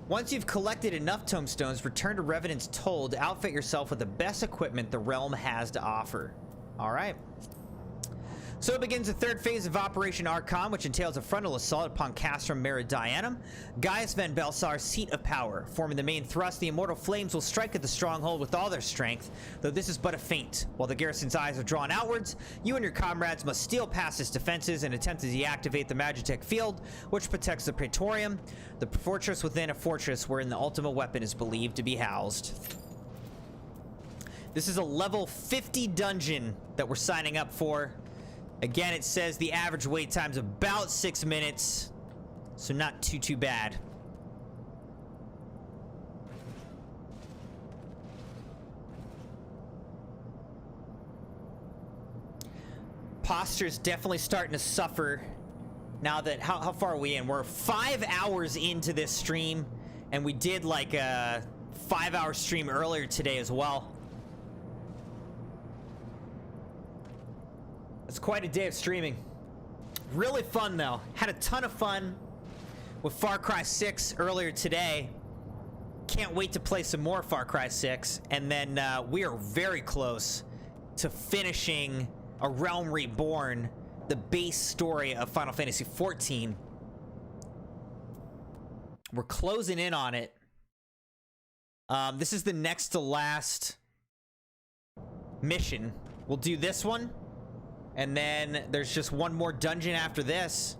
Once you've collected enough tombstones, return to Revenant's Toll to outfit yourself with the best equipment the realm has to offer. Alright. So it begins the third phase of Operation Archon, which entails a frontal assault upon Castrum Meridianum, Gaius Van Belsar's seat of power. Forming the main thrust, the immortal flames will strike at the stronghold with all their strength, though this is but a feint. While the garrison's eyes are drawn outwards, you and your comrades must steal past its defenses and attempt to deactivate the Magitech field, which protects the Praetorium, the fortress within a fortress wherein the ultimate weapon is believed to be housed. This is a level 50 dungeon that we're signing up for. Again, it says the average wait time's about 6 minutes, so not too bad. Posture's definitely starting to suffer now that, how far are we in? We're 5 hours into this stream, and we did like a 5-hour stream earlier today as well. It's quite a day of streaming. Really fun though. Had a ton of fun with Far Cry 6 earlier today. Can't wait to play some more Far Cry 6. And then we are very close to finishing A Realm Reborn, the base story of Final Fantasy XIV. We're closing in on it. This is the next to last mission. We'll do this one. And then there's just one more dungeon after this.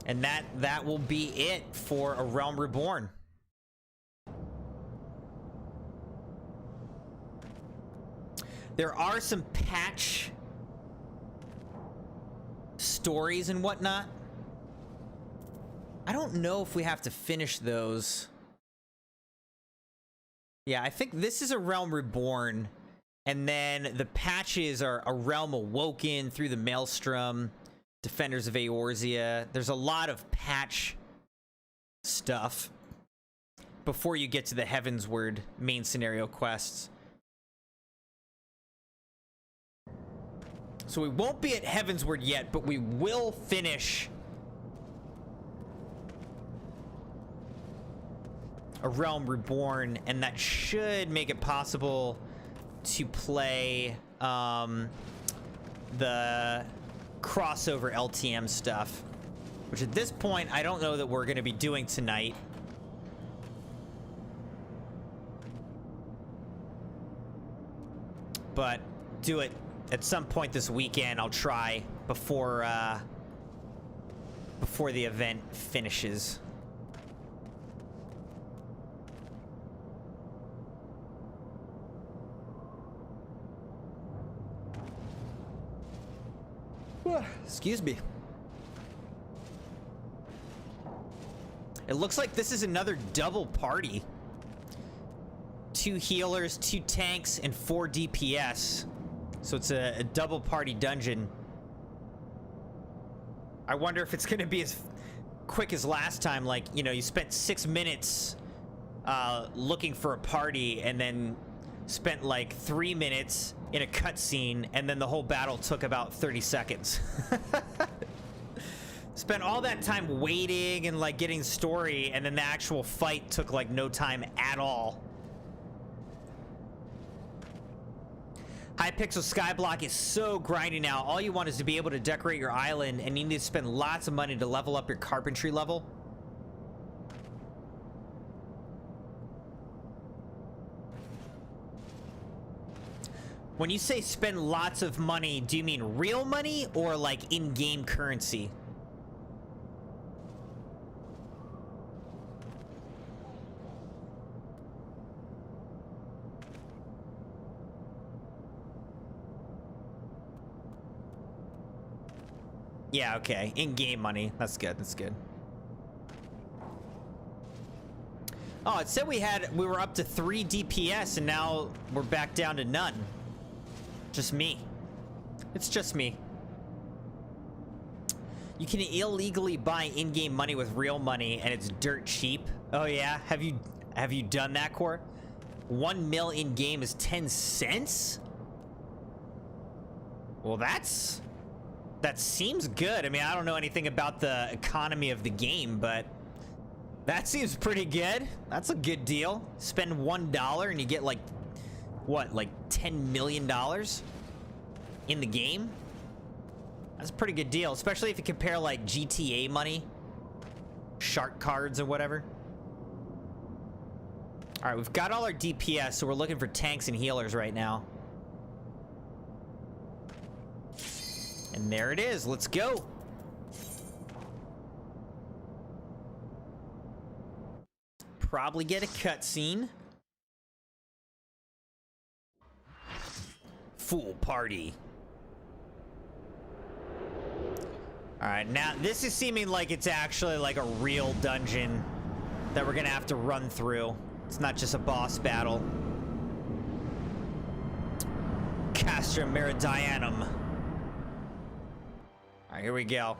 And that will be it for A Realm Reborn. There are some patch stories and whatnot. I don't know if we have to finish those. Yeah, I think this is A Realm Reborn. And then the patches are A Realm Awoken, Through the Maelstrom, Defenders of Eorzea. There's a lot of patch stuff before you get to the Heavensward main scenario quests. So we won't be at Heavensward yet, but we will finish A Realm Reborn, and that should make it possible to play the crossover LTM stuff, which at this point I don't know that we're going to be doing tonight. But do it at some point this weekend. I'll try before the event finishes. Excuse me. It looks like this is another double party. 2 healers, 2 tanks, and 4 DPS. So it's a double party dungeon. I wonder if it's gonna be as quick as last time. Like, you know, you spent 6 minutes looking for a party and then spent like 3 minutes in a cutscene, and then the whole battle took about 30 seconds. Spent all that time waiting and like getting story, and then the actual fight took like no time at all. Hypixel Skyblock is so grindy now. All you want is to be able to decorate your island, and you need to spend lots of money to level up your carpentry level. When you say spend lots of money, do you mean real money or like in-game currency? Yeah, okay. In-game money. That's good. That's good. Oh, it said we were up to 3 DPS and now we're back down to none. Just me. It's just me. You can illegally buy in-game money with real money and it's dirt cheap. Oh yeah? Have you done that, Core? 1 mil in-game is 10 cents? Well, that seems good. I mean, I don't know anything about the economy of the game, but that seems pretty good. That's a good deal. Spend $1 and you get like, what, like $10 million? in the game. That's a pretty good deal, especially if you compare like GTA money, shark cards or whatever. All right, we've got all our DPS, so we're looking for tanks and healers right now. And there it is. Let's go. Probably get a cutscene. Full party. All right, now this is seeming like it's actually like a real dungeon that we're gonna have to run through. It's not just a boss battle. Castra Meridianum. All right, here we go.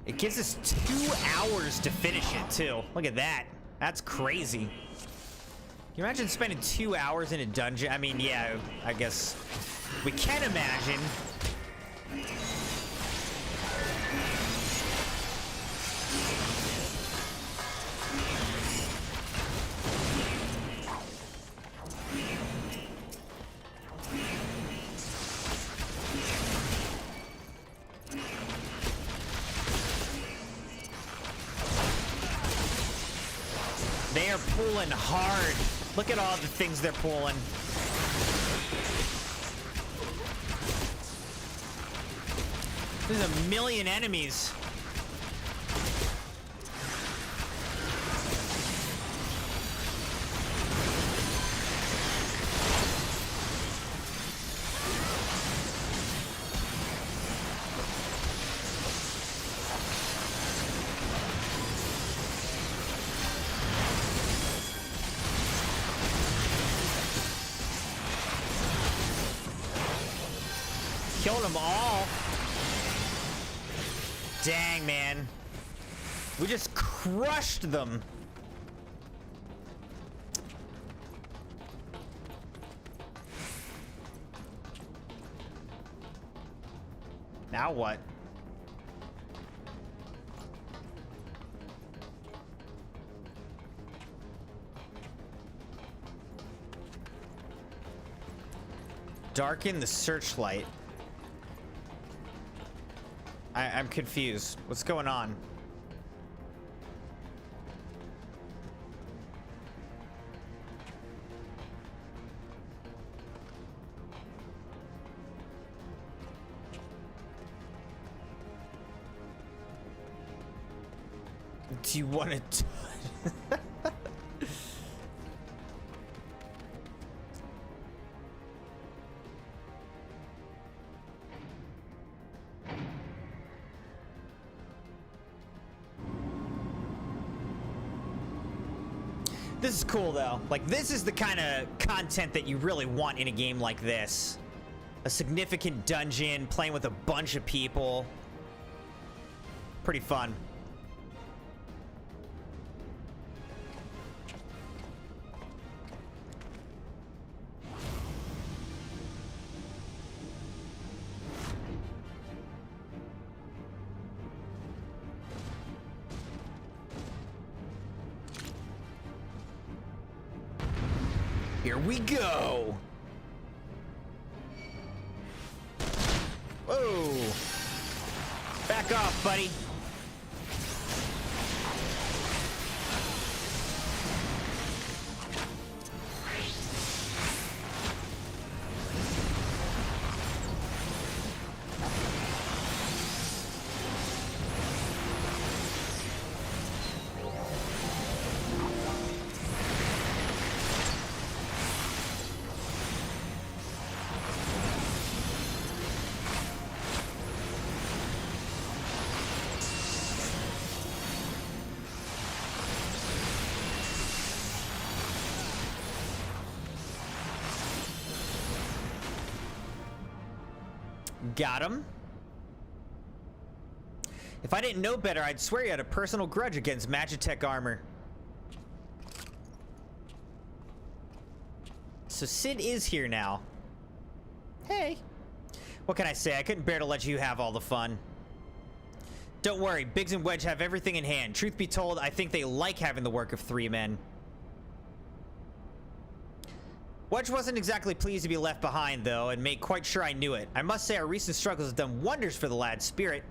It gives us 2 hours to finish it, too. Look at that. That's crazy. Can you imagine spending 2 hours in a dungeon? I mean, yeah, I guess we can imagine. They are pulling hard. Look at all the things they're pulling. There's a million enemies. Killed them all. Dang, man. We just crushed them. Now what? Darken the searchlight. I'm confused. What's going on? Do you want to... This is cool, though. Like, this is the kind of content that you really want in a game like this. A significant dungeon, playing with a bunch of people. Pretty fun. Here we go. Whoa. Back off, buddy. Got him. If I didn't know better, I'd swear you had a personal grudge against Magitech armor. So Sid is here now. Hey. What can I say? I couldn't bear to let you have all the fun. Don't worry, Biggs and Wedge have everything in hand. Truth be told, I think they like having the work of 3 men. Wedge wasn't exactly pleased to be left behind, though, and made quite sure I knew it. I must say our recent struggles have done wonders for the lad's spirit.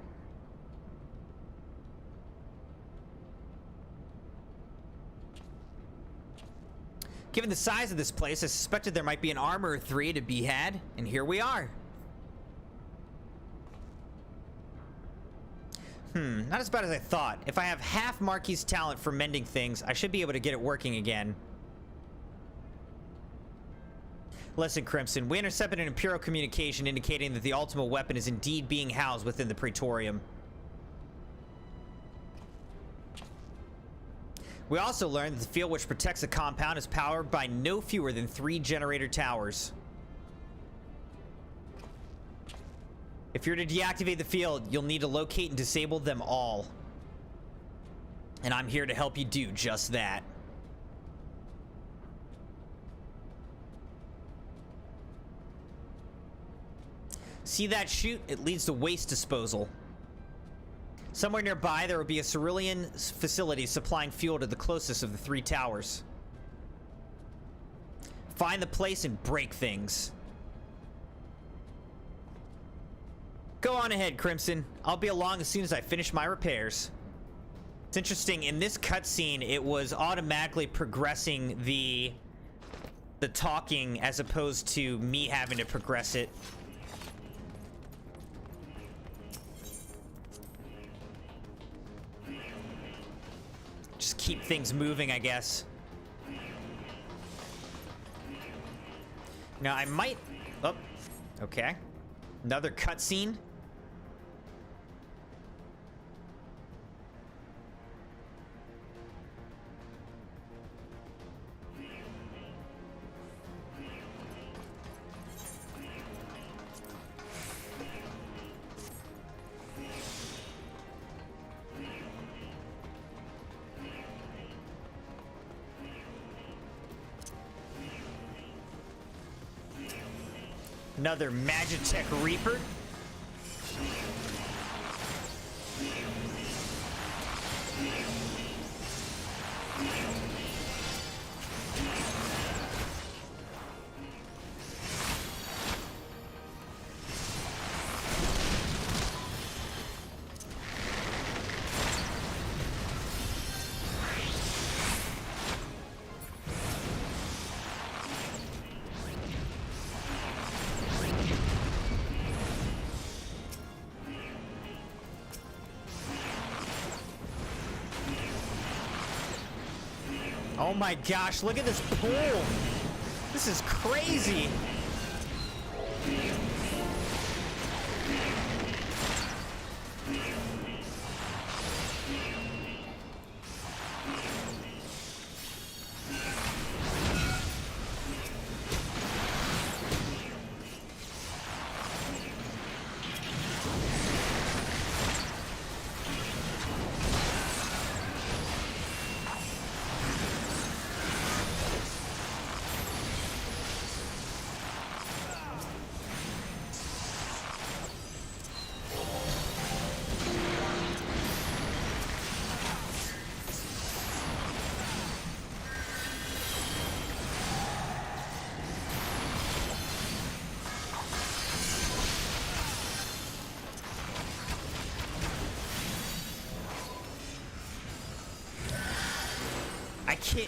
Given the size of this place, I suspected there might be an armor or 3 to be had, and here we are. Not as bad as I thought. If I have half Marquis' talent for mending things, I should be able to get it working again. Listen, Crimson, we intercepted an Imperial communication indicating that the ultimate weapon is indeed being housed within the Praetorium. We also learned that the field which protects the compound is powered by no fewer than 3 generator towers. If you're to deactivate the field, you'll need to locate and disable them all. And I'm here to help you do just that. See that chute? It leads to waste disposal. Somewhere nearby, there will be a Cerulean facility supplying fuel to the closest of the 3 towers. Find the place and break things. Go on ahead, Crimson. I'll be along as soon as I finish my repairs. It's interesting, in this cutscene, it was automatically progressing the talking as opposed to me having to progress it. Just keep things moving, I guess. Now, I might... Oh, okay. Another cutscene. Another Magitech Reaper. Oh my gosh, look at this pool. This is crazy.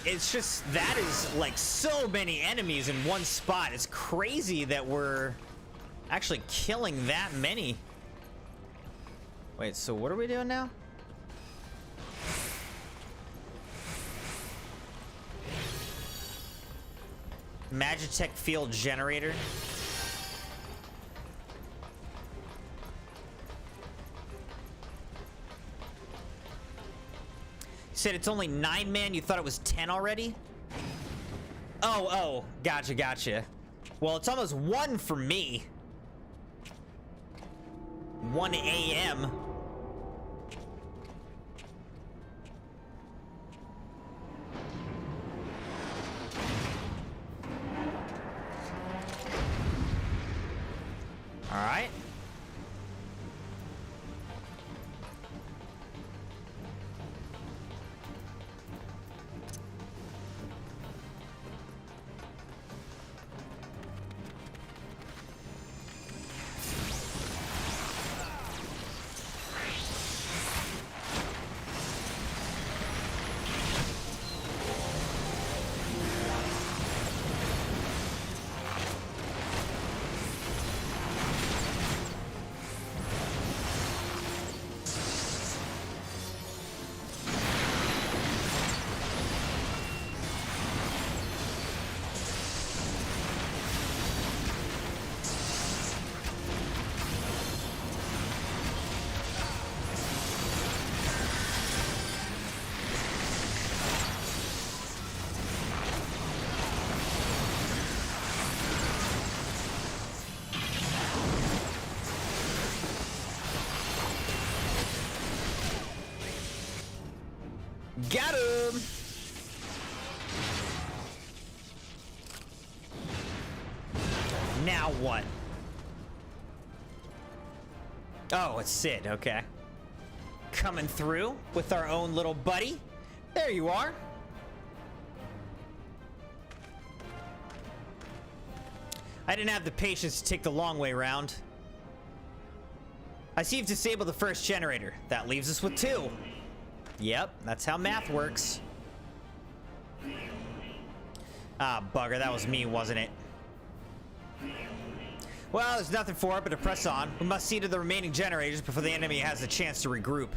It's just, that is like so many enemies in one spot. It's crazy that we're actually killing that many. Wait, so what are we doing now? Magitech field generator. Said it's only 9 man, you thought it was 10 already? Oh, gotcha. Well, it's almost 1 for me. 1 a.m. All right. Got him! Now what? Oh, it's Sid, okay. Coming through with our own little buddy. There you are. I didn't have the patience to take the long way round. I see you've disabled the first generator. That leaves us with 2. Yep, that's how math works. Ah, bugger, that was me, wasn't it? Well, there's nothing for it but to press on. We must see to the remaining generators before the enemy has a chance to regroup.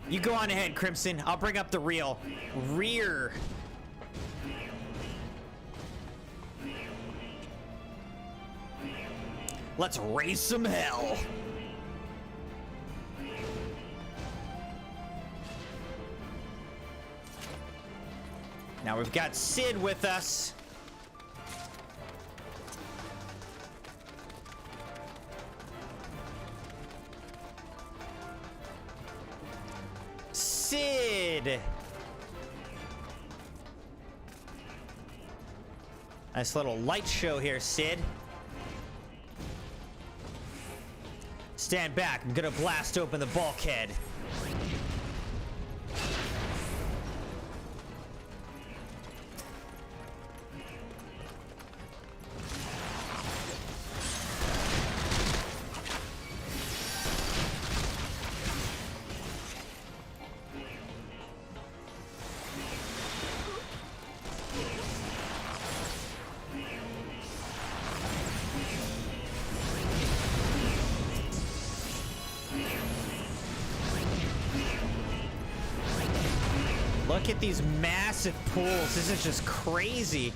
You go on ahead, Crimson. I'll bring up the rear. Let's raise some hell. Now we've got Sid with us. Sid! Nice little light show here, Sid. Stand back, I'm gonna blast open the bulkhead. Look at these massive pools. This is just crazy.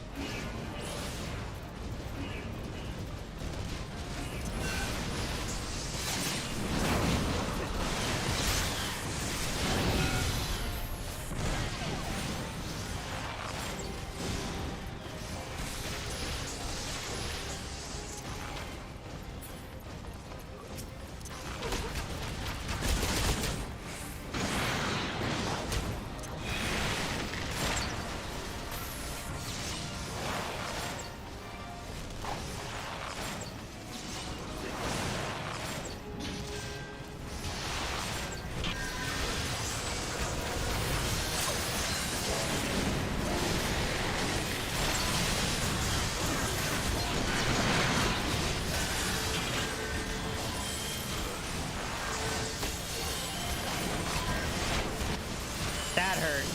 That hurt.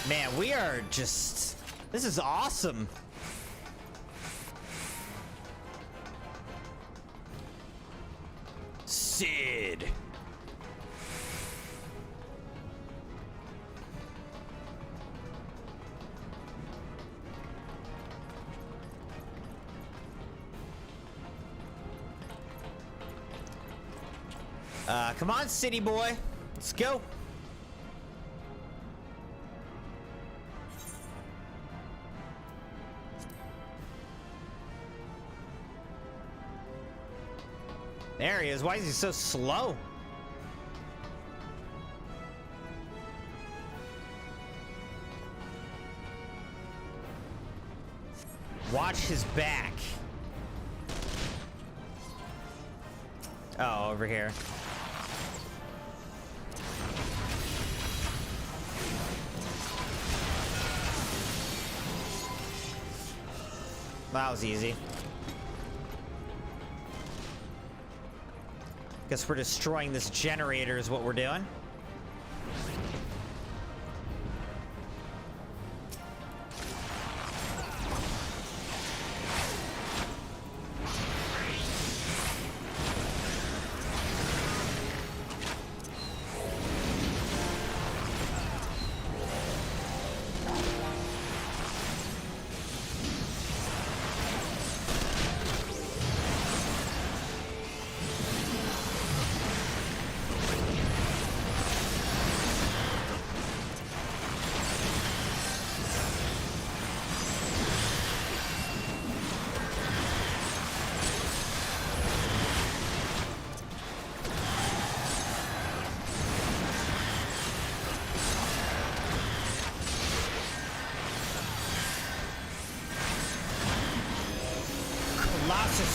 Man, we are just... This is awesome. Sid. Come on, city boy. Let's go. There he is. Why is he so slow? Watch his back. Oh, over here. That was easy. Guess we're destroying this generator is what we're doing.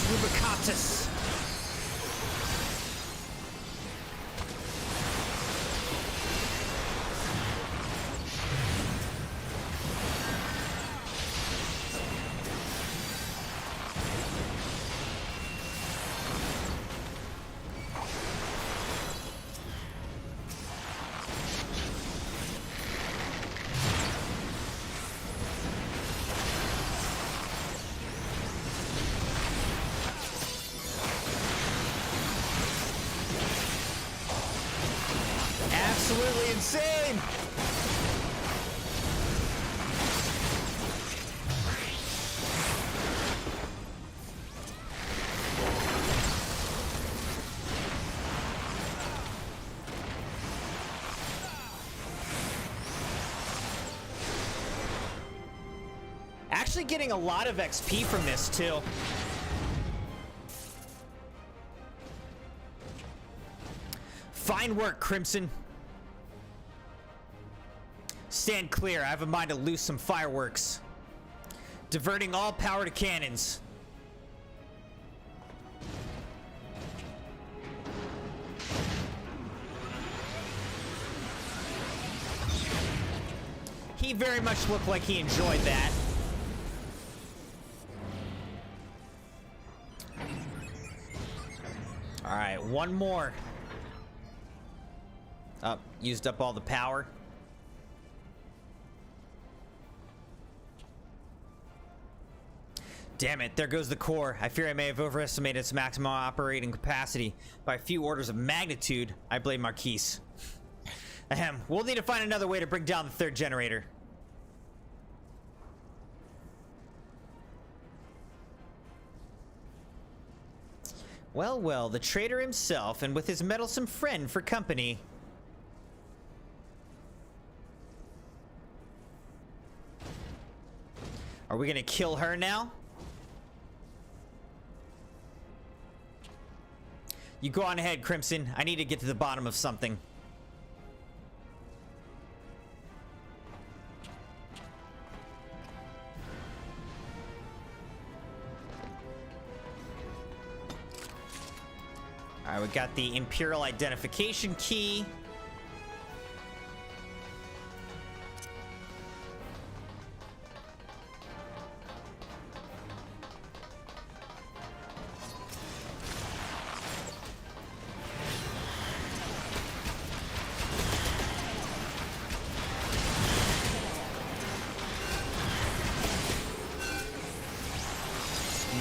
Rubicatus. Absolutely insane! Actually getting a lot of XP from this too. Fine work, Crimson. Stand clear. I have a mind to loose some fireworks. Diverting all power to cannons. He very much looked like he enjoyed that. All right, one more. Up, used up all the power. Damn it, there goes the core. I fear I may have overestimated its maximum operating capacity by a few orders of magnitude. I blame Marquise. Ahem, we'll need to find another way to bring down the third generator. Well, well, the traitor himself, and with his meddlesome friend for company. Are we gonna kill her now? You go on ahead, Crimson. I need to get to the bottom of something. Alright, we got the Imperial identification key.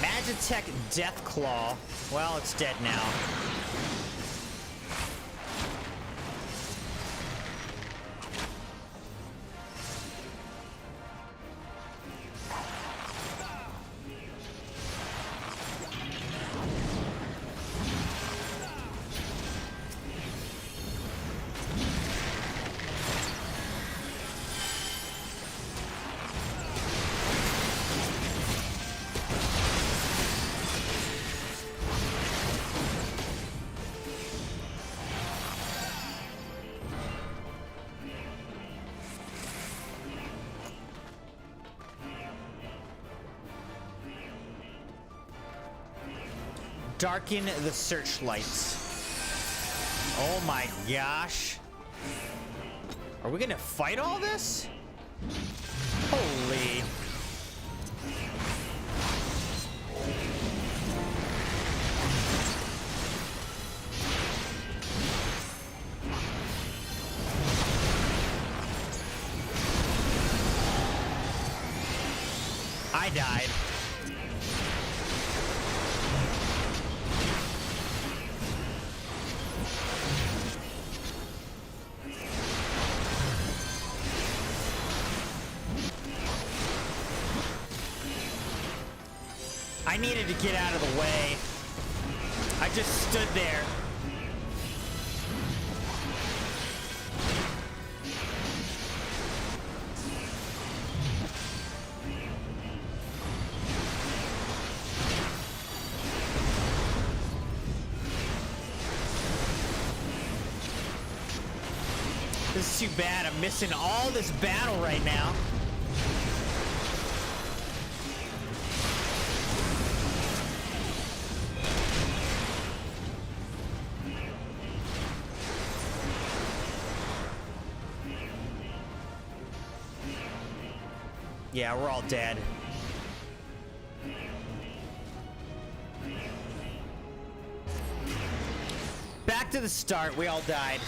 Magitech Deathclaw. Well, it's dead now. Darken the searchlights. Oh my gosh. Are we gonna fight all this? Holy. I died. I needed to get out of the way. I just stood there. This is too bad. I'm missing all this battle right now. Yeah, we're all dead. Back to the start, we all died.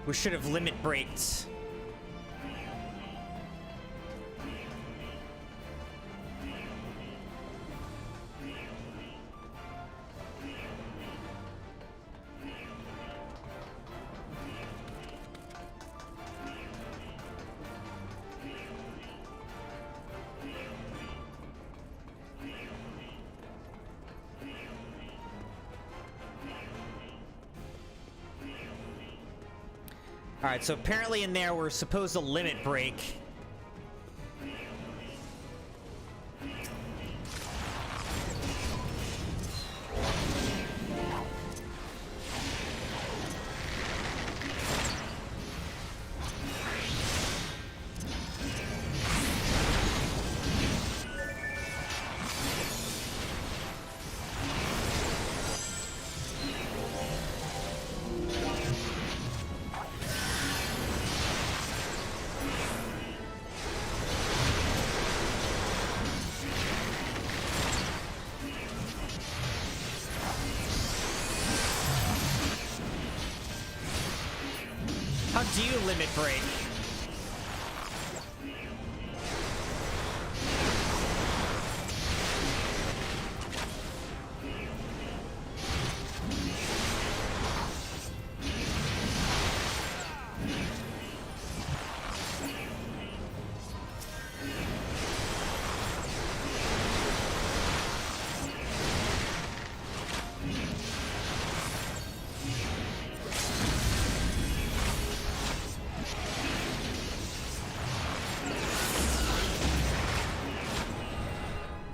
We should have limit braked. All right, so apparently in there we're supposed to limit break. How do you limit break?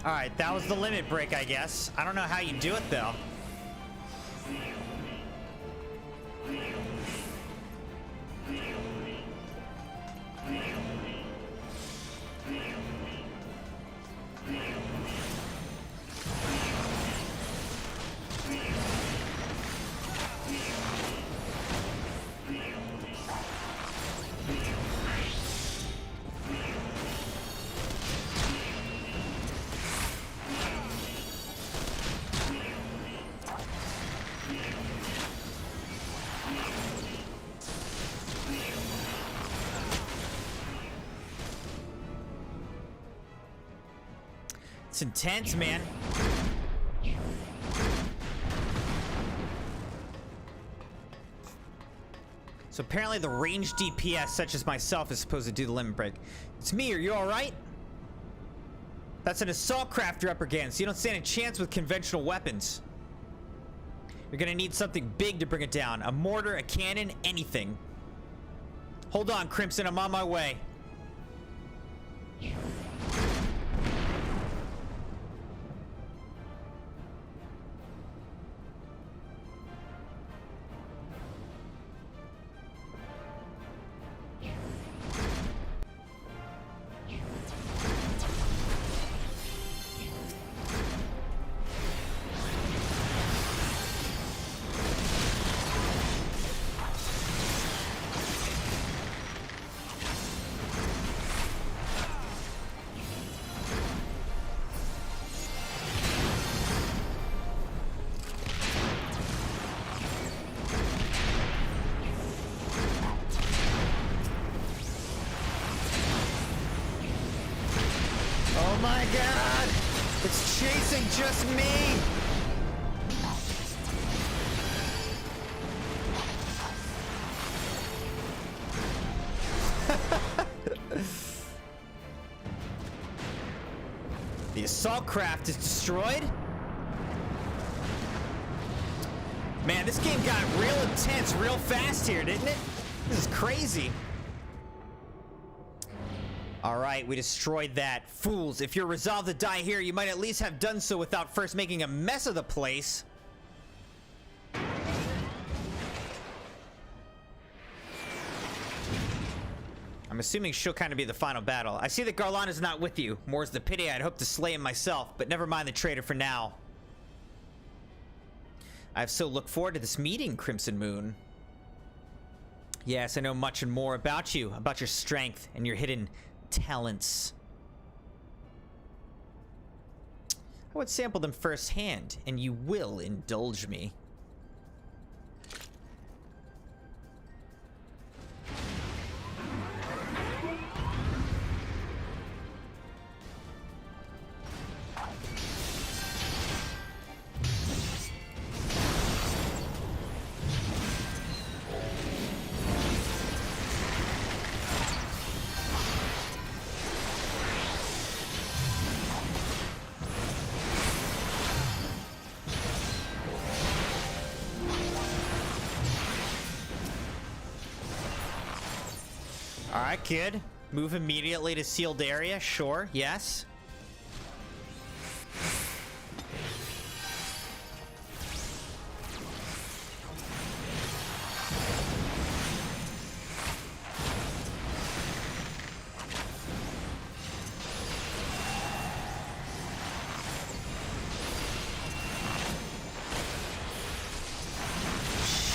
All right, that was the limit break, I guess. I don't know how you do it, though. It's intense, man. So apparently the ranged DPS, such as myself, is supposed to do the limit break. It's me, are you alright? That's an assault craft you're up against. You don't stand a chance with conventional weapons. You're gonna need something big to bring it down. A mortar, a cannon, anything. Hold on, Crimson, I'm on my way. Oh my god! It's chasing just me! The assault craft is destroyed? Man, this game got real intense real fast here, didn't it? This is crazy. All right, we destroyed that. Fools, if you're resolved to die here, you might at least have done so without first making a mess of the place. I'm assuming she'll kind of be the final battle. I see that Garland is not with you. More's the pity. I'd hoped to slay him myself, but never mind the traitor for now. I've so looked forward to this meeting, CrimsonMune. Yes, I know much and more about you, about your strength and your hidden talents. I would sample them firsthand, and you will indulge me. Alright, kid. Move immediately to sealed area. Sure, yes.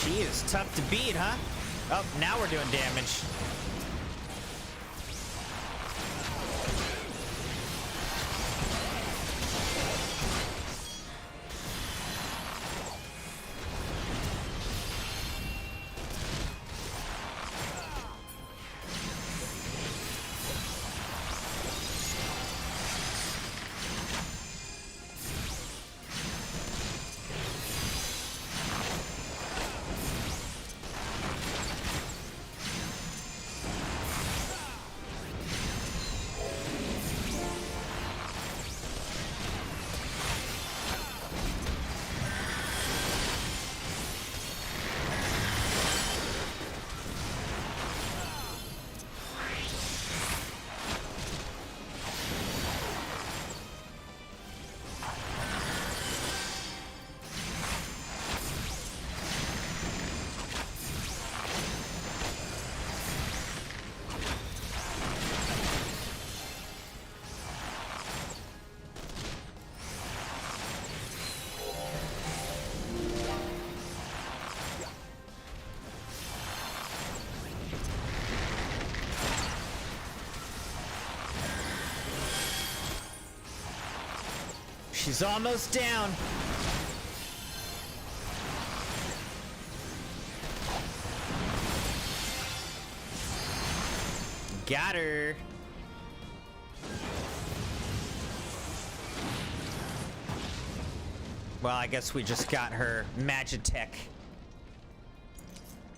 She is tough to beat, huh? Oh, now we're doing damage. She's almost down. Got her. Well, I guess we just got her Magitech.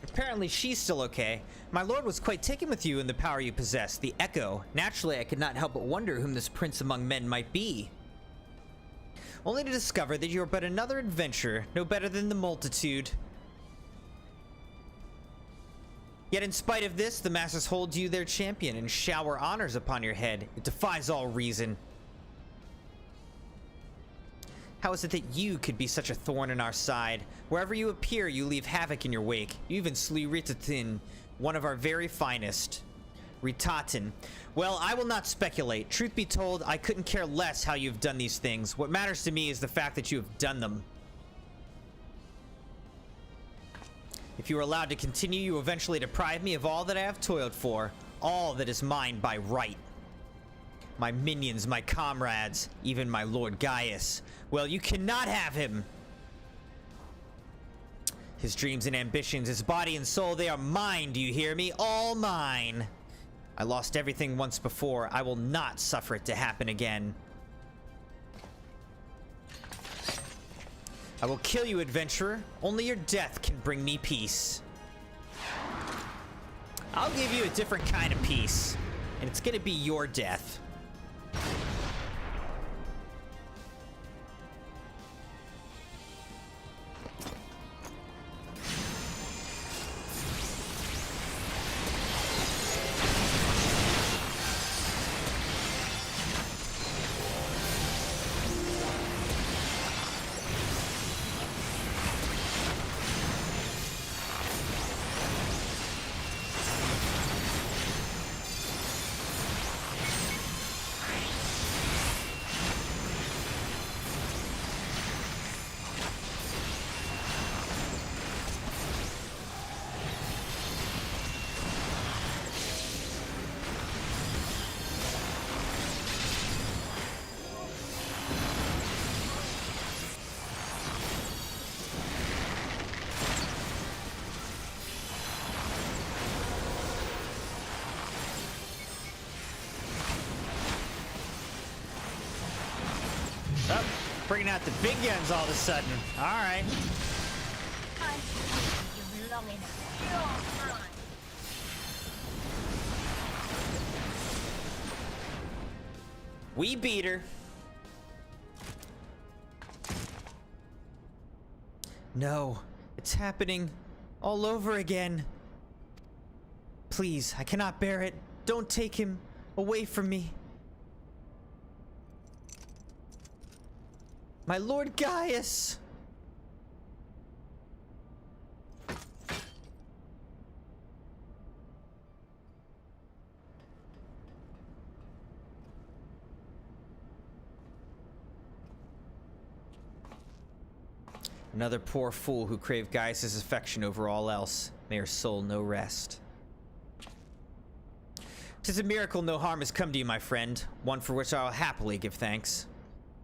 Apparently she's still okay. My lord was quite taken with you and the power you possess, the Echo. Naturally, I could not help but wonder whom this prince among men might be. Only to discover that you are but another adventurer, no better than the multitude. Yet in spite of this, the masters hold you their champion and shower honors upon your head. It defies all reason. How is it that you could be such a thorn in our side? Wherever you appear, you leave havoc in your wake. You even slew Ritatin, one of our very finest. Ritatin. Well, I will not speculate. Truth be told, I couldn't care less how you've done these things. What matters to me is the fact that you have done them. If you are allowed to continue, you eventually deprive me of all that I have toiled for, all that is mine by right. My minions, my comrades, even my Lord Gaius. Well, you cannot have him. His dreams and ambitions, his body and soul, they are mine, do you hear me? All mine. I lost everything once before. I will not suffer it to happen again. I will kill you, adventurer. Only your death can bring me peace. I'll give you a different kind of peace, and it's gonna be your death. Bringing out the big guns all of a sudden. All right. You long enough. We beat her. No, it's happening all over again. Please, I cannot bear it. Don't take him away from me. My Lord Gaius! Another poor fool who craved Gaius' affection over all else. May her soul know rest. 'Tis a miracle no harm has come to you, my friend. One for which I will happily give thanks.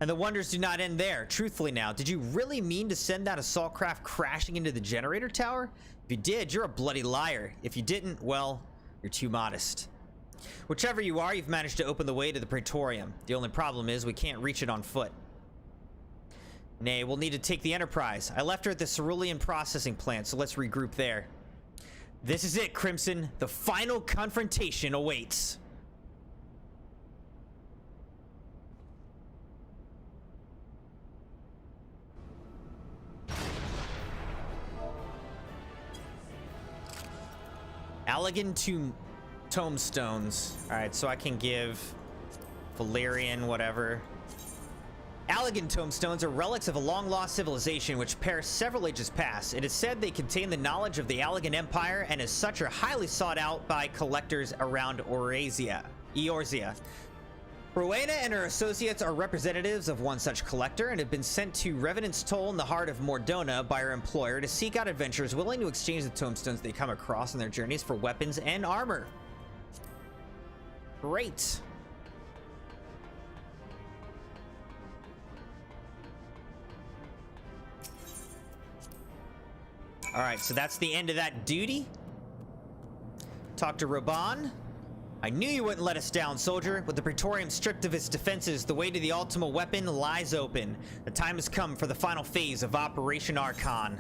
And the wonders do not end there. Truthfully now, did you really mean to send that assault craft crashing into the generator tower? If you did, you're a bloody liar. If you didn't, well, you're too modest. Whichever you are, you've managed to open the way to the Praetorium. The only problem is we can't reach it on foot. Nay, we'll need to take the Enterprise. I left her at the Cerulean processing plant, so let's regroup there. This is it, Crimson. The final confrontation awaits. Allegan tombstones. All right, so I can give Valerian whatever. Allegan tombstones are relics of a long-lost civilization which perished several ages past. It is said they contain the knowledge of the Allegan Empire and as such are highly sought out by collectors around Eorzea. Rowena and her associates are representatives of one such collector and have been sent to Revenant's Toll in the heart of Mordona by her employer to seek out adventurers willing to exchange the tombstones they come across on their journeys for weapons and armor. Great. All right, so that's the end of that duty. Talk to Reborn. I knew you wouldn't let us down, soldier. With the Praetorium stripped of its defenses, the way to the ultimate weapon lies open. The time has come for the final phase of Operation Archon.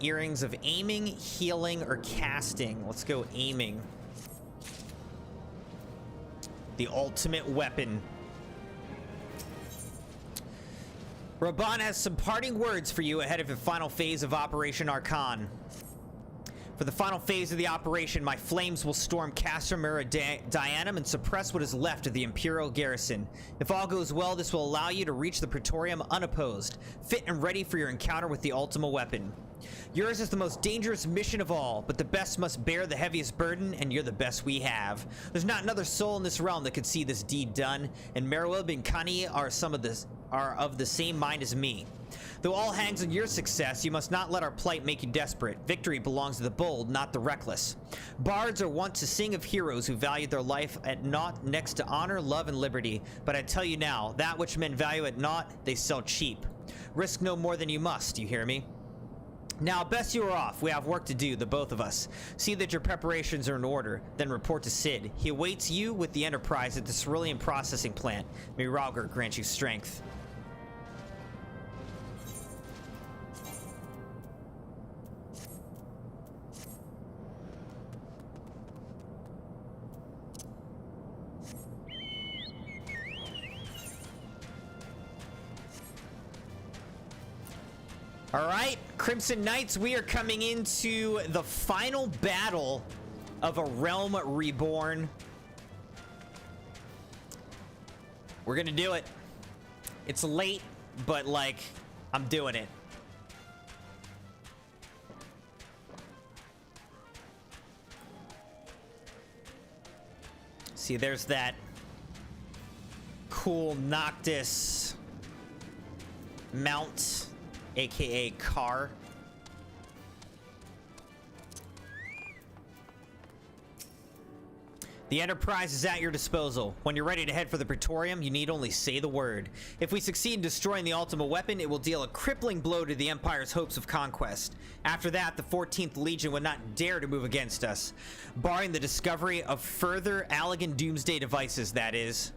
Earrings of aiming, healing, or casting. Let's go aiming. The ultimate weapon. Reborn has some parting words for you ahead of the final phase of Operation Archon. For the final phase of the operation, my flames will storm Castra Meridianum and suppress what is left of the Imperial garrison. If all goes well, this will allow you to reach the Praetorium unopposed, fit and ready for your encounter with the Ultima weapon. Yours is the most dangerous mission of all, but the best must bear the heaviest burden, and you're the best we have. There's not another soul in this realm that could see this deed done, and Merwib and Kani are of the same mind as me. Though all hangs on your success, you must not let our plight make you desperate. Victory belongs to the bold, not the reckless. Bards are wont to sing of heroes who valued their life at naught next to honor, love, and liberty. But I tell you now, that which men value at naught, they sell cheap. Risk no more than you must, you hear me? Now, best you are off. We have work to do, the both of us. See that your preparations are in order, then report to Sid. He awaits you with the Enterprise at the Cerulean processing plant. May Rauger grant you strength. All right, Crimson Knights, we are coming into the final battle of A Realm Reborn. We're gonna do it. It's late, but like, I'm doing it. See, there's that cool Noctis mount, aka car. The Enterprise is at your disposal. When you're ready to head for the Praetorium, you need only say the word. If we succeed in destroying the Ultima weapon, it will deal a crippling blow to the Empire's hopes of conquest. After that, the 14th Legion would not dare to move against us. Barring the discovery of further Allegan Doomsday devices, that is.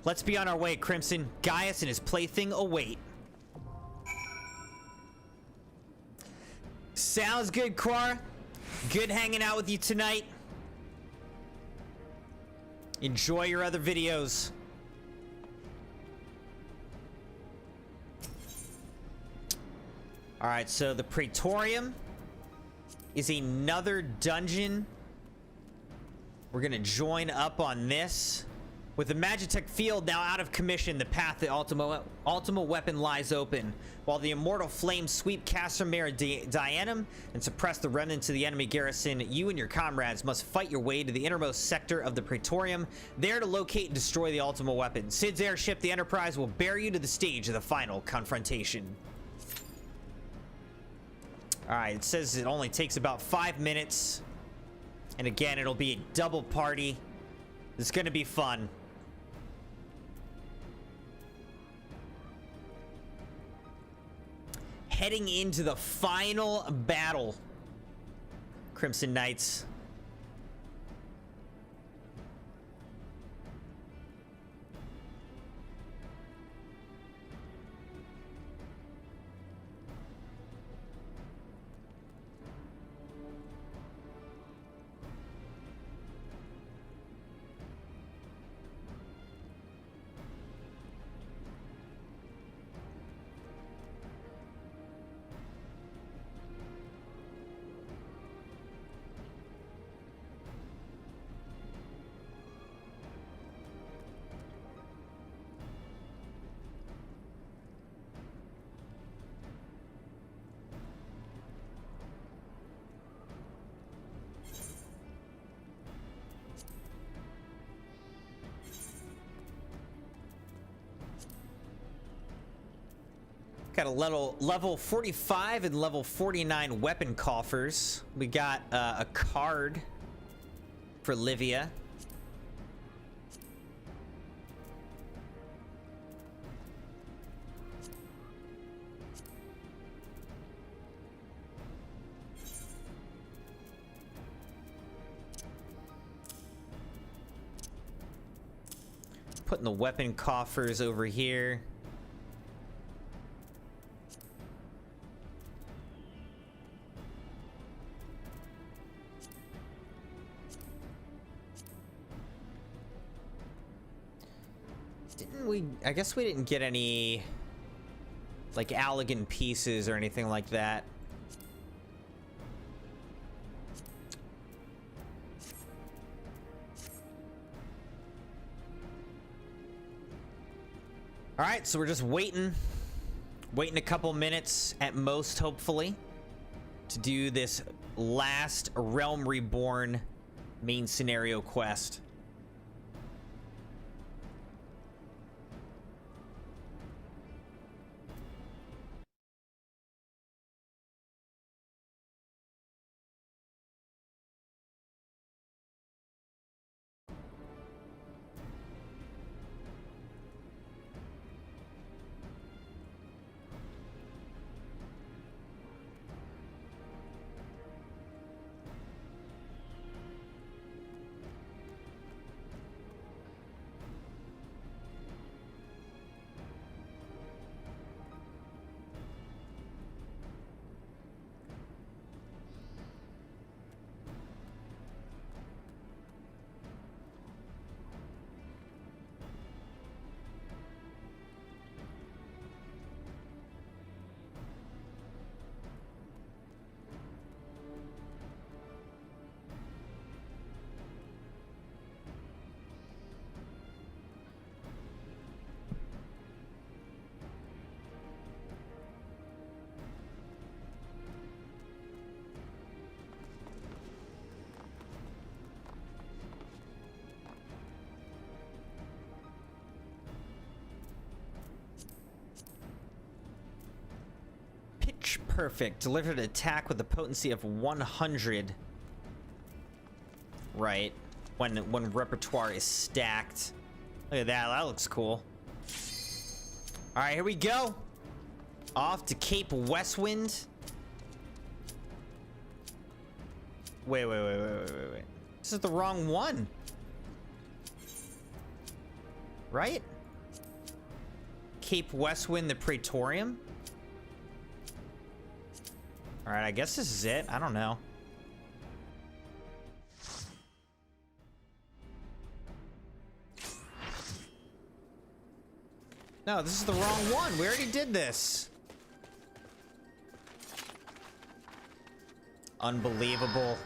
Let's be on our way, Crimson. Gaius and his plaything await. Sounds good, Quara. Good hanging out with you tonight. Enjoy your other videos. Alright, so the Praetorium is another dungeon. We're gonna join up on this. With the Magitech field now out of commission, the path to Ultima weapon lies open. While the immortal flames sweep Casimir Dianum and suppress the remnants of the enemy garrison, you and your comrades must fight your way to the innermost sector of the Praetorium, there to locate and destroy the Ultima weapon. Sid's airship, the Enterprise, will bear you to the stage of the final confrontation. Alright, it says it only takes about 5 minutes. And again, it'll be a double party. It's gonna be fun. Heading into the final battle, Crimson Knights. Got a level 45 and level 49 weapon coffers. We got a card for Livia. Putting the weapon coffers over here. I guess we didn't get any like Allagan pieces or anything like that. All right, so we're just waiting a couple minutes at most, hopefully, to do this last Realm Reborn main scenario quest. Perfect. Delivered an attack with a potency of 100. Right. When repertoire is stacked. Look at that. That looks cool. All right, here we go. Off to Cape Westwind. Wait. This is the wrong one. right? Cape Westwind, the Praetorium. All right, I guess this is it. I don't know. No, this is the wrong one. We already did this. Unbelievable.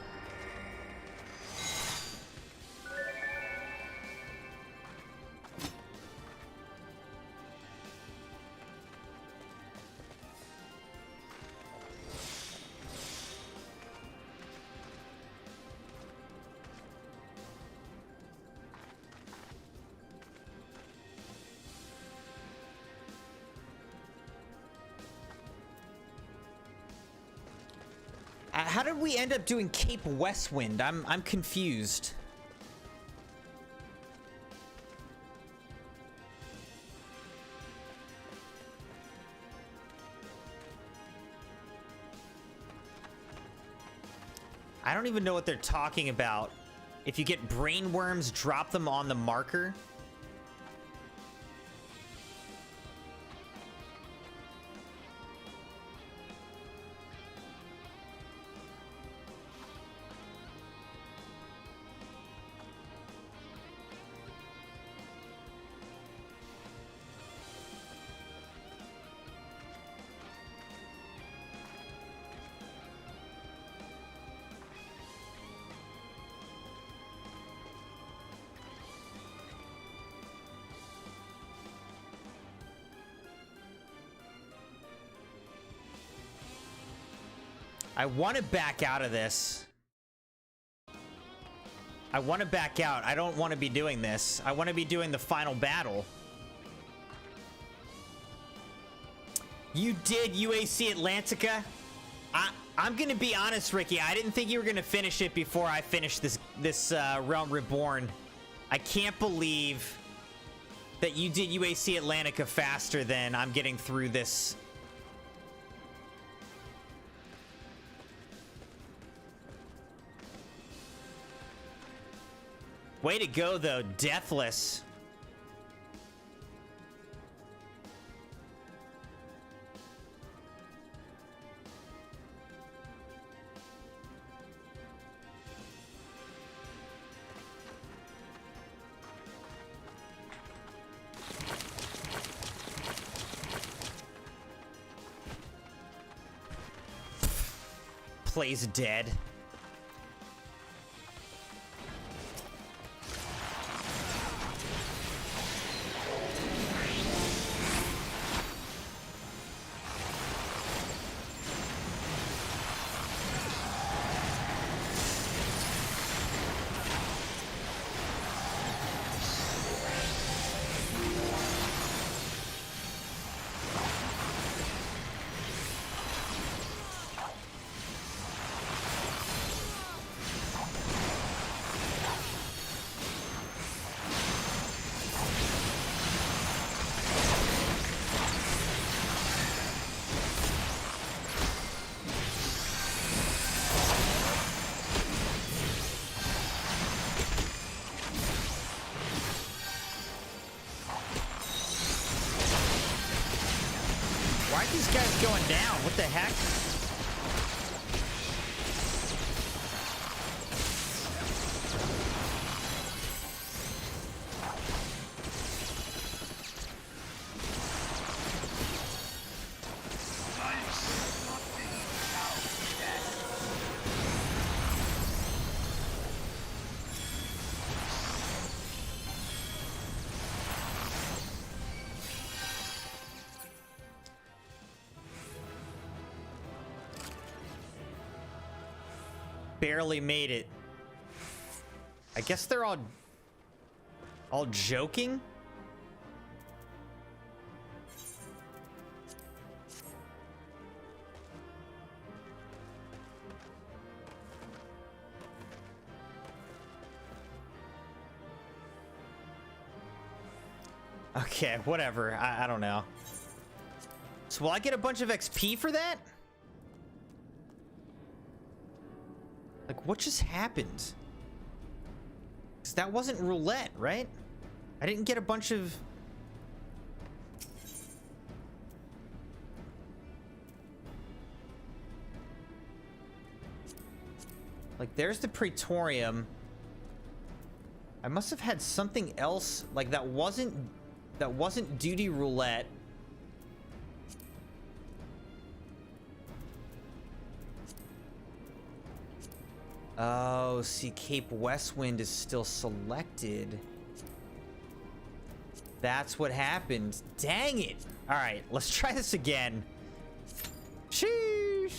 How did we end up doing Cape Westwind? I'm confused. I don't even know what they're talking about. If you get brain worms, drop them on the marker. I want to back out of this. I want to back out. I don't want to be doing this. I want to be doing the final battle. You did UAC Atlantica? I'm going to be honest, Ricky. I didn't think you were going to finish it before I finished this Realm Reborn. I can't believe that you did UAC Atlantica faster than I'm getting through this. Way to go, though, Deathless. Plays dead. Why are these guys going down? What the heck? Barely made it. I guess they're all joking. Okay, whatever. I don't know. So will I get a bunch of XP for that? Like, what just happened? Because that wasn't roulette, right? I didn't get a bunch of... Like, there's the Praetorium. I must have had something else, like, that wasn't duty roulette. Oh, see, Cape Westwind is still selected. That's what happened. Dang it. All right, let's try this again. Sheesh.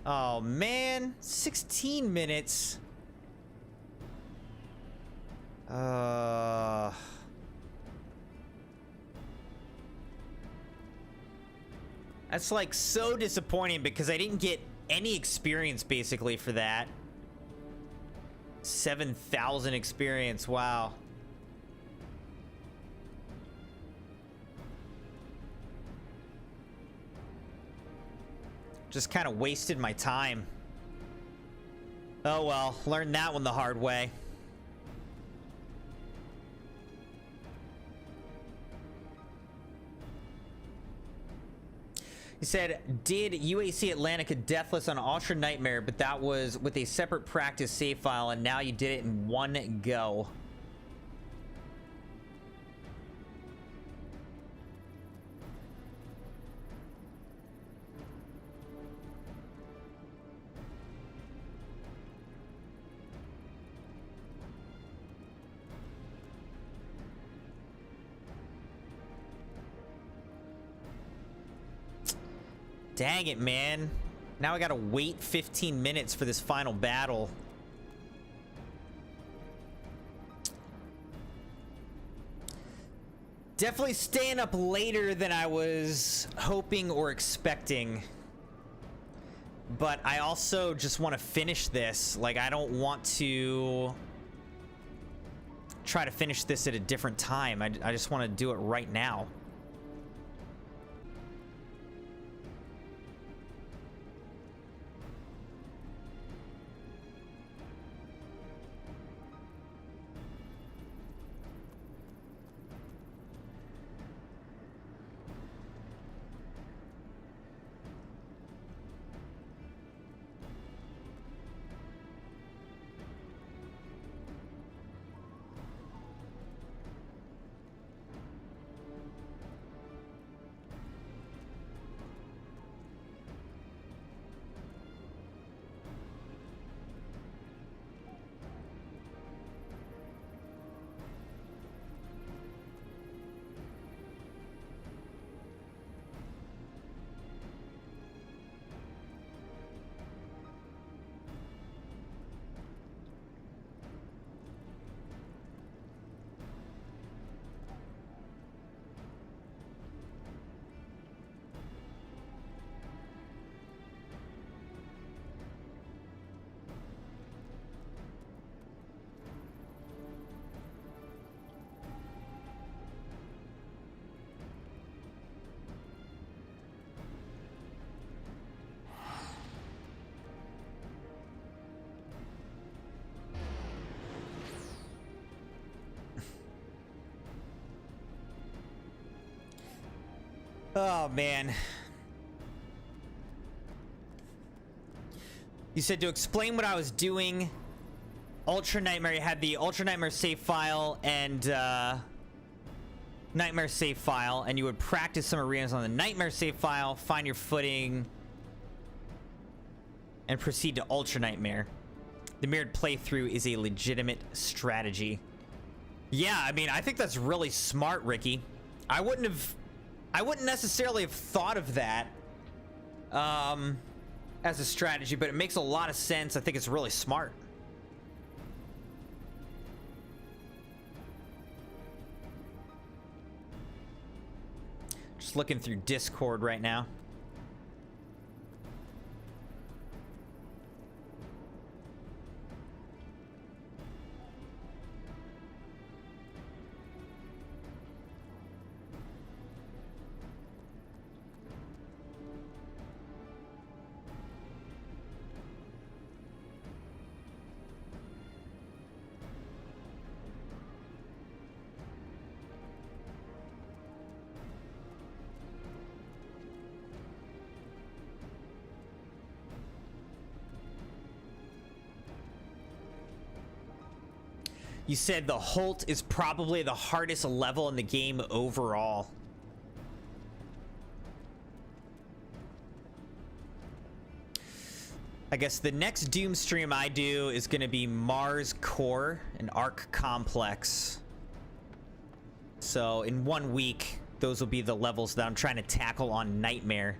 Oh, man. 16 minutes. That's like so disappointing because I didn't get any experience basically for that. 7,000 experience. Wow. Just kind of wasted my time. Oh well, learned that one the hard way. He said, did UAC Atlantica Deathless on Ultra Nightmare, but that was with a separate practice save file, and now you did it in one go. Dang it, man. Now I gotta wait 15 minutes for this final battle. Definitely staying up later than I was hoping or expecting. But I also just want to finish this. Like, I don't want to try to finish this at a different time. I just want to do it right now. Oh, man. You said to explain what I was doing. Ultra Nightmare, you had the Ultra Nightmare save file and Nightmare save file, and you would practice some arenas on the Nightmare save file, find your footing, and proceed to Ultra Nightmare. The mirrored playthrough is a legitimate strategy. Yeah, I mean, I think that's really smart, Ricky. I wouldn't necessarily have thought of that as a strategy, but it makes a lot of sense. I think it's really smart. Just looking through Discord right now. You said the Holt is probably the hardest level in the game overall. I guess the next Doom stream I do is going to be Mars Core and Arc Complex. So in 1 week, those will be the levels that I'm trying to tackle on Nightmare.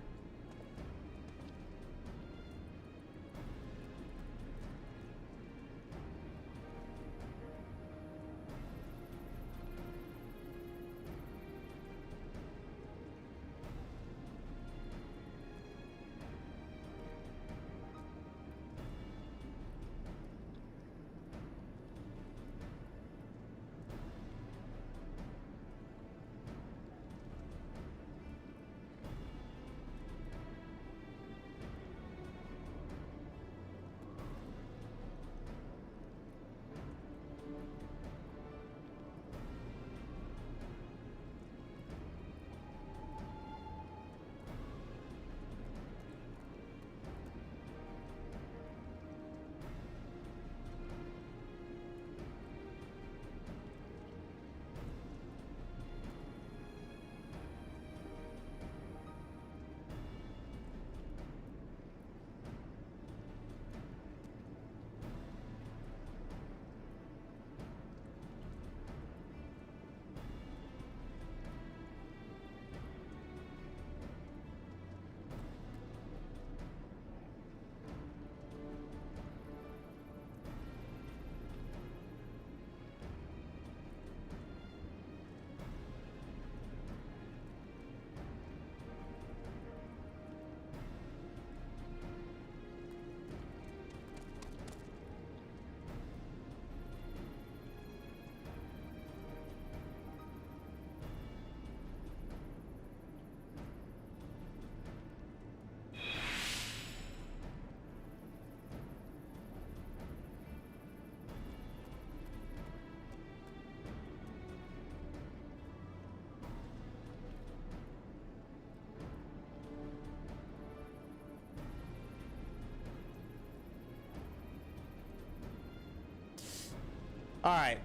All right.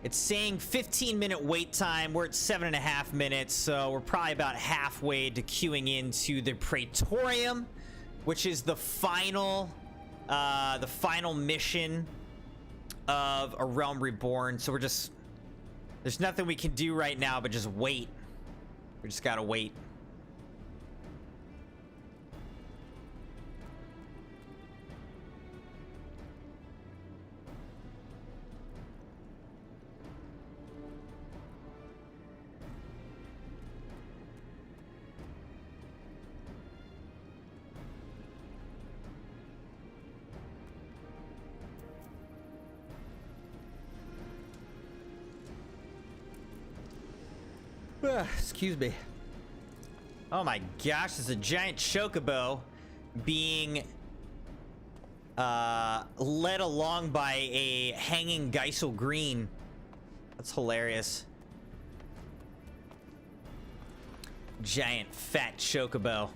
It's saying 15-minute wait time. We're at 7.5 minutes, so we're probably about halfway to queuing into the Praetorium, which is the final mission of A Realm Reborn. So there's nothing we can do right now but just wait. We just gotta wait. Excuse me. Oh my gosh, there's a giant chocobo being led along by a hanging Geisel Green. That's hilarious. Giant fat chocobo.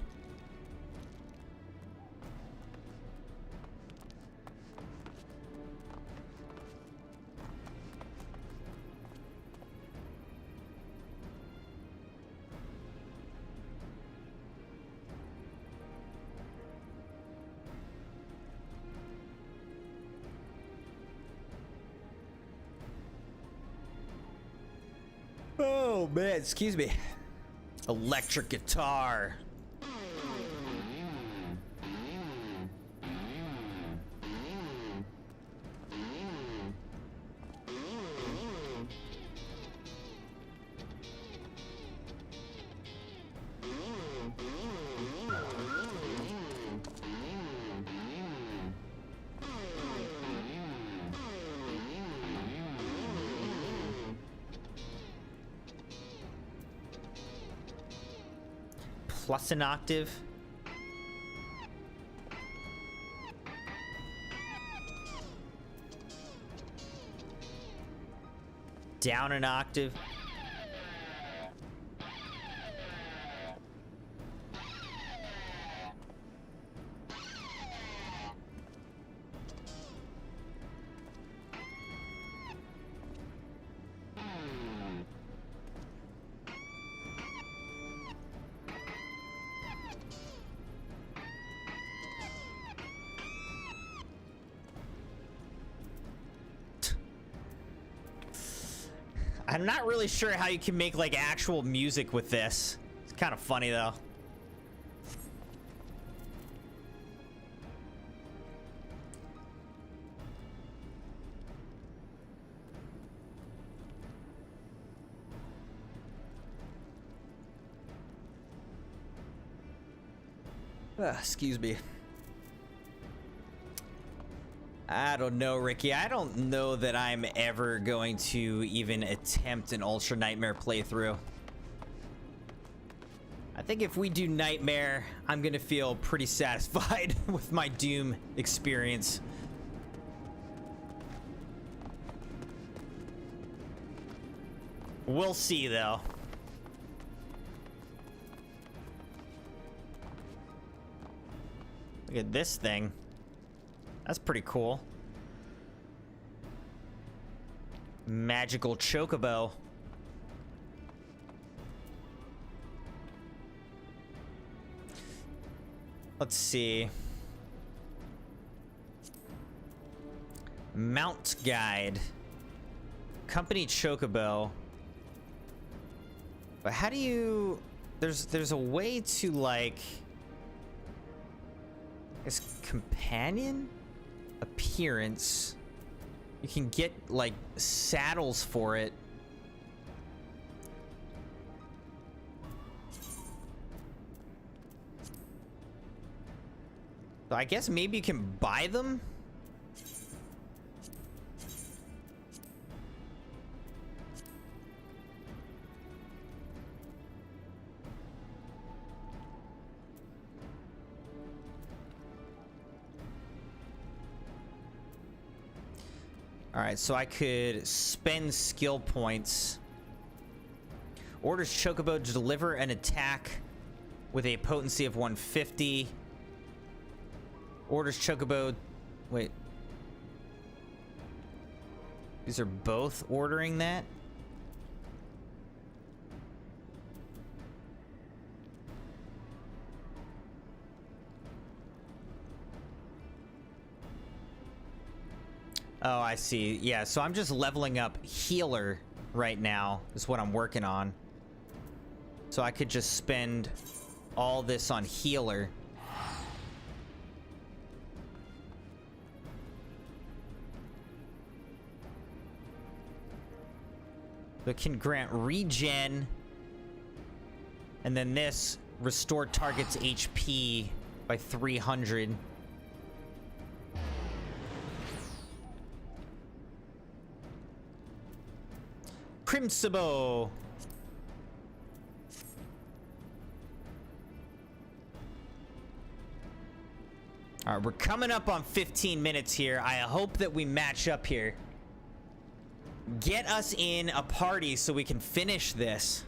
Oh man, excuse me. Electric guitar. Plus an octave. Down an octave. I'm not really sure how you can make like actual music with this. It's kind of funny though. Excuse me. I don't know, Ricky. I don't know that I'm ever going to even attempt an Ultra Nightmare playthrough. I think if we do Nightmare, I'm gonna feel pretty satisfied with my Doom experience. We'll see, though. Look at this thing. That's pretty cool. Magical chocobo. Let's see. Mount guide. Company chocobo. But how do you... There's a way to, like... Is companion appearance. You can get like saddles for it. So I guess maybe you can buy them. All right, so I could spend skill points. Orders Chocobo to deliver an attack with a potency of 150. Orders Chocobo... Wait. These are both ordering that? Oh, I see. Yeah, so I'm just leveling up healer right now is what I'm working on. So I could just spend all this on healer. It can grant regen. And then this, restore target's HP by 300. CrimsonMune. All right, we're coming up on 15 minutes here. I hope that we match up here. Get us in a party so we can finish this.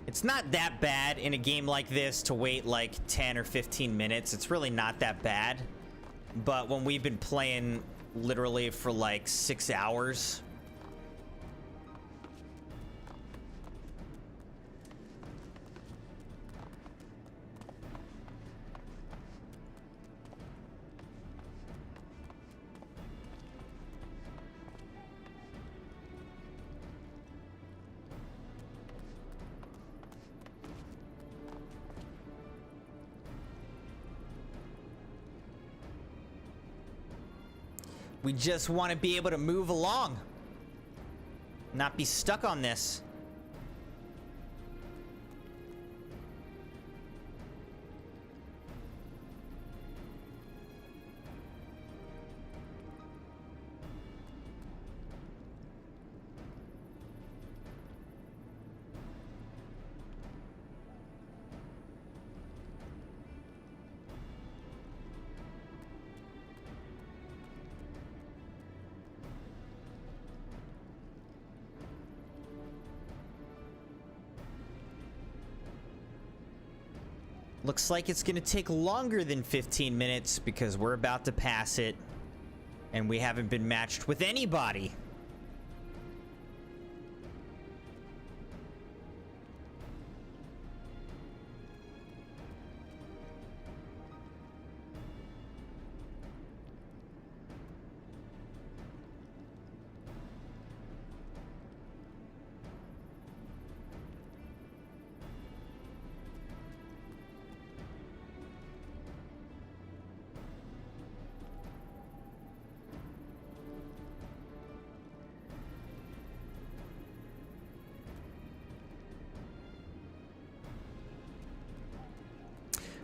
It's not that bad in a game like this to wait like 10 or 15 minutes. It's really not that bad. But when we've been playing literally for like 6 hours... We just want to be able to move along. Not be stuck on this. Looks like it's gonna take longer than 15 minutes because we're about to pass it and we haven't been matched with anybody.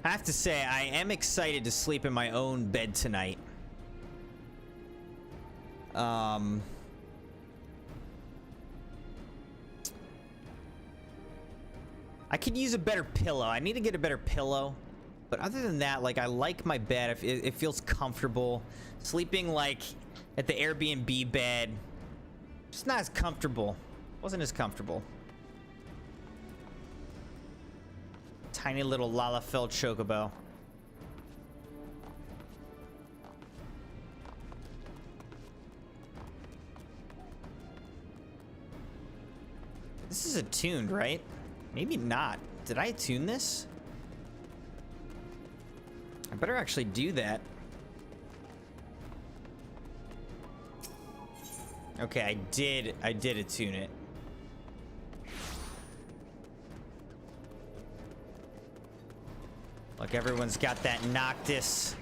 I have to say, I am excited to sleep in my own bed tonight. I could use a better pillow. I need to get a better pillow. But other than that, like, I like my bed. It feels comfortable. Sleeping, like, at the Airbnb bed, just not as comfortable. Wasn't as comfortable. Tiny little Lalafell chocobo. This is attuned, right? Maybe not. Did I attune this? I better actually do that. Okay, I did attune it. Look, everyone's got that Noctis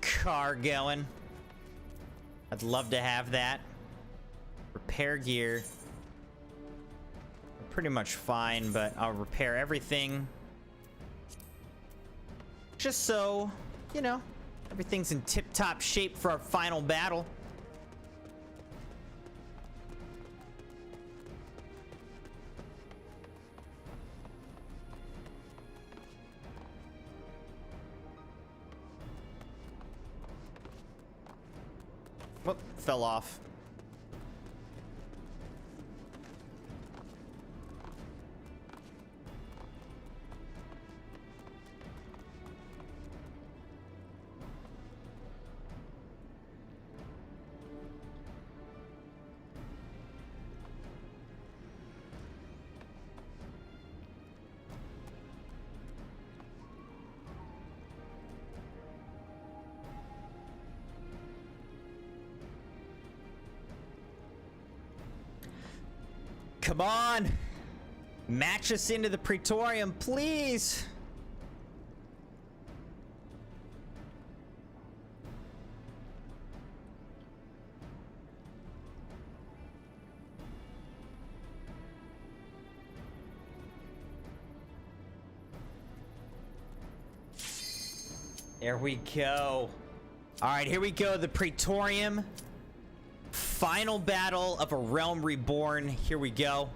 car going. I'd love to have that. Repair gear. Pretty much fine, but I'll repair everything. Just so, you know, everything's in tip-top shape for our final battle. Whoop, fell off. Come on! Match us into the Praetorium, please! There we go. Alright, here we go, the Praetorium. Final battle of a realm reborn. Here we go.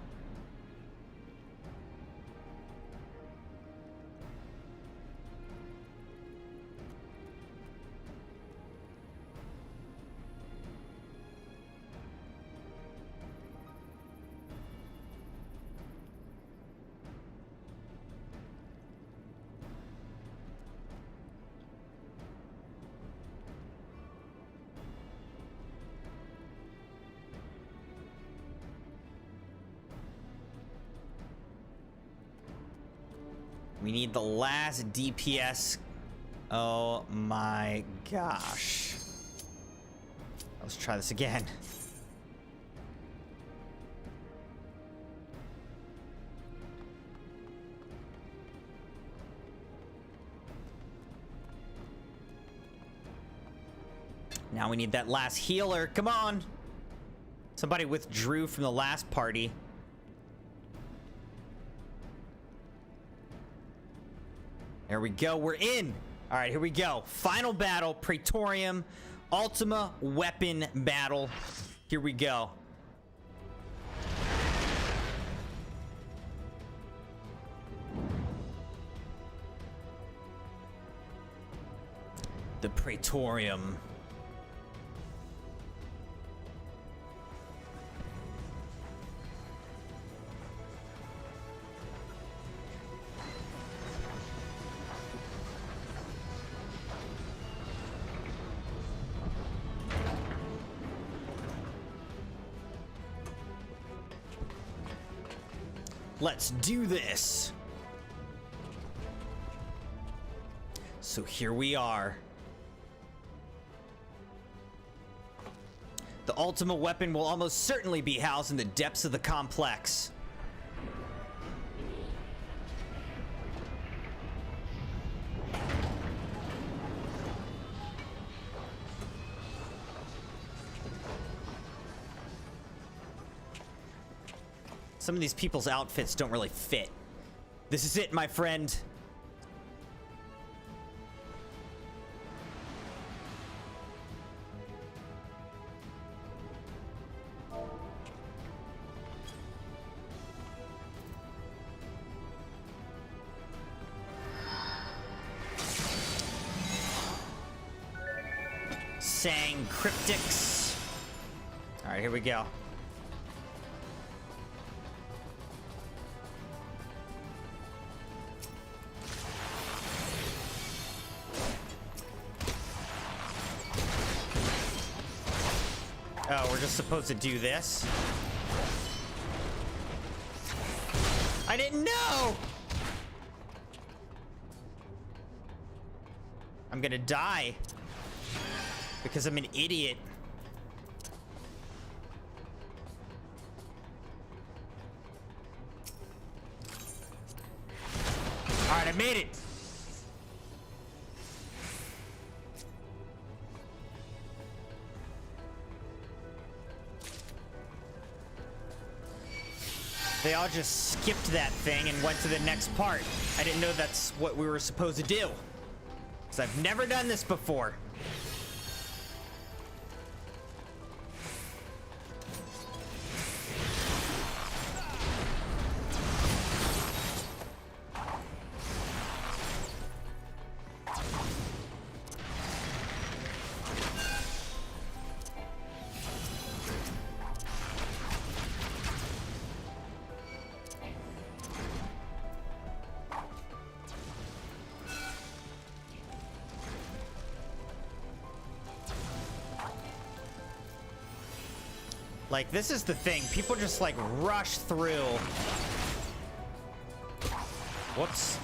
We need the last DPS. Oh my gosh. Let's try this again. Now we need that last healer. Come on. Somebody withdrew from the last party. There we go. We're in. All right, here we go. Final battle, Praetorium, Ultima Weapon battle. Here we go. The Praetorium. Let's do this. So here we are. The Ultima Weapon will almost certainly be housed in the depths of the complex. Some of these people's outfits don't really fit. This is it, my friend. Sang cryptics. All right, here we go. Oh, we're just supposed to do this? I didn't know! I'm gonna die. Because I'm an idiot. Alright, I made it! They all just skipped that thing and went to the next part. I didn't know that's what we were supposed to do. Because I've never done this before. Like, this is the thing. People just, like, rush through. Whoops.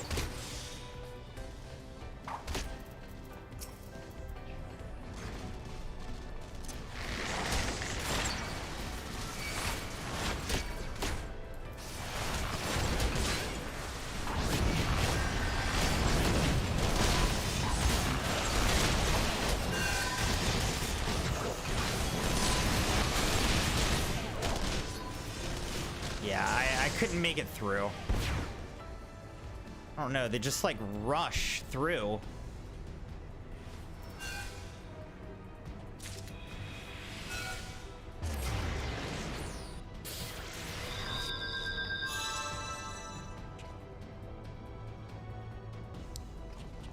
Couldn't make it through. I don't know, they just like rush through.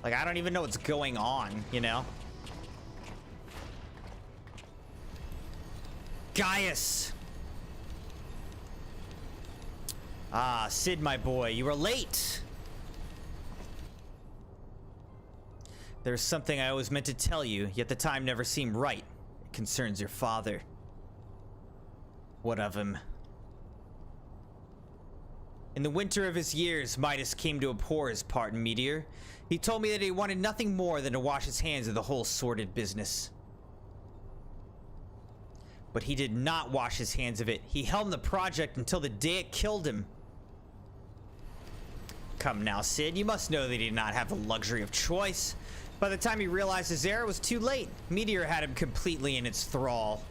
Like, I don't even know what's going on, you know? Gaius! Ah, Sid, my boy, you were late. There's something I always meant to tell you, yet the time never seemed right. It concerns your father. What of him? In the winter of his years, Midas came to abhor his part in Meteor. He told me that he wanted nothing more than to wash his hands of the whole sordid business. But he did not wash his hands of it. He helmed the project until the day it killed him. Come now, Sid, you must know that he did not have the luxury of choice. By the time he realized his error, it was too late. Meteor had him completely in its thrall.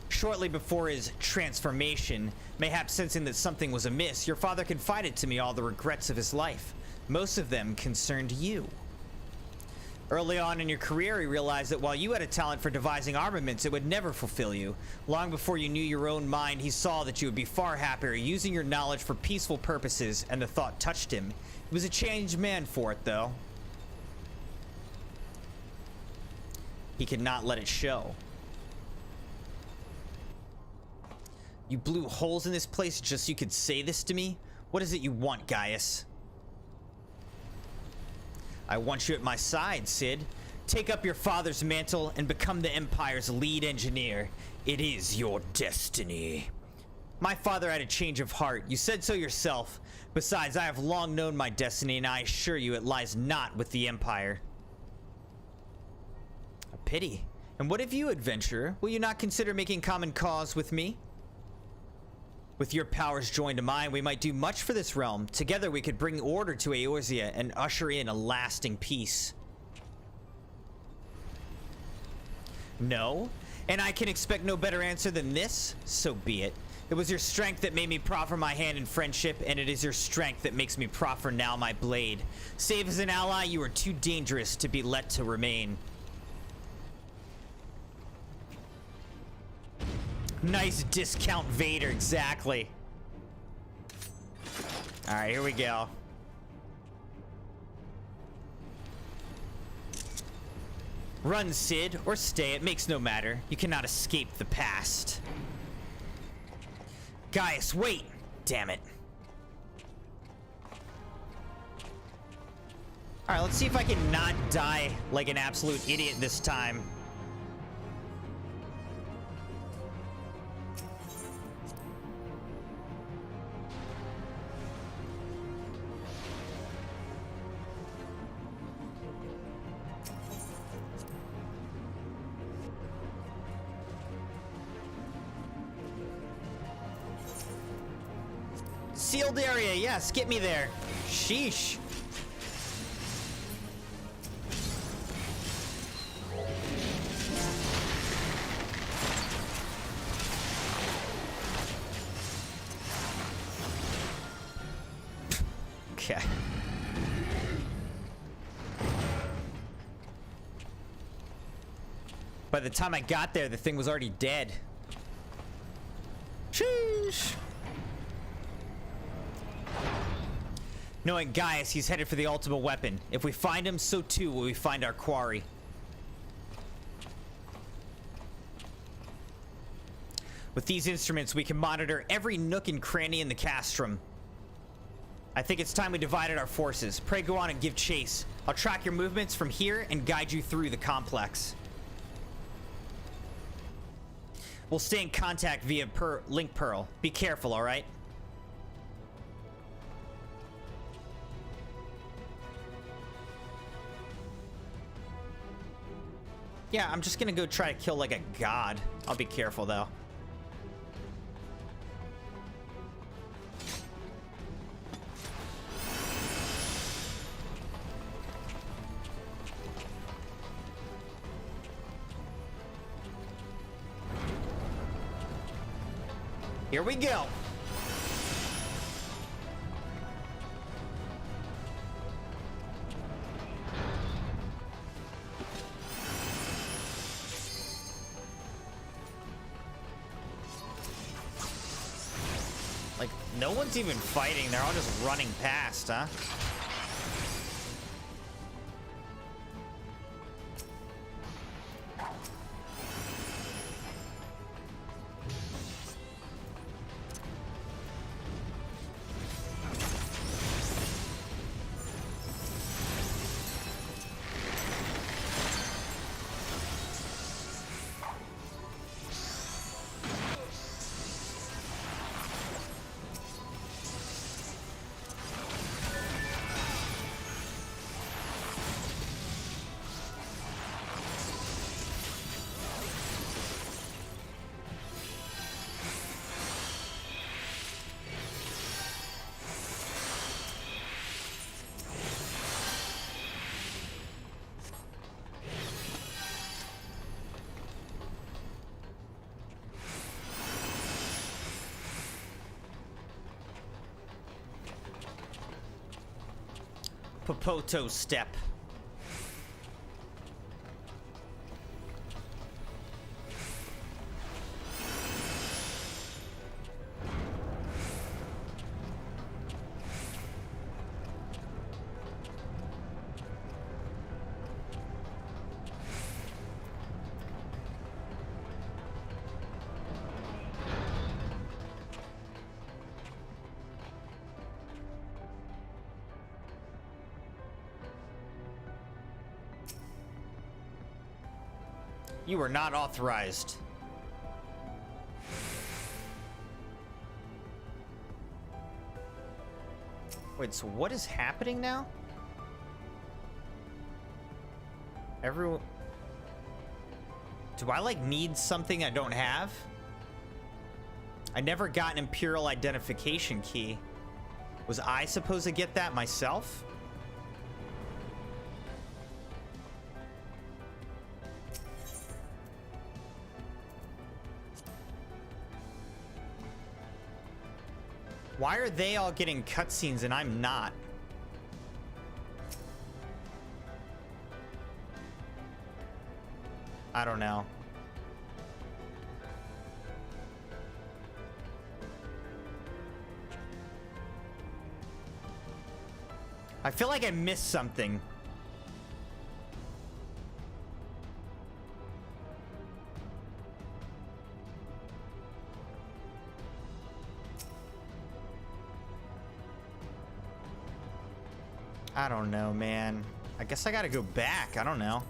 Shortly before his transformation, mayhap sensing that something was amiss, your father confided to me all the regrets of his life. Most of them concerned you. Early on in your career, he realized that while you had a talent for devising armaments, it would never fulfill you. Long before you knew your own mind, he saw that you would be far happier using your knowledge for peaceful purposes, and the thought touched him. He was a changed man for it, though. He could not let it show. You blew holes in this place just so you could say this to me? What is it you want, Gaius? I want you at my side, Sid. Take up your father's mantle and become the Empire's lead engineer. It is your destiny. My father had a change of heart. You said so yourself. Besides, I have long known my destiny, and I assure you it lies not with the Empire. A pity. And what of you, adventurer? Will you not consider making common cause with me? With your powers joined to mine, we might do much for this realm. Together we could bring order to Eorzea and usher in a lasting peace. No? And I can expect no better answer than this? So be it. It was your strength that made me proffer my hand in friendship, and it is your strength that makes me proffer now my blade. Save as an ally, you are too dangerous to be let to remain. Nice discount Vader, exactly. Alright, here we go. Run, Sid, or stay, it makes no matter. You cannot escape the past. Gaius, wait! Damn it. Alright, let's see if I can not die like an absolute idiot this time. Sealed area, yes, get me there. Sheesh. Okay. By the time I got there, the thing was already dead. Sheesh. Knowing Gaius, he's headed for the ultimate weapon. If we find him, so too will we find our quarry. With these instruments, we can monitor every nook and cranny in the castrum. I think it's time we divided our forces. Pray go on and give chase. I'll track your movements from here and guide you through the complex. We'll stay in contact via Link Pearl. Be careful, alright? Yeah, I'm just gonna go try to kill like a god. I'll be careful though. Here we go. Like, no one's even fighting. They're all just running past, huh? Popoto step. You are not authorized. Wait, so what is happening now? Everyone... Do I, like, need something I don't have? I never got an Imperial identification key. Was I supposed to get that myself? Why are they all getting cutscenes and I'm not? I don't know. I feel like I missed something. I don't know, man. I guess I gotta go back. I don't know.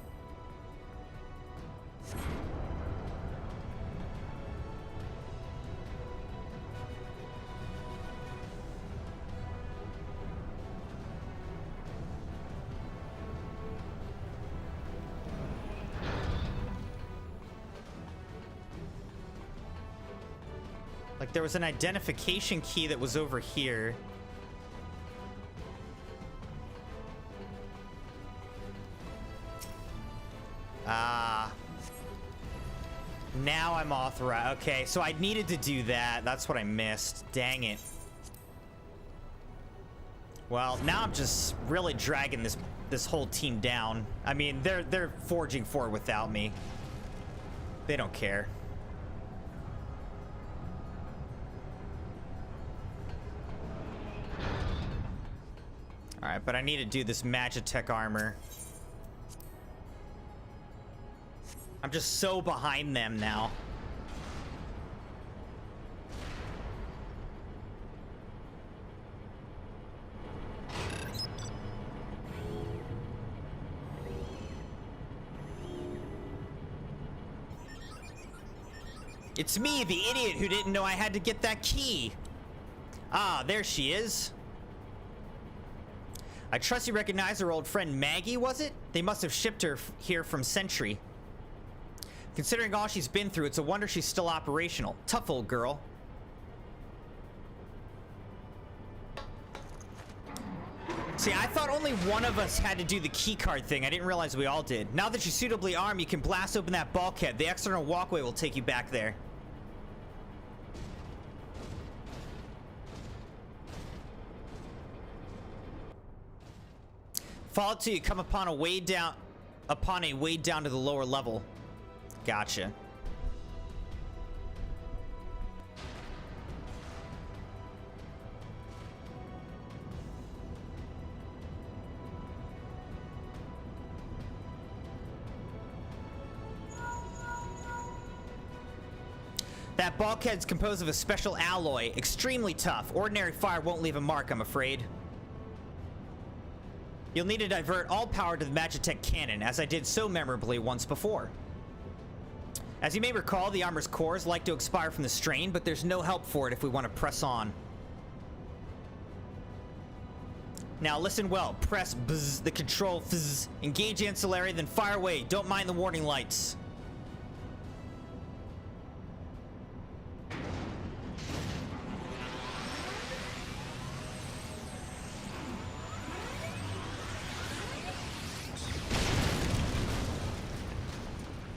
Like, there was an identification key that was over here. Ah. Now I'm authorized. Okay, so I needed to do that. That's what I missed. Dang it. Well, now I'm just really dragging this whole team down. I mean, they're forging forward without me. They don't care. All right, but I need to do this Magitech armor. I'm just so behind them now. It's me, the idiot who didn't know I had to get that key. Ah, there she is. I trust you recognize her old friend Maggie, was it? They must have shipped her here from Sentry. Considering all she's been through, it's a wonder she's still operational. Tough old girl. See, I thought only one of us had to do the keycard thing. I didn't realize we all did. Now that you're suitably armed, you can blast open that bulkhead. The external walkway will take you back there. Fall till you come upon a way down to the lower level. Gotcha. That bulkhead's composed of a special alloy, extremely tough. Ordinary fire won't leave a mark, I'm afraid. You'll need to divert all power to the Magitech cannon, as I did so memorably once before. As you may recall, the armor's cores like to expire from the strain, but there's no help for it if we want to press on. Now listen well. Press bzz, the control fzz, engage ancillary, then fire away. Don't mind the warning lights.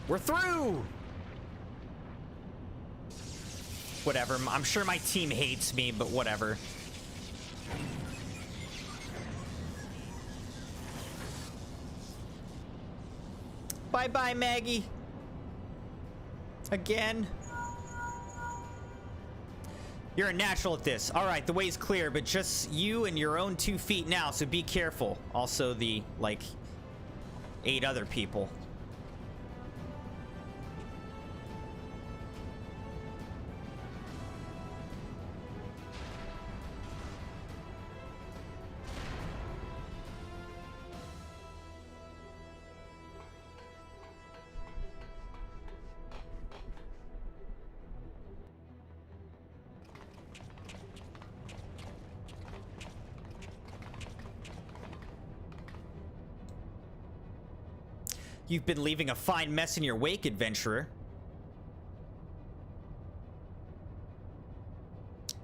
We're through! Whatever, I'm sure my team hates me, but whatever. Bye-bye, Maggie. Again. You're a natural at this. All right, the way's clear, but just you and your own 2 feet now, so be careful. Also the, like, 8 other people. You've been leaving a fine mess in your wake, adventurer.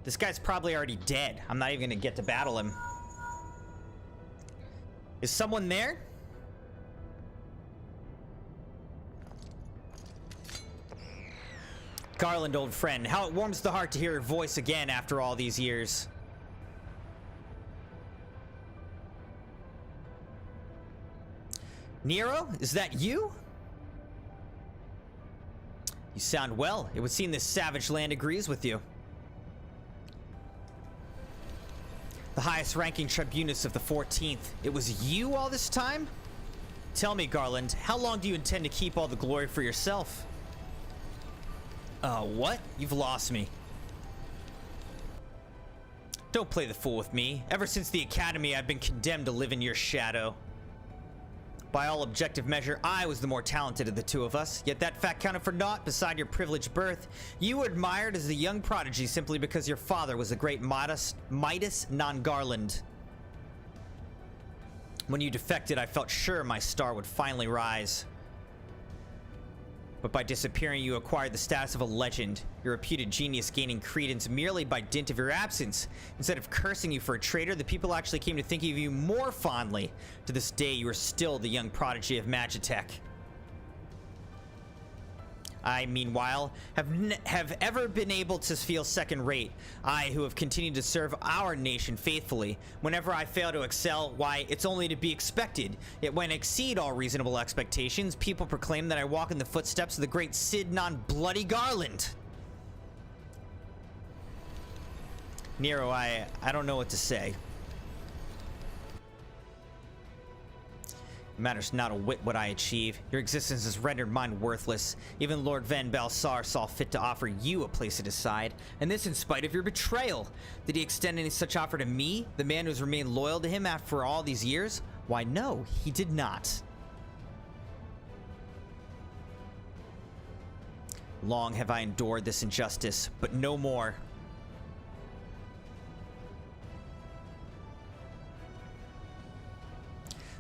This guy's probably already dead. I'm not even gonna get to battle him. Is someone there? Garland, old friend, how it warms the heart to hear your voice again after all these years. Nero, is that you? You sound well. It would seem this savage land agrees with you. The highest ranking tribunus of the 14th. It was you all this time? Tell me, Garland, how long do you intend to keep all the glory for yourself? What? You've lost me. Don't play the fool with me. Ever since the academy, I've been condemned to live in your shadow. By all objective measure, I was the more talented of the two of us, yet that fact counted for naught beside your privileged birth. You were admired as the young prodigy simply because your father was the great Midas non-Garland. When you defected, I felt sure my star would finally rise. But by disappearing, you acquired the status of a legend, your reputed genius gaining credence merely by dint of your absence. Instead of cursing you for a traitor, the people actually came to think of you more fondly. To this day, you are still the young prodigy of Magitech. I, meanwhile, have ever been able to feel second-rate. I, who have continued to serve our nation faithfully. Whenever I fail to excel, why, it's only to be expected. Yet when I exceed all reasonable expectations, people proclaim that I walk in the footsteps of the great Sid non-Bloody Garland. Nero, I don't know what to say. It matters not a whit what I achieve. Your existence has rendered mine worthless. Even Lord Van Balsar saw fit to offer you a place at his side, and this in spite of your betrayal. Did he extend any such offer to me, the man who has remained loyal to him after all these years? Why, no, he did not. Long have I endured this injustice, but no more.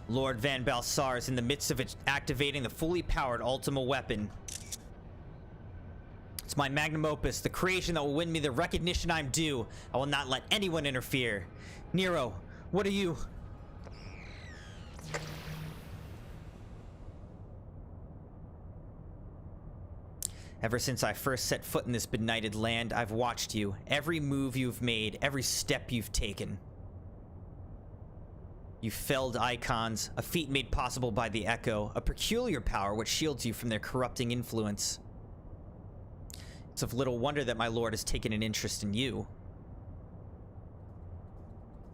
Lord Van Balsar is in the midst of activating the fully powered Ultima weapon. It's my magnum opus, the creation that will win me the recognition I'm due. I will not let anyone interfere. Nero, what are you? Ever since I first set foot in this benighted land, I've watched you. Every move you've made, every step you've taken. You felled icons, a feat made possible by the Echo, a peculiar power which shields you from their corrupting influence. It's of little wonder that my lord has taken an interest in you.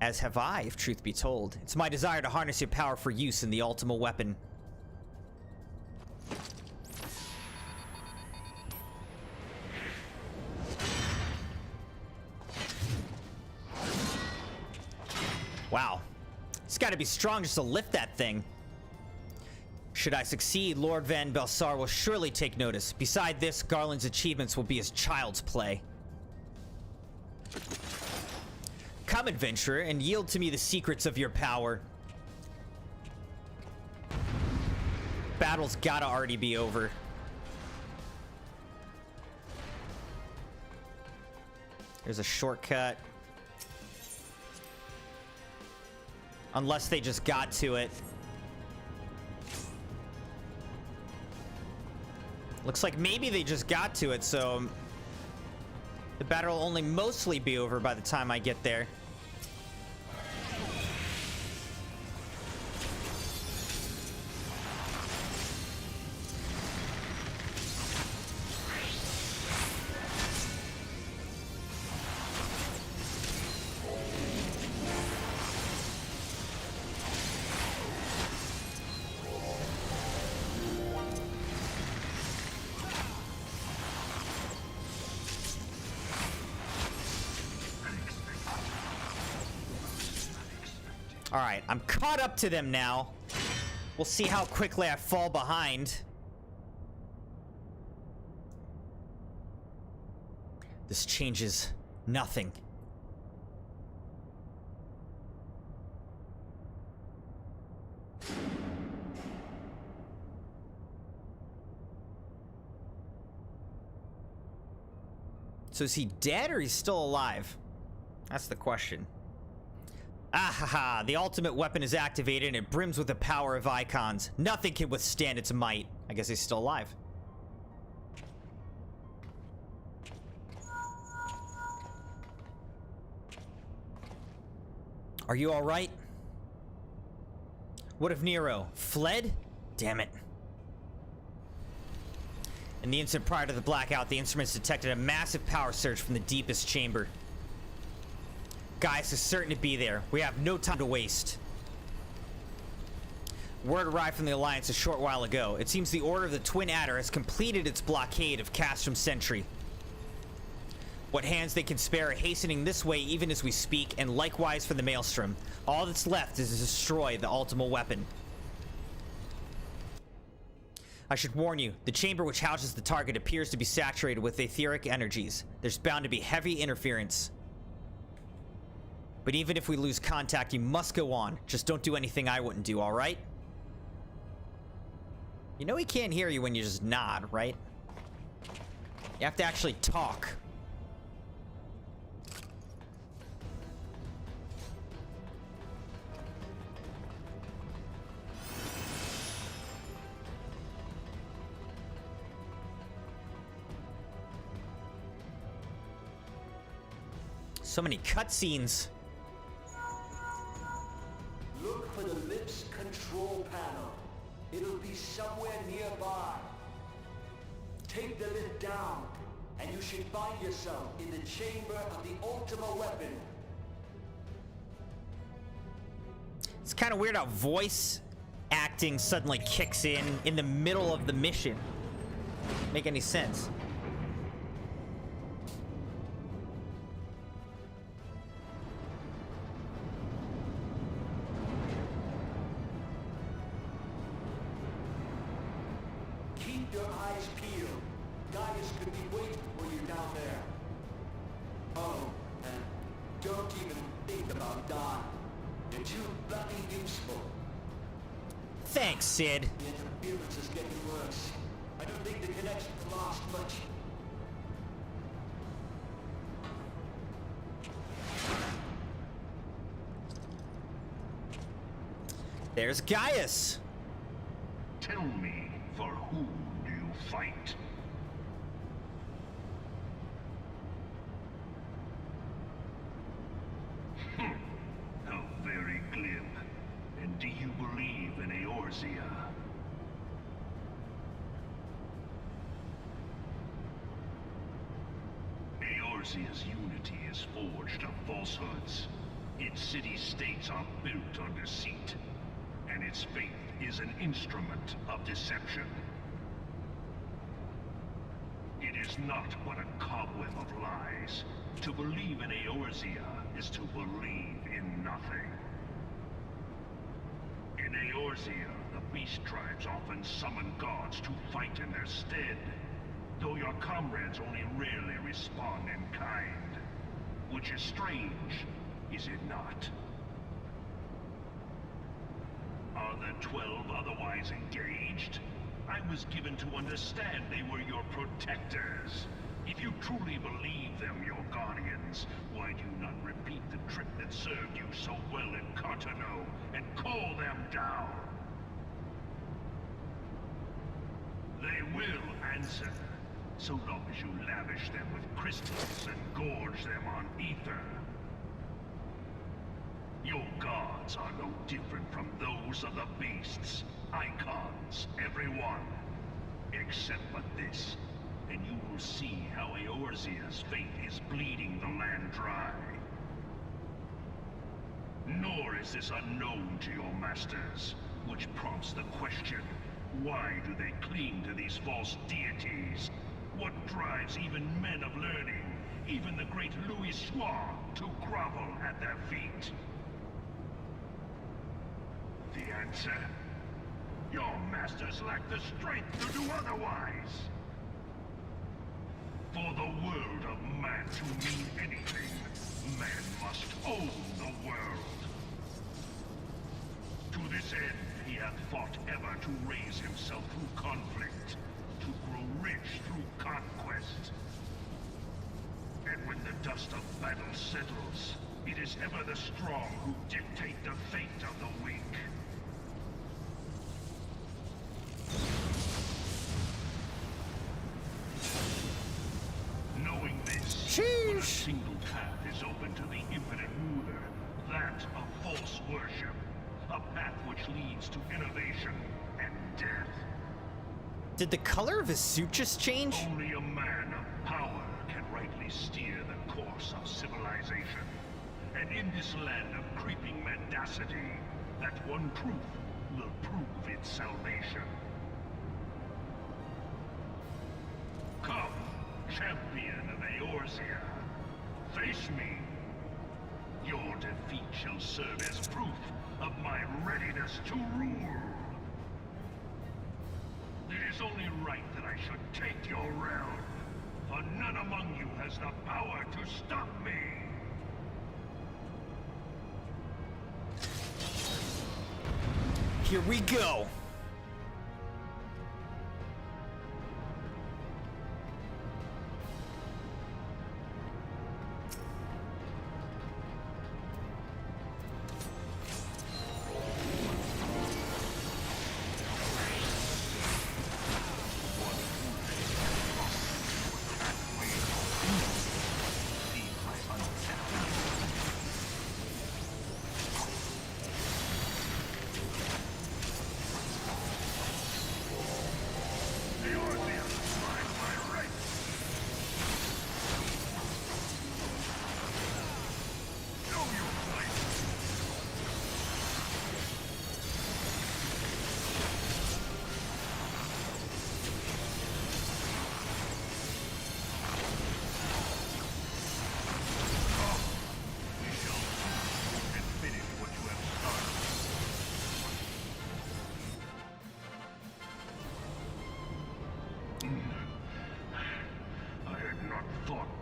As have I, if truth be told. It's my desire to harness your power for use in the Ultima weapon. Wow. It's got to be strong just to lift that thing. Should I succeed, Lord Van Balsar will surely take notice. Beside this, Garland's achievements will be as child's play. Come, adventurer, and yield to me the secrets of your power. Battle's gotta already be over. There's a shortcut. Unless they just got to it. Looks like maybe they just got to it, so the battle will only mostly be over by the time I get there. Alright, I'm caught up to them now. We'll see how quickly I fall behind. This changes nothing. So is he dead or he's still alive? That's the question. Ahaha, the ultimate weapon is activated and it brims with the power of icons. Nothing can withstand its might. I guess he's still alive. Are you alright? What of Nero? Fled? Damn it. In the instant prior to the blackout, the instruments detected a massive power surge from the deepest chamber. Gaius is certain to be there. We have no time to waste. Word arrived from the Alliance a short while ago. It seems the Order of the Twin Adder has completed its blockade of Castrum Sentry. What hands they can spare are hastening this way even as we speak, and likewise for the Maelstrom. All that's left is to destroy the ultimate weapon. I should warn you, the chamber which houses the target appears to be saturated with etheric energies. There's bound to be heavy interference. But even if we lose contact, you must go on. Just don't do anything I wouldn't do, alright? You know he can't hear you when you just nod, right? You have to actually talk. So many cutscenes. Look for the lips control panel. It'll be somewhere nearby. Take the lid down, and you should find yourself in the chamber of the ultimate weapon. It's kind of weird how voice acting suddenly kicks in the middle of the mission. Make any sense? Keep your eyes peeled. Gaius could be waiting for you down there. Oh, and don't even think about dying. You're too bloody useful. Thanks, Sid. The interference is getting worse. I don't think the connection will last much. There's Gaius. Tell me, for whom do you fight? How very glib. And do you believe in Eorzea? Eorzea's unity is forged of falsehoods. Its city-states are built on deceit, and its faith is an instrument of deception. It is not but a cobweb of lies. To believe in Eorzea is to believe in nothing. In Eorzea, the beast tribes often summon gods to fight in their stead, though your comrades only rarely respond in kind. Which is strange, is it not? Are the 12 otherwise engaged? I was given to understand they were your protectors. If you truly believe them your guardians, why do you not repeat the trick that served you so well in Cartano and call them down? They will answer, so long as you lavish them with crystals and gorge them on ether. Your gods are no different from those of the beasts. Icons, every one. Except but this, and you will see how Eorzea's faith is bleeding the land dry. Nor is this unknown to your masters, which prompts the question, why do they cling to these false deities? What drives even men of learning, even the great Louis Soir, to grovel at their feet? The answer? Your masters lack the strength to do otherwise. For the world of man to mean anything, man must own the world. To this end, he hath fought ever to raise himself through conflict, to grow rich through conquest. And when the dust of battle settles, it is ever the strong who dictate the fate of the weak. Knowing this, when a single path is open to the infinite ruler, that of false worship, a path which leads to innovation, and death. Did the color of his suit just change? Only a man of power can rightly steer the course of civilization. And in this land of creeping mendacity, that one truth will prove its salvation. Come, champion of Eorzea. Face me. Your defeat shall serve as proof of my readiness to rule. It is only right that I should take your realm, for none among you has the power to stop me. Here we go.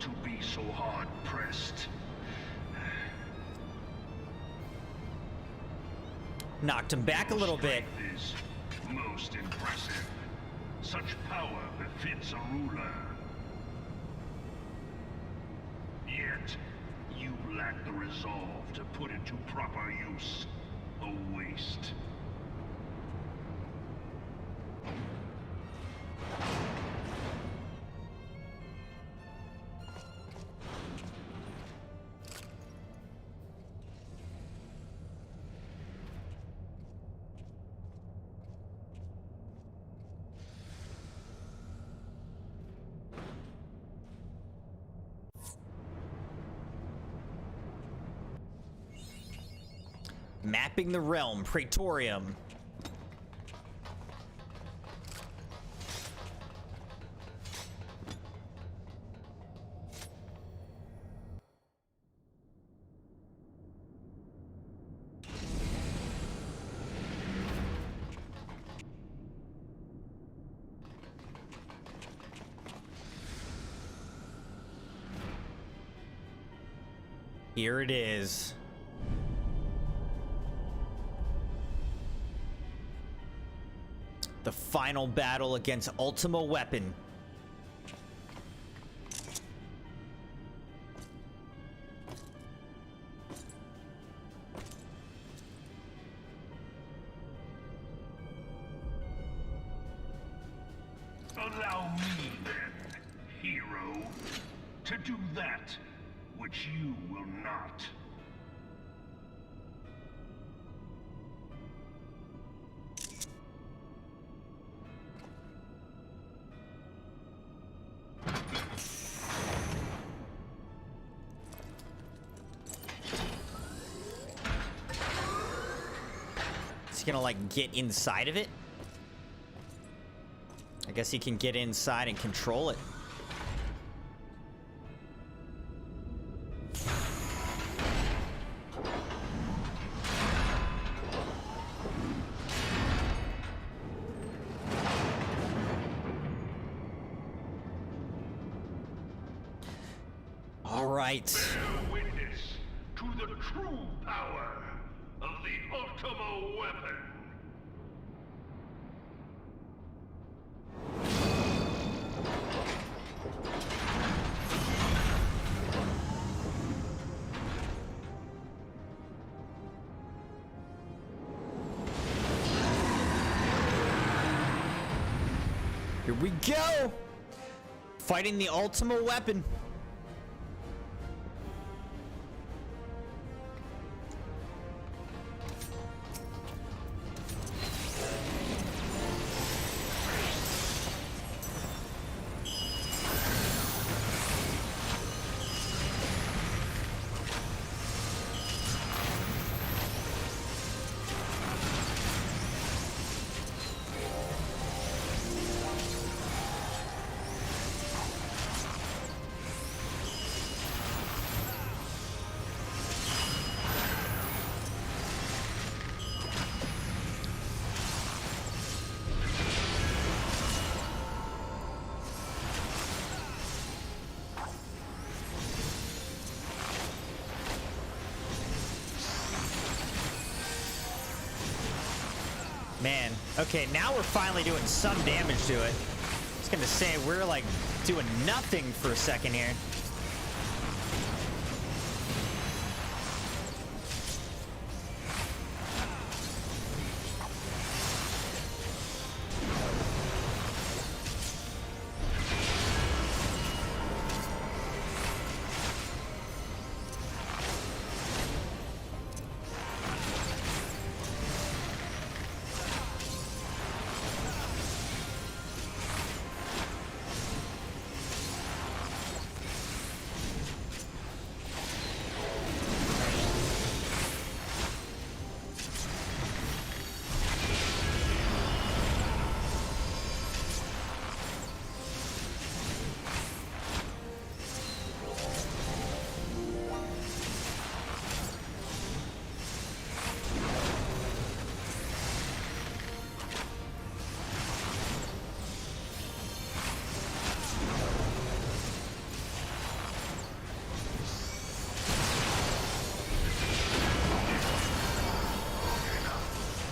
To be so hard-pressed. Knocked him back a little bit. Is most impressive. Such power befits a ruler. Yet, you lack the resolve to put it to proper use. A waste. Mapping the realm, Praetorium. Here it is. The final battle against Ultima Weapon. Allow me then, hero, to do that which you will not. Is he gonna like get inside of it? I guess he can get inside and control it. All right. Bear witness to the true power of the Ultima Weapon. Here we go! Fighting the Ultima Weapon. Man, okay, now we're finally doing some damage to it. I was gonna say, we're like doing nothing for a second here.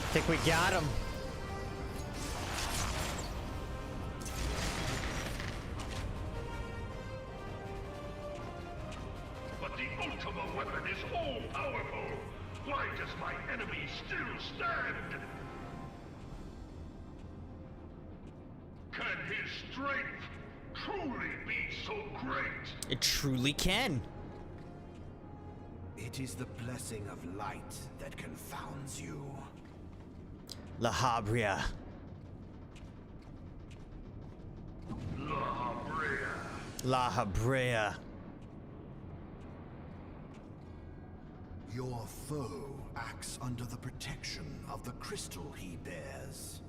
I think we got him. But the Ultima weapon is all-powerful. Why does my enemy still stand? Can his strength truly be so great? It truly can. It is the blessing of light that confounds you. La Habrea. La Habrea. La Habrea. Your foe acts under the protection of the crystal he bears.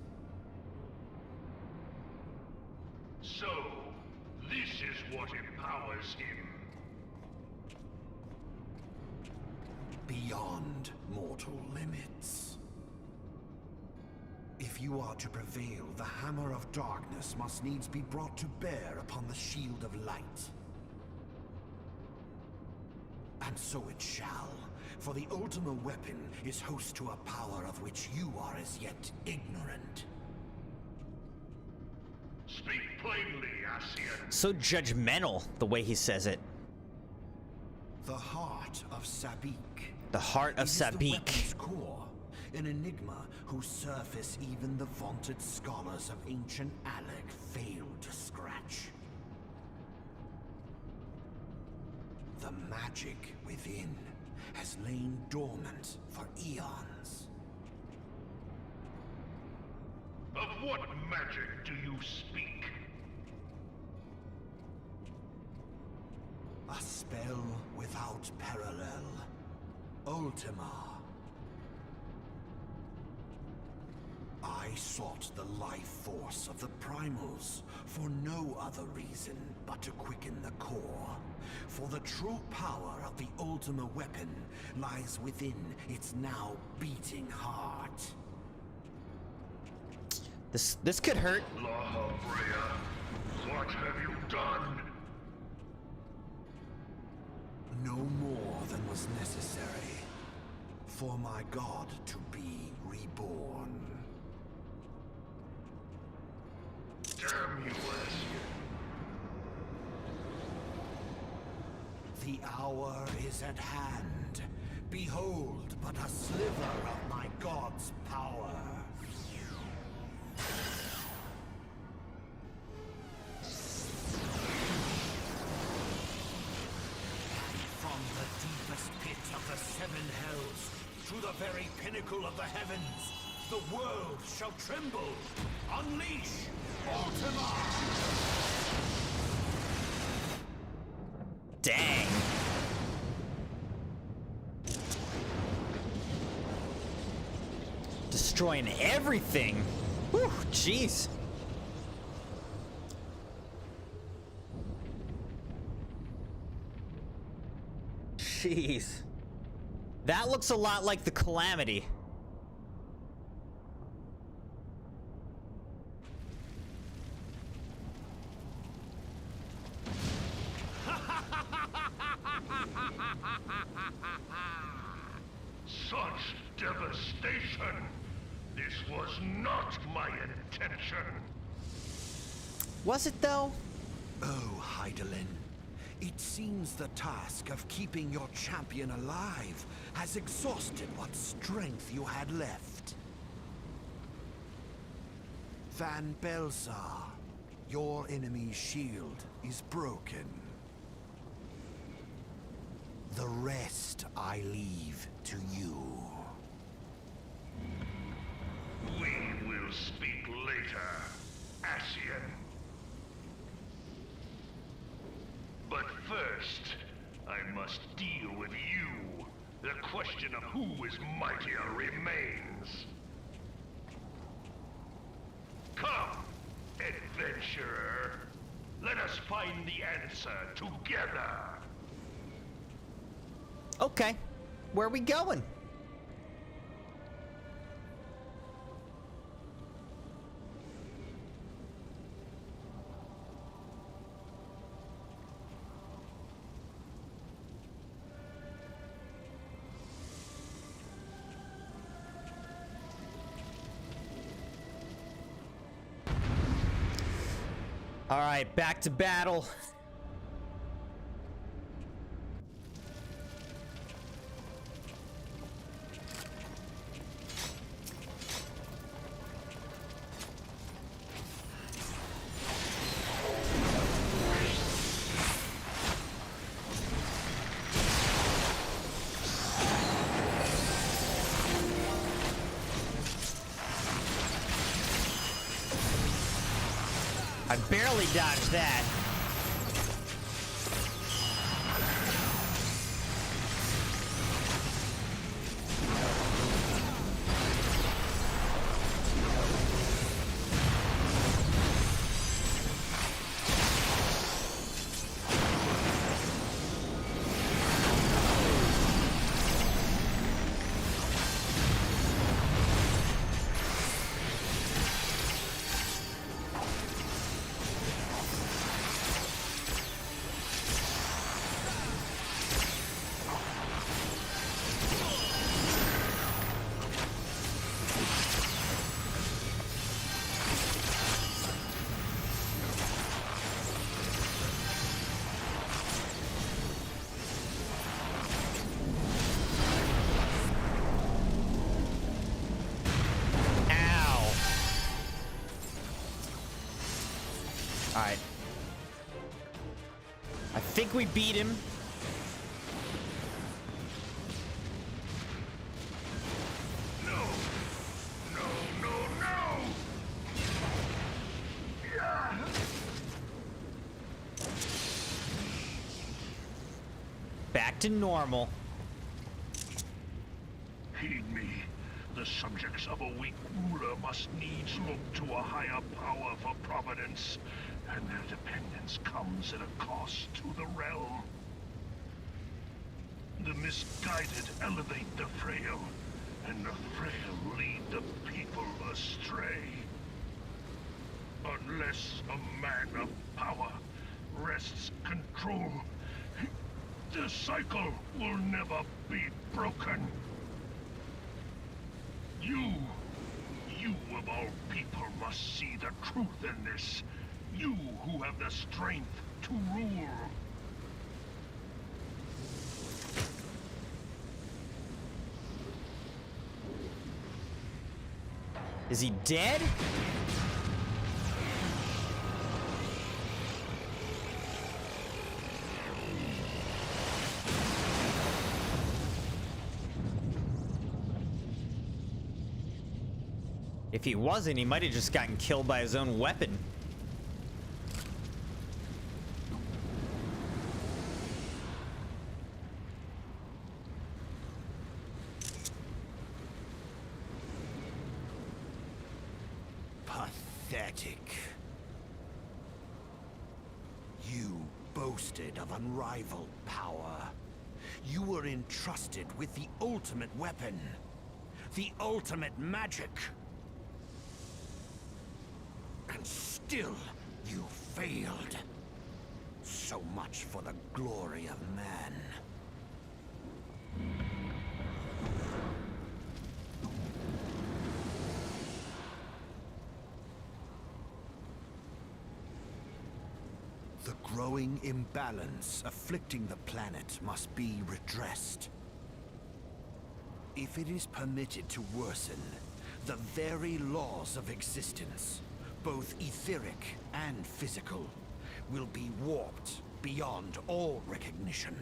So, this is what empowers him. Beyond mortal limits. If you are to prevail, the Hammer of Darkness must needs be brought to bear upon the Shield of Light. And so it shall, for the Ultima weapon is host to a power of which you are as yet ignorant. Speak plainly, Ascian. So judgmental, the way he says it. The heart of Sabik. The heart of It is the Sabik. weapon's core, an enigma whose surface even the vaunted scholars of ancient Alag failed to scratch. The magic within has lain dormant for eons. Of what magic do you speak? A spell without parallel. Ultima. I sought the life force of the primals for no other reason but to quicken the core. For the true power of the Ultima weapon lies within its now beating heart. This could hurt. La Habrea, what have you done? No more than was necessary for my god to be reborn. Damn you, Ascian. The hour is at hand. Behold but a sliver of my god's power. From the deepest pit of the seven hells, to the very pinnacle of the heavens, the world shall tremble. Unleash Ultima! Dang. Destroying everything. Whew, jeez. Jeez. That looks a lot like the Calamity. Such devastation! This was not my intention. Was it though? Oh, Hydaelyn. It seems the task of keeping your champion alive has exhausted what strength you had left. Van Belsar, your enemy's shield is broken. The rest I leave to you. We will speak later, Ascian. But first, I must deal with you. The question of who is mightier remains. Come, adventurer. Let us find the answer together. Okay. Where are we going? All right, back to battle. I barely dodged that. Alright. I think we beat him. No! No, no, no! Yeah. Back to normal. Heed me. The subjects of a weak ruler must needs look to a higher power for providence, and their dependence comes at a cost to the realm. The misguided elevate the frail, and the frail lead the people astray. Unless a man of power wrests control, the cycle will never be broken. You of all people must see the truth in this. You who have the strength to rule. Is he dead? If he wasn't, he might have just gotten killed by his own weapon. Pathetic. You boasted of unrivaled power. You were entrusted with the ultimate weapon, the ultimate magic. And still, you failed. So much for the glory of man. growing imbalance afflicting the planet must be redressed. If it is permitted to worsen, the very laws of existence, both etheric and physical, will be warped beyond all recognition.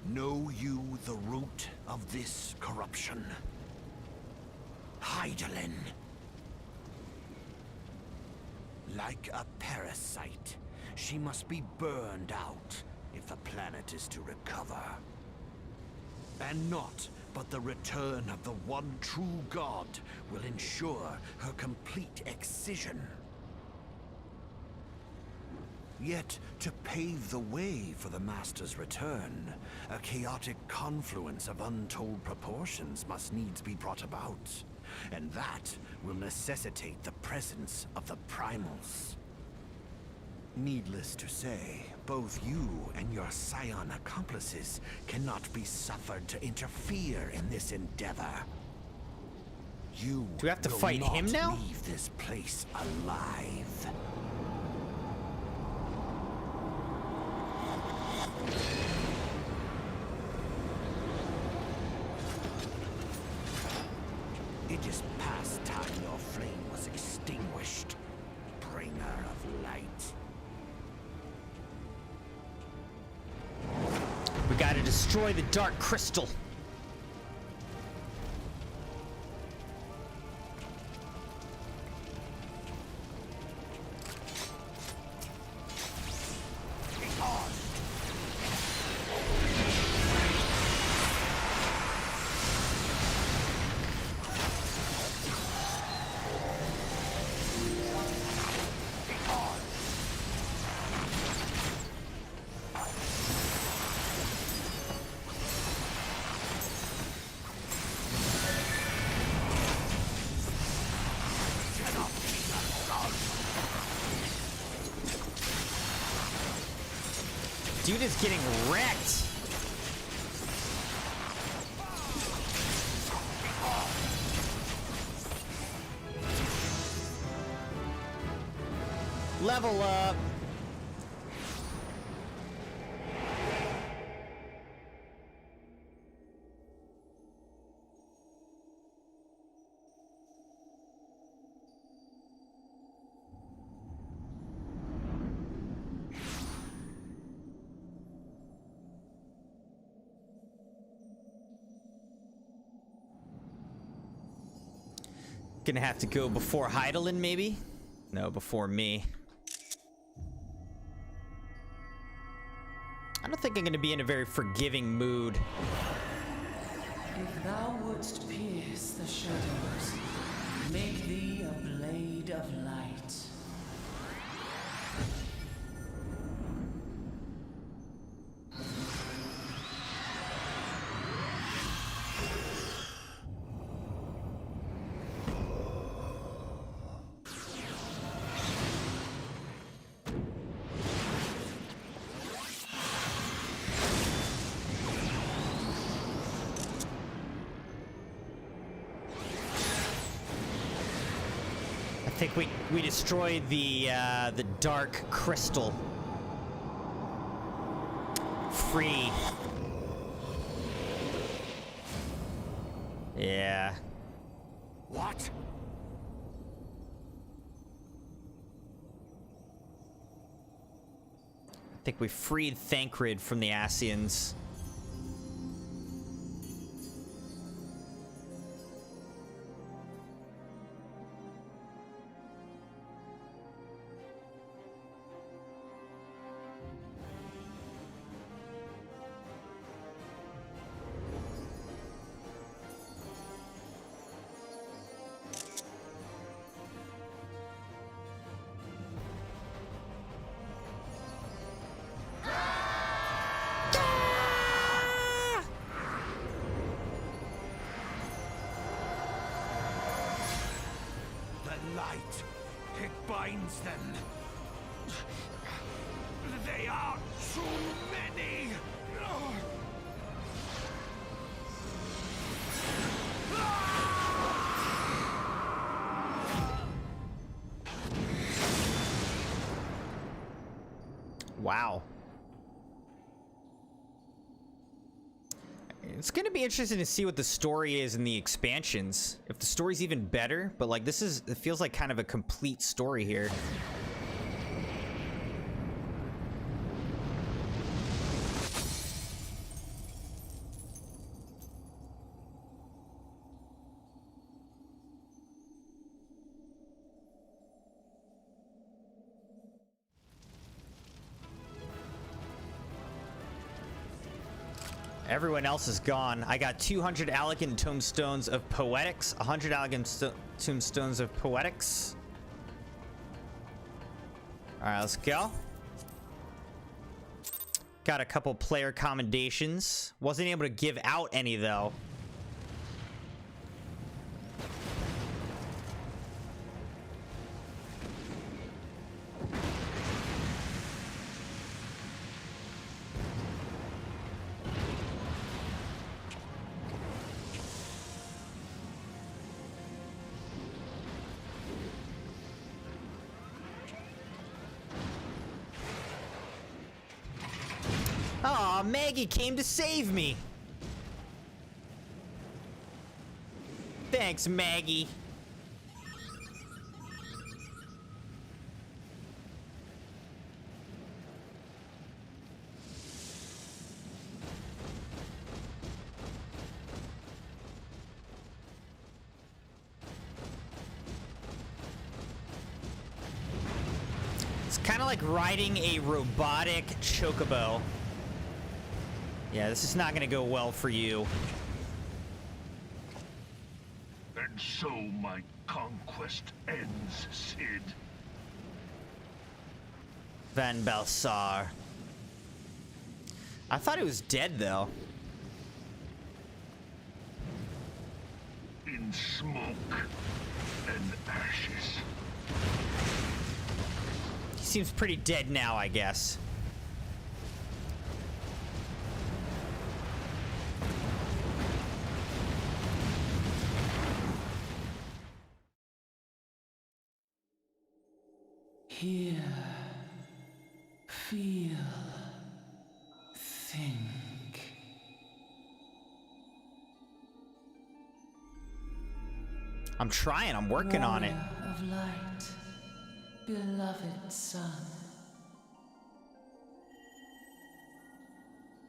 Know you the root of this corruption? Hydaelyn. Like a parasite, she must be burned out if the planet is to recover. And naught but the return of the one true god will ensure her complete excision. Yet, to pave the way for the Master's return, a chaotic confluence of untold proportions must needs be brought about. And that will necessitate the presence of the primals. Needless to say, both you and your Scion accomplices cannot be suffered to interfere in this endeavor. You do we have to will fight not him now? leave this place alive. It is past time your flame was extinguished, bringer of light. We gotta destroy the dark crystal. Dude is getting wrecked. Level up. Gonna have to go before Hydaelyn, maybe? No, before me. I don't think I'm gonna be in a very forgiving mood. If thou wouldst pierce the shadows, make thee a blade of light. I think we destroyed the dark crystal. Free. Yeah. What? I think we freed Thancred from the Ascians. It binds them. They are too many. Wow. It's gonna be interesting to see what the story is in the expansions. If the story's even better, but like this is, it feels like kind of a complete story here. Everyone else is gone. I got 200 Allegan Tombstones of Poetics, 100 Allegan Tombstones of Poetics. All right, let's go. Got a couple player commendations. Wasn't able to give out any though. Aw, Maggie came to save me. Thanks, Maggie. It's kind of like riding a robotic chocobo. Yeah, this is not gonna go well for you. And so my conquest ends, Cid. Van Balsar. I thought he was dead, though. In smoke and ashes. He seems pretty dead now, I guess. Hear, feel, think. I'm trying, I'm working on it. Warrior of light, beloved son.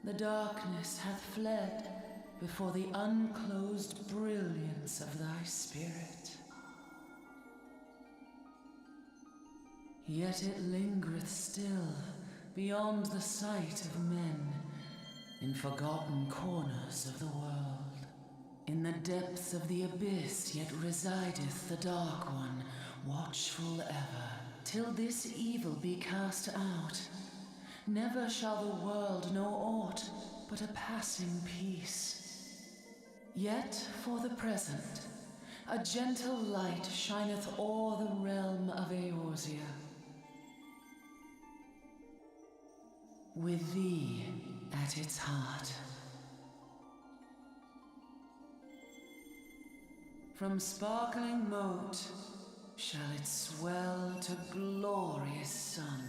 The darkness hath fled before the unclosed brilliance of thy spirit. Yet it lingereth still beyond the sight of men, in forgotten corners of the world. In the depths of the abyss yet resideth the Dark One, watchful ever, till this evil be cast out. Never shall the world know aught but a passing peace. Yet for the present, a gentle light shineth o'er the realm of Eorzea. With thee at its heart. From sparkling moat shall it swell to glorious sun,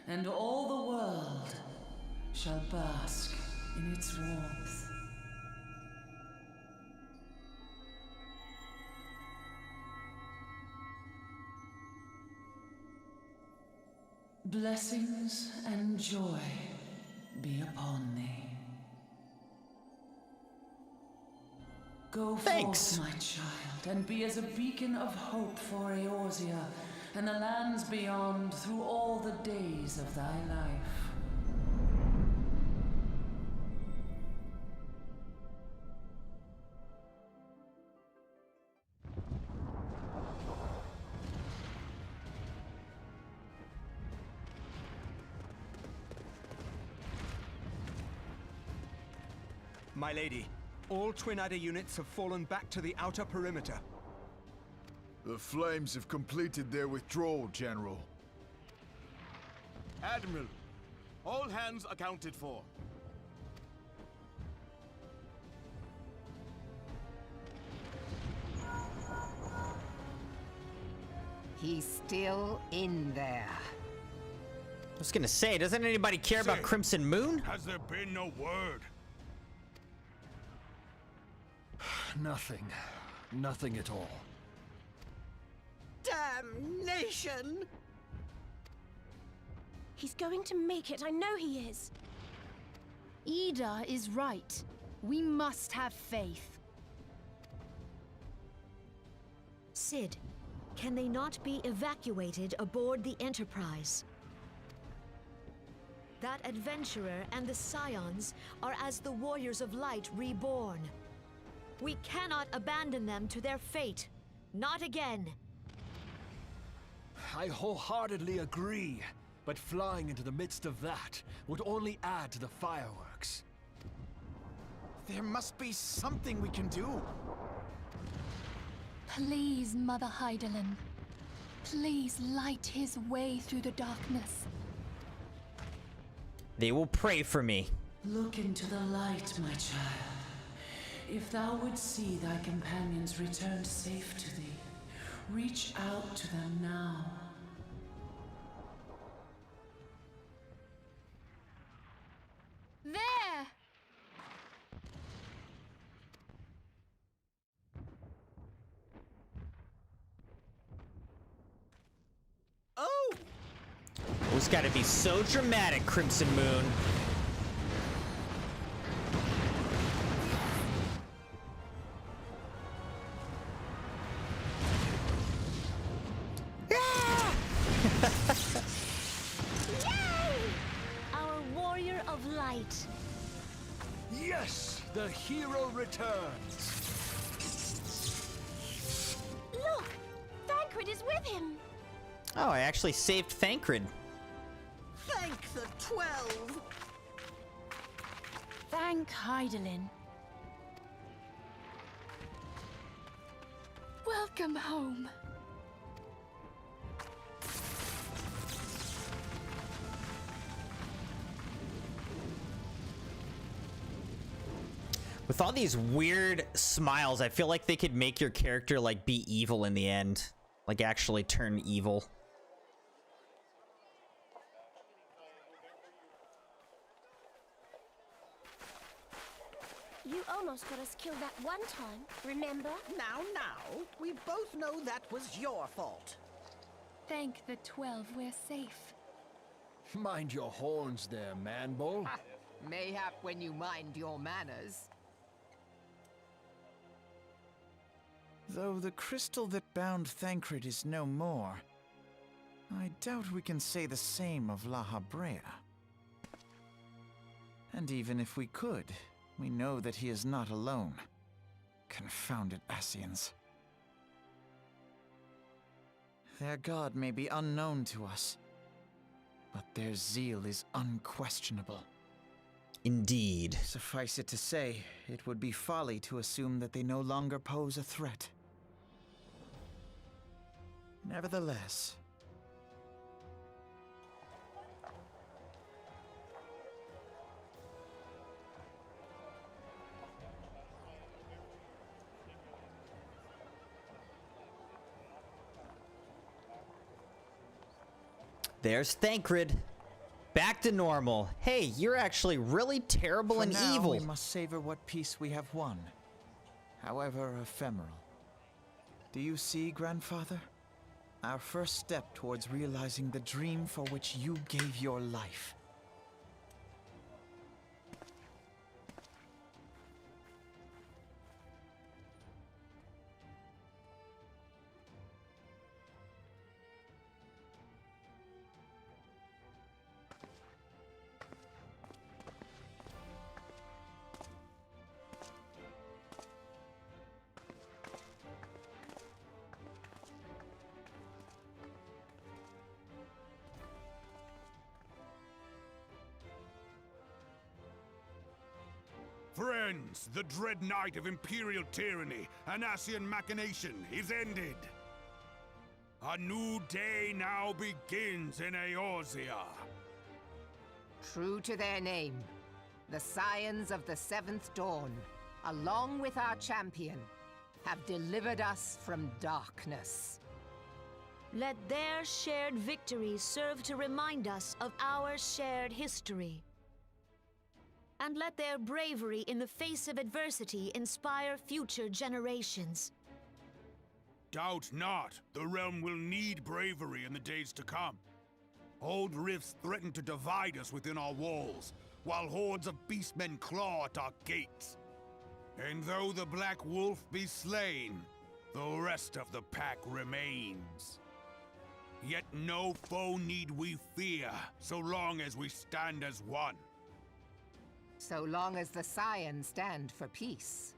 and all the world shall bask in its warmth. Blessings and joy be upon thee. Go forth, my child, and be as a beacon of hope for Eorzea and the lands beyond through all the days of thy life. My lady, all Twin Adder units have fallen back to the outer perimeter. The Flames have completed their withdrawal, General. Admiral, all hands accounted for. He's still in there. was gonna say, doesn't anybody care about CrimsonMune? Has there been no word? Nothing. Nothing at all. Damnation! He's going to make it, I know he is. Ida is right. We must have faith. Cid, can they not be evacuated aboard the Enterprise? That adventurer and the Scions are as the Warriors of Light reborn. We cannot abandon them to their fate. Not again. I wholeheartedly agree, but flying into the midst of that would only add to the fireworks. There must be something we can do. Please, Mother Hydaelyn. Please light his way through the darkness. They will pray for me. Look into the light, my child. If thou would see thy companions returned safe to thee, reach out to them now. There! Oh! It's gotta be so dramatic, CrimsonMune. Our Warrior of Light. Yes! The hero returns! Look! Thancred is with him! Oh, I actually saved Thancred. Thank the 12! Thank Hydaelyn. Welcome home. With all these weird smiles, I feel like they could make your character like be evil in the end. Like actually turn evil. You almost got us killed that one time, remember? Now, we both know that was your fault. Thank the 12 we're safe. Mind your horns there, man-bull. Mayhap when you mind your manners. Though the crystal that bound Thancred is no more, I doubt we can say the same of La Habrea. And even if we could, we know that he is not alone. Confounded Ascians. Their god may be unknown to us, but their zeal is unquestionable. Indeed. Suffice it to say, it would be folly to assume that they no longer pose a threat. Nevertheless, there's Thancred. Back to normal. Hey, you're actually really terrible for and now, evil. we must savor what peace we have won, however ephemeral. Do you see, Grandfather? Our first step towards realizing the dream for which you gave your life. Friends, the dread night of Imperial tyranny and Ascian machination is ended. A new day now begins in Eorzea. True to their name, the Scions of the Seventh Dawn, along with our champion, have delivered us from darkness. Let their shared victories serve to remind us of our shared history. And let their bravery in the face of adversity inspire future generations. Doubt not, the realm will need bravery in the days to come. Old rifts threaten to divide us within our walls, while hordes of beastmen claw at our gates. And though the Black Wolf be slain, the rest of the pack remains. Yet no foe need we fear, so long as we stand as one. So long as the Scions stand for peace.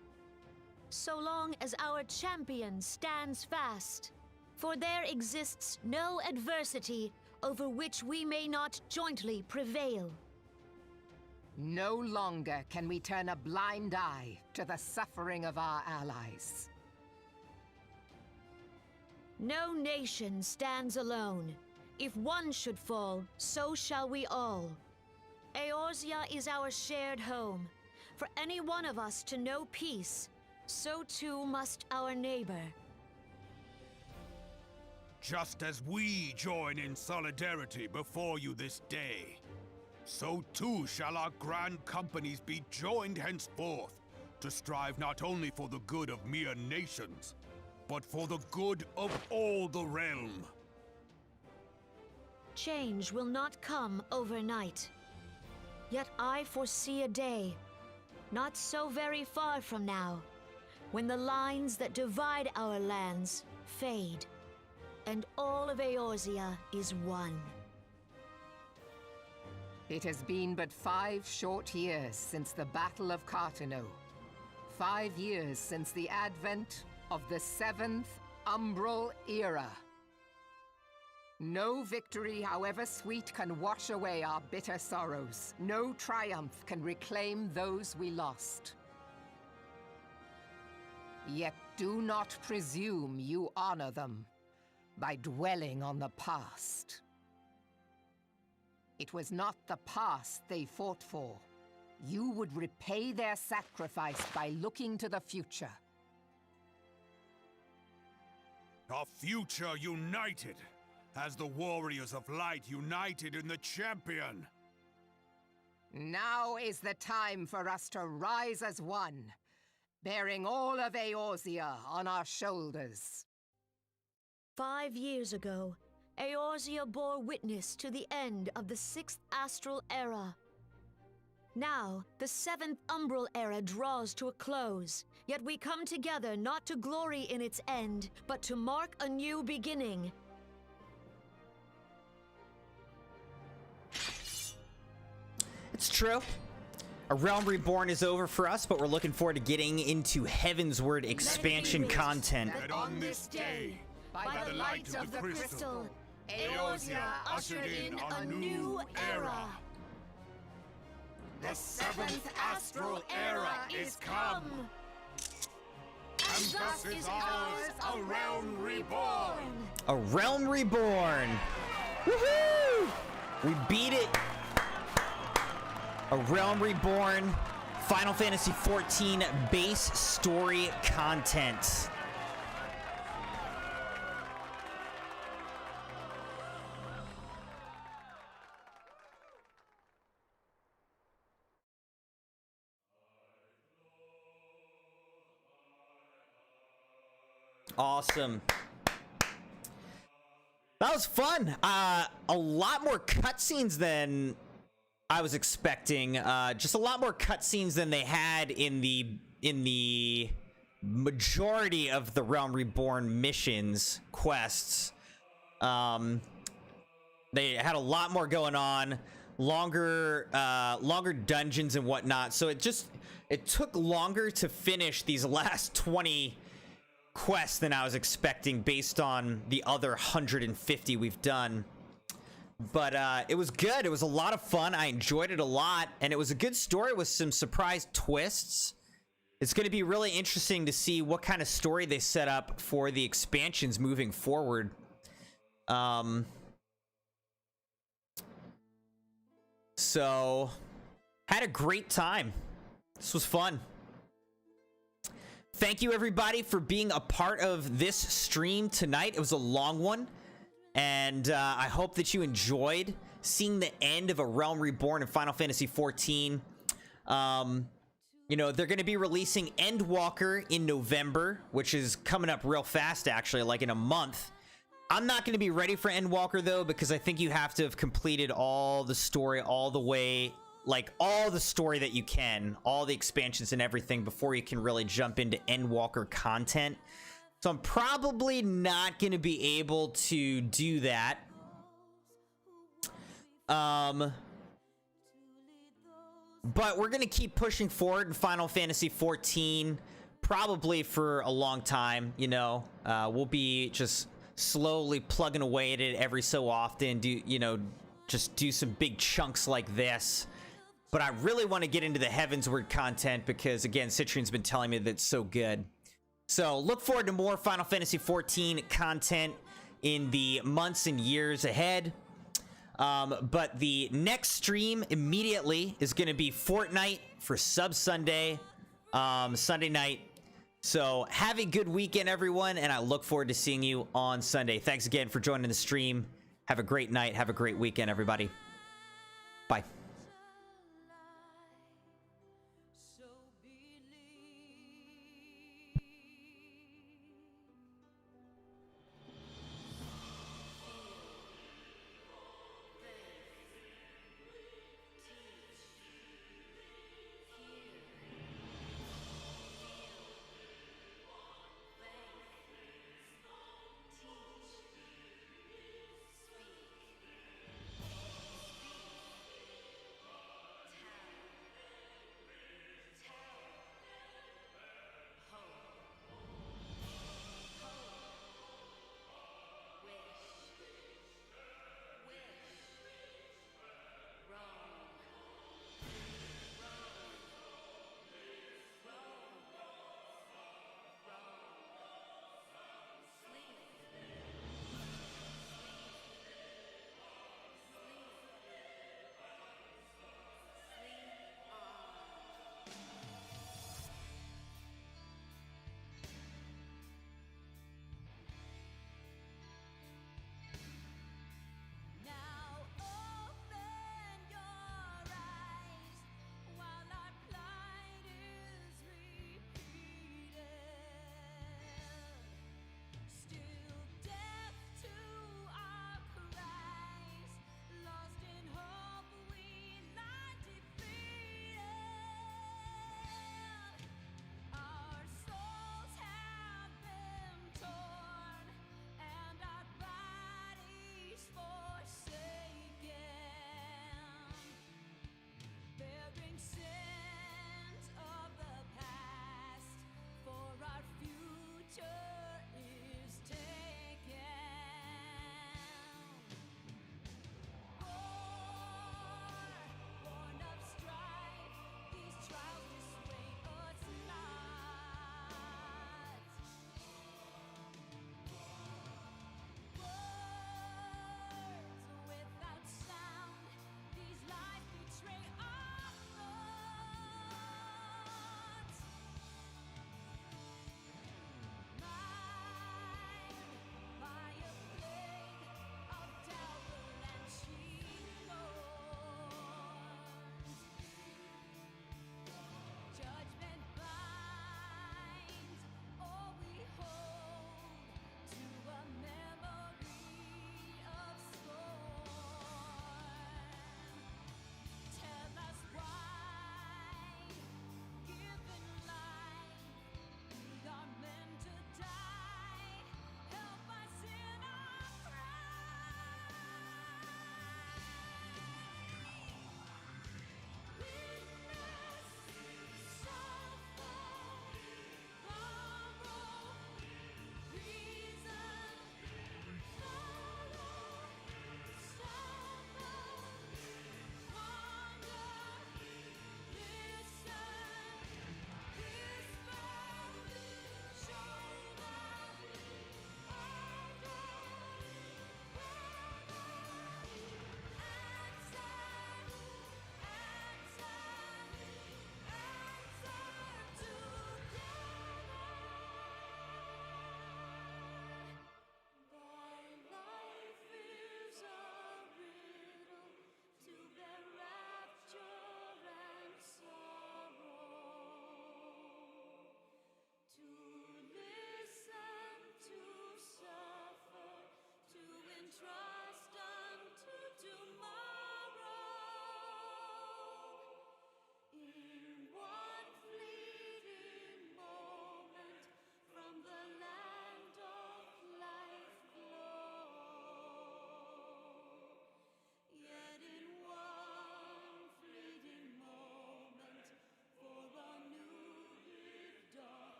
So long as our champion stands fast. For there exists no adversity over which we may not jointly prevail. No longer can we turn a blind eye to the suffering of our allies. No nation stands alone. If one should fall, so shall we all. Eorzea is our shared home. For any one of us to know peace, so too must our neighbor. Just as we join in solidarity before you this day, so too shall our grand companies be joined henceforth to strive not only for the good of mere nations, but for the good of all the realm. Change will not come overnight. Yet I foresee a day, not so very far from now, when the lines that divide our lands fade, and all of Eorzea is one. It has been but 5 short years since the Battle of Cartano. 5 years since the advent of the 7th Umbral Era. No victory, however sweet, can wash away our bitter sorrows. No triumph can reclaim those we lost. Yet do not presume you honor them by dwelling on the past. It was not the past they fought for. You would repay their sacrifice by looking to the future. A future united, as the warriors of light united in the champion. Now is the time for us to rise as one, bearing all of Eorzea on our shoulders. 5 years ago, Eorzea bore witness to the end of the 6th Astral Era. Now, the 7th Umbral Era draws to a close, yet we come together not to glory in its end, but to mark a new beginning. It's true. A Realm Reborn is over for us, but we're looking forward to getting into Heavensward expansion content. That on this day, by the light of the crystal, Eorzea ushered in a new era. The 7th Astral Era is come! And thus is ours a Realm Reborn! A Realm Reborn! Woohoo! We beat it! A Realm Reborn, Final Fantasy XIV base story content. Awesome. That was fun. A lot more cutscenes than I was expecting. Just a lot more cutscenes than they had in the majority of the Realm Reborn missions, quests. They had a lot more going on, longer dungeons and whatnot. So it took longer to finish these last 20 quests than I was expecting based on the other 150 we've done. But it was good. It was a lot of fun. I enjoyed it a lot, and it was a good story with some surprise twists. It's going to be really interesting to see what kind of story they set up for the expansions moving forward. So had a great time. This was fun. Thank you everybody for being a part of this stream tonight. It was a long one. And I hope that you enjoyed seeing the end of a Realm Reborn in Final Fantasy XIV. You know, they're going to be releasing Endwalker in November, which is coming up real fast, actually, like in a month. I'm not going to be ready for Endwalker, though, because I think you have to have completed all the story all the way, like all the story that you can, all the expansions and everything before you can really jump into Endwalker content. So I'm probably not going to be able to do that. But we're going to keep pushing forward in Final Fantasy XIV, probably for a long time, you know. We'll be just slowly plugging away at it every so often, just do some big chunks like this. But I really want to get into the Heavensward content because, again, Citrine's been telling me that it's so good. So look forward to more Final Fantasy XIV content in the months and years ahead. But the next stream immediately is going to be Fortnite for Sub Sunday, Sunday night. So have a good weekend, everyone, and I look forward to seeing you on Sunday. Thanks again for joining the stream. Have a great night. Have a great weekend, everybody. Bye.